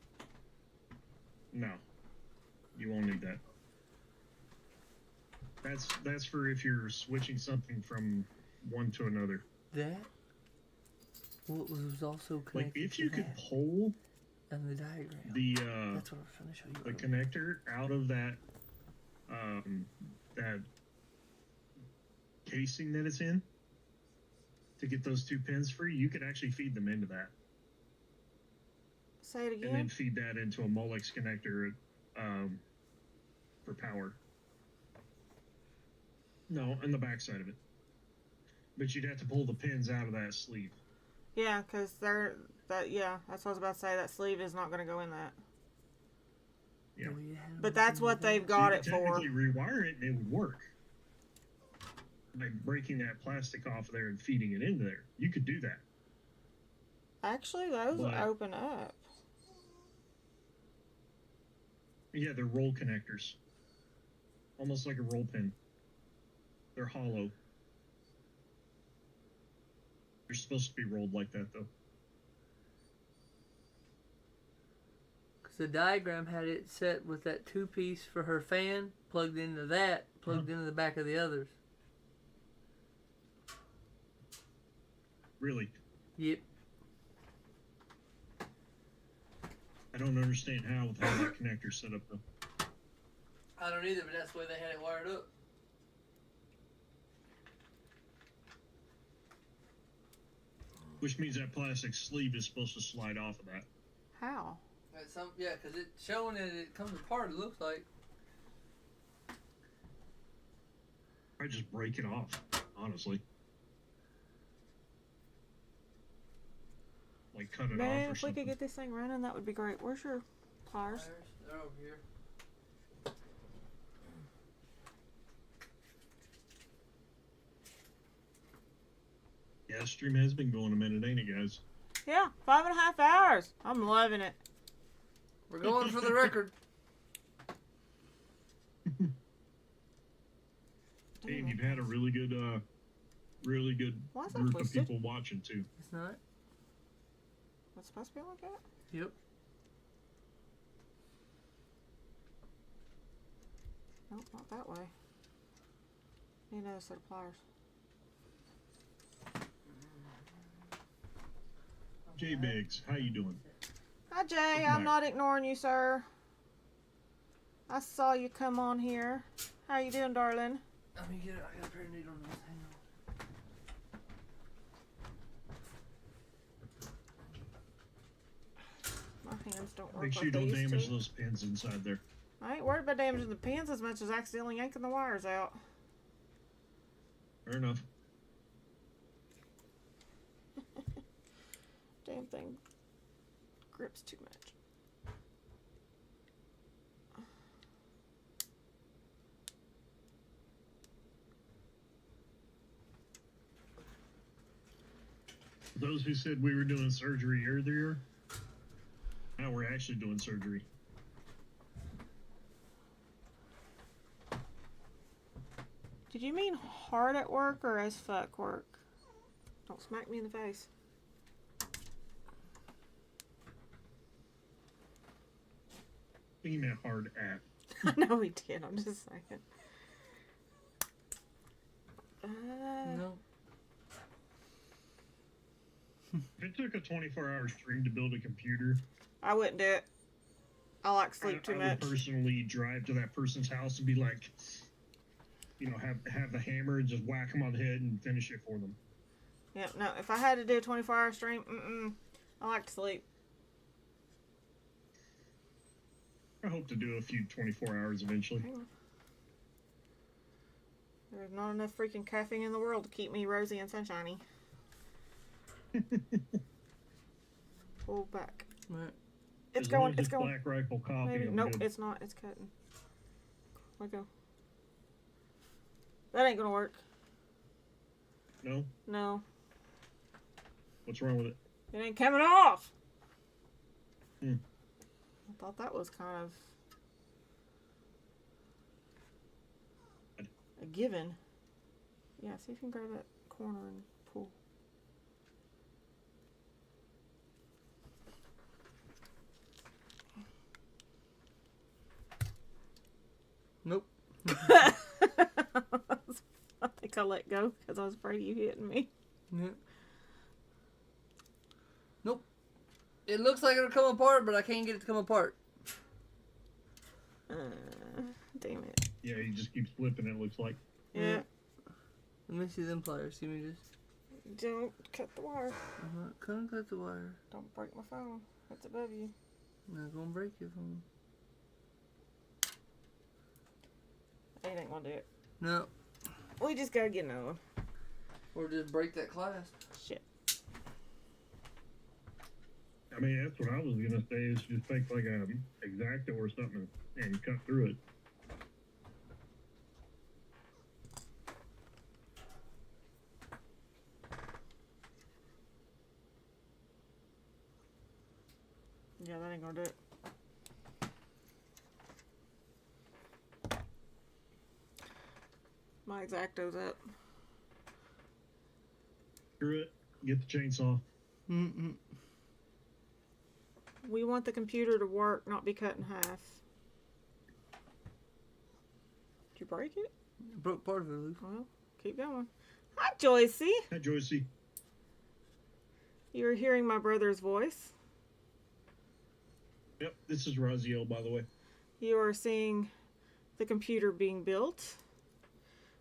No. You won't need that. That's for if you're switching something from one to another. That what was also connected Like if you to could that pull on the diagram. the That's what I was trying to show you. the earlier. connector out of that that casing that it's in to get those 2 pins free, you could actually feed them into that. Say it And then again. feed that into a Molex connector for power. No, on the back side of it. But you'd have to pull the pins out of that sleeve. Yeah, because that's what I was about to say. That sleeve is not going to go in that. Yeah. Oh, you had But them that's in what there. they've So got you it could for. technically rewire it and it would work. By breaking that plastic off of there and feeding it into there. You could do that. Actually, those But- open up. Yeah, they're roll connectors. Almost like a roll pin. They're hollow. They're supposed to be rolled like that, though. Because the diagram had it set with that 2-piece for her fan plugged into that, plugged into the back of the others. Really. Yep. I don't understand how that connector's set up, though. I don't either, but that's the way they had it wired up. Which means that plastic sleeve is supposed to slide off of that. How? Yeah, because it's showing that it comes apart, it looks like. I just break it off, honestly. Like cut it Man, off or if we something. could get this thing running, that would be great. Where's your pliers? They're over here. Yeah, stream has been going a minute, ain't it, guys? Yeah, 5.5 hours. I'm loving it. We're going for the record. Hey, and you've had a really good Why is that group of twisted? people watching too. It's not? It's supposed to be like that? Yep. Nope, not that way. Need another set of pliers. Jay Biggs, how you doing? Hi, Jay. Welcome I'm back. not ignoring you, sir. I saw you come on here. How you doing, darling? Let me get it. I got a pair of needles. Hang on. My hands don't work Make sure like you they don't used damage to. those pins inside there. I ain't worried about damaging the pins as much as accidentally yanking the wires out. Fair enough. Damn thing grips too much. Those who said we were doing surgery earlier, now we're actually doing surgery. Did you mean hard at work or as fuck work? Don't smack me in the face. He meant hard at. I know he did. I'm just saying. No. If it took a 24-hour stream to build a computer, I wouldn't do it. I like sleep too I much. would personally drive to that person's house and be like, you know, have the hammer and just whack them on the head and finish it for them. Yeah, no. If I had to do a 24-hour stream, I like to sleep. I hope to do a few 24 hours eventually. Hang on. There's not enough freaking caffeine in the world to keep me rosy and sunshiny. Pull back. Right. It's As long going. as It's going. Black Rifle coffee. Maybe. I'm Nope, good. it's not. It's cutting. Let go. That ain't gonna work. No? No, What's wrong with it? it ain't coming off. Hmm. I thought that was kind of a given. Yeah, see if you can grab that corner and pull. Nope. I think I let go because I was afraid of you hitting me. Yeah. Nope. It looks like it'll come apart, but I can't get it to come apart. Damn it. Yeah, he just keeps flipping, it looks like. Yeah. Let me see them pliers. See me just. Don't cut the wire. Couldn't cut the wire. Don't break my phone. That's above you. Not gonna break your phone. It ain't gonna do it. No. We just gotta get another one. Or just break that clasp. Shit. I mean, that's what I was gonna say, is just take like a X-Acto or something and cut through it. Yeah, that ain't gonna do it. My X-Acto's up. Screw it. Get the chainsaw. Mm-mm. We want the computer to work, not be cut in half. Did you break it? Broke part of it loose. Well, keep going. Hi, Joycey. Hi, Joycey. You're hearing my brother's voice. Yep, this is Raziel, by the way. You are seeing the computer being built.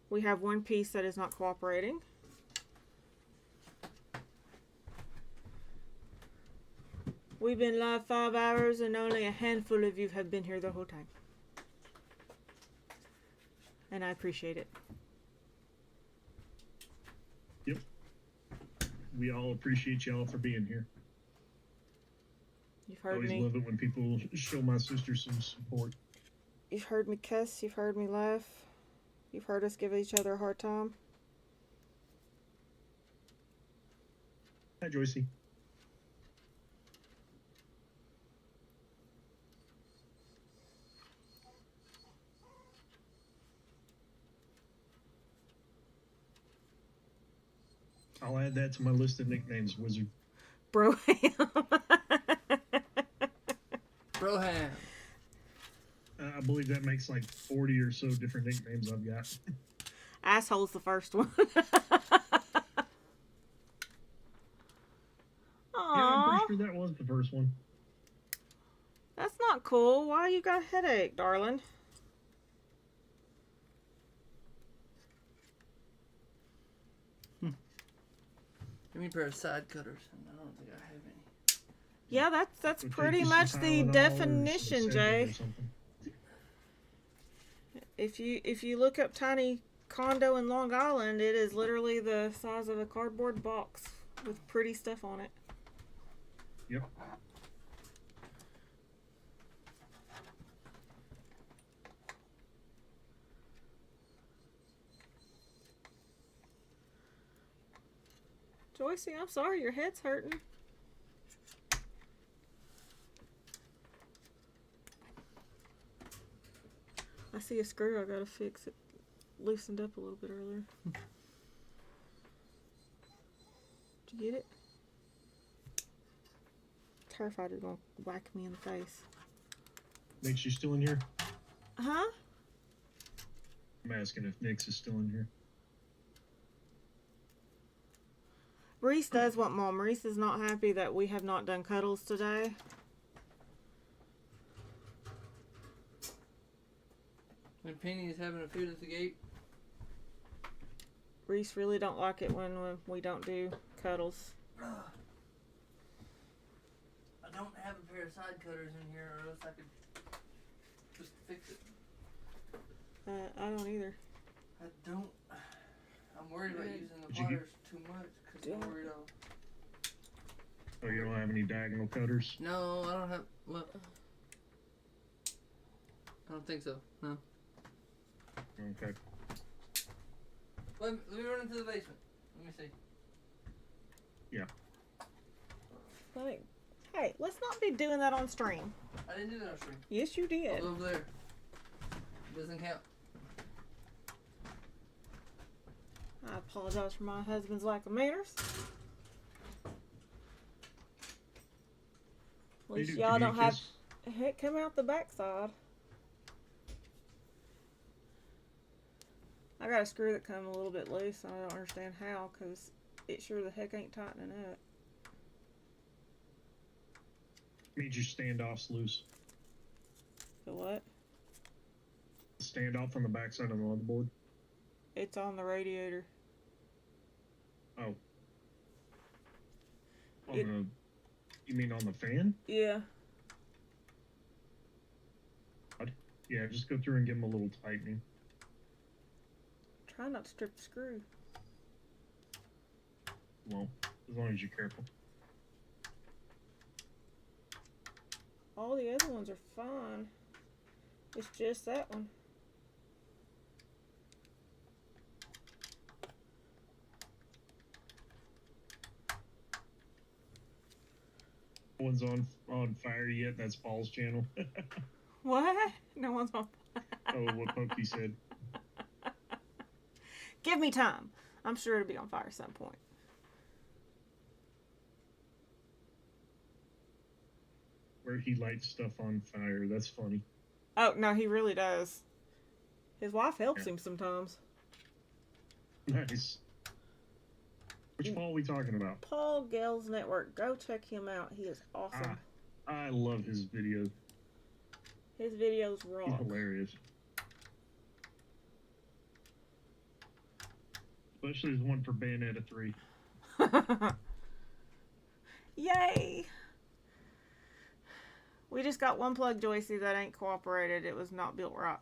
We have one piece that is not cooperating. We've been live 5 hours and only a handful of you have been here the whole time. And I appreciate it. Yep. We all appreciate y'all for being here. You've I heard always me. love it when people show my sister some support. You've heard me cuss. You've heard me laugh. You've heard us give each other a hard time. Hi, Joycey. I'll add that to my list of nicknames, Wizard. Broham. Broham. I believe that makes like 40 or so different nicknames I've got. Asshole's the first one. Yeah, I'm Aww. pretty sure that was the first one. That's not cool. Why you got a headache, darling? Give me a pair of side cutters. I don't think I have any. Yeah, that's We'll pretty take you much some the Tylenol or some definition, Sedgwick Jay. or something. If you look up tiny condo in Long Island, it is literally the size of a cardboard box with pretty stuff on it. Yep. Joycey, I'm sorry, your head's hurting. I see a screw I gotta fix. It loosened up a little bit earlier. Did you get it? Terrified it's gonna whack me in the face. Nick's you still in here? Huh? I'm asking if Nick's is still in here. Reese does want Mom. Reese is not happy that we have not done cuddles today. And Penny is having a fit at the gate. Reese really don't like it when we don't do cuddles. I don't have a pair of side cutters in here, or else I could just fix it. I don't either. I don't. I'm worried about using the Did you pliers too much because I'm Yeah. worried Oh, you don't have any diagonal cutters? No, I don't have. Well, I don't think so. No. Okay. Let me run into the basement. Let me see. Hey, let's not be doing that on stream. I didn't do that on stream. Yes, you I did. was over there. Doesn't count. I apologize for my husband's lack of manners. At least They y'all don't have. communicate. Heck, come out the backside. I got a screw that come a little bit loose. And I don't understand how, because it sure the heck ain't tightening up. Means your standoff's loose. The what? The standoff on the backside of the motherboard. It's on the radiator. Oh. It- You mean on the fan? Yeah. Yeah, just go through and give them a little tightening. Try not to strip the screw. Well, as long as you're careful. All the other ones are fine. It's just that one. No one's on fire yet. That's Paul's channel. What? No one's on. Oh, what Pokey said. Give me time. I'm sure it'll be on fire at some point. Where he lights stuff on fire. That's funny. Oh, no, he really does. His wife helps Yeah. him sometimes. Nice. Which Paul are we talking about? Paul Gales Network. Go check him out. He is awesome. I love his videos. His videos He's rock. hilarious. Especially his one for Bayonetta 3. Yay! We just got one plug, Joycey, that ain't cooperated. It was not built right.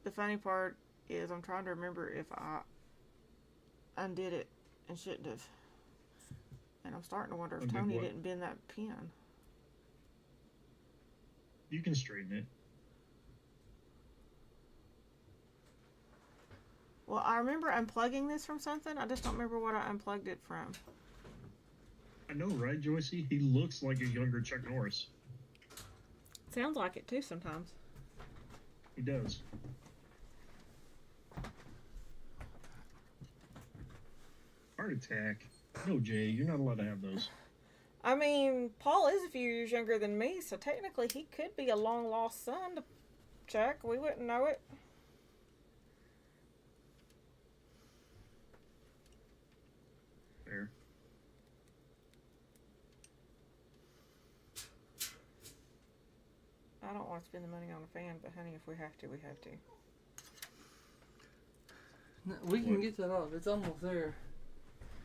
The funny part is I'm trying to remember if I undid it and shouldn't have. And I'm starting to wonder if Undid Tony what? didn't bend that pin. You can straighten it. Well, I remember unplugging this from something. I just don't remember what I unplugged it from. I know, right, Joycey? He looks like a younger Chuck Norris. Sounds like it too sometimes. He does. Heart attack. No, Jay, you're not allowed to have those. I mean, Paul is a few years younger than me, so technically he could be a long lost son to Chuck. We wouldn't know it. There. I don't want to spend the money on a fan, but honey, if we have to, we have to. No, we can What? get that off. It's almost there.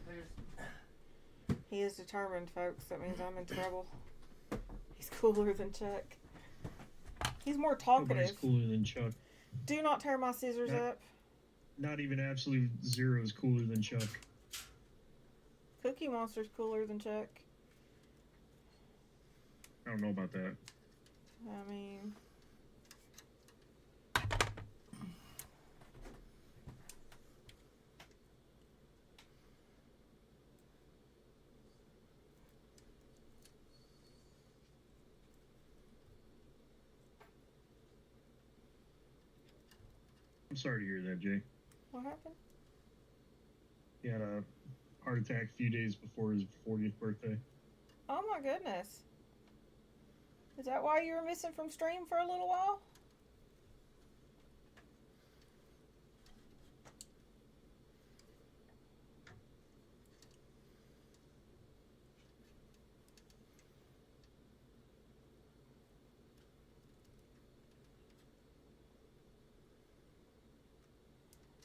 There's, He is determined, folks. That means I'm in trouble. He's cooler than Chuck. He's more Nobody's talkative. cooler than Chuck. Do not tear my scissors Yeah. up. Not even Absolute Zero is cooler than Chuck. Cookie Monster's cooler than Chuck. I don't know about that. I mean, I'm sorry to hear that, Jay. what happened? He had a heart attack a few days before his 40th birthday. Oh my goodness. Is that why you were missing from stream for a little while?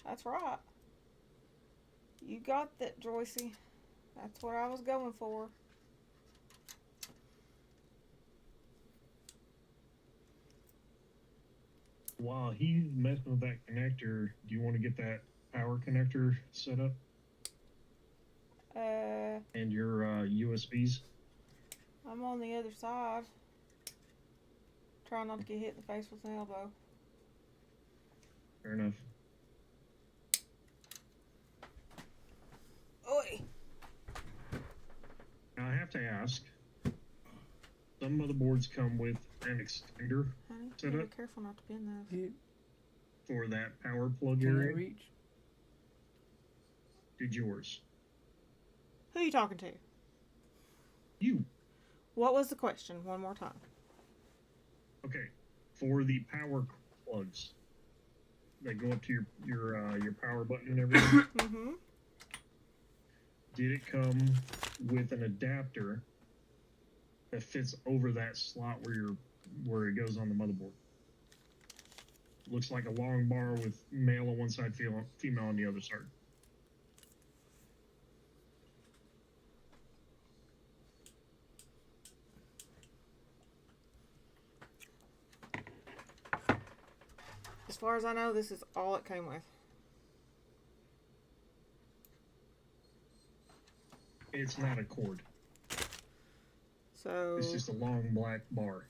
That's right. You got that, Joycey. That's what I was going for. While he's messing with that connector, do you want to get that power connector set up and your USBs? I'm on the other side. Try not to get hit in the face with an elbow. Fair enough. Oi! Now I have to ask. Some motherboards come with an extender Honey, Set be up. careful not to bend those. Dude, for that power plug can I area. reach? Did yours? Who are you talking to? You. What was the question? One more time. Okay. For the power plugs that go up to your power button and everything. Mm-hmm. Did it come with an adapter that fits over that slot where it goes on the motherboard? Looks like a long bar with male on one side, female on the other side. As far as I know, this is all it came with. It's not a cord. So, It's just a long black bar.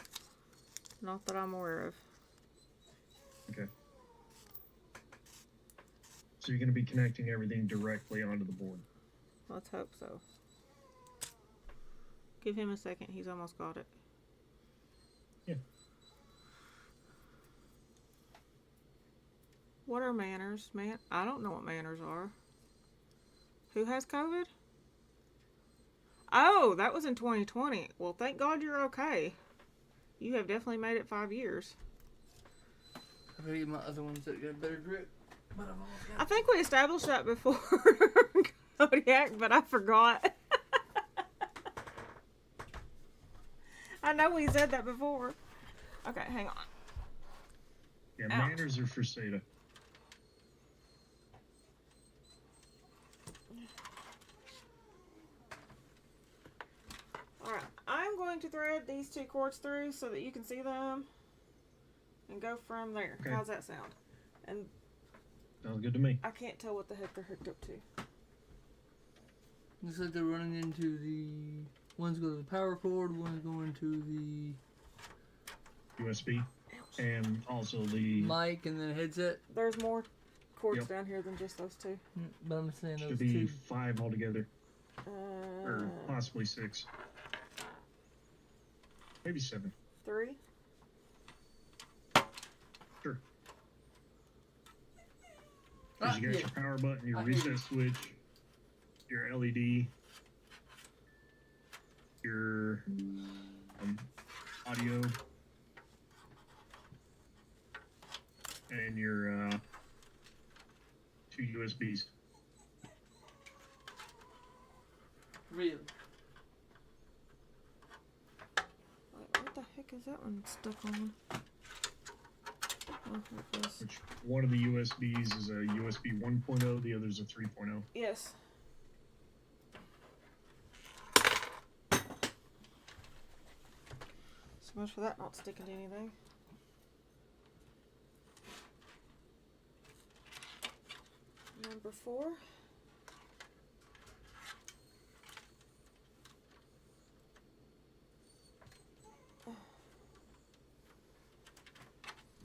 not that I'm aware of. Okay. So you're going to be connecting everything directly onto the board. Let's hope so. Give him a second. He's almost got it. Yeah. What are manners? Man, I don't know what manners are. Who has COVID? Oh, that was in 2020. Well, thank God you're okay. You have definitely made it 5 years. I gotta get my other ones that got better grip. But I've almost I got think we established that before Kodiak, but I forgot. I know we said that before. Okay, hang on. Yeah, Ouch. manners are for SATA. Alright, I'm going to thread these two cords through so that you can see them and go from there. Okay. How's that sound? And Sounds good to me. I can't tell what the heck they're hooked up to. Looks like they're running into the. One's going to the power cord, one's going to the USB. Ouch. And also the mic and then a headset. There's more cords Yep. down here than just those two. But I'm saying those should be two. 5 altogether. Or Uh, possibly 6. Maybe 7. 3. Sure. Because you got yeah. your power button, your I hear you. reset switch, your LED, your audio, and your 2 USBs. Really? Wait, what the heck is that one stuck on? Oh, here it is. Which one of the USBs is a USB 1.0, the other's a 3.0. Yes. So much for that not sticking to anything. Number 4.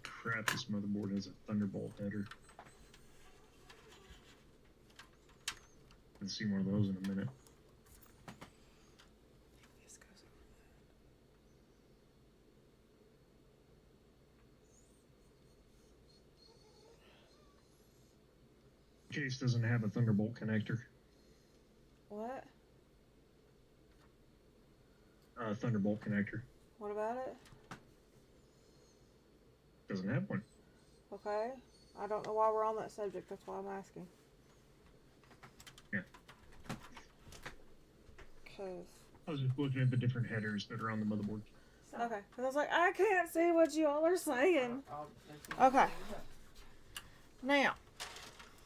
Crap, this motherboard has a Thunderbolt header. I've seen one of those in a minute. This goes Case doesn't have a Thunderbolt connector. What? Thunderbolt connector. What about it? Doesn't have one. Okay. I don't know why we're on that subject. That's why I'm asking. Yeah. Cause. I was just looking at the different headers that are on the motherboard. Okay. Cause I was like, I can't see what you all are saying. I'll Okay. Now,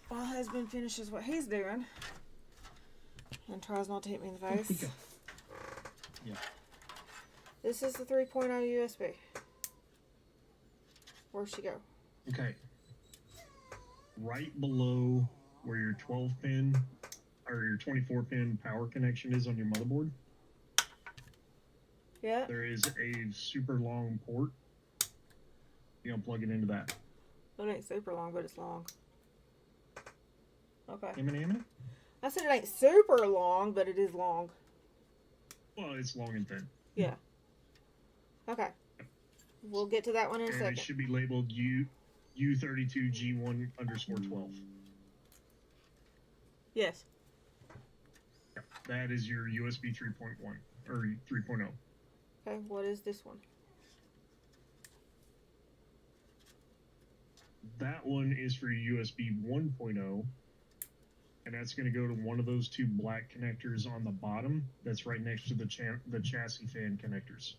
while husband finishes what he's doing and tries not to hit me in the face. Yeah. This is the 3.0 USB. Where'd she go? Okay. Right below where your 12 pin or your 24 pin power connection is on your motherboard, Yeah. there is a super long port. You gonna plug it into that. It ain't super long, but it's long. Okay. Eminem? I said it ain't super long, but it is long. Well, it's long and thin. Yeah. Okay. We'll get to that one in a And second. it should be labeled U32G1_12. Yes. That is your USB 3.1 or 3.0. Okay, what is this one? That one is for USB 1.0, and that's going to go to one of those two black connectors on the bottom. That's right next to the chassis fan connectors.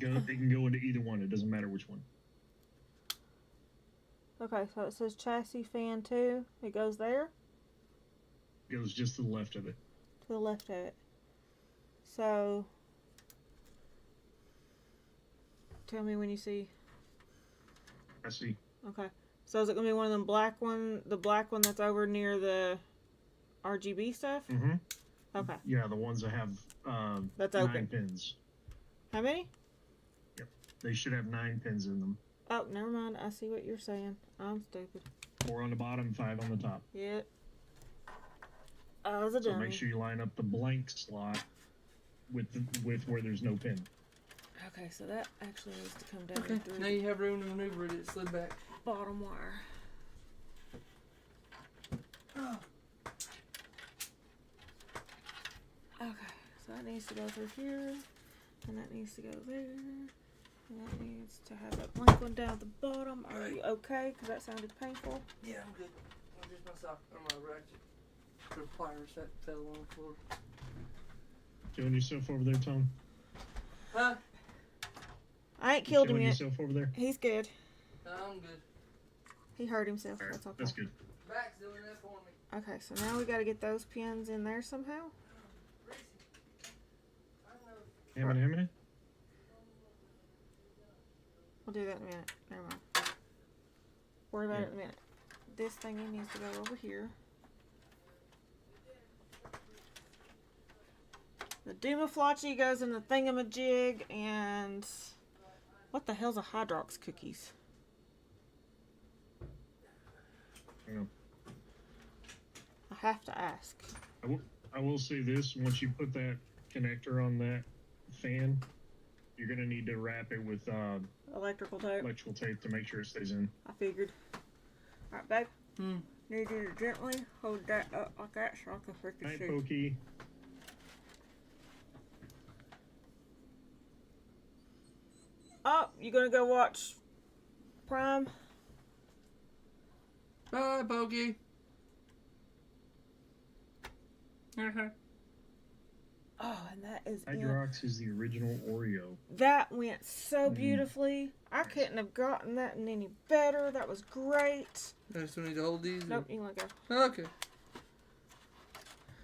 It can go into either one. It doesn't matter which one. Okay, so it says chassis fan 2. It goes there? It goes just to the left of it. To the left of it. So, tell me when you see. I see. Okay. So is it going to be one of them black one, the black one that's over near the RGB stuff? Mm-hmm. Okay. Yeah, the ones that have That's 9 open. pins. How many? They should have 9 pins in them. Oh, never mind. I see what you're saying. I'm stupid. 4 on the bottom, 5 on the top. Yep. I was a So dummy. make sure you line up the blank slot with where there's no pin. Okay, so that actually needs to come down Okay, through now the you have room to maneuver it. It slid back. bottom wire. Okay, so that needs to go through here, and that needs to go there, and that needs to have that blank one down at the bottom. Are you okay? Because that sounded painful. Yeah, I'm good. I'm just my sock or my ratchet. The pliers that fell on the floor. Killing yourself over there, Tom? Huh? I ain't killed him Killing yet. yourself over there? He's good. No, I'm good. He hurt himself. All right, That's okay. that's good. Back's doing that for me. Okay, so now we got to get those pins in there somehow. Hammin'? We'll do that in a minute. Never mind. Worry about it in a minute. This thingy needs to go over here. The Doomaflachi goes in the thingamajig, and what the hell's a Hydrox cookies? Hang on. I have to ask. I will say this: once you put that connector on that fan, you're gonna need to wrap it with Electrical tape. electrical tape to make sure it stays in. I figured. Alright, babe. Hmm. Need you to gently hold that up like that so I can freaking Night, see. Pokey. Oh, you gonna go watch Prime? Bye, Pokey. Oh, and that is in. Hydrox is the original Oreo. That went so beautifully. I couldn't have gotten that any better. That was great. I still need to hold these? Nope, you can let go. Or? Okay.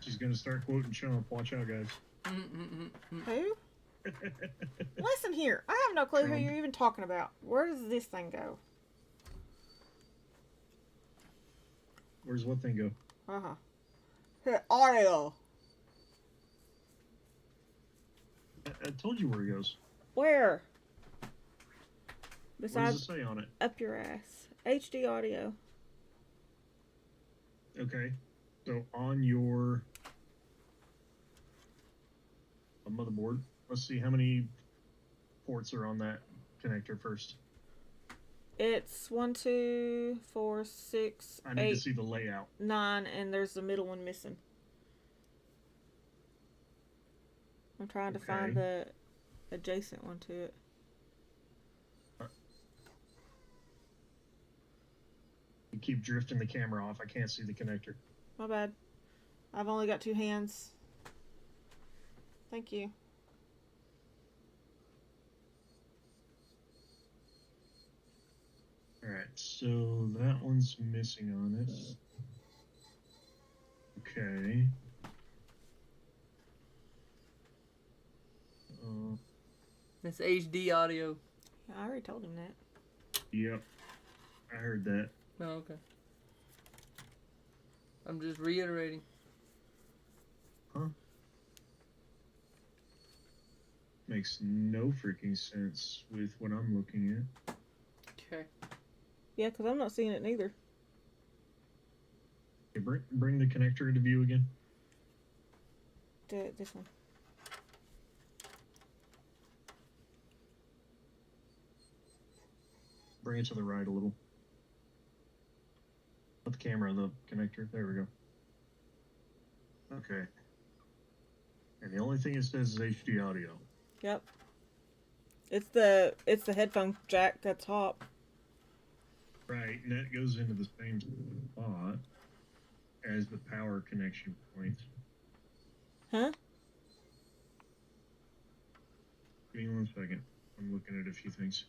She's gonna start quoting Chump. Watch out, guys. Who? Listen here. I have no clue who you're even talking about. Where does this thing go? Where's what thing go? Uh-huh. Here, audio. I told you where it goes. Where? What does Besides it say on it? up your ass. HD audio. Okay. So on your motherboard, let's see how many ports are on that connector first. It's 1, 2, 4, 6, I need 8, to see the layout. 9, and there's the middle one missing. I'm trying to find the adjacent one to it. You keep drifting the camera off. I can't see the connector. My bad. I've only got 2 hands. Thank you. Alright, so that one's missing on it. Okay. It's HD audio. Yeah, I already told him that. Yep. I heard that. Oh, okay. I'm just reiterating. Makes no freaking sense with what I'm looking at. Okay. Yeah, because I'm not seeing it neither. Okay, bring the connector into view again. This one. Bring it to the right a little. Put the camera on the connector. There we go. Okay. And the only thing it says is HD audio. Yep. It's the headphone jack at the top. Right, and that goes into the same spot as the power connection point. Huh? Give me 1 second. I'm looking at a few things.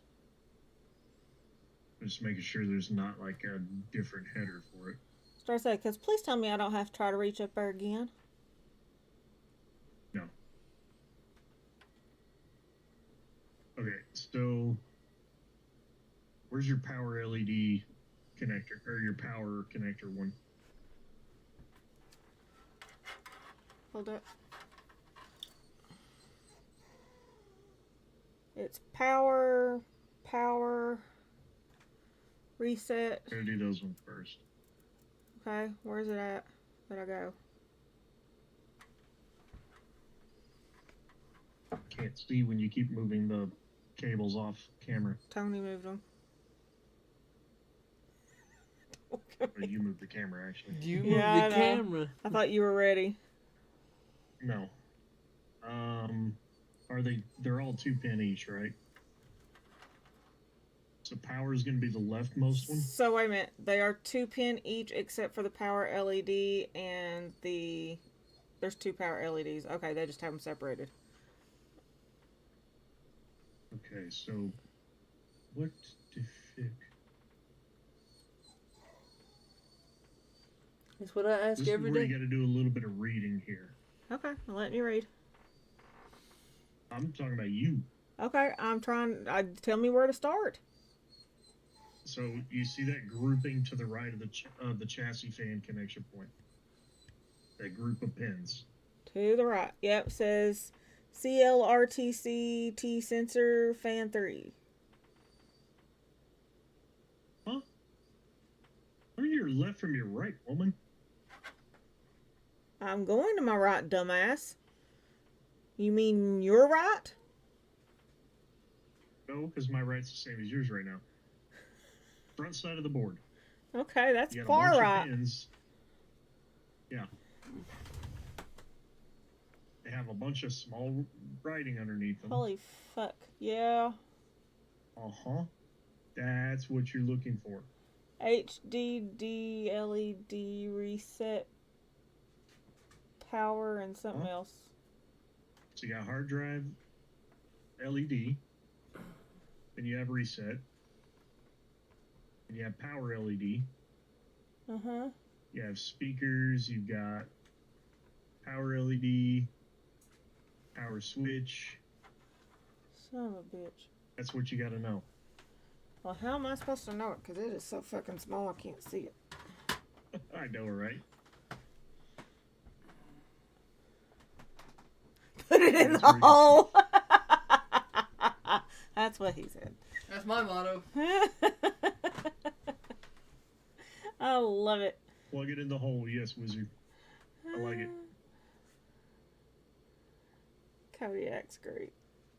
Just making sure there's not like a different header for it. Start saying, because please tell me I don't have to try to reach up there again. No. Okay, so where's your power LED connector, or your power connector one? Hold up. It's power, reset. I'm gonna do those ones first. Okay, where's it at? Where'd I go? Can't see when you keep moving the cables off camera. Tony moved them. Or you moved the camera, actually. You move Yeah, I the know. camera. I thought you were ready. No. They're all 2-pin each, right? So power is going to be the leftmost one? So wait a minute. They are 2-pin each except for the power LED and there's 2 power LEDs. Okay, they just have them separated. Okay, so what the frick? That's what I ask This is every where day. you got to do a little bit of reading here. Okay, well, let me read. I'm talking about you. Okay, tell me where to start. So you see that grouping to the right of the chassis fan connection point? That group of pins. To the right. Yep, says CLRTC T sensor fan 3. Huh? Turn your left from your right, woman. I'm going to my right, dumbass. You mean your right? No, because my right's the same as yours right now. Front side of the board. Okay, that's You got far a bunch right. of pins. Yeah. They have a bunch of small writing underneath them. Holy fuck. Yeah. Uh-huh. That's what you're looking for. HDD LED reset power and something else. So you got hard drive, LED, then you have reset, and you have power LED. Uh-huh. You have speakers. You've got power LED, power switch. Son of a bitch. That's what you got to know. Well, how am I supposed to know it? Because it is so fucking small I can't see it. I know, right? Put it in That's the where you- hole. That's what he said. That's my motto. I love it. Plug it in the hole, yes, wizard. I like it. Kodiak's great.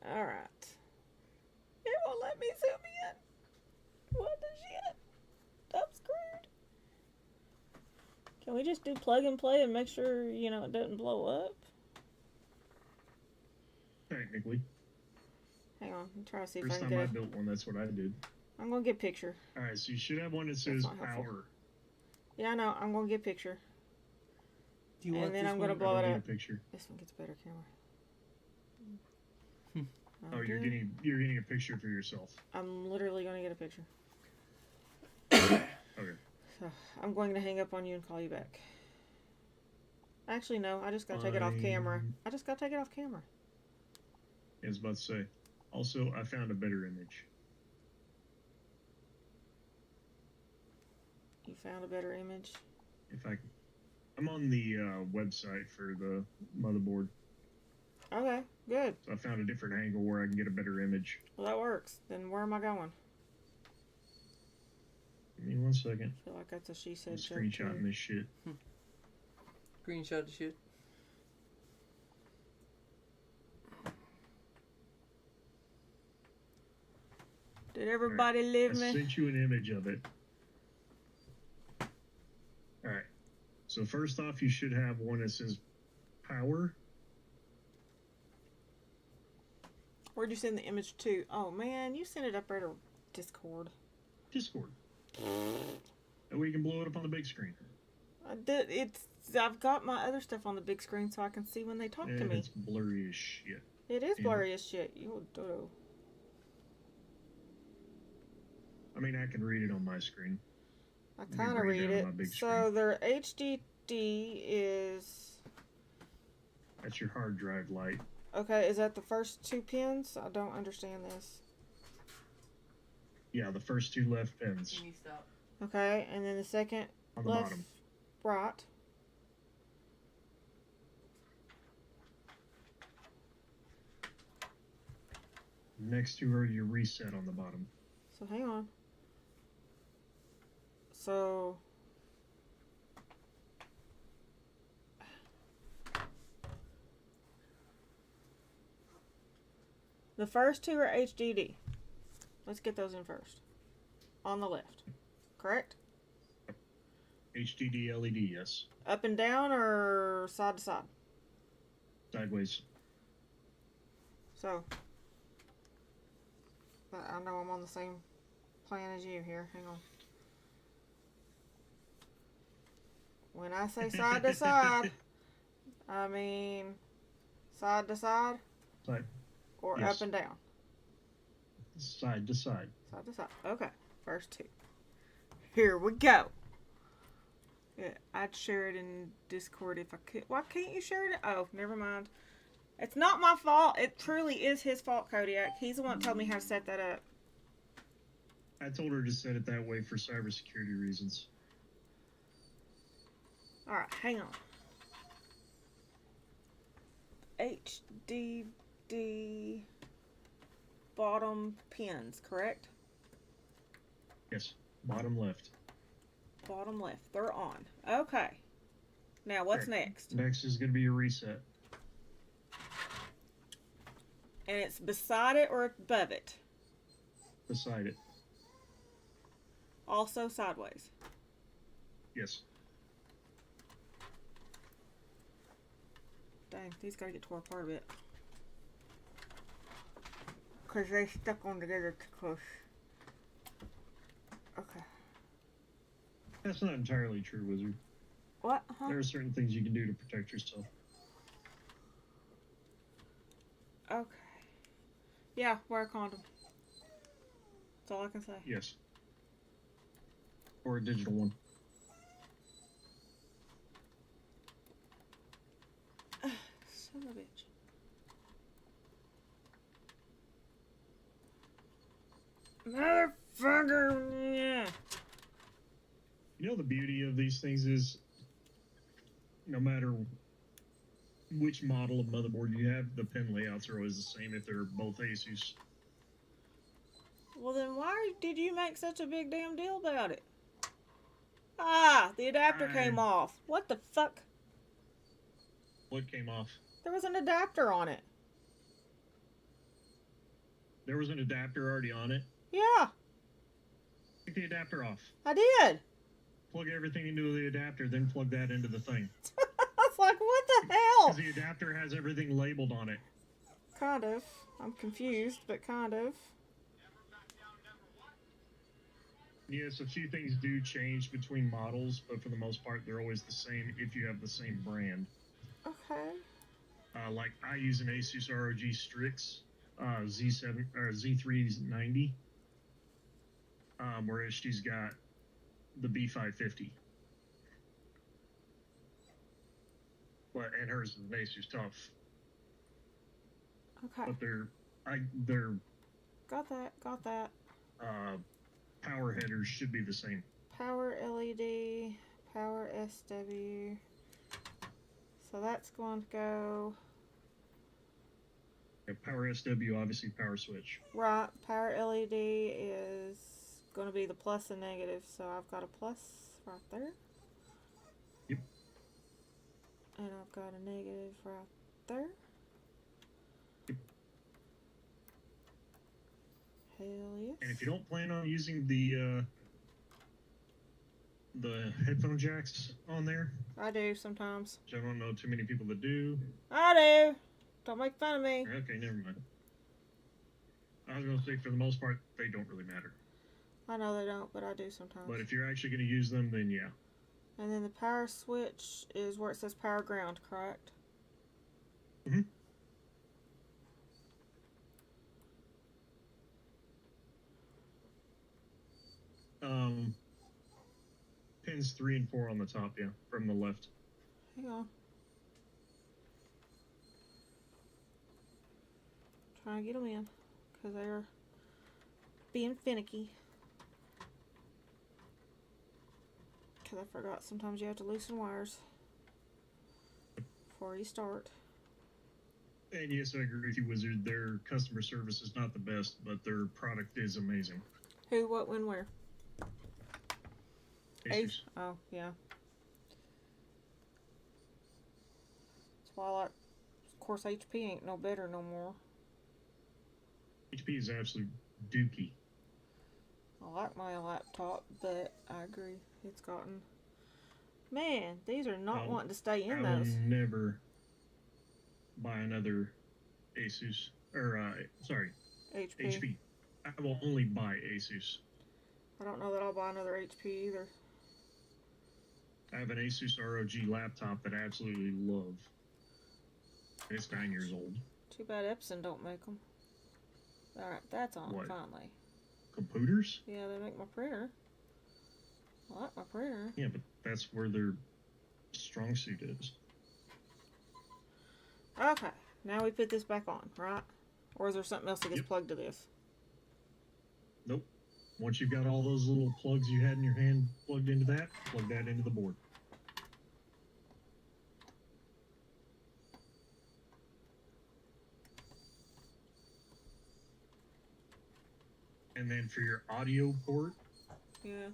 Alright. It won't let me zoom in. What the shit? I'm screwed. Can we just do plug and play and make sure, you know, it doesn't blow up? Technically. Hang on, I'm trying to see if I First can time I get built one, that's what I did. I'm gonna get a picture. Alright, so you should have one that says not helpful. power. Yeah, I know. I'm gonna get a picture. Do you And want then this I'm gonna one? blow I it don't up. need a picture. This one gets better camera. Oh, you're Okay. getting a picture for yourself. I'm literally gonna get a picture. Okay. So I'm going to hang up on you and call you back. Actually, no. I just gotta take it off camera. Fine. I just gotta take it off camera. I was about to say. Also, I found a better image. You found a better image. I'm on the website for the motherboard. Okay, good. So I found a different angle where I can get a better image. Well, that works. Then where am I going? Give me 1 second. I feel like that's a she I'm said joke. screenshotting too. this shit. Screenshot the shit. Did everybody leave I me? sent you an image of it. Alright. So first off, you should have one that says power. Where'd you send the image to? Oh man, you sent it up there to Discord. Discord. That way you can blow it up on the big screen. I did. I've got my other stuff on the big screen so I can see when they talk to And me. it's blurry as shit. It is yeah. blurry as shit. You dodo. I mean, I can read it on my screen. I me kind of bring it read down it. on my big So screen. their HDD is That's your hard drive light. okay. Is that the first 2 pins? I don't understand this. Yeah, the first 2 left pins Can you stop? Okay, and then the second on the left, bottom. right. Next 2 are your reset on the bottom. So hang on. So the first 2 are HDD. Let's get those in first. On the left. Correct? HDD LED, yes. Up and down or side to side? Sideways. So I know I'm on the same plan as you here. Hang on. When I say side to side, I mean side to side Side. or Yes. up and down? Side to side. Side to side. Okay. First 2. Here we go. Yeah, I'd share it in Discord if I could. Why can't you share it? Oh, never mind. It's not my fault. It truly is his fault, Kodiak. He's the one that told me how to set that up. I told her to set it that way for cybersecurity reasons. Alright, hang on. HDD bottom pins, correct? Yes. Bottom left. Bottom left. They're on. Okay. Now, what's Correct. next? Next is going to be your reset. And it's beside it or above it? Beside it. Also sideways. Yes. Dang, these gotta get tore apart a bit. Because they stuck on together too close. Okay. That's not entirely true, Wizard. What? Huh? There are certain things you can do to protect yourself. Okay. Yeah, wear a condom. That's all I can say. Yes. Or a digital one. beauty of these things is, no matter which model of motherboard you have, the pin layouts are always the same if they're both Asus. Well, then why did you make such a big damn deal about it? Ah, the adapter came off. What the fuck? What came off? There was an adapter on it. There was an adapter already on it. Yeah, Take the adapter off. I did. Plug everything into the adapter, then plug that into the thing. I was like, what the hell? Because the adapter has everything labeled on it. Kind of. I'm confused, but kind of. Yes, a few things do change between models, but for the most part, they're always the same if you have the same brand. Okay. Like I use an Asus ROG Strix Z7 or Z390, whereas she's got the B550. And hers is an Asus Tough. Okay. But their Got that. power headers should be the same. Power LED, power SW. So that's going to go. Power SW, obviously power switch. Right, power LED is going to be the plus and negative, so I've got a plus right there. Yep. And I've got a negative right there. Yep. Hell yes. And if you don't plan on using the headphone jacks on there, I do sometimes. which I don't know too many people that do. I do. Don't make fun of me. Okay, never mind. I was gonna say for the most part they don't really matter. I know they don't, but I do sometimes. But if you're actually gonna use them, then yeah. And then the power switch is where it says power ground, correct? Mhm. Pins 3 and 4 on the top, yeah, from the left. Hang on. Trying to get them in because they're being finicky. Because I forgot sometimes you have to loosen wires before you start. And yes, I agree with you, Wizard. Their customer service is not the best, but their product is amazing. Who, what, when, where? Asus. Oh, yeah. That's why I like, of course, HP ain't no better no more. HP is absolute dookie. I like my laptop, but I agree. It's gotten... Man, these are not wanting to stay in I will those. never buy another Asus, or, HP. I will only buy Asus. I don't know that I'll buy another HP either. I have an Asus ROG laptop that I absolutely love. It's 9 years old. Too bad Epson don't make them. Alright, that's on What? finally. Computers? Yeah, they make my printer. I like my printer. Yeah, but that's where their strong suit is. Okay, now we put this back on, right? Or is there something else that gets Yep. plugged to this? Nope. Once you've got all those little plugs you had in your hand plugged into that, plug that into the board. And then for your audio port, Yeah.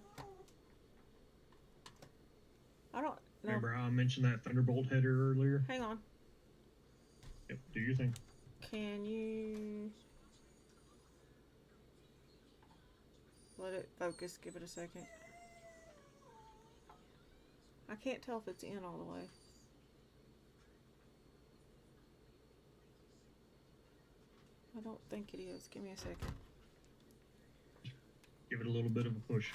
I don't know. remember how I mentioned that Thunderbolt header earlier? Hang on. Yep, do your thing. Can you let it focus? Give it a second. I can't tell if it's in all the way. I don't think it is. Give me a second. Give it a little bit of a push.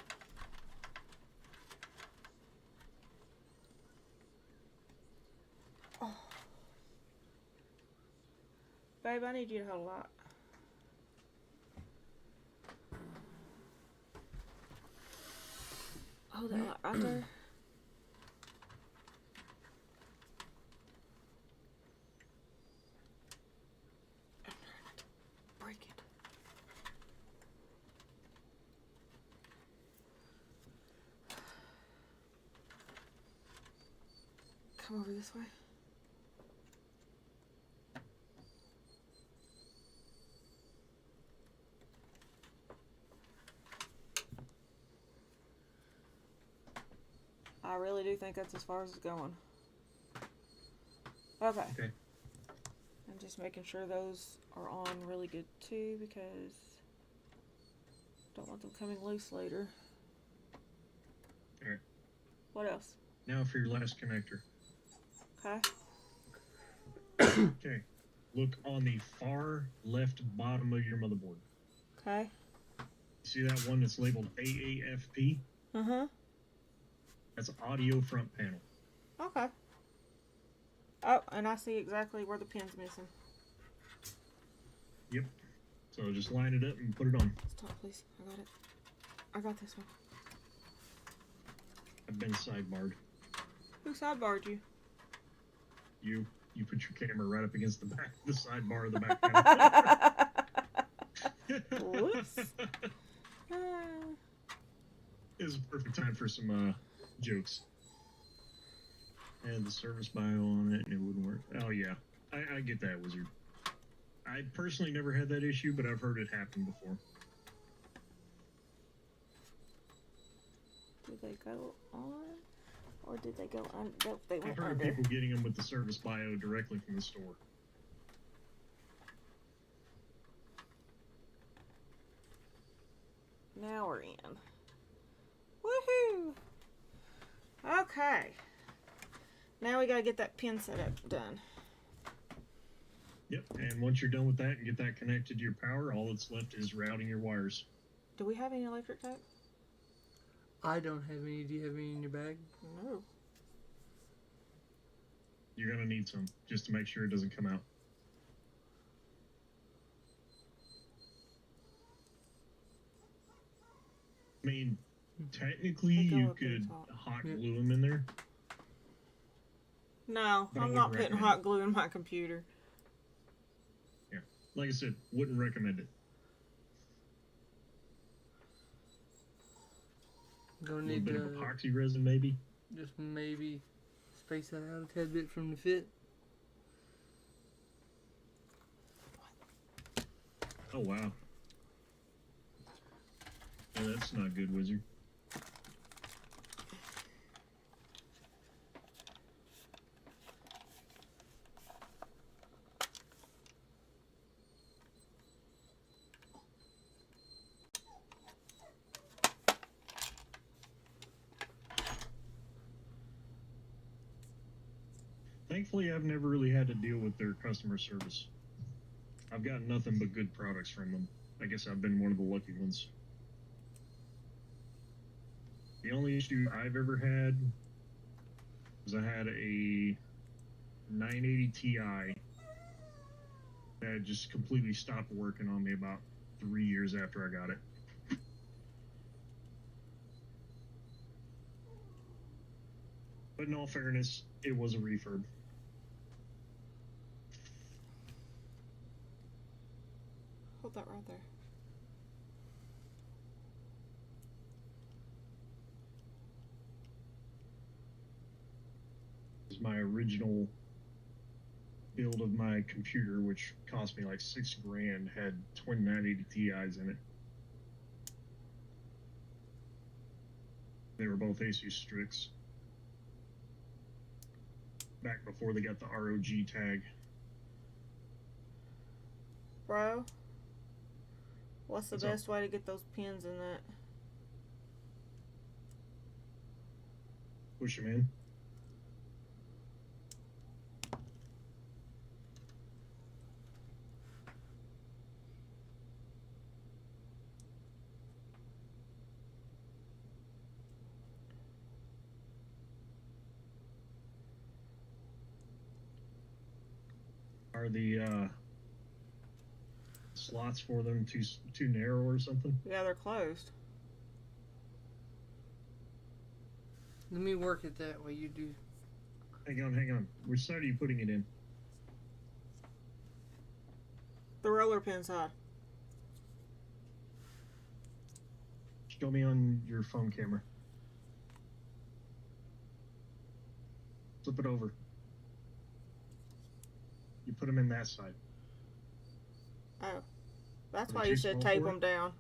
Babe, I need you to hold a lot. Hold that light right there. Break it. come over this way. I really do think that's as far as it's going. Okay. Okay. I'm just making sure those are on really good too, because don't want them coming loose later. Alright. What else? Now for your last connector. Okay. Okay. Look on the far left bottom of your motherboard. Okay. See that one that's labeled AAFP? Uh-huh. That's audio front panel. Okay. Oh, and I see exactly where the pin's missing. Yep. So just line it up and put it on. Stop, please. I got it. I got this one. I've been sidebarred. Who sidebarred you? You put your camera right up against the back, the sidebar of the back panel. Whoops. It was a perfect time for some jokes. And the service bio on it, and it wouldn't work. Oh yeah, I get that, Wizard. I personally never had that issue, but I've heard it happen before. Did they go on? Or did they go on? Nope, they I've went heard of under. people getting them with the service bio directly from the store. Now we're in. Woohoo! Okay. Now we gotta get that pin setup done. Yep, and once you're done with that and get that connected to your power, all that's left is routing your wires. Do we have any electric tape? I don't have any. Do you have any in your bag? No. You're gonna need some, just to make sure it doesn't come out. I mean, technically They go you up in could top. hot Yeah. glue them in there. No, But I I'm not wouldn't putting recommend hot it. glue in my computer. Like I said, wouldn't recommend it. Gonna A little need bit of to epoxy resin, maybe. just maybe space that out a tad bit from the fit. Oh wow. Yeah, that's not good, Wizard. Thankfully, I've never really had to deal with their customer service. I've gotten nothing but good products from them. I guess I've been one of the lucky ones. The only issue I've ever had was I had a 980 Ti that just completely stopped working on me about 3 years after I got it. But in all fairness, it was a refurb. Hold that right there. Is my original build of my computer, which cost me like $6,000, had twin 980 Ti's in it. They were both Asus Strix. Back before they got the ROG tag. Bro, what's the What's up? best way to get those pins in that? Push them in. Are the slots for them too narrow or something? Yeah, they're closed. Let me work it that way. You do. Hang on. Which side are you putting it in? The roller pin side. Show me on your phone camera. Flip it over. You put them in that side. Oh, that's Are why they you too should small tape for it? them down.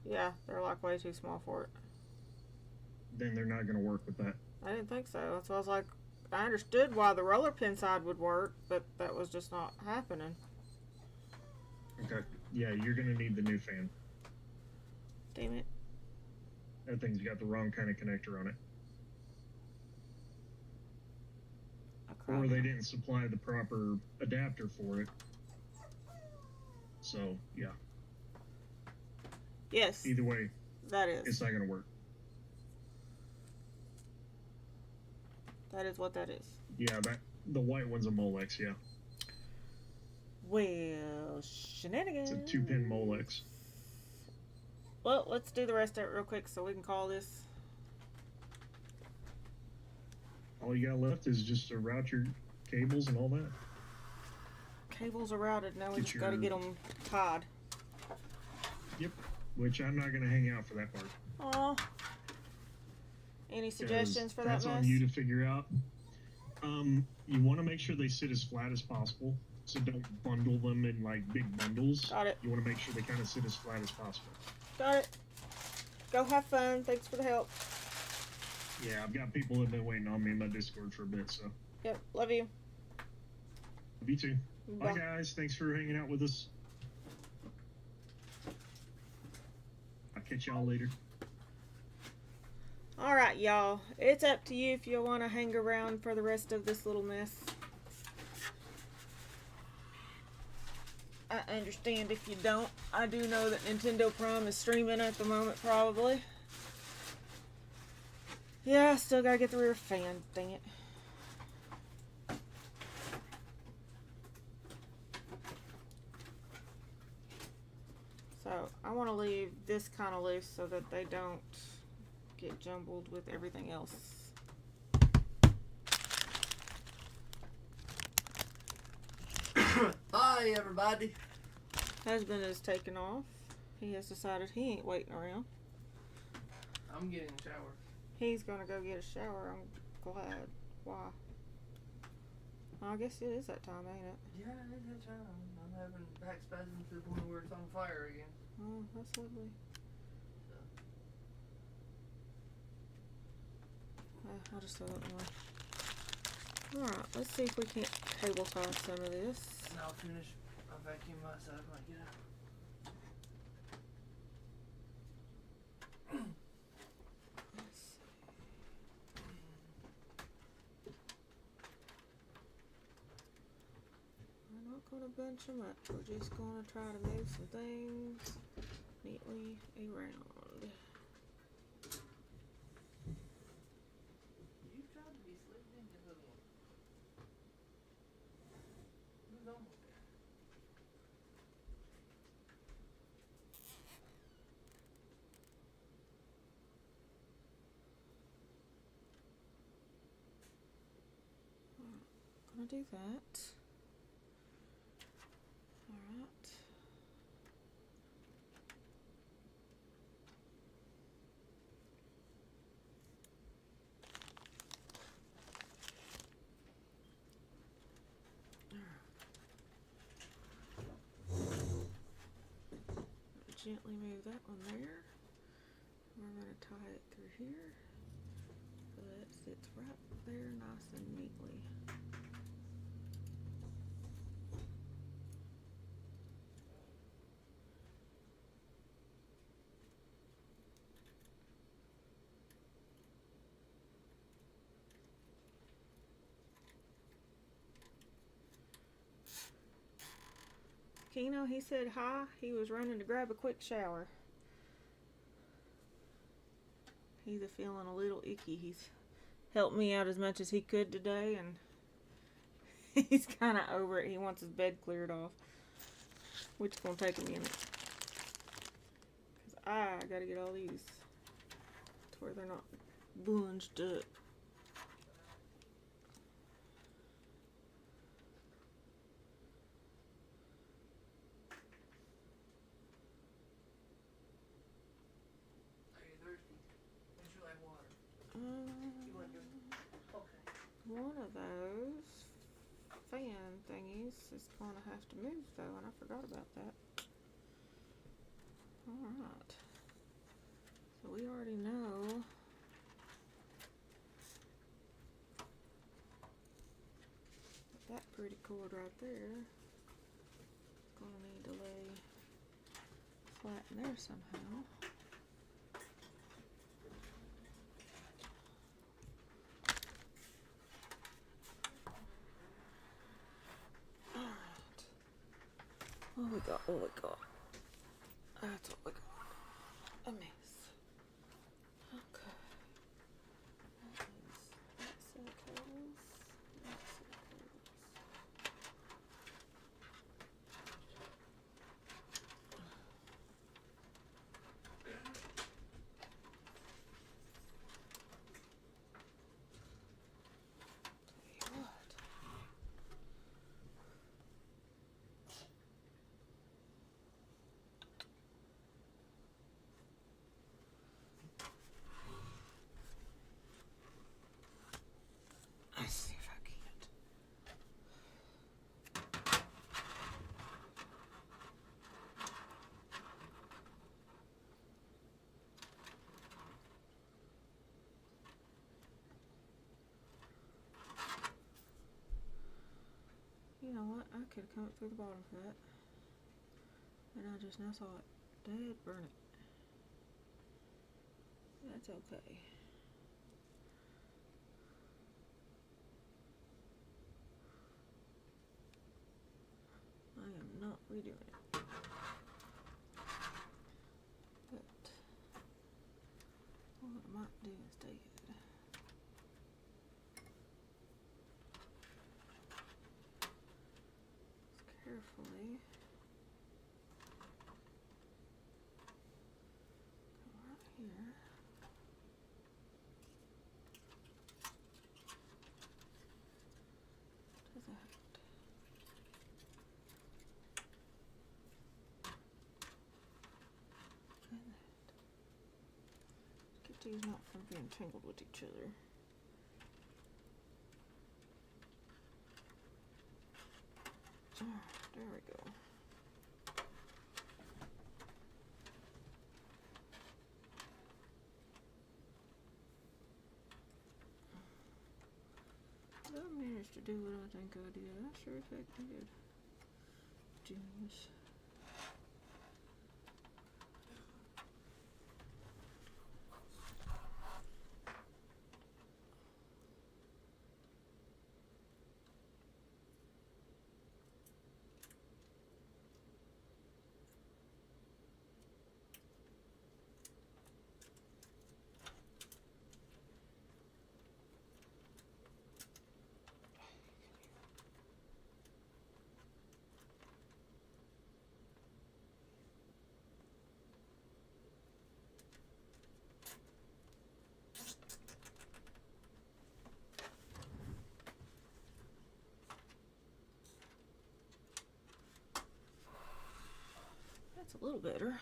Yeah, they're like way too small for it. Then they're not going to work with that. I didn't think so. That's why I was like, I understood why the roller pin side would work, but that was just not happening. Okay. Yeah, you're going to need the new fan. Damn it. That thing's got the wrong kind of connector on it. I Or cried. they didn't supply the proper adapter for it. So, yeah. Yes, Either way, that is. it's not going to work. That is what that is. Yeah, the white one's a Molex, yeah. Well, shenanigans. It's a 2-pin Molex. Well, let's do the rest of it real quick so we can call this. All you got left is just to route your cables and all that. Cables are routed. Now we Get just got to your- get them tied. Which I'm not going to hang out for that part. Aw. Any 'Cause suggestions for that that's mess? on you to figure out. You want to make sure they sit as flat as possible. So don't bundle them in like big bundles. Got it. You want to make sure they kind of sit as flat as possible. Got it. Go have fun. Thanks for the help. Yeah, I've got people that have been waiting on me in my Discord for a bit, so. Yep. Love you. You too. Bye, Bye. guys. Thanks for hanging out with us. I'll catch y'all later. All right, y'all. It's up to you if you want to hang around for the rest of this little mess. I understand if you don't. I do know that Nintendo Prime is streaming at the moment, probably. Yeah, I still gotta get the rear fan. Dang it. So, I want to leave this kind of loose so that they don't get jumbled with everything else. Hi, everybody. Husband is taking off. He has decided he ain't waiting around. I'm getting a shower. He's gonna go get a shower. I'm glad. Why? I guess it is that time, ain't it? Yeah, it is that time. I'm having back spasms to the point where it's on fire again. Oh, that's lovely. I'll just throw that away. Alright, let's see if we can't cable tie some of this. And I'll finish my vacuum myself when I get out. Let's see. We're not gonna bunch them up. We're just gonna try to move some things neatly around. You tried to be slick, didn't you, little one? Who's almost there? Gonna do that. Alright. Gently move that one there. We're gonna tie it through here so that it sits right there nice and neatly. Keno, he said hi. He was running to grab a quick shower. He's feeling a little icky. He's helped me out as much as he could today, and he's kind of over it. He wants his bed cleared off, which is going to take a minute. Because I got to get all these to where they're not bunched up. Are you thirsty? Would you like water? You want to go? one of those fan thingies is going to have to move though, and I forgot about that. Alright. So we already know that pretty cord right there is going to need to lay flat in there somehow. Alright. What we got? What we got? That's what we got. A mess. Okay. That is that set of cables. That set of cables. Tell you what. Let's see if I can't. You know what? I could have come up through the bottom for that. And I just now saw it. Dead burn it. That's okay. I am not redoing it. But what I might do instead. Carefully. Come right here. To that. And that. Get these not from being tangled with each other. There we go. I managed to do what I think I did. I sure as heck did. Genius. That's a little better.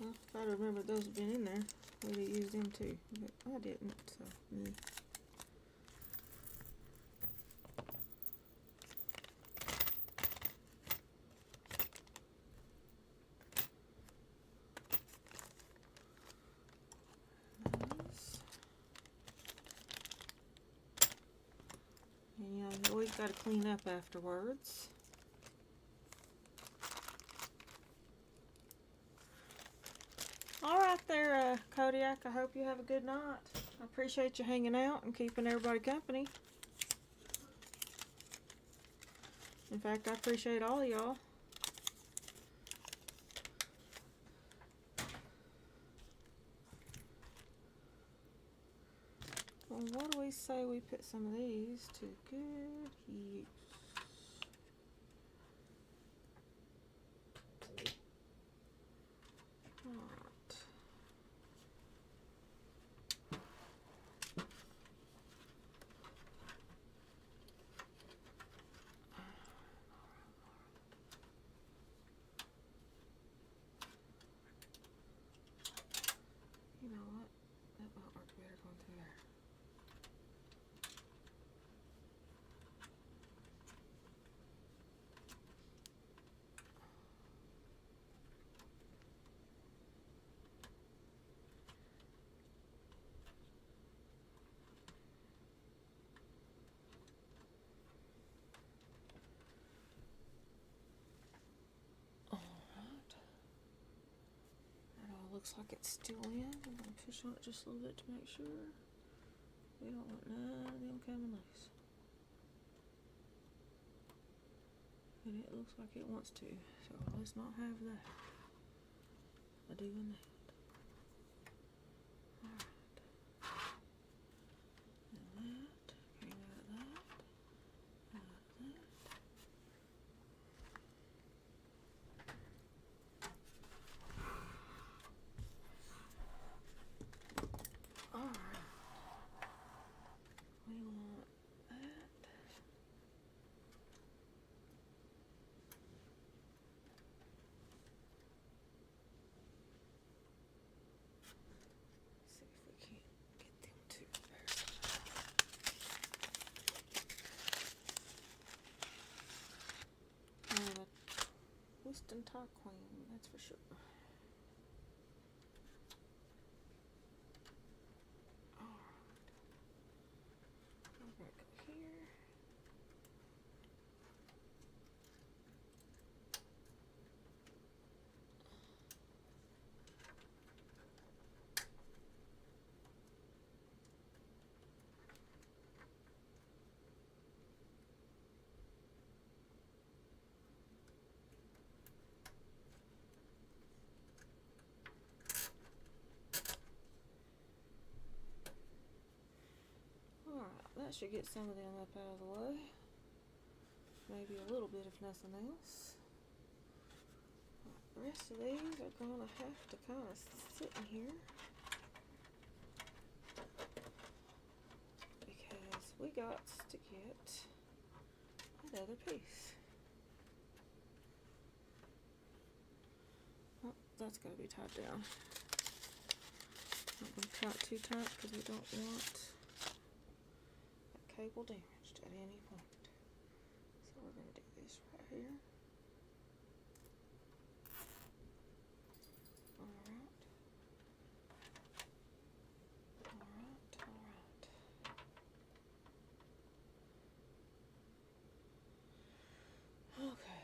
Well, if I'd remembered those had been in there, we'd have used them too. But I didn't, so me. Those. And you always got to clean up afterwards. All right there, Kodiak. I hope you have a good night. I appreciate you hanging out and keeping everybody company. In fact, I appreciate all of y'all. Well, what do we say we put some of these to good use? Alright. looks like it's still in. I'm gonna push on it just a little bit to make sure. We don't want none of them coming loose. And it looks like it wants to, so let's not have that. By doing that. Alright. And that, came out of that, out of that. Alright. We want that. See if we can't get them two there. And a Whiston Tie Queen, that's for sure. Alright. Go back up here. Alright, that should get some of them up out of the way. Maybe a little bit if nothing else. The rest of these are gonna have to kind of sit in here. Because we got to get that other piece. Oh, that's gotta be tied down. Not gonna tie it too tight because we don't want cable damaged at any point. So we're going to do this right here. Alright. Alright, alright. Okay.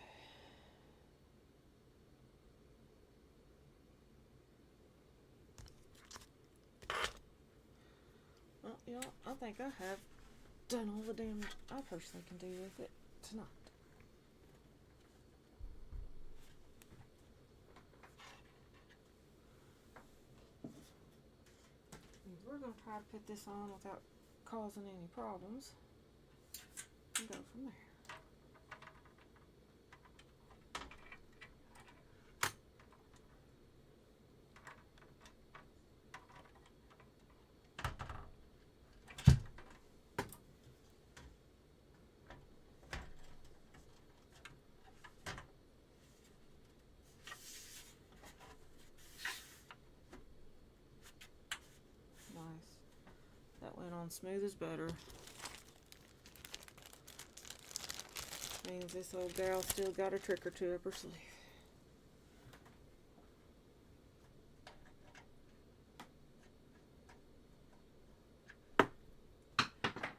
Well, you know, I think I have done all the damage I personally can do with it tonight. We're going to try to put this on without causing any problems and go from there. That went on smooth as butter. Means this old gal still got a trick or two up her sleeve.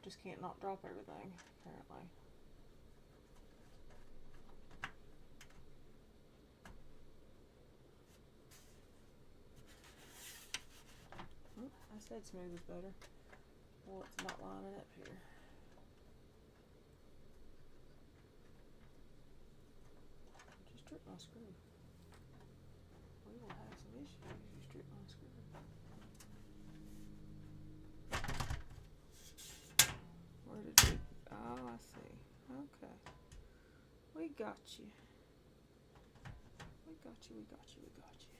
Just can't not drop everything, apparently. I said smooth is better. Well, it's not lining up here. Just strip my screw. We will have some issues if you strip my screw. Where did you? Oh, I see. Okay. We got you. We got you, we got you, we got you.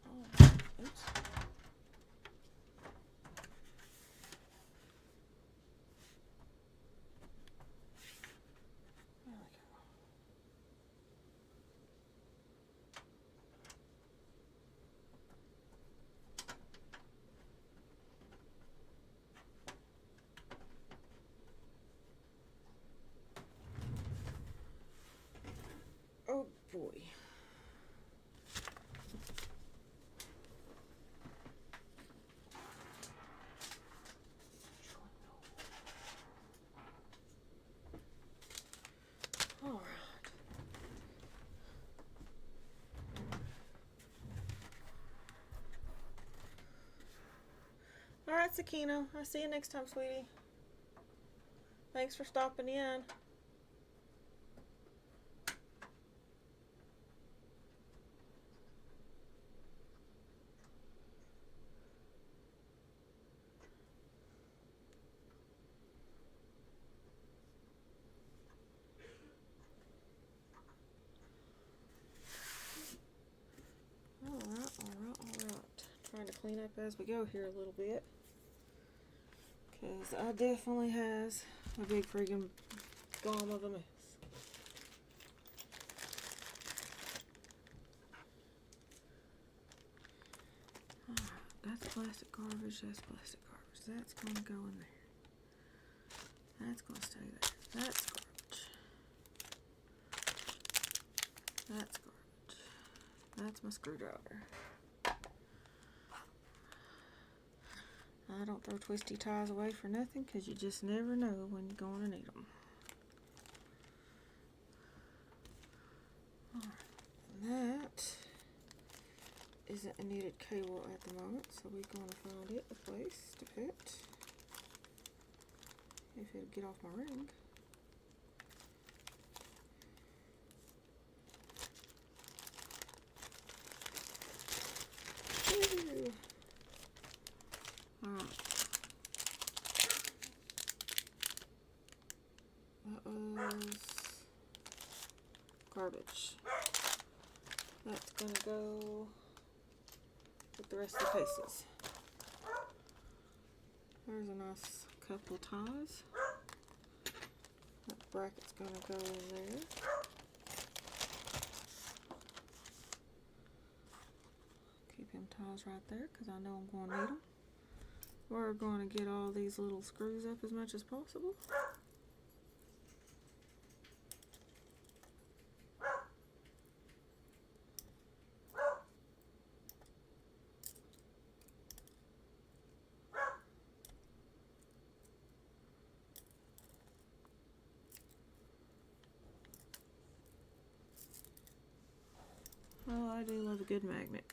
Oh, oops. Oh boy. That's Akino. I'll see you next time, sweetie. Thanks for stopping in. Alright. Trying to clean up as we go here a little bit. Because I definitely has a big friggin' glom of a mess. Alright, that's plastic garbage, That's gonna go in there. That's gonna stay there. That's garbage. That's garbage. That's my screwdriver. I don't throw twisty ties away for nothing, because you just never know when you're going to need them. That isn't a needed cable at the moment, so we're going to find it a place to fit. If it'll get off my ring. Woo. Alright. That was garbage. That's gonna go with the rest of the pieces. There's a nice couple ties. That bracket's gonna go in there. Keep them ties right there, because I know I'm gonna need them. We're going to get all these little screws up as much as possible. Oh, I do love a good magnet.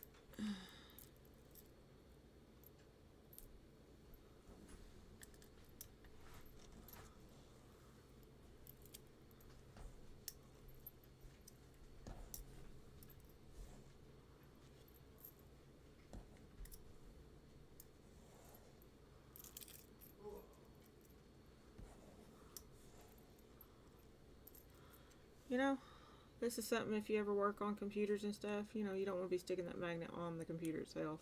You know, this is something if you ever work on computers and stuff, you know, you don't want to be sticking that magnet on the computer itself.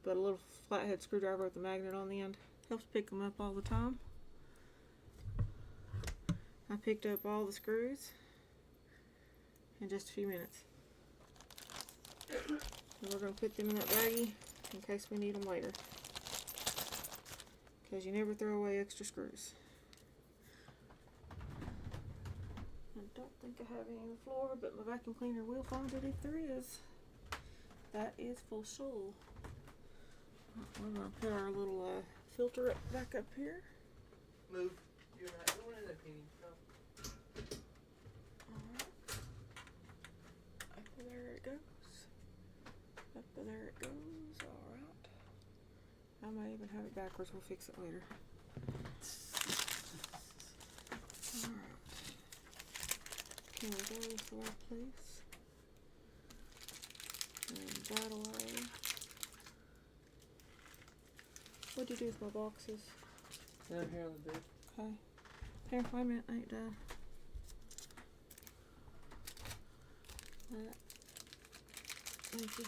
But a little flathead screwdriver with a magnet on the end helps pick them up all the time. I picked up all the screws in just a few minutes. So we're going to put them in that baggie in case we need them later. Because you never throw away extra screws. I don't think I have any on the floor, but my vacuum cleaner will find it if there is. That is for sure. We're going to put our little filter back up here. Move. You're not going in there, Penny. No. Alright. Up there it goes. Up there it goes. Alright. I might even have it backwards. We'll fix it later. Alright. Can we go to the right place? And that away. What'd you do with my boxes? Down here on the bed. Okay. Here, wait a minute, I ain't done. That. Thank you.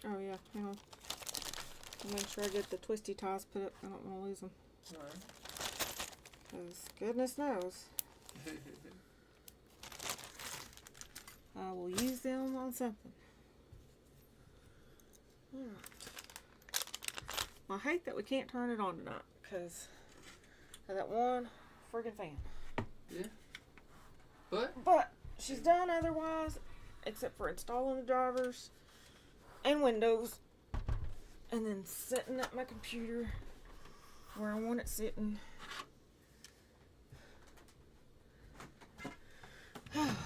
Oh yeah, hang on. I'll make sure I get the twisty ties put up. I don't want to lose them. Alright. Because goodness knows, I will use them on something. Alright. I hate that we can't turn it on tonight because of that one friggin' fan. Yeah. What? But she's done otherwise, except for installing the drivers and windows, and then setting up my computer where I want it sitting. And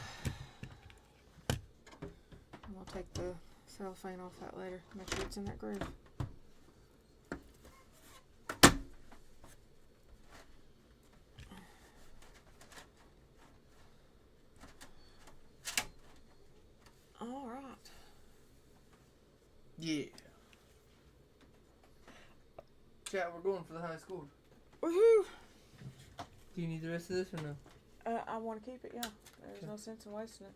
we'll take the cellophane off that later. Make sure it's in that groove. All right. Yeah. Chat, we're going for the high score. Woohoo! Do you need the rest of this or no? I want to keep it, yeah. There's Okay. no sense in wasting it.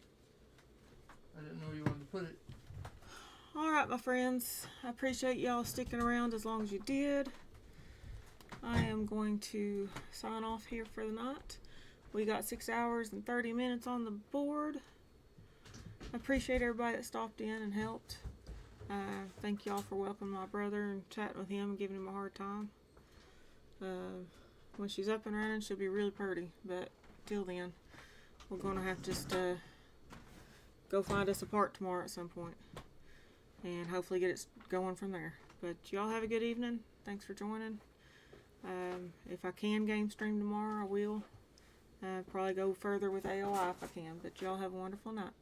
I didn't know where you wanted to put it. Alright, my friends. I appreciate y'all sticking around as long as you did. I am going to sign off here for the night. We got 6 hours and 30 minutes on the board. I appreciate everybody that stopped in and helped. Thank y'all for welcoming my brother and chatting with him and giving him a hard time. When she's up and running, she'll be really pretty. But till then, we're going to have to just go find us a part tomorrow at some point. And hopefully get it going from there. But y'all have a good evening. Thanks for joining. If I can game stream tomorrow, I will. Probably go further with AOI if I can. But y'all have a wonderful night.